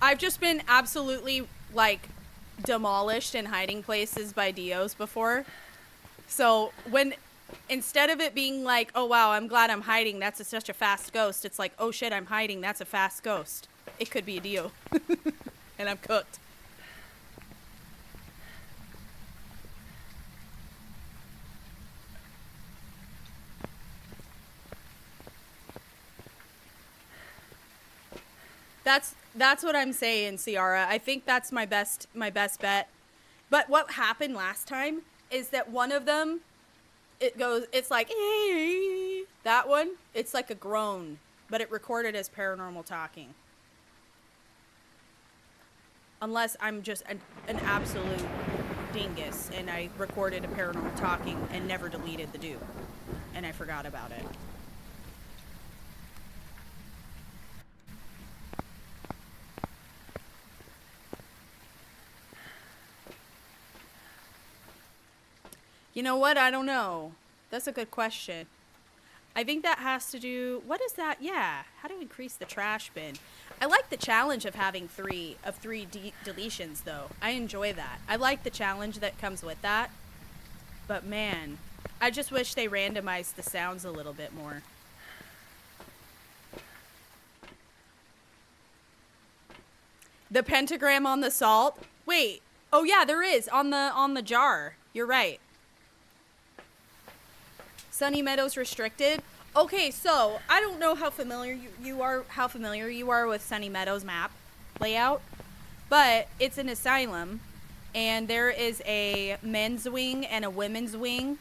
Speaker 1: I've just been absolutely, like, demolished in hiding places by Dios before. So, instead of it being like, oh, wow, I'm glad I'm hiding, that's such a fast ghost, it's like, oh, shit, I'm hiding, that's a fast ghost. It could be a Dio. And I'm cooked. That's what I'm saying, Ciara. I think that's my best bet. But what happened last time is that one of them, it's like, hey, that one, it's like a groan, but it recorded as paranormal talking. Unless I'm just an absolute dingus and I recorded a paranormal talking and never deleted the dupe. And I forgot about it. You know what? I don't know. That's a good question. I think that has to do... What is that? Yeah. How to increase the trash bin. I like the challenge of having three deletions, though. I enjoy that. I like the challenge that comes with that. But, man, I just wish they randomized the sounds a little bit more. The pentagram on the salt? Wait. Oh, yeah, there is. On the jar. You're right. Sunny Meadows restricted. Okay, so I don't know how familiar you are with Sunny Meadows map layout, but it's an asylum, and there is a men's wing and a women's wing.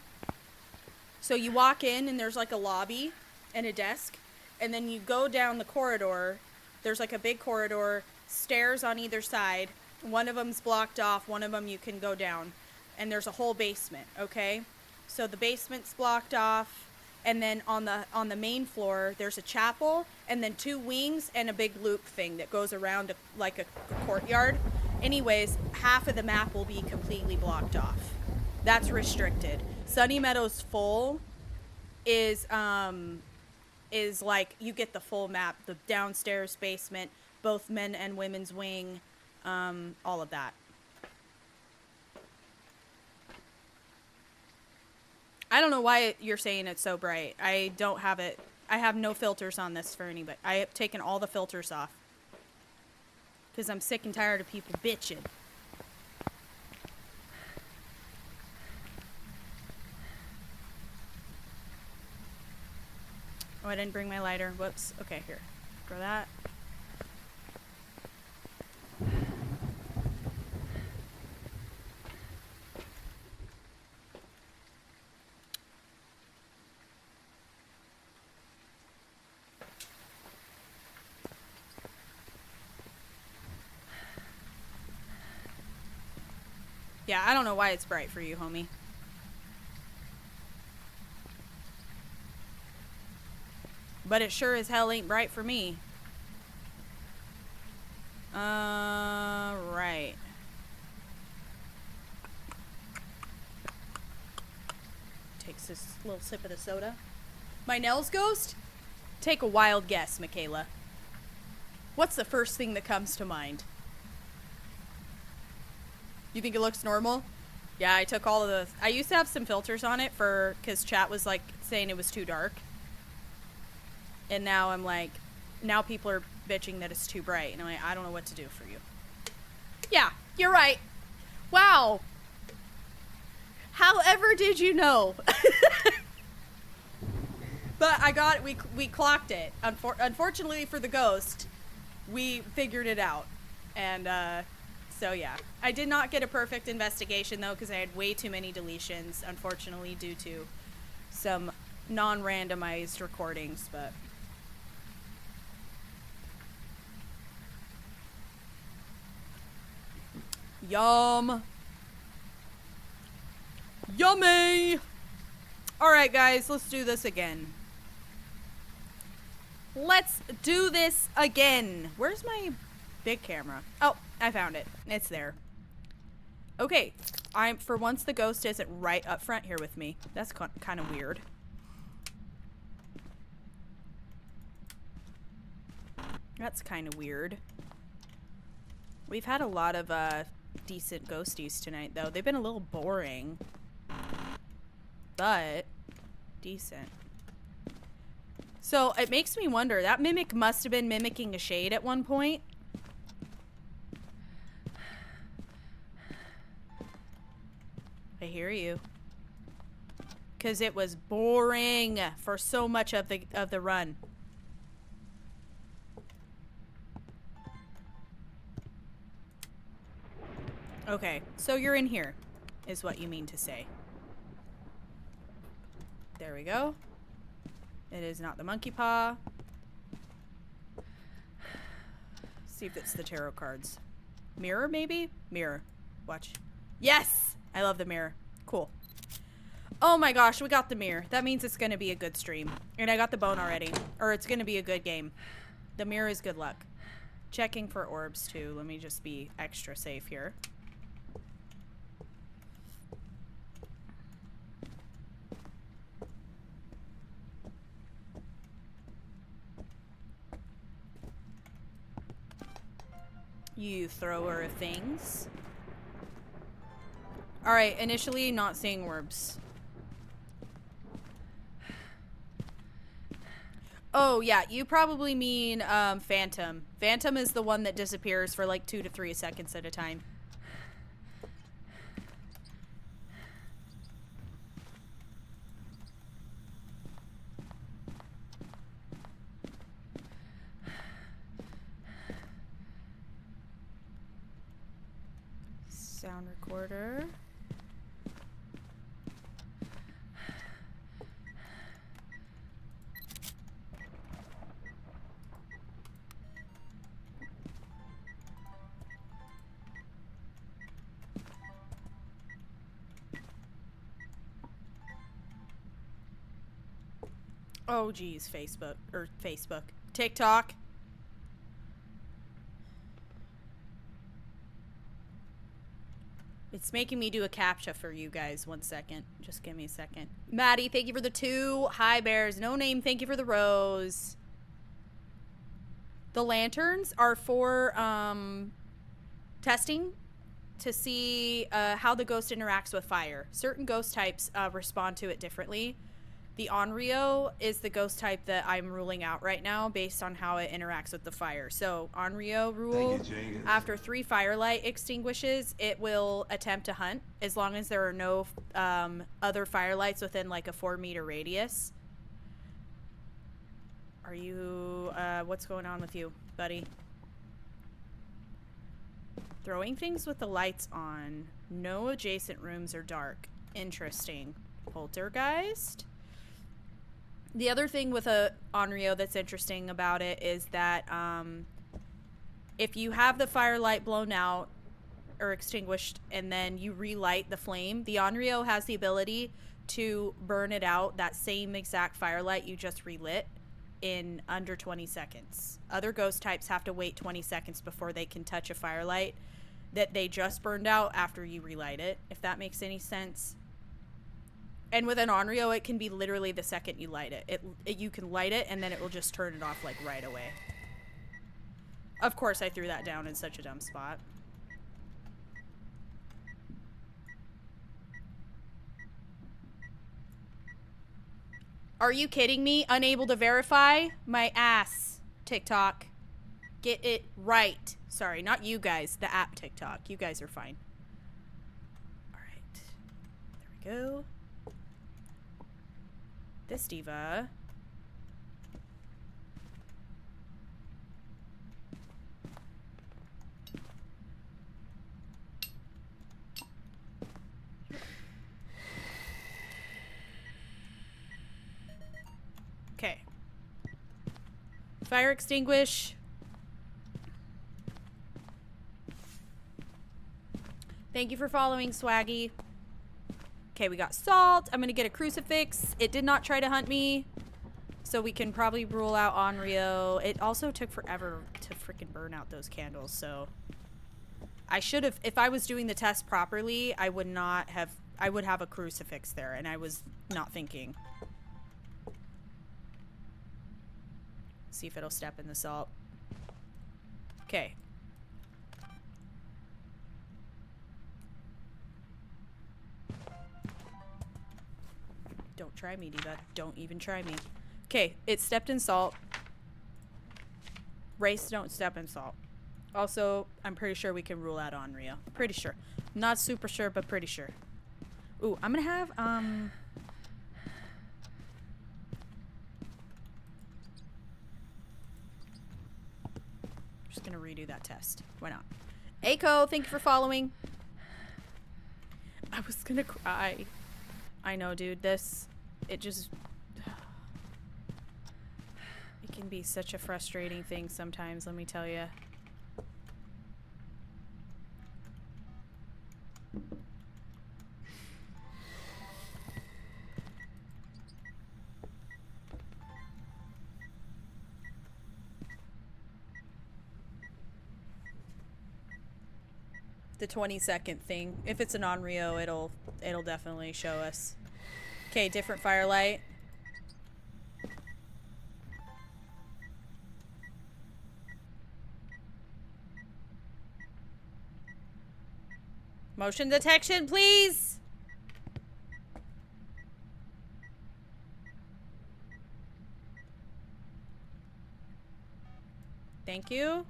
Speaker 1: So you walk in, and there's like a lobby and a desk, and then you go down the corridor. There's like a big corridor, stairs on either side. One of them's blocked off. One of them you can go down, and there's a whole basement. Okay. So the basement's blocked off, and then on the main floor there's a chapel, and then 2 wings and a big loop thing that goes around like a courtyard. Anyways, half of the map will be completely blocked off. That's restricted. Sunny Meadows full is like you get the full map, the downstairs, basement, both men and women's wing, all of that. I don't know why you're saying it's so bright. I don't have it. I have no filters on this for anybody. I have taken all the filters off. Because I'm sick and tired of people bitching. Oh, I didn't bring my lighter. Whoops. Okay, here. Throw that. Yeah, I don't know why it's bright for you, homie. But it sure as hell ain't bright for me. Right. Takes this little sip of the soda. My Nels ghost? Take a wild guess, Michaela. What's the first thing that comes to mind? You think it looks normal? Yeah, I took all of the... I used to have some filters on it for... Because chat was, like, saying it was too dark. And now I'm like... Now people are bitching that it's too bright. And I'm like, I don't know what to do for you. Yeah, you're right. Wow. However did you know? But I got... We clocked it. Unfortunately for the ghost, we figured it out. And, so yeah, I did not get a perfect investigation though because I had way too many deletions, unfortunately, due to some non-randomized recordings, but... Yum! Yummy! Alright guys, let's do this again. Let's do this again! Where's my big camera? Oh, I found it. It's there. Okay, for once the ghost isn't right up front here with me. That's kind of weird. That's kind of weird. We've had a lot of decent ghosties tonight, though. They've been a little boring, but decent. So it makes me wonder, that mimic must have been mimicking a shade at one point. I hear you. Because it was boring for so much of the run. Okay, so you're in here, is what you mean to say. There we go. It is not the monkey paw. See if it's the tarot cards. Mirror, maybe? Mirror. Watch. Yes! I love the mirror. Cool. Oh my gosh, we got the mirror. That means it's going to be a good stream. And I got the bone already. Or it's going to be a good game. The mirror is good luck. Checking for orbs, too. Let me just be extra safe here. You thrower of things. Alright, initially not seeing orbs. Oh, yeah, you probably mean Phantom. Phantom is the one that disappears for like 2 to 3 seconds at a time. Sound recorder. Oh, geez, Facebook. TikTok. It's making me do a CAPTCHA for you guys. 1 second. Just give me a second. Maddie, thank you for the 2. Hi, Bears. No name, thank you for the rose. The lanterns are for testing to see how the ghost interacts with fire. Certain ghost types respond to it differently. The Onryo is the ghost type that I'm ruling out right now based on how it interacts with the fire. So Onryo rule,
Speaker 2: Thank you, Jenkins.
Speaker 1: after 3 firelight extinguishes, it will attempt to hunt as long as there are no other firelights within like a 4-meter radius. Are you, what's going on with you, buddy? Throwing things with the lights on. No adjacent rooms are dark. Interesting. Poltergeist? The other thing with a Onryo that's interesting about it is that if you have the firelight blown out or extinguished and then you relight the flame, the Onryo has the ability to burn it out, that same exact firelight you just relit, in under 20 seconds. Other ghost types have to wait 20 seconds before they can touch a firelight that they just burned out after you relight it, if that makes any sense. And with an Onryo, it can be literally the second you light it. You can light it, and then it will just turn it off, like, right away. Of course, I threw that down in such a dumb spot. Are you kidding me? Unable to verify? My ass, TikTok. Get it right. Sorry, not you guys. The app TikTok. You guys are fine. Alright. There we go. This diva. Okay. Fire extinguish. Thank you for following, Swaggy. Okay, we got salt. I'm gonna get a crucifix. It did not try to hunt me, so we can probably rule out Onryo. It also took forever to freaking burn out those candles, so I should have, if I was doing the test properly, I would have a crucifix there, and I was not thinking. See if it'll step in the salt. Okay. Don't try me, diva. Don't even try me. Okay, it stepped in salt. Race don't step in salt. Also, I'm pretty sure we can rule out Onryo. Pretty sure. Not super sure, but pretty sure. Ooh, I'm gonna have, just gonna redo that test. Why not? Aiko, thank you for following. I was gonna cry. I know, dude. It just... It can be such a frustrating thing sometimes, let me tell you. The 20-second thing. If it's an Onryo, it'll definitely show us. Okay, different firelight. Motion detection, please. Thank you.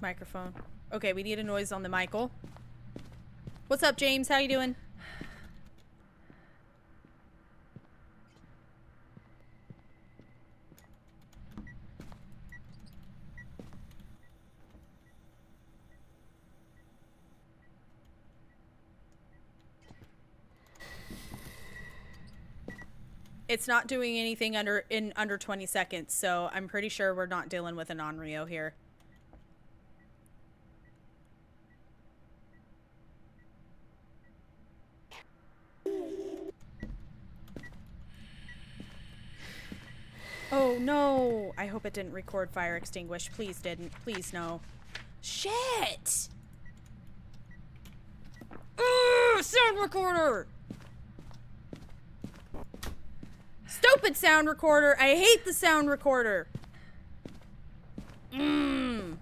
Speaker 1: Microphone. Okay, we need a noise on the Michael. What's up, James? How you doing? It's not doing anything in under 20 seconds, so I'm pretty sure we're not dealing with an Onryo here. Oh no! I hope it didn't record fire extinguish. Please didn't. Please no. Shit! Ugh, sound recorder! Stupid sound recorder! I hate the sound recorder! Mmm.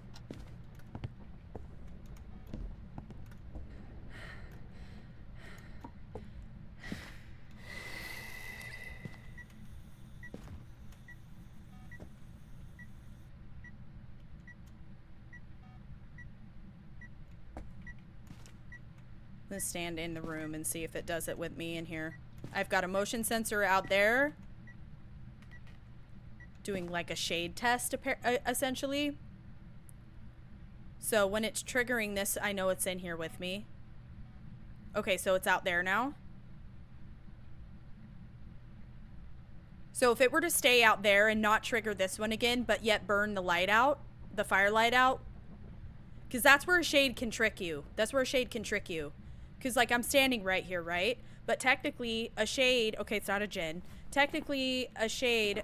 Speaker 1: I'm gonna stand in the room and see if it does it with me in here. I've got a motion sensor out there doing like a shade test essentially. So when it's triggering this, I know it's in here with me. Okay, so it's out there now. So if it were to stay out there and not trigger this one again, but yet burn the light out, the firelight out, because that's where a shade can trick you. That's where a shade can trick you. Because, like, I'm standing right here, right? But technically, a shade... Okay, it's not a djinn. Technically, a shade,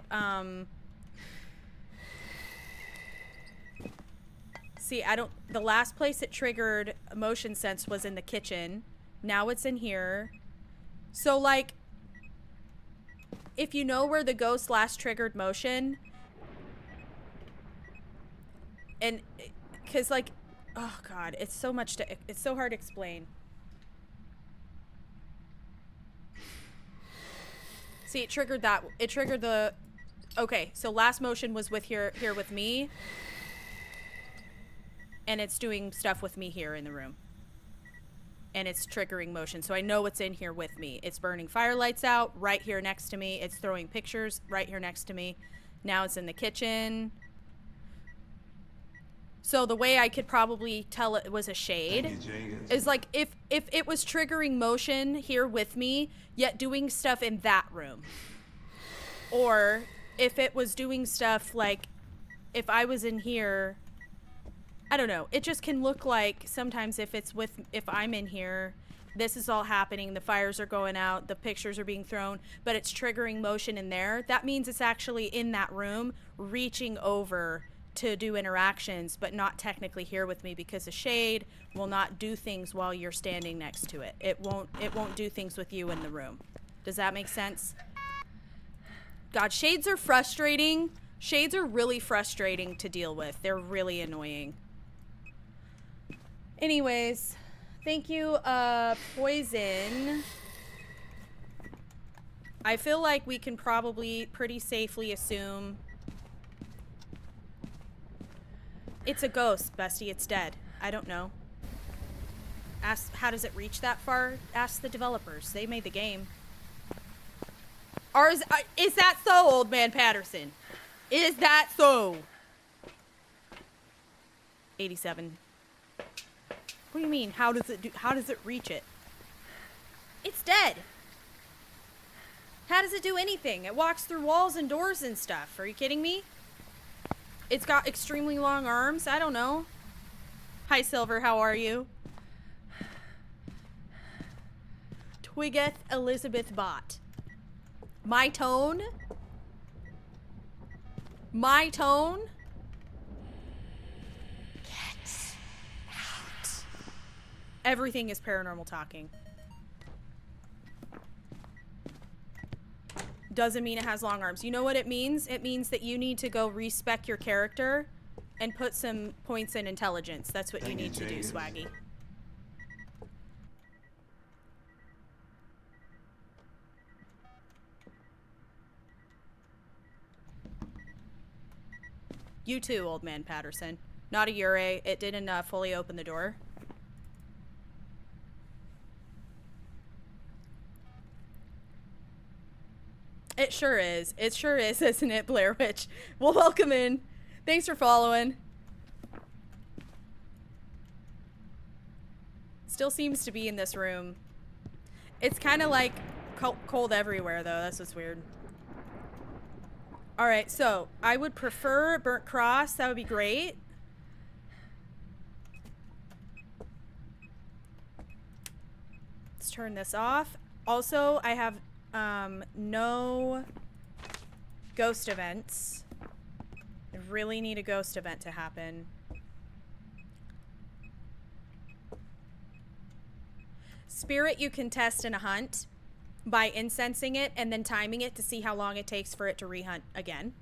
Speaker 1: See, I don't... The last place it triggered motion sense was in the kitchen. Now it's in here. So, like... If you know where the ghost last triggered motion... And... Because, like... Oh, God. It's so much to... It's so hard to explain. See, it triggered that. It triggered the... Okay, so last motion was with here with me. And it's doing stuff with me here in the room. And it's triggering motion. So I know it's in here with me. It's burning firelights out right here next to me. It's throwing pictures right here next to me. Now it's in the kitchen. So the way I could probably tell it was a shade is like if it was triggering motion here with me, yet doing stuff in that room. Or if it was doing stuff like if I was in here, I don't know. It just can look like sometimes if I'm in here, this is all happening, the fires are going out, the pictures are being thrown, but it's triggering motion in there. That means it's actually in that room reaching over to do interactions, but not technically here with me, because a shade will not do things while you're standing next to it. It won't do things with you in the room. Does that make sense? God, shades are frustrating. Shades are really frustrating to deal with. They're really annoying. Anyways, thank you, Poison. I feel like we can probably pretty safely assume it's a ghost, bestie. It's dead. I don't know. Ask, how does it reach that far? Ask the developers. They made the game. Or is that so, Old Man Patterson? Is that so? 87. What do you mean? How does it reach it? It's dead. How does it do anything? It walks through walls and doors and stuff. Are you kidding me? It's got extremely long arms. I don't know. Hi, Silver. How are you? Twiggeth Elizabeth Bott. My tone? My tone? Get out. Everything is paranormal talking. Doesn't mean it has long arms. You know what it means? It means that you need to go respec your character and put some points in intelligence. That's what you need to do, Swaggy. You too, Old Man Patterson. Not a Ure. It didn't fully open the door. It sure is. It sure is, isn't it, Blair Witch? Well, welcome in. Thanks for following. Still seems to be in this room. It's kind of like cold everywhere, though. That's what's weird. Alright, so I would prefer Burnt Cross. That would be great. Let's turn this off. Also, I have no ghost events. I really need a ghost event to happen. Spirit you can test in a hunt by incensing it and then timing it to see how long it takes for it to rehunt again.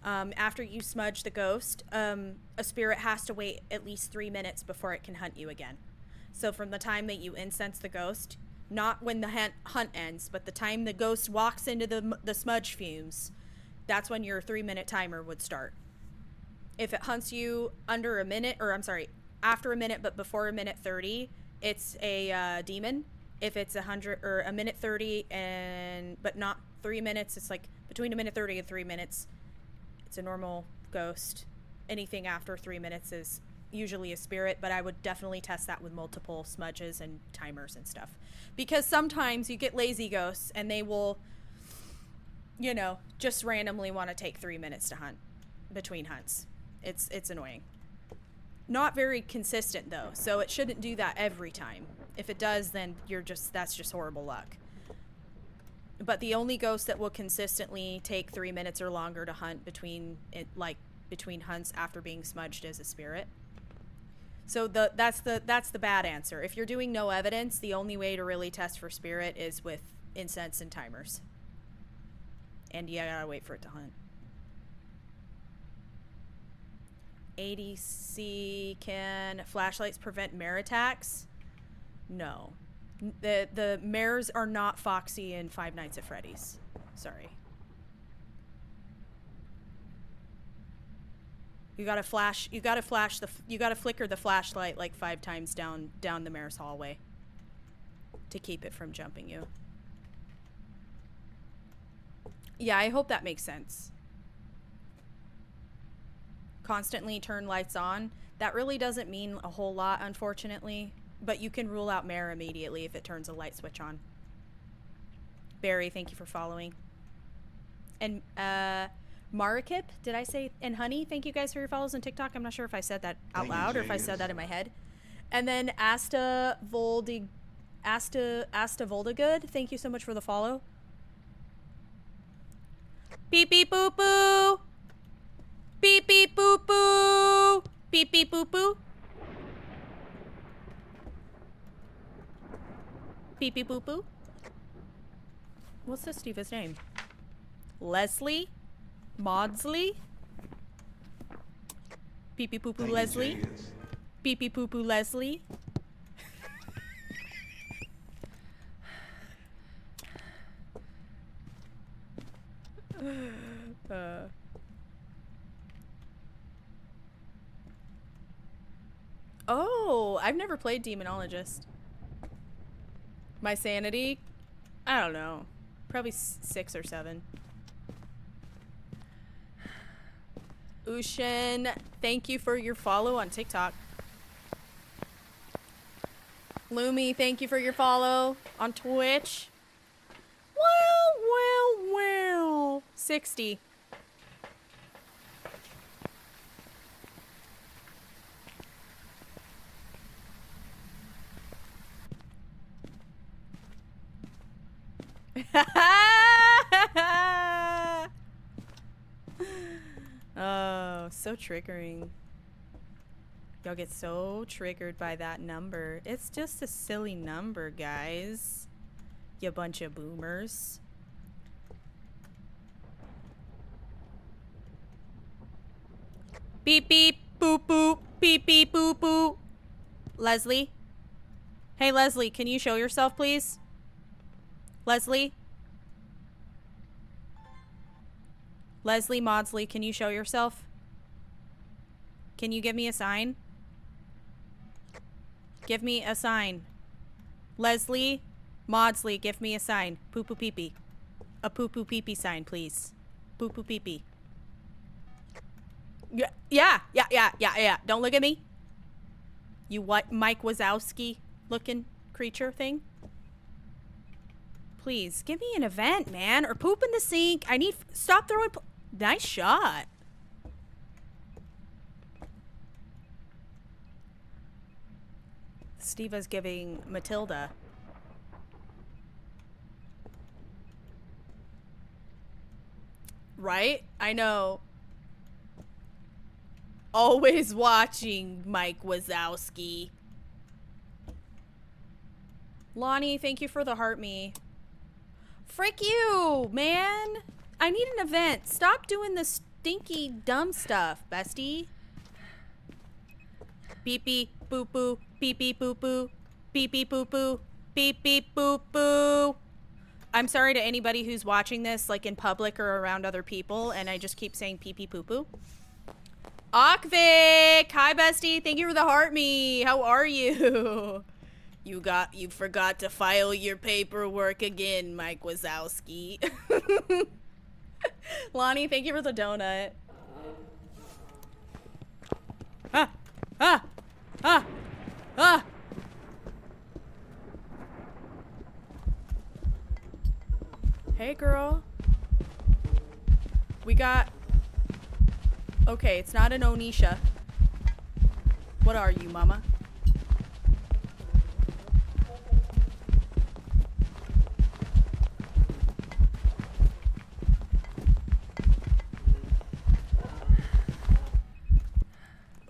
Speaker 1: After you smudge the ghost, a spirit has to wait at least 3 minutes before it can hunt you again. So from the time that you incense the ghost, not when the hunt ends, but the time the ghost walks into the smudge fumes, that's when your 3-minute timer would start. If it hunts you under a minute, or I'm sorry, after a minute but before a minute 30, it's a demon. If it's 100 or a minute 30 but not 3 minutes, it's like between a minute 30 and 3 minutes. It's a normal ghost. Anything after 3 minutes is usually a spirit, but I would definitely test that with multiple smudges and timers and stuff. Because sometimes you get lazy ghosts and they will, you know, just randomly want to take 3 minutes to hunt between hunts. It's annoying. Not very consistent though, so it shouldn't do that every time. If it does, then that's just horrible luck. But the only ghost that will consistently take 3 minutes or longer to hunt between hunts after being smudged is a spirit. So that's the bad answer. If you're doing no evidence, the only way to really test for spirit is with incense and timers. And you gotta wait for it to hunt. ADC, can flashlights prevent mare attacks? No. The mares are not Foxy in Five Nights at Freddy's. Sorry. You gotta flicker the flashlight like 5 times down the mare's hallway to keep it from jumping you. Yeah, I hope that makes sense. Constantly turn lights on. That really doesn't mean a whole lot, unfortunately. But you can rule out mare immediately if it turns a light switch on. Barry, thank you for following. And Marakip, did I say? And Honey, thank you guys for your follows on TikTok. I'm not sure if I said that out loud or if I said that in my head. And then Asta Voldigood, thank you so much for the follow. Beep beep boop boo. Beep beep boop boo. Beep beep boop boo. Beep beep boop boo. What's this Steve's name? Leslie? Maudsley? Beep beep boop boo Leslie? Beep beep boop boo Leslie? Oh, I've never played Demonologist. My sanity? I don't know. Probably 6 or 7. Ushin, thank you for your follow on TikTok. Lumi, thank you for your follow on Twitch. Well. 60. Oh, so triggering. Y'all get so triggered by that number. It's just a silly number, guys. You bunch of boomers. Beep beep boop boop. Beep beep boop boop. Leslie? Hey Leslie, can you show yourself please? Leslie? Leslie Maudsley, can you show yourself? Can you give me a sign? Give me a sign. Leslie Maudsley, give me a sign. Poo poo pee pee. A poo poo pee pee sign, please. Poo poo pee pee. Yeah. Don't look at me. You what, Mike Wazowski looking creature thing? Please, give me an event, man. Or poop in the sink. I need... Stop throwing... Nice shot. Steva's giving Matilda. Right? I know. Always watching, Mike Wazowski. Lonnie, thank you for the heart me. Frick you, man. I need an event. Stop doing this stinky, dumb stuff, bestie. Beep beep boop boo. Beep beep boop boo. Beep beep boop boo. Beep beep boop boo. I'm sorry to anybody who's watching this like in public or around other people, and I just keep saying pee pee poo poo. Akvik! Hi bestie, thank you for the heart me. How are you? You forgot to file your paperwork again, Mike Wazowski. Lonnie, thank you for the donut. Ah! Ah! Ah! Ah! Hey, girl. We got... Okay, it's not an Onisha. What are you, mama?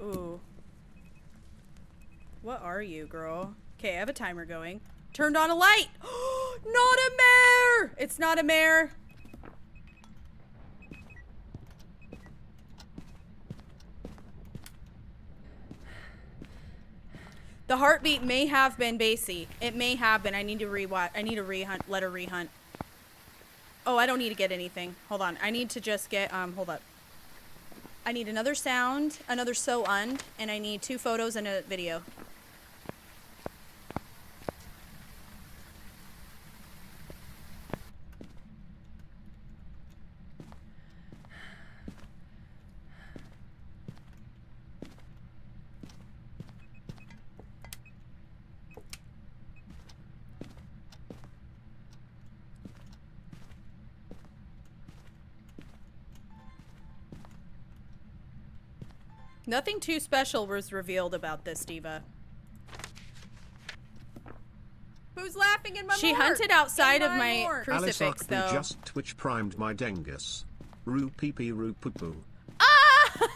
Speaker 1: Ooh. What are you, girl? Okay, I have a timer going. Turned on a light! Not a mare! It's not a mare. The heartbeat may have been Basie. It may have been. I need to re-watch. I need to re-hunt. Let her re-hunt. Oh, I don't need to get anything. Hold on. I need to just get, hold up. I need another sound, another so und, and I need 2 photos and a video. Nothing too special was revealed about this diva. Who's laughing in my She hunted outside of my crucifix, though.
Speaker 3: Alice just Twitch primed my dengus. Roo pee pee roo poo poo.
Speaker 1: Ah!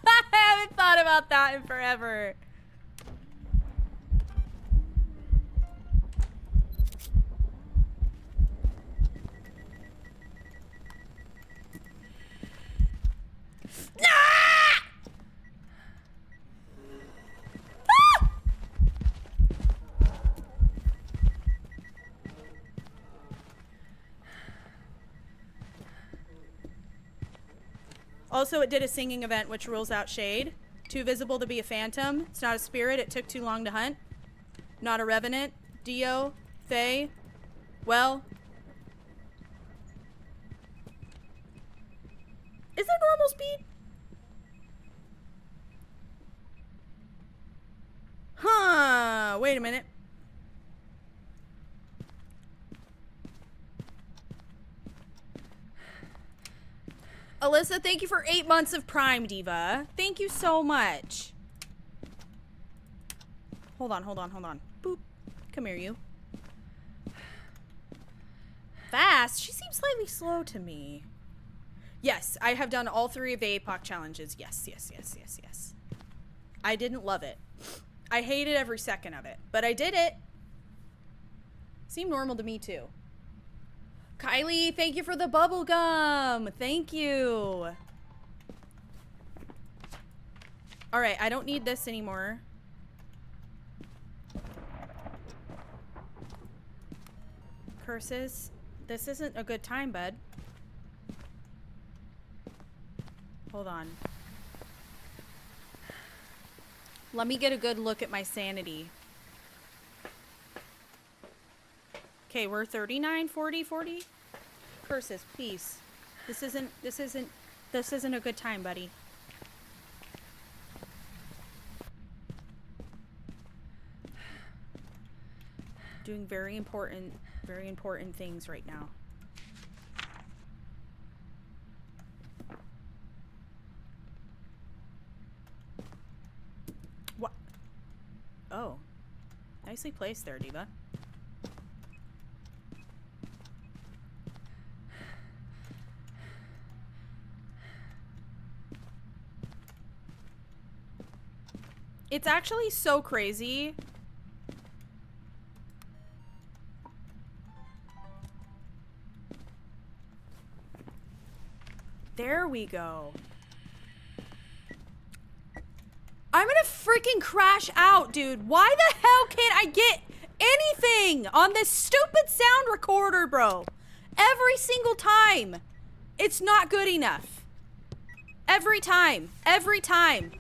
Speaker 1: I haven't thought about that in forever. Also, it did a singing event, which rules out shade. Too visible to be a phantom. It's not a spirit. It took too long to hunt. Not a revenant. Dio. Faye. Well. Is there normal speed? Huh. Wait a minute. Alyssa, thank you for 8 months of Prime, Diva. Thank you so much. Hold on, hold on, hold on. Boop. Come here, you. Fast? She seems slightly slow to me. Yes, I have done all 3 of the APOC challenges. Yes, yes, yes, yes, yes. I didn't love it. I hated every second of it, but I did it. Seemed normal to me, too. Kylie, thank you for the bubble gum. Thank you. All right, I don't need this anymore. Curses. This isn't a good time, bud. Hold on. Let me get a good look at my sanity. Okay, we're 39, 40, 40. Curses, please. This isn't a good time, buddy. Doing very important things right now. What? Oh. Nicely placed there, Diva. It's actually so crazy. There we go. I'm gonna freaking crash out, dude. Why the hell can't I get anything on this stupid sound recorder, bro? Every single time. It's not good enough. Every time. Every time.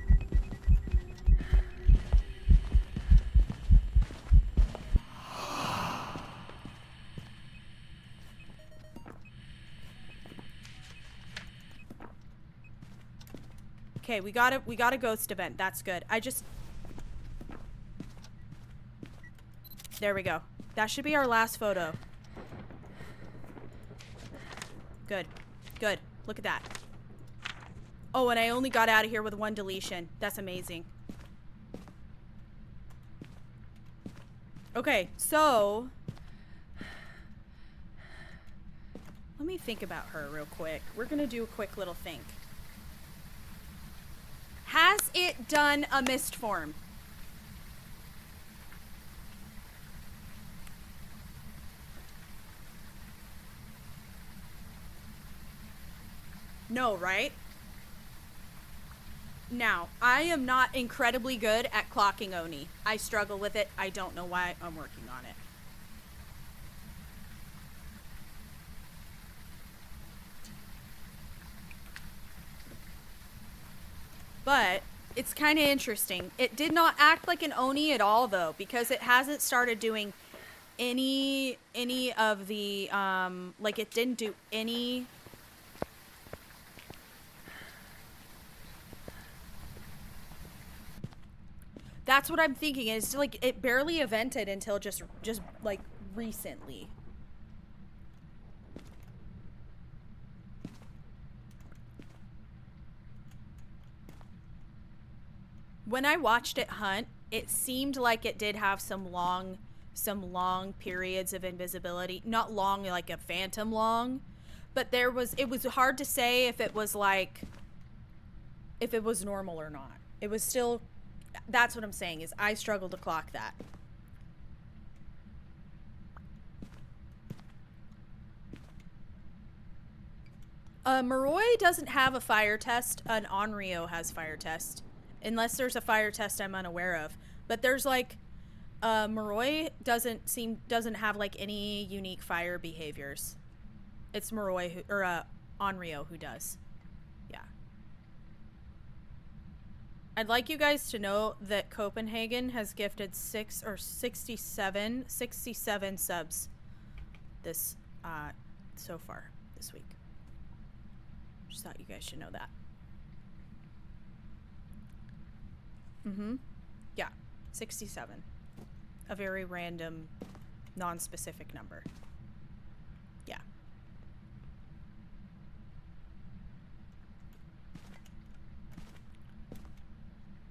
Speaker 1: Okay, we got a ghost event. That's good. There we go. That should be our last photo. Good. Good. Look at that. Oh, and I only got out of here with 1 deletion. That's amazing. Okay, so let me think about her real quick. We're gonna do a quick little think. Has it done a mist form? No, right? Now, I am not incredibly good at clocking Oni. I struggle with it. I don't know why. I'm working on it. But it's kind of interesting. It did not act like an Oni at all, though, because it hasn't started doing any of the like it didn't do any. That's what I'm thinking. Is like it barely evented until just like recently. When I watched it hunt, it seemed like it did have some long periods of invisibility. Not long like a phantom long, but it was hard to say if it was like if it was normal or not. It was still, that's what I'm saying, is I struggle to clock that. Moroi doesn't have a fire test. An Onryo has fire test. Unless there's a fire test I'm unaware of. But there's like, Moroi doesn't have like any unique fire behaviors. It's Moroi or Onryo who does. Yeah. I'd like you guys to know that Copenhagen has gifted 67 subs this, so far this week. Just thought you guys should know that. Yeah, 67. A very random, non-specific number. Yeah.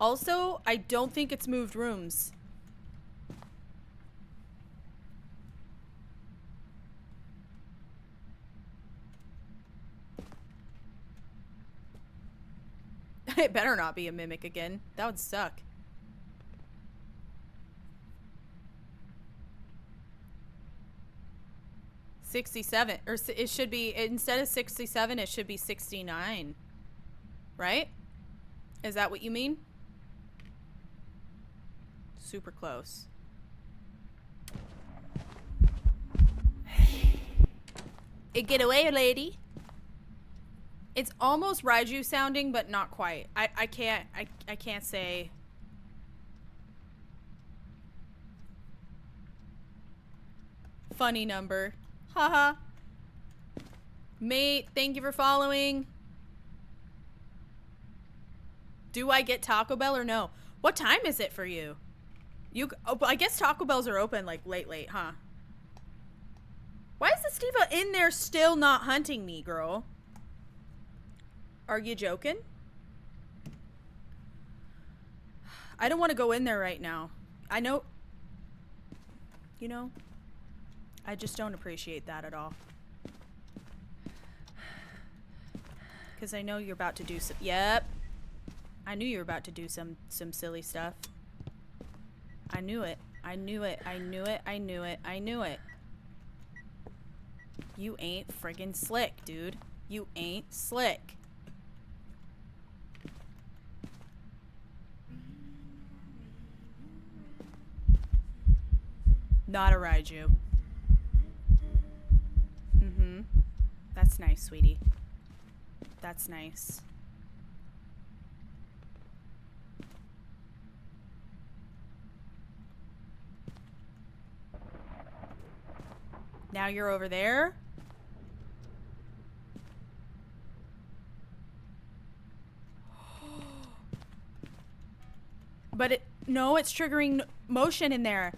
Speaker 1: Also, I don't think it's moved rooms. It better not be a mimic again. That would suck. $67, or it should be, instead of 67, it should be 69. Right? Is that what you mean? Super close. Get away, lady. It's almost Raiju sounding, but not quite. I can't say. Funny number. Haha. Mate, thank you for following. Do I get Taco Bell or no? What time is it for you? Oh, I guess Taco Bells are open like late, huh? Why is the Steva in there still not hunting me, girl? Are you joking? I don't want to go in there right now. I know. You know, I just don't appreciate that at all. Because I know you're about to do some. Yep. I knew you were about to do some silly stuff. I knew it. I knew it. I knew it. I knew it. I knew it. You ain't friggin' slick, dude. You ain't slick. Not a Raiju. Mm-hmm. That's nice, sweetie. That's nice. Now you're over there? But no, it's triggering motion in there.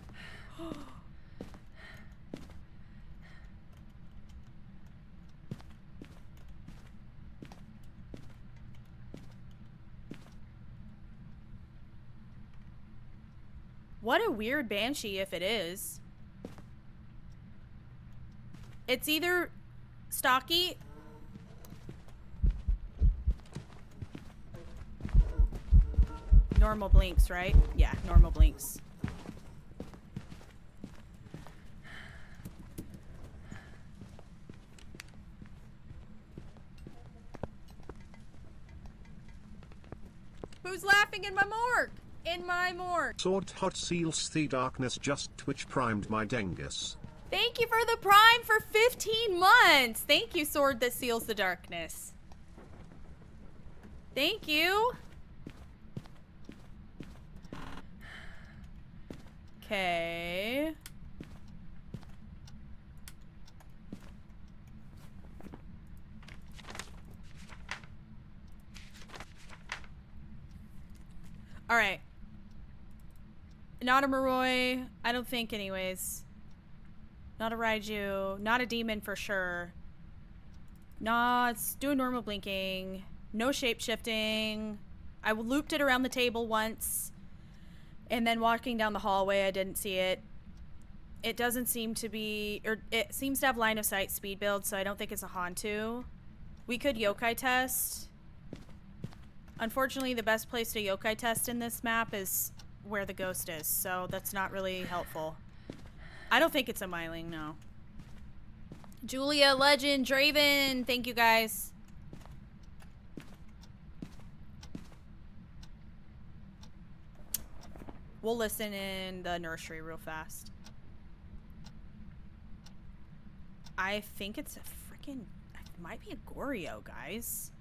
Speaker 1: What a weird banshee if it is. It's either stocky. Normal blinks, right? Yeah, normal blinks. Who's laughing in my morgue? In my morgue.
Speaker 3: Sword hot seals the darkness just twitch primed my dengus.
Speaker 1: Thank you for the prime for 15 months. Thank you, Sword that seals the darkness. Thank you. Okay. All right. Not a Maroi. I don't think anyways. Not a Raiju. Not a demon for sure. Nah, it's doing normal blinking. No shape shifting. I looped it around the table once. And then walking down the hallway, I didn't see it. It doesn't seem to be, or it seems to have line of sight speed build, so I don't think it's a Hantu. We could yokai test. Unfortunately, the best place to yokai test in this map is where the ghost is, so that's not really helpful. I don't think it's a Myling, no. Julia, Legend, Draven, thank you guys. We'll listen in the nursery real fast. I think it's a freaking, it might be a Goryo, guys.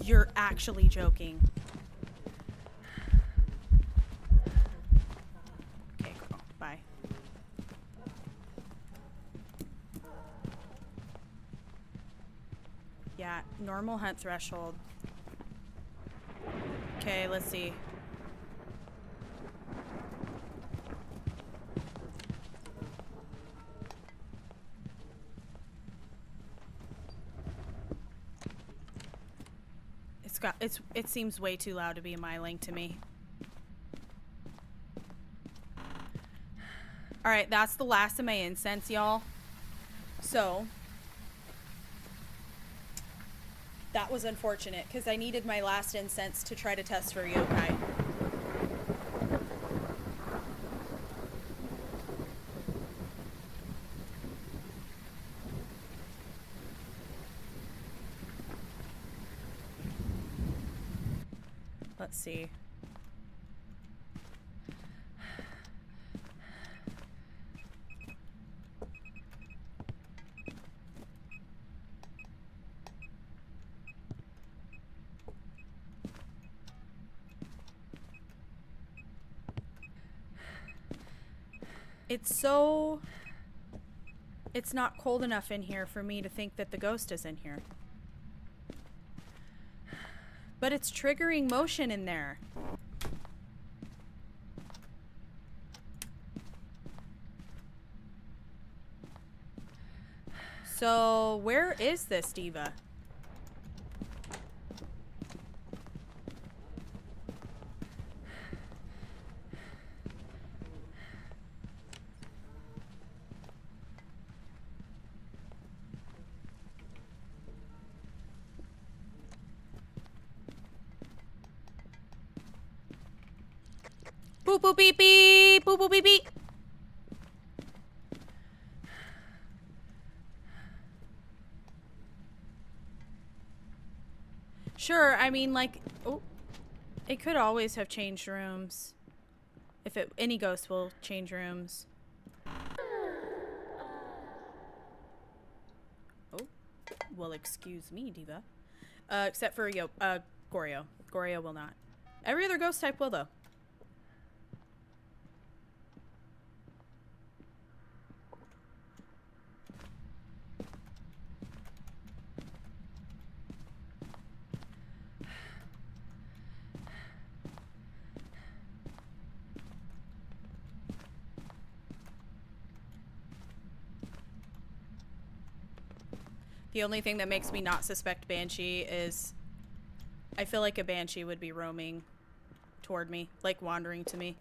Speaker 1: You're actually joking. Okay, girl. Bye. Yeah, normal hunt threshold. Okay, let's see. It seems way too loud to be a Myling to me. Alright, that's the last of my incense, y'all. So that was unfortunate because I needed my last incense to try to test for yokai. Let's see. It's not cold enough in here for me to think that the ghost is in here. But it's triggering motion in there. So, where is this diva? Boop boop beep beep. Boop boop beep beep. Sure, I mean, like, oh, it could always have changed rooms. If any ghost will change rooms. Oh, well, excuse me, Diva. Except for Goryo. Goryo will not. Every other ghost type will, though. The only thing that makes me not suspect Banshee is I feel like a Banshee would be roaming toward me, like wandering to me.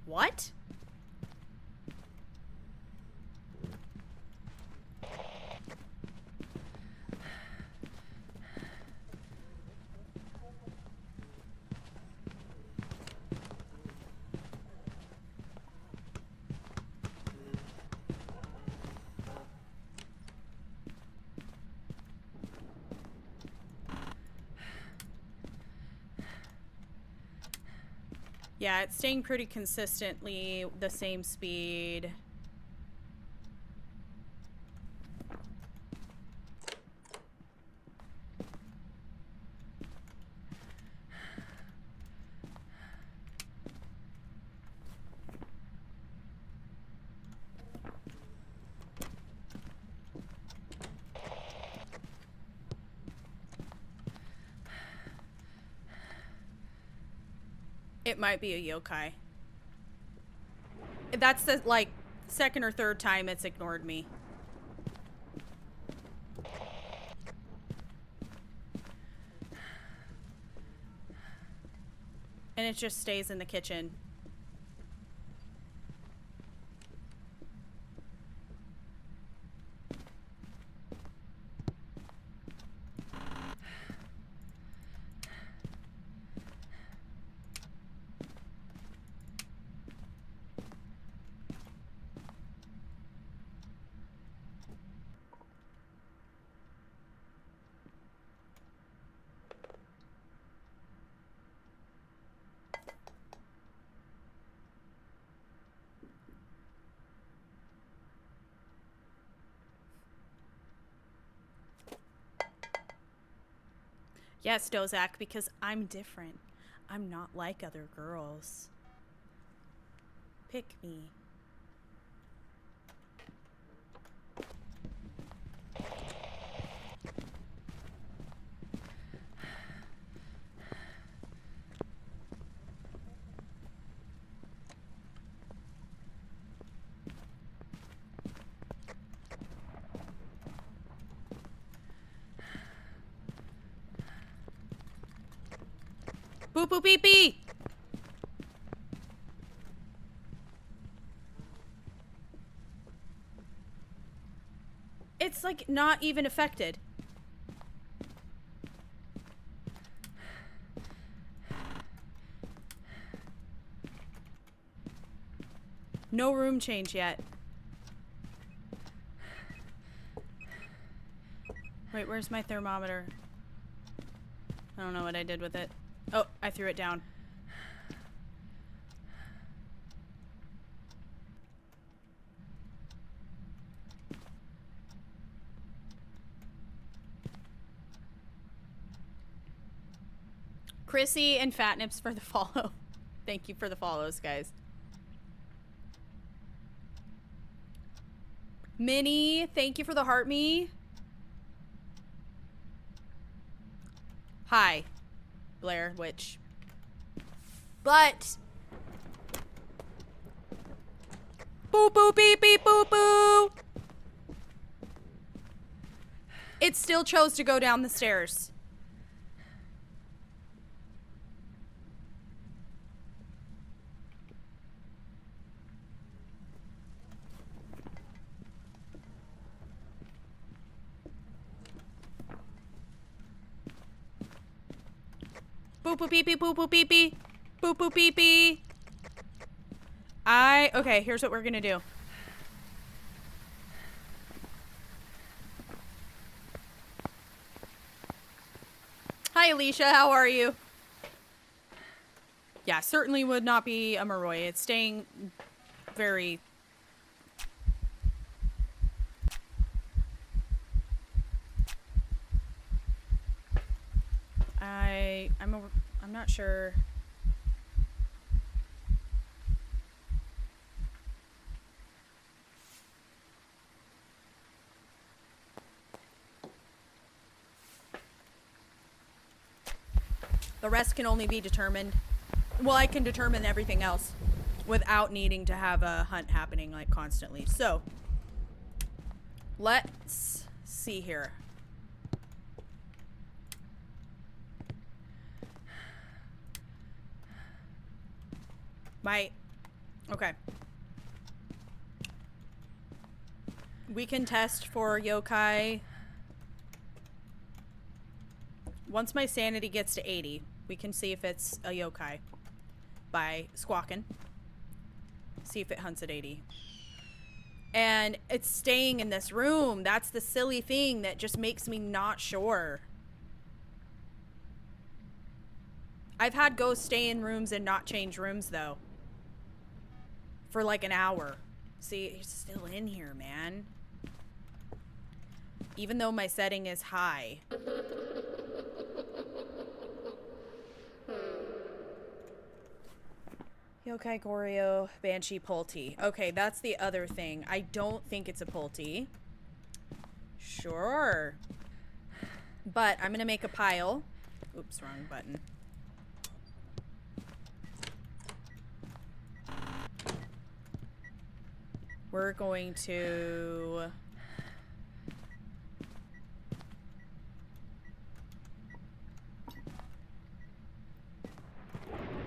Speaker 1: What? Yeah, it's staying pretty consistently the same speed. It might be a yokai. That's the, like, second or third time it's ignored me. And it just stays in the kitchen. Yes, Dozak, because I'm different. I'm not like other girls. Pick me. Boop boop beep beep! It's like not even affected. No room change yet. Wait, where's my thermometer? I don't know what I did with it. Oh, I threw it down. Chrissy and Fatnips for the follow. Thank you for the follows, guys. Minnie, thank you for the heart me. Hi, Blair Witch. But boo boo beep beep boo boo. It still chose to go down the stairs. poo pee pee poo poo pee pee. Poo poo pee pee. Okay, here's what we're gonna do. Hi, Alicia. How are you? Yeah, certainly would not be a Moroi. It's staying very... I'm not sure. The rest can only be determined. Well, I can determine everything else without needing to have a hunt happening like constantly. So, let's see here. Okay. We can test for yokai. Once my sanity gets to 80, we can see if it's a yokai by squawking. See if it hunts at 80. And it's staying in this room. That's the silly thing that just makes me not sure. I've had ghosts stay in rooms and not change rooms, though. For like an hour. See, he's still in here, man. Even though my setting is high. Yokai Goryo, Banshee Pulte. Okay, that's the other thing. I don't think it's a Pulte. Sure. But I'm gonna make a pile. Oops, wrong button. We're going to...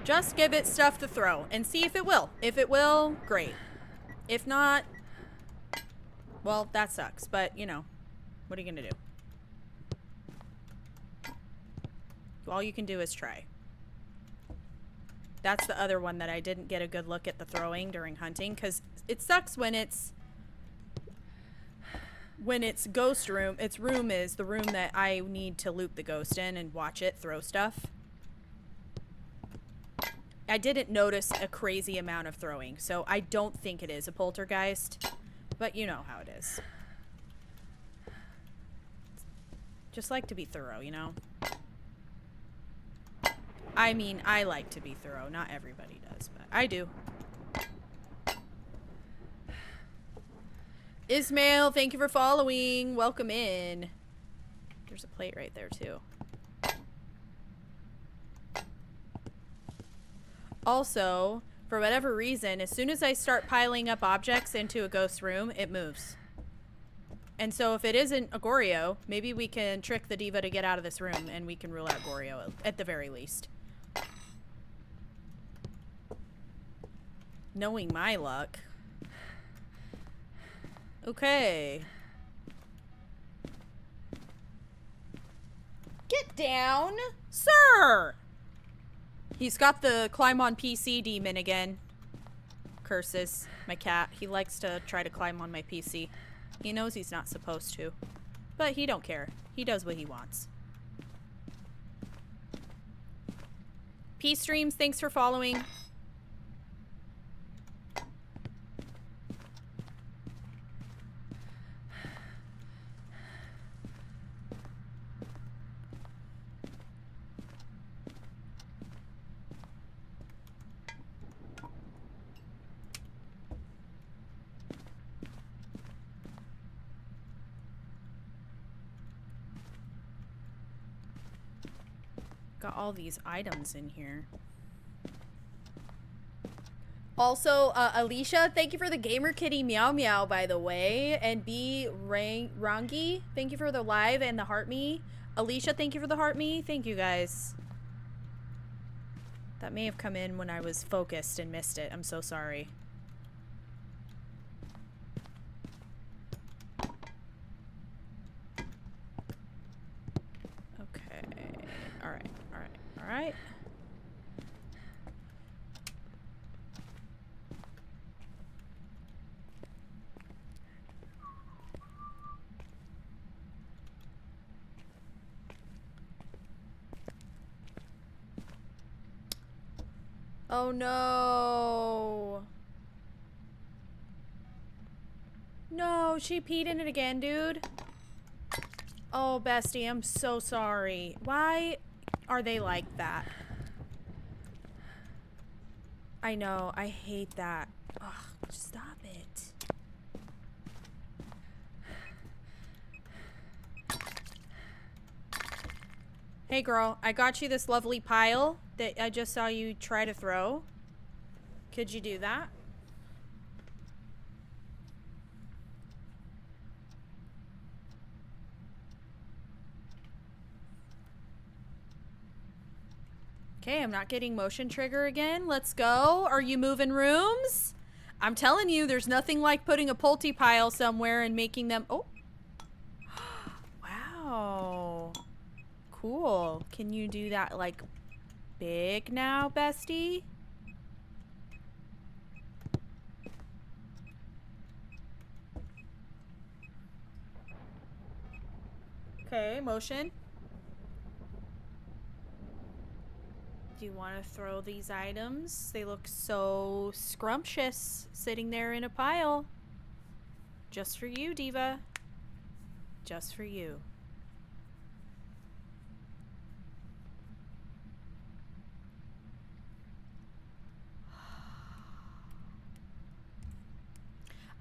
Speaker 1: just give it stuff to throw and see if it will. If it will, great. If not, well, that sucks. But, you know, what are you gonna do? All you can do is try. That's the other one that I didn't get a good look at the throwing during hunting, because it sucks when it's ghost room. Its room is the room that I need to loop the ghost in and watch it throw stuff. I didn't notice a crazy amount of throwing, so I don't think it is a poltergeist, but you know how it is. Just like to be thorough, you know? I mean, I like to be thorough. Not everybody does, but I do. Ismail, thank you for following. Welcome in. There's a plate right there, too. Also, for whatever reason, as soon as I start piling up objects into a ghost room, it moves. And so if it isn't a Goryo, maybe we can trick the diva to get out of this room and we can rule out Goryo at the very least. Knowing my luck. Okay. Get down, sir! He's got the climb on PC demon again. Curses. My cat. He likes to try to climb on my PC. He knows he's not supposed to. But he don't care. He does what he wants. Peace Streams, thanks for following. Got all these items in here. Also, Alicia, thank you for the Gamer Kitty Meow Meow, by the way. And B. Rangi, thank you for the live and the heart me. Alicia, thank you for the heart me. Thank you, guys. That may have come in when I was focused and missed it. I'm so sorry. Okay. Alright. Oh no. No, she peed in it again, dude. Oh, bestie, I'm so sorry. Why are they like that? I know, I hate that. Ugh, stop it. Hey girl, I got you this lovely pile that I just saw you try to throw. Could you do that? Okay, I'm not getting motion trigger again. Let's go. Are you moving rooms? I'm telling you, there's nothing like putting a Pulte pile somewhere and making them... Oh. Wow. Cool. Can you do that, like, big now, bestie? Okay, motion. Do you want to throw these items? They look so scrumptious sitting there in a pile. Just for you, Diva. Just for you.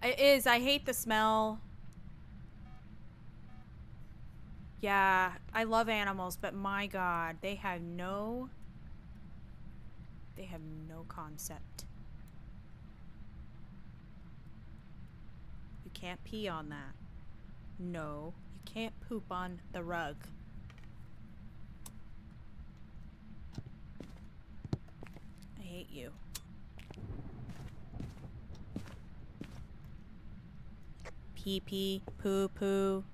Speaker 1: It is. I hate the smell. Yeah, I love animals, but my God, they have no concept. You can't pee on that. No, you can't poop on the rug. I hate you. Pee pee, poo poo.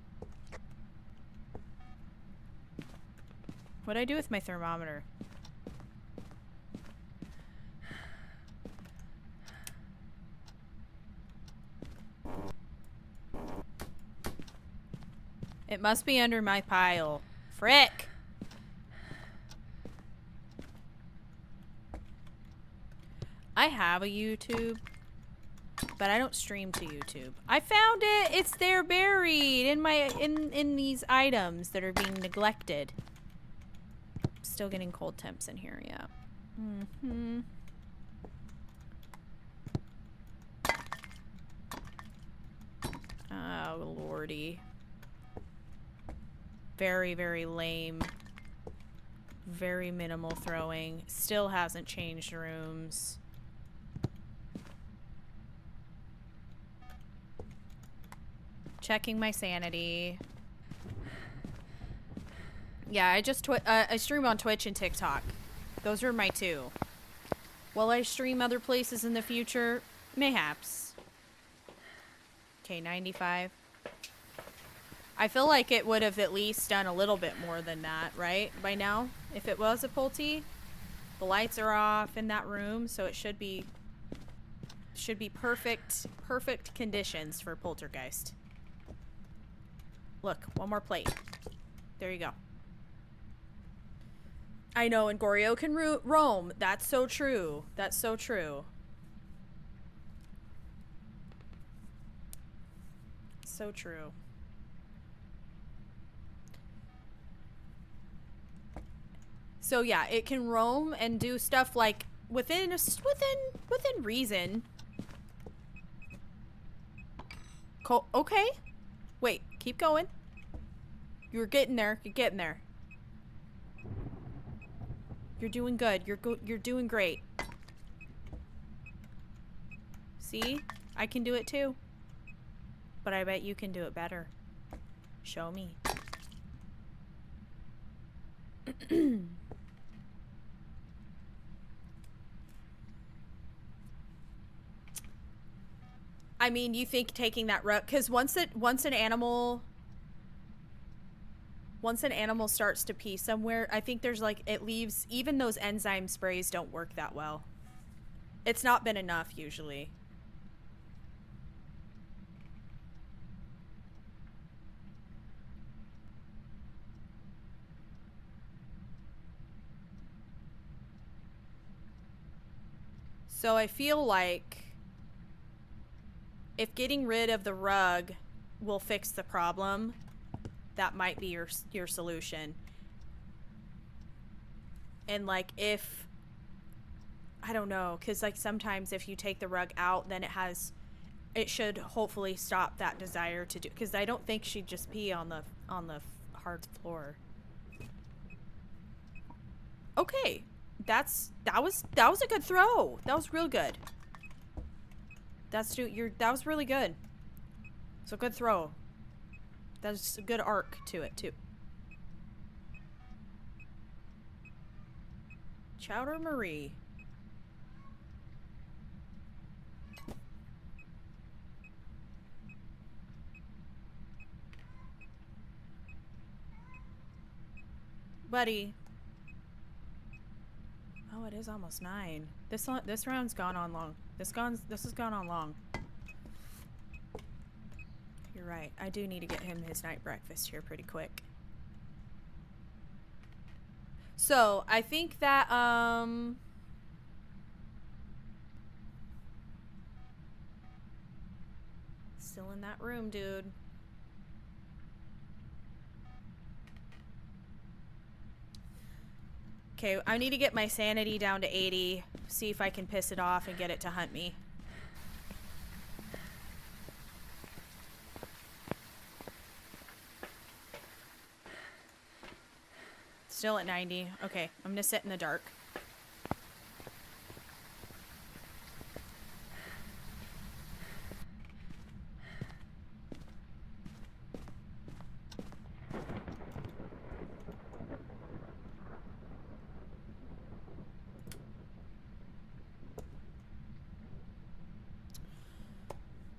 Speaker 1: What'd I do with my thermometer? It must be under my pile. Frick! I have a YouTube, but I don't stream to YouTube. I found it! It's there buried in my in these items that are being neglected. Still getting cold temps in here, yeah. Mm-hmm. Oh, lordy. Very, very lame. Very minimal throwing. Still hasn't changed rooms. Checking my sanity. Yeah, I stream on Twitch and TikTok. Those are my two. Will I stream other places in the future? Mayhaps. Okay, 95. I feel like it would have at least done a little bit more than that, right? By now, if it was a Pulte. The lights are off in that room, so it should be perfect conditions for Poltergeist. Look, one more plate. There you go. I know, and Goryo can roam. That's so true. That's so true. So true. So yeah, it can roam and do stuff like within reason. Okay. Wait, keep going. You're getting there. You're getting there. You're doing good. You're doing great. See? I can do it too. But I bet you can do it better. Show me. I mean, you think taking that route, because once an animal starts to pee somewhere, I think there's like, it leaves, even those enzyme sprays don't work that well. It's not been enough usually. So I feel like if getting rid of the rug will fix the problem, that might be your solution. And like if I don't know, because like sometimes if you take the rug out, then it should hopefully stop that desire to do, because I don't think she'd just pee on the hard floor. Okay, that was a good throw. That was real good. That was really good. It's a good throw. That's a good arc to it too. Chowder Marie. Buddy. Oh, it is almost 9. This round's gone on long. This has gone on long. You're right. I do need to get him his night breakfast here pretty quick. So, I think that still in that room, dude. Okay, I need to get my sanity down to 80. See if I can piss it off and get it to hunt me. Still at 90. Okay, I'm gonna sit in the dark.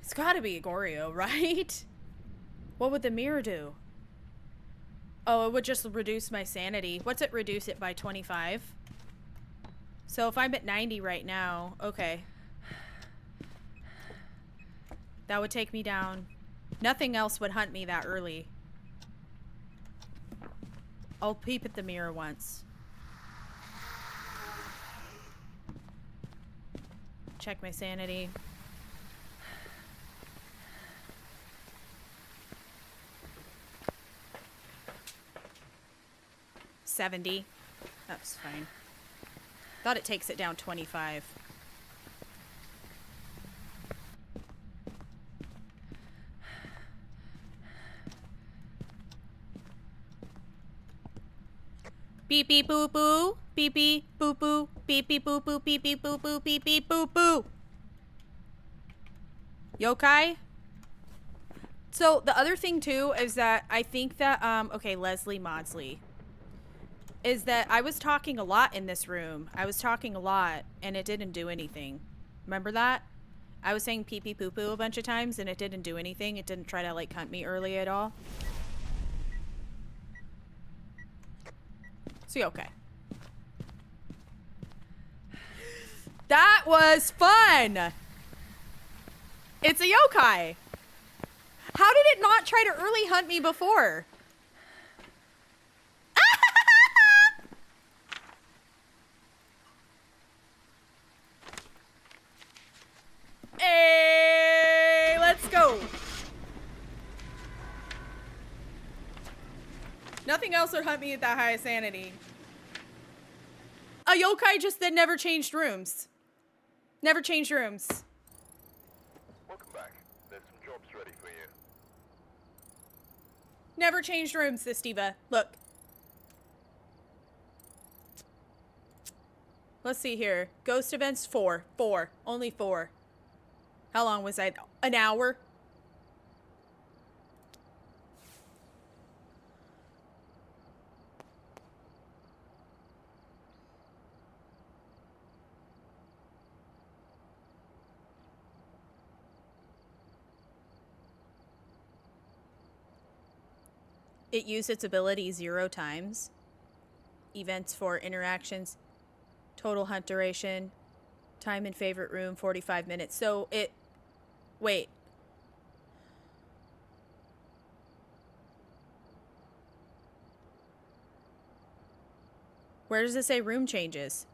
Speaker 1: It's gotta be Goryo, right? What would the mirror do? Oh, it would just reduce my sanity. What's it reduce it by 25? So if I'm at 90 right now, okay. That would take me down. Nothing else would hunt me that early. I'll peep at the mirror once. Check my sanity. $70. That's fine. Thought it takes it down 25. Beep beep boo boo. Beep beep boo boo. Beep beep boo boo. Beep beep boo boo. Beep beep boo boo. Yokai? So the other thing too is that I think that okay, Leslie Maudsley. Is that I was talking a lot in this room. I was talking a lot and it didn't do anything. Remember that? I was saying pee pee poo poo a bunch of times and it didn't do anything. It didn't try to like hunt me early at all. So okay. That was fun! It's a yokai! How did it not try to early hunt me before? Hey, let's go. Nothing else would hunt me at that high sanity. A yokai just then never changed rooms. Never changed rooms.
Speaker 4: Welcome back. There's some jobs ready for you.
Speaker 1: Never changed rooms, this diva. Look. Let's see here. Ghost events 4. 4. Only 4. How long was I? An hour? It used its ability 0 times. Events for interactions. Total hunt duration. Time in favorite room, 45 minutes. So it... Wait. Where does it say room changes?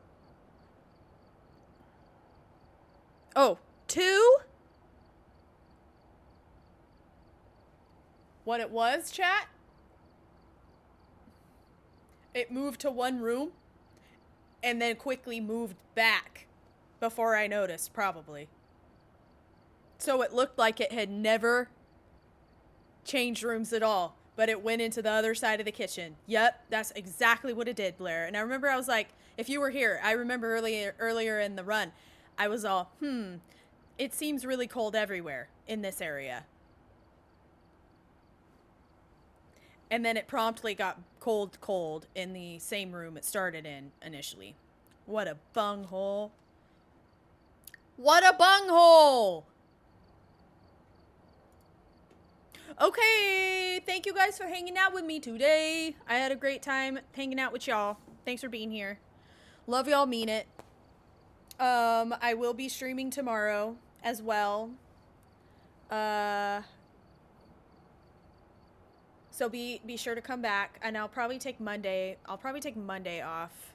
Speaker 1: Oh, 2? What it was, chat? It moved to one room and then quickly moved back before I noticed, probably. So it looked like it had never changed rooms at all, but it went into the other side of the kitchen. Yep, that's exactly what it did, Blair. And I remember I was like, if you were here, I remember earlier in the run, I was all, it seems really cold everywhere in this area. And then it promptly got cold in the same room it started in initially. What a bunghole. What a bunghole! Okay, thank you guys for hanging out with me today. I had a great time hanging out with y'all. Thanks for being here. Love y'all, mean it. I will be streaming tomorrow as well. So be sure to come back, and I'll probably take Monday. I'll probably take Monday off.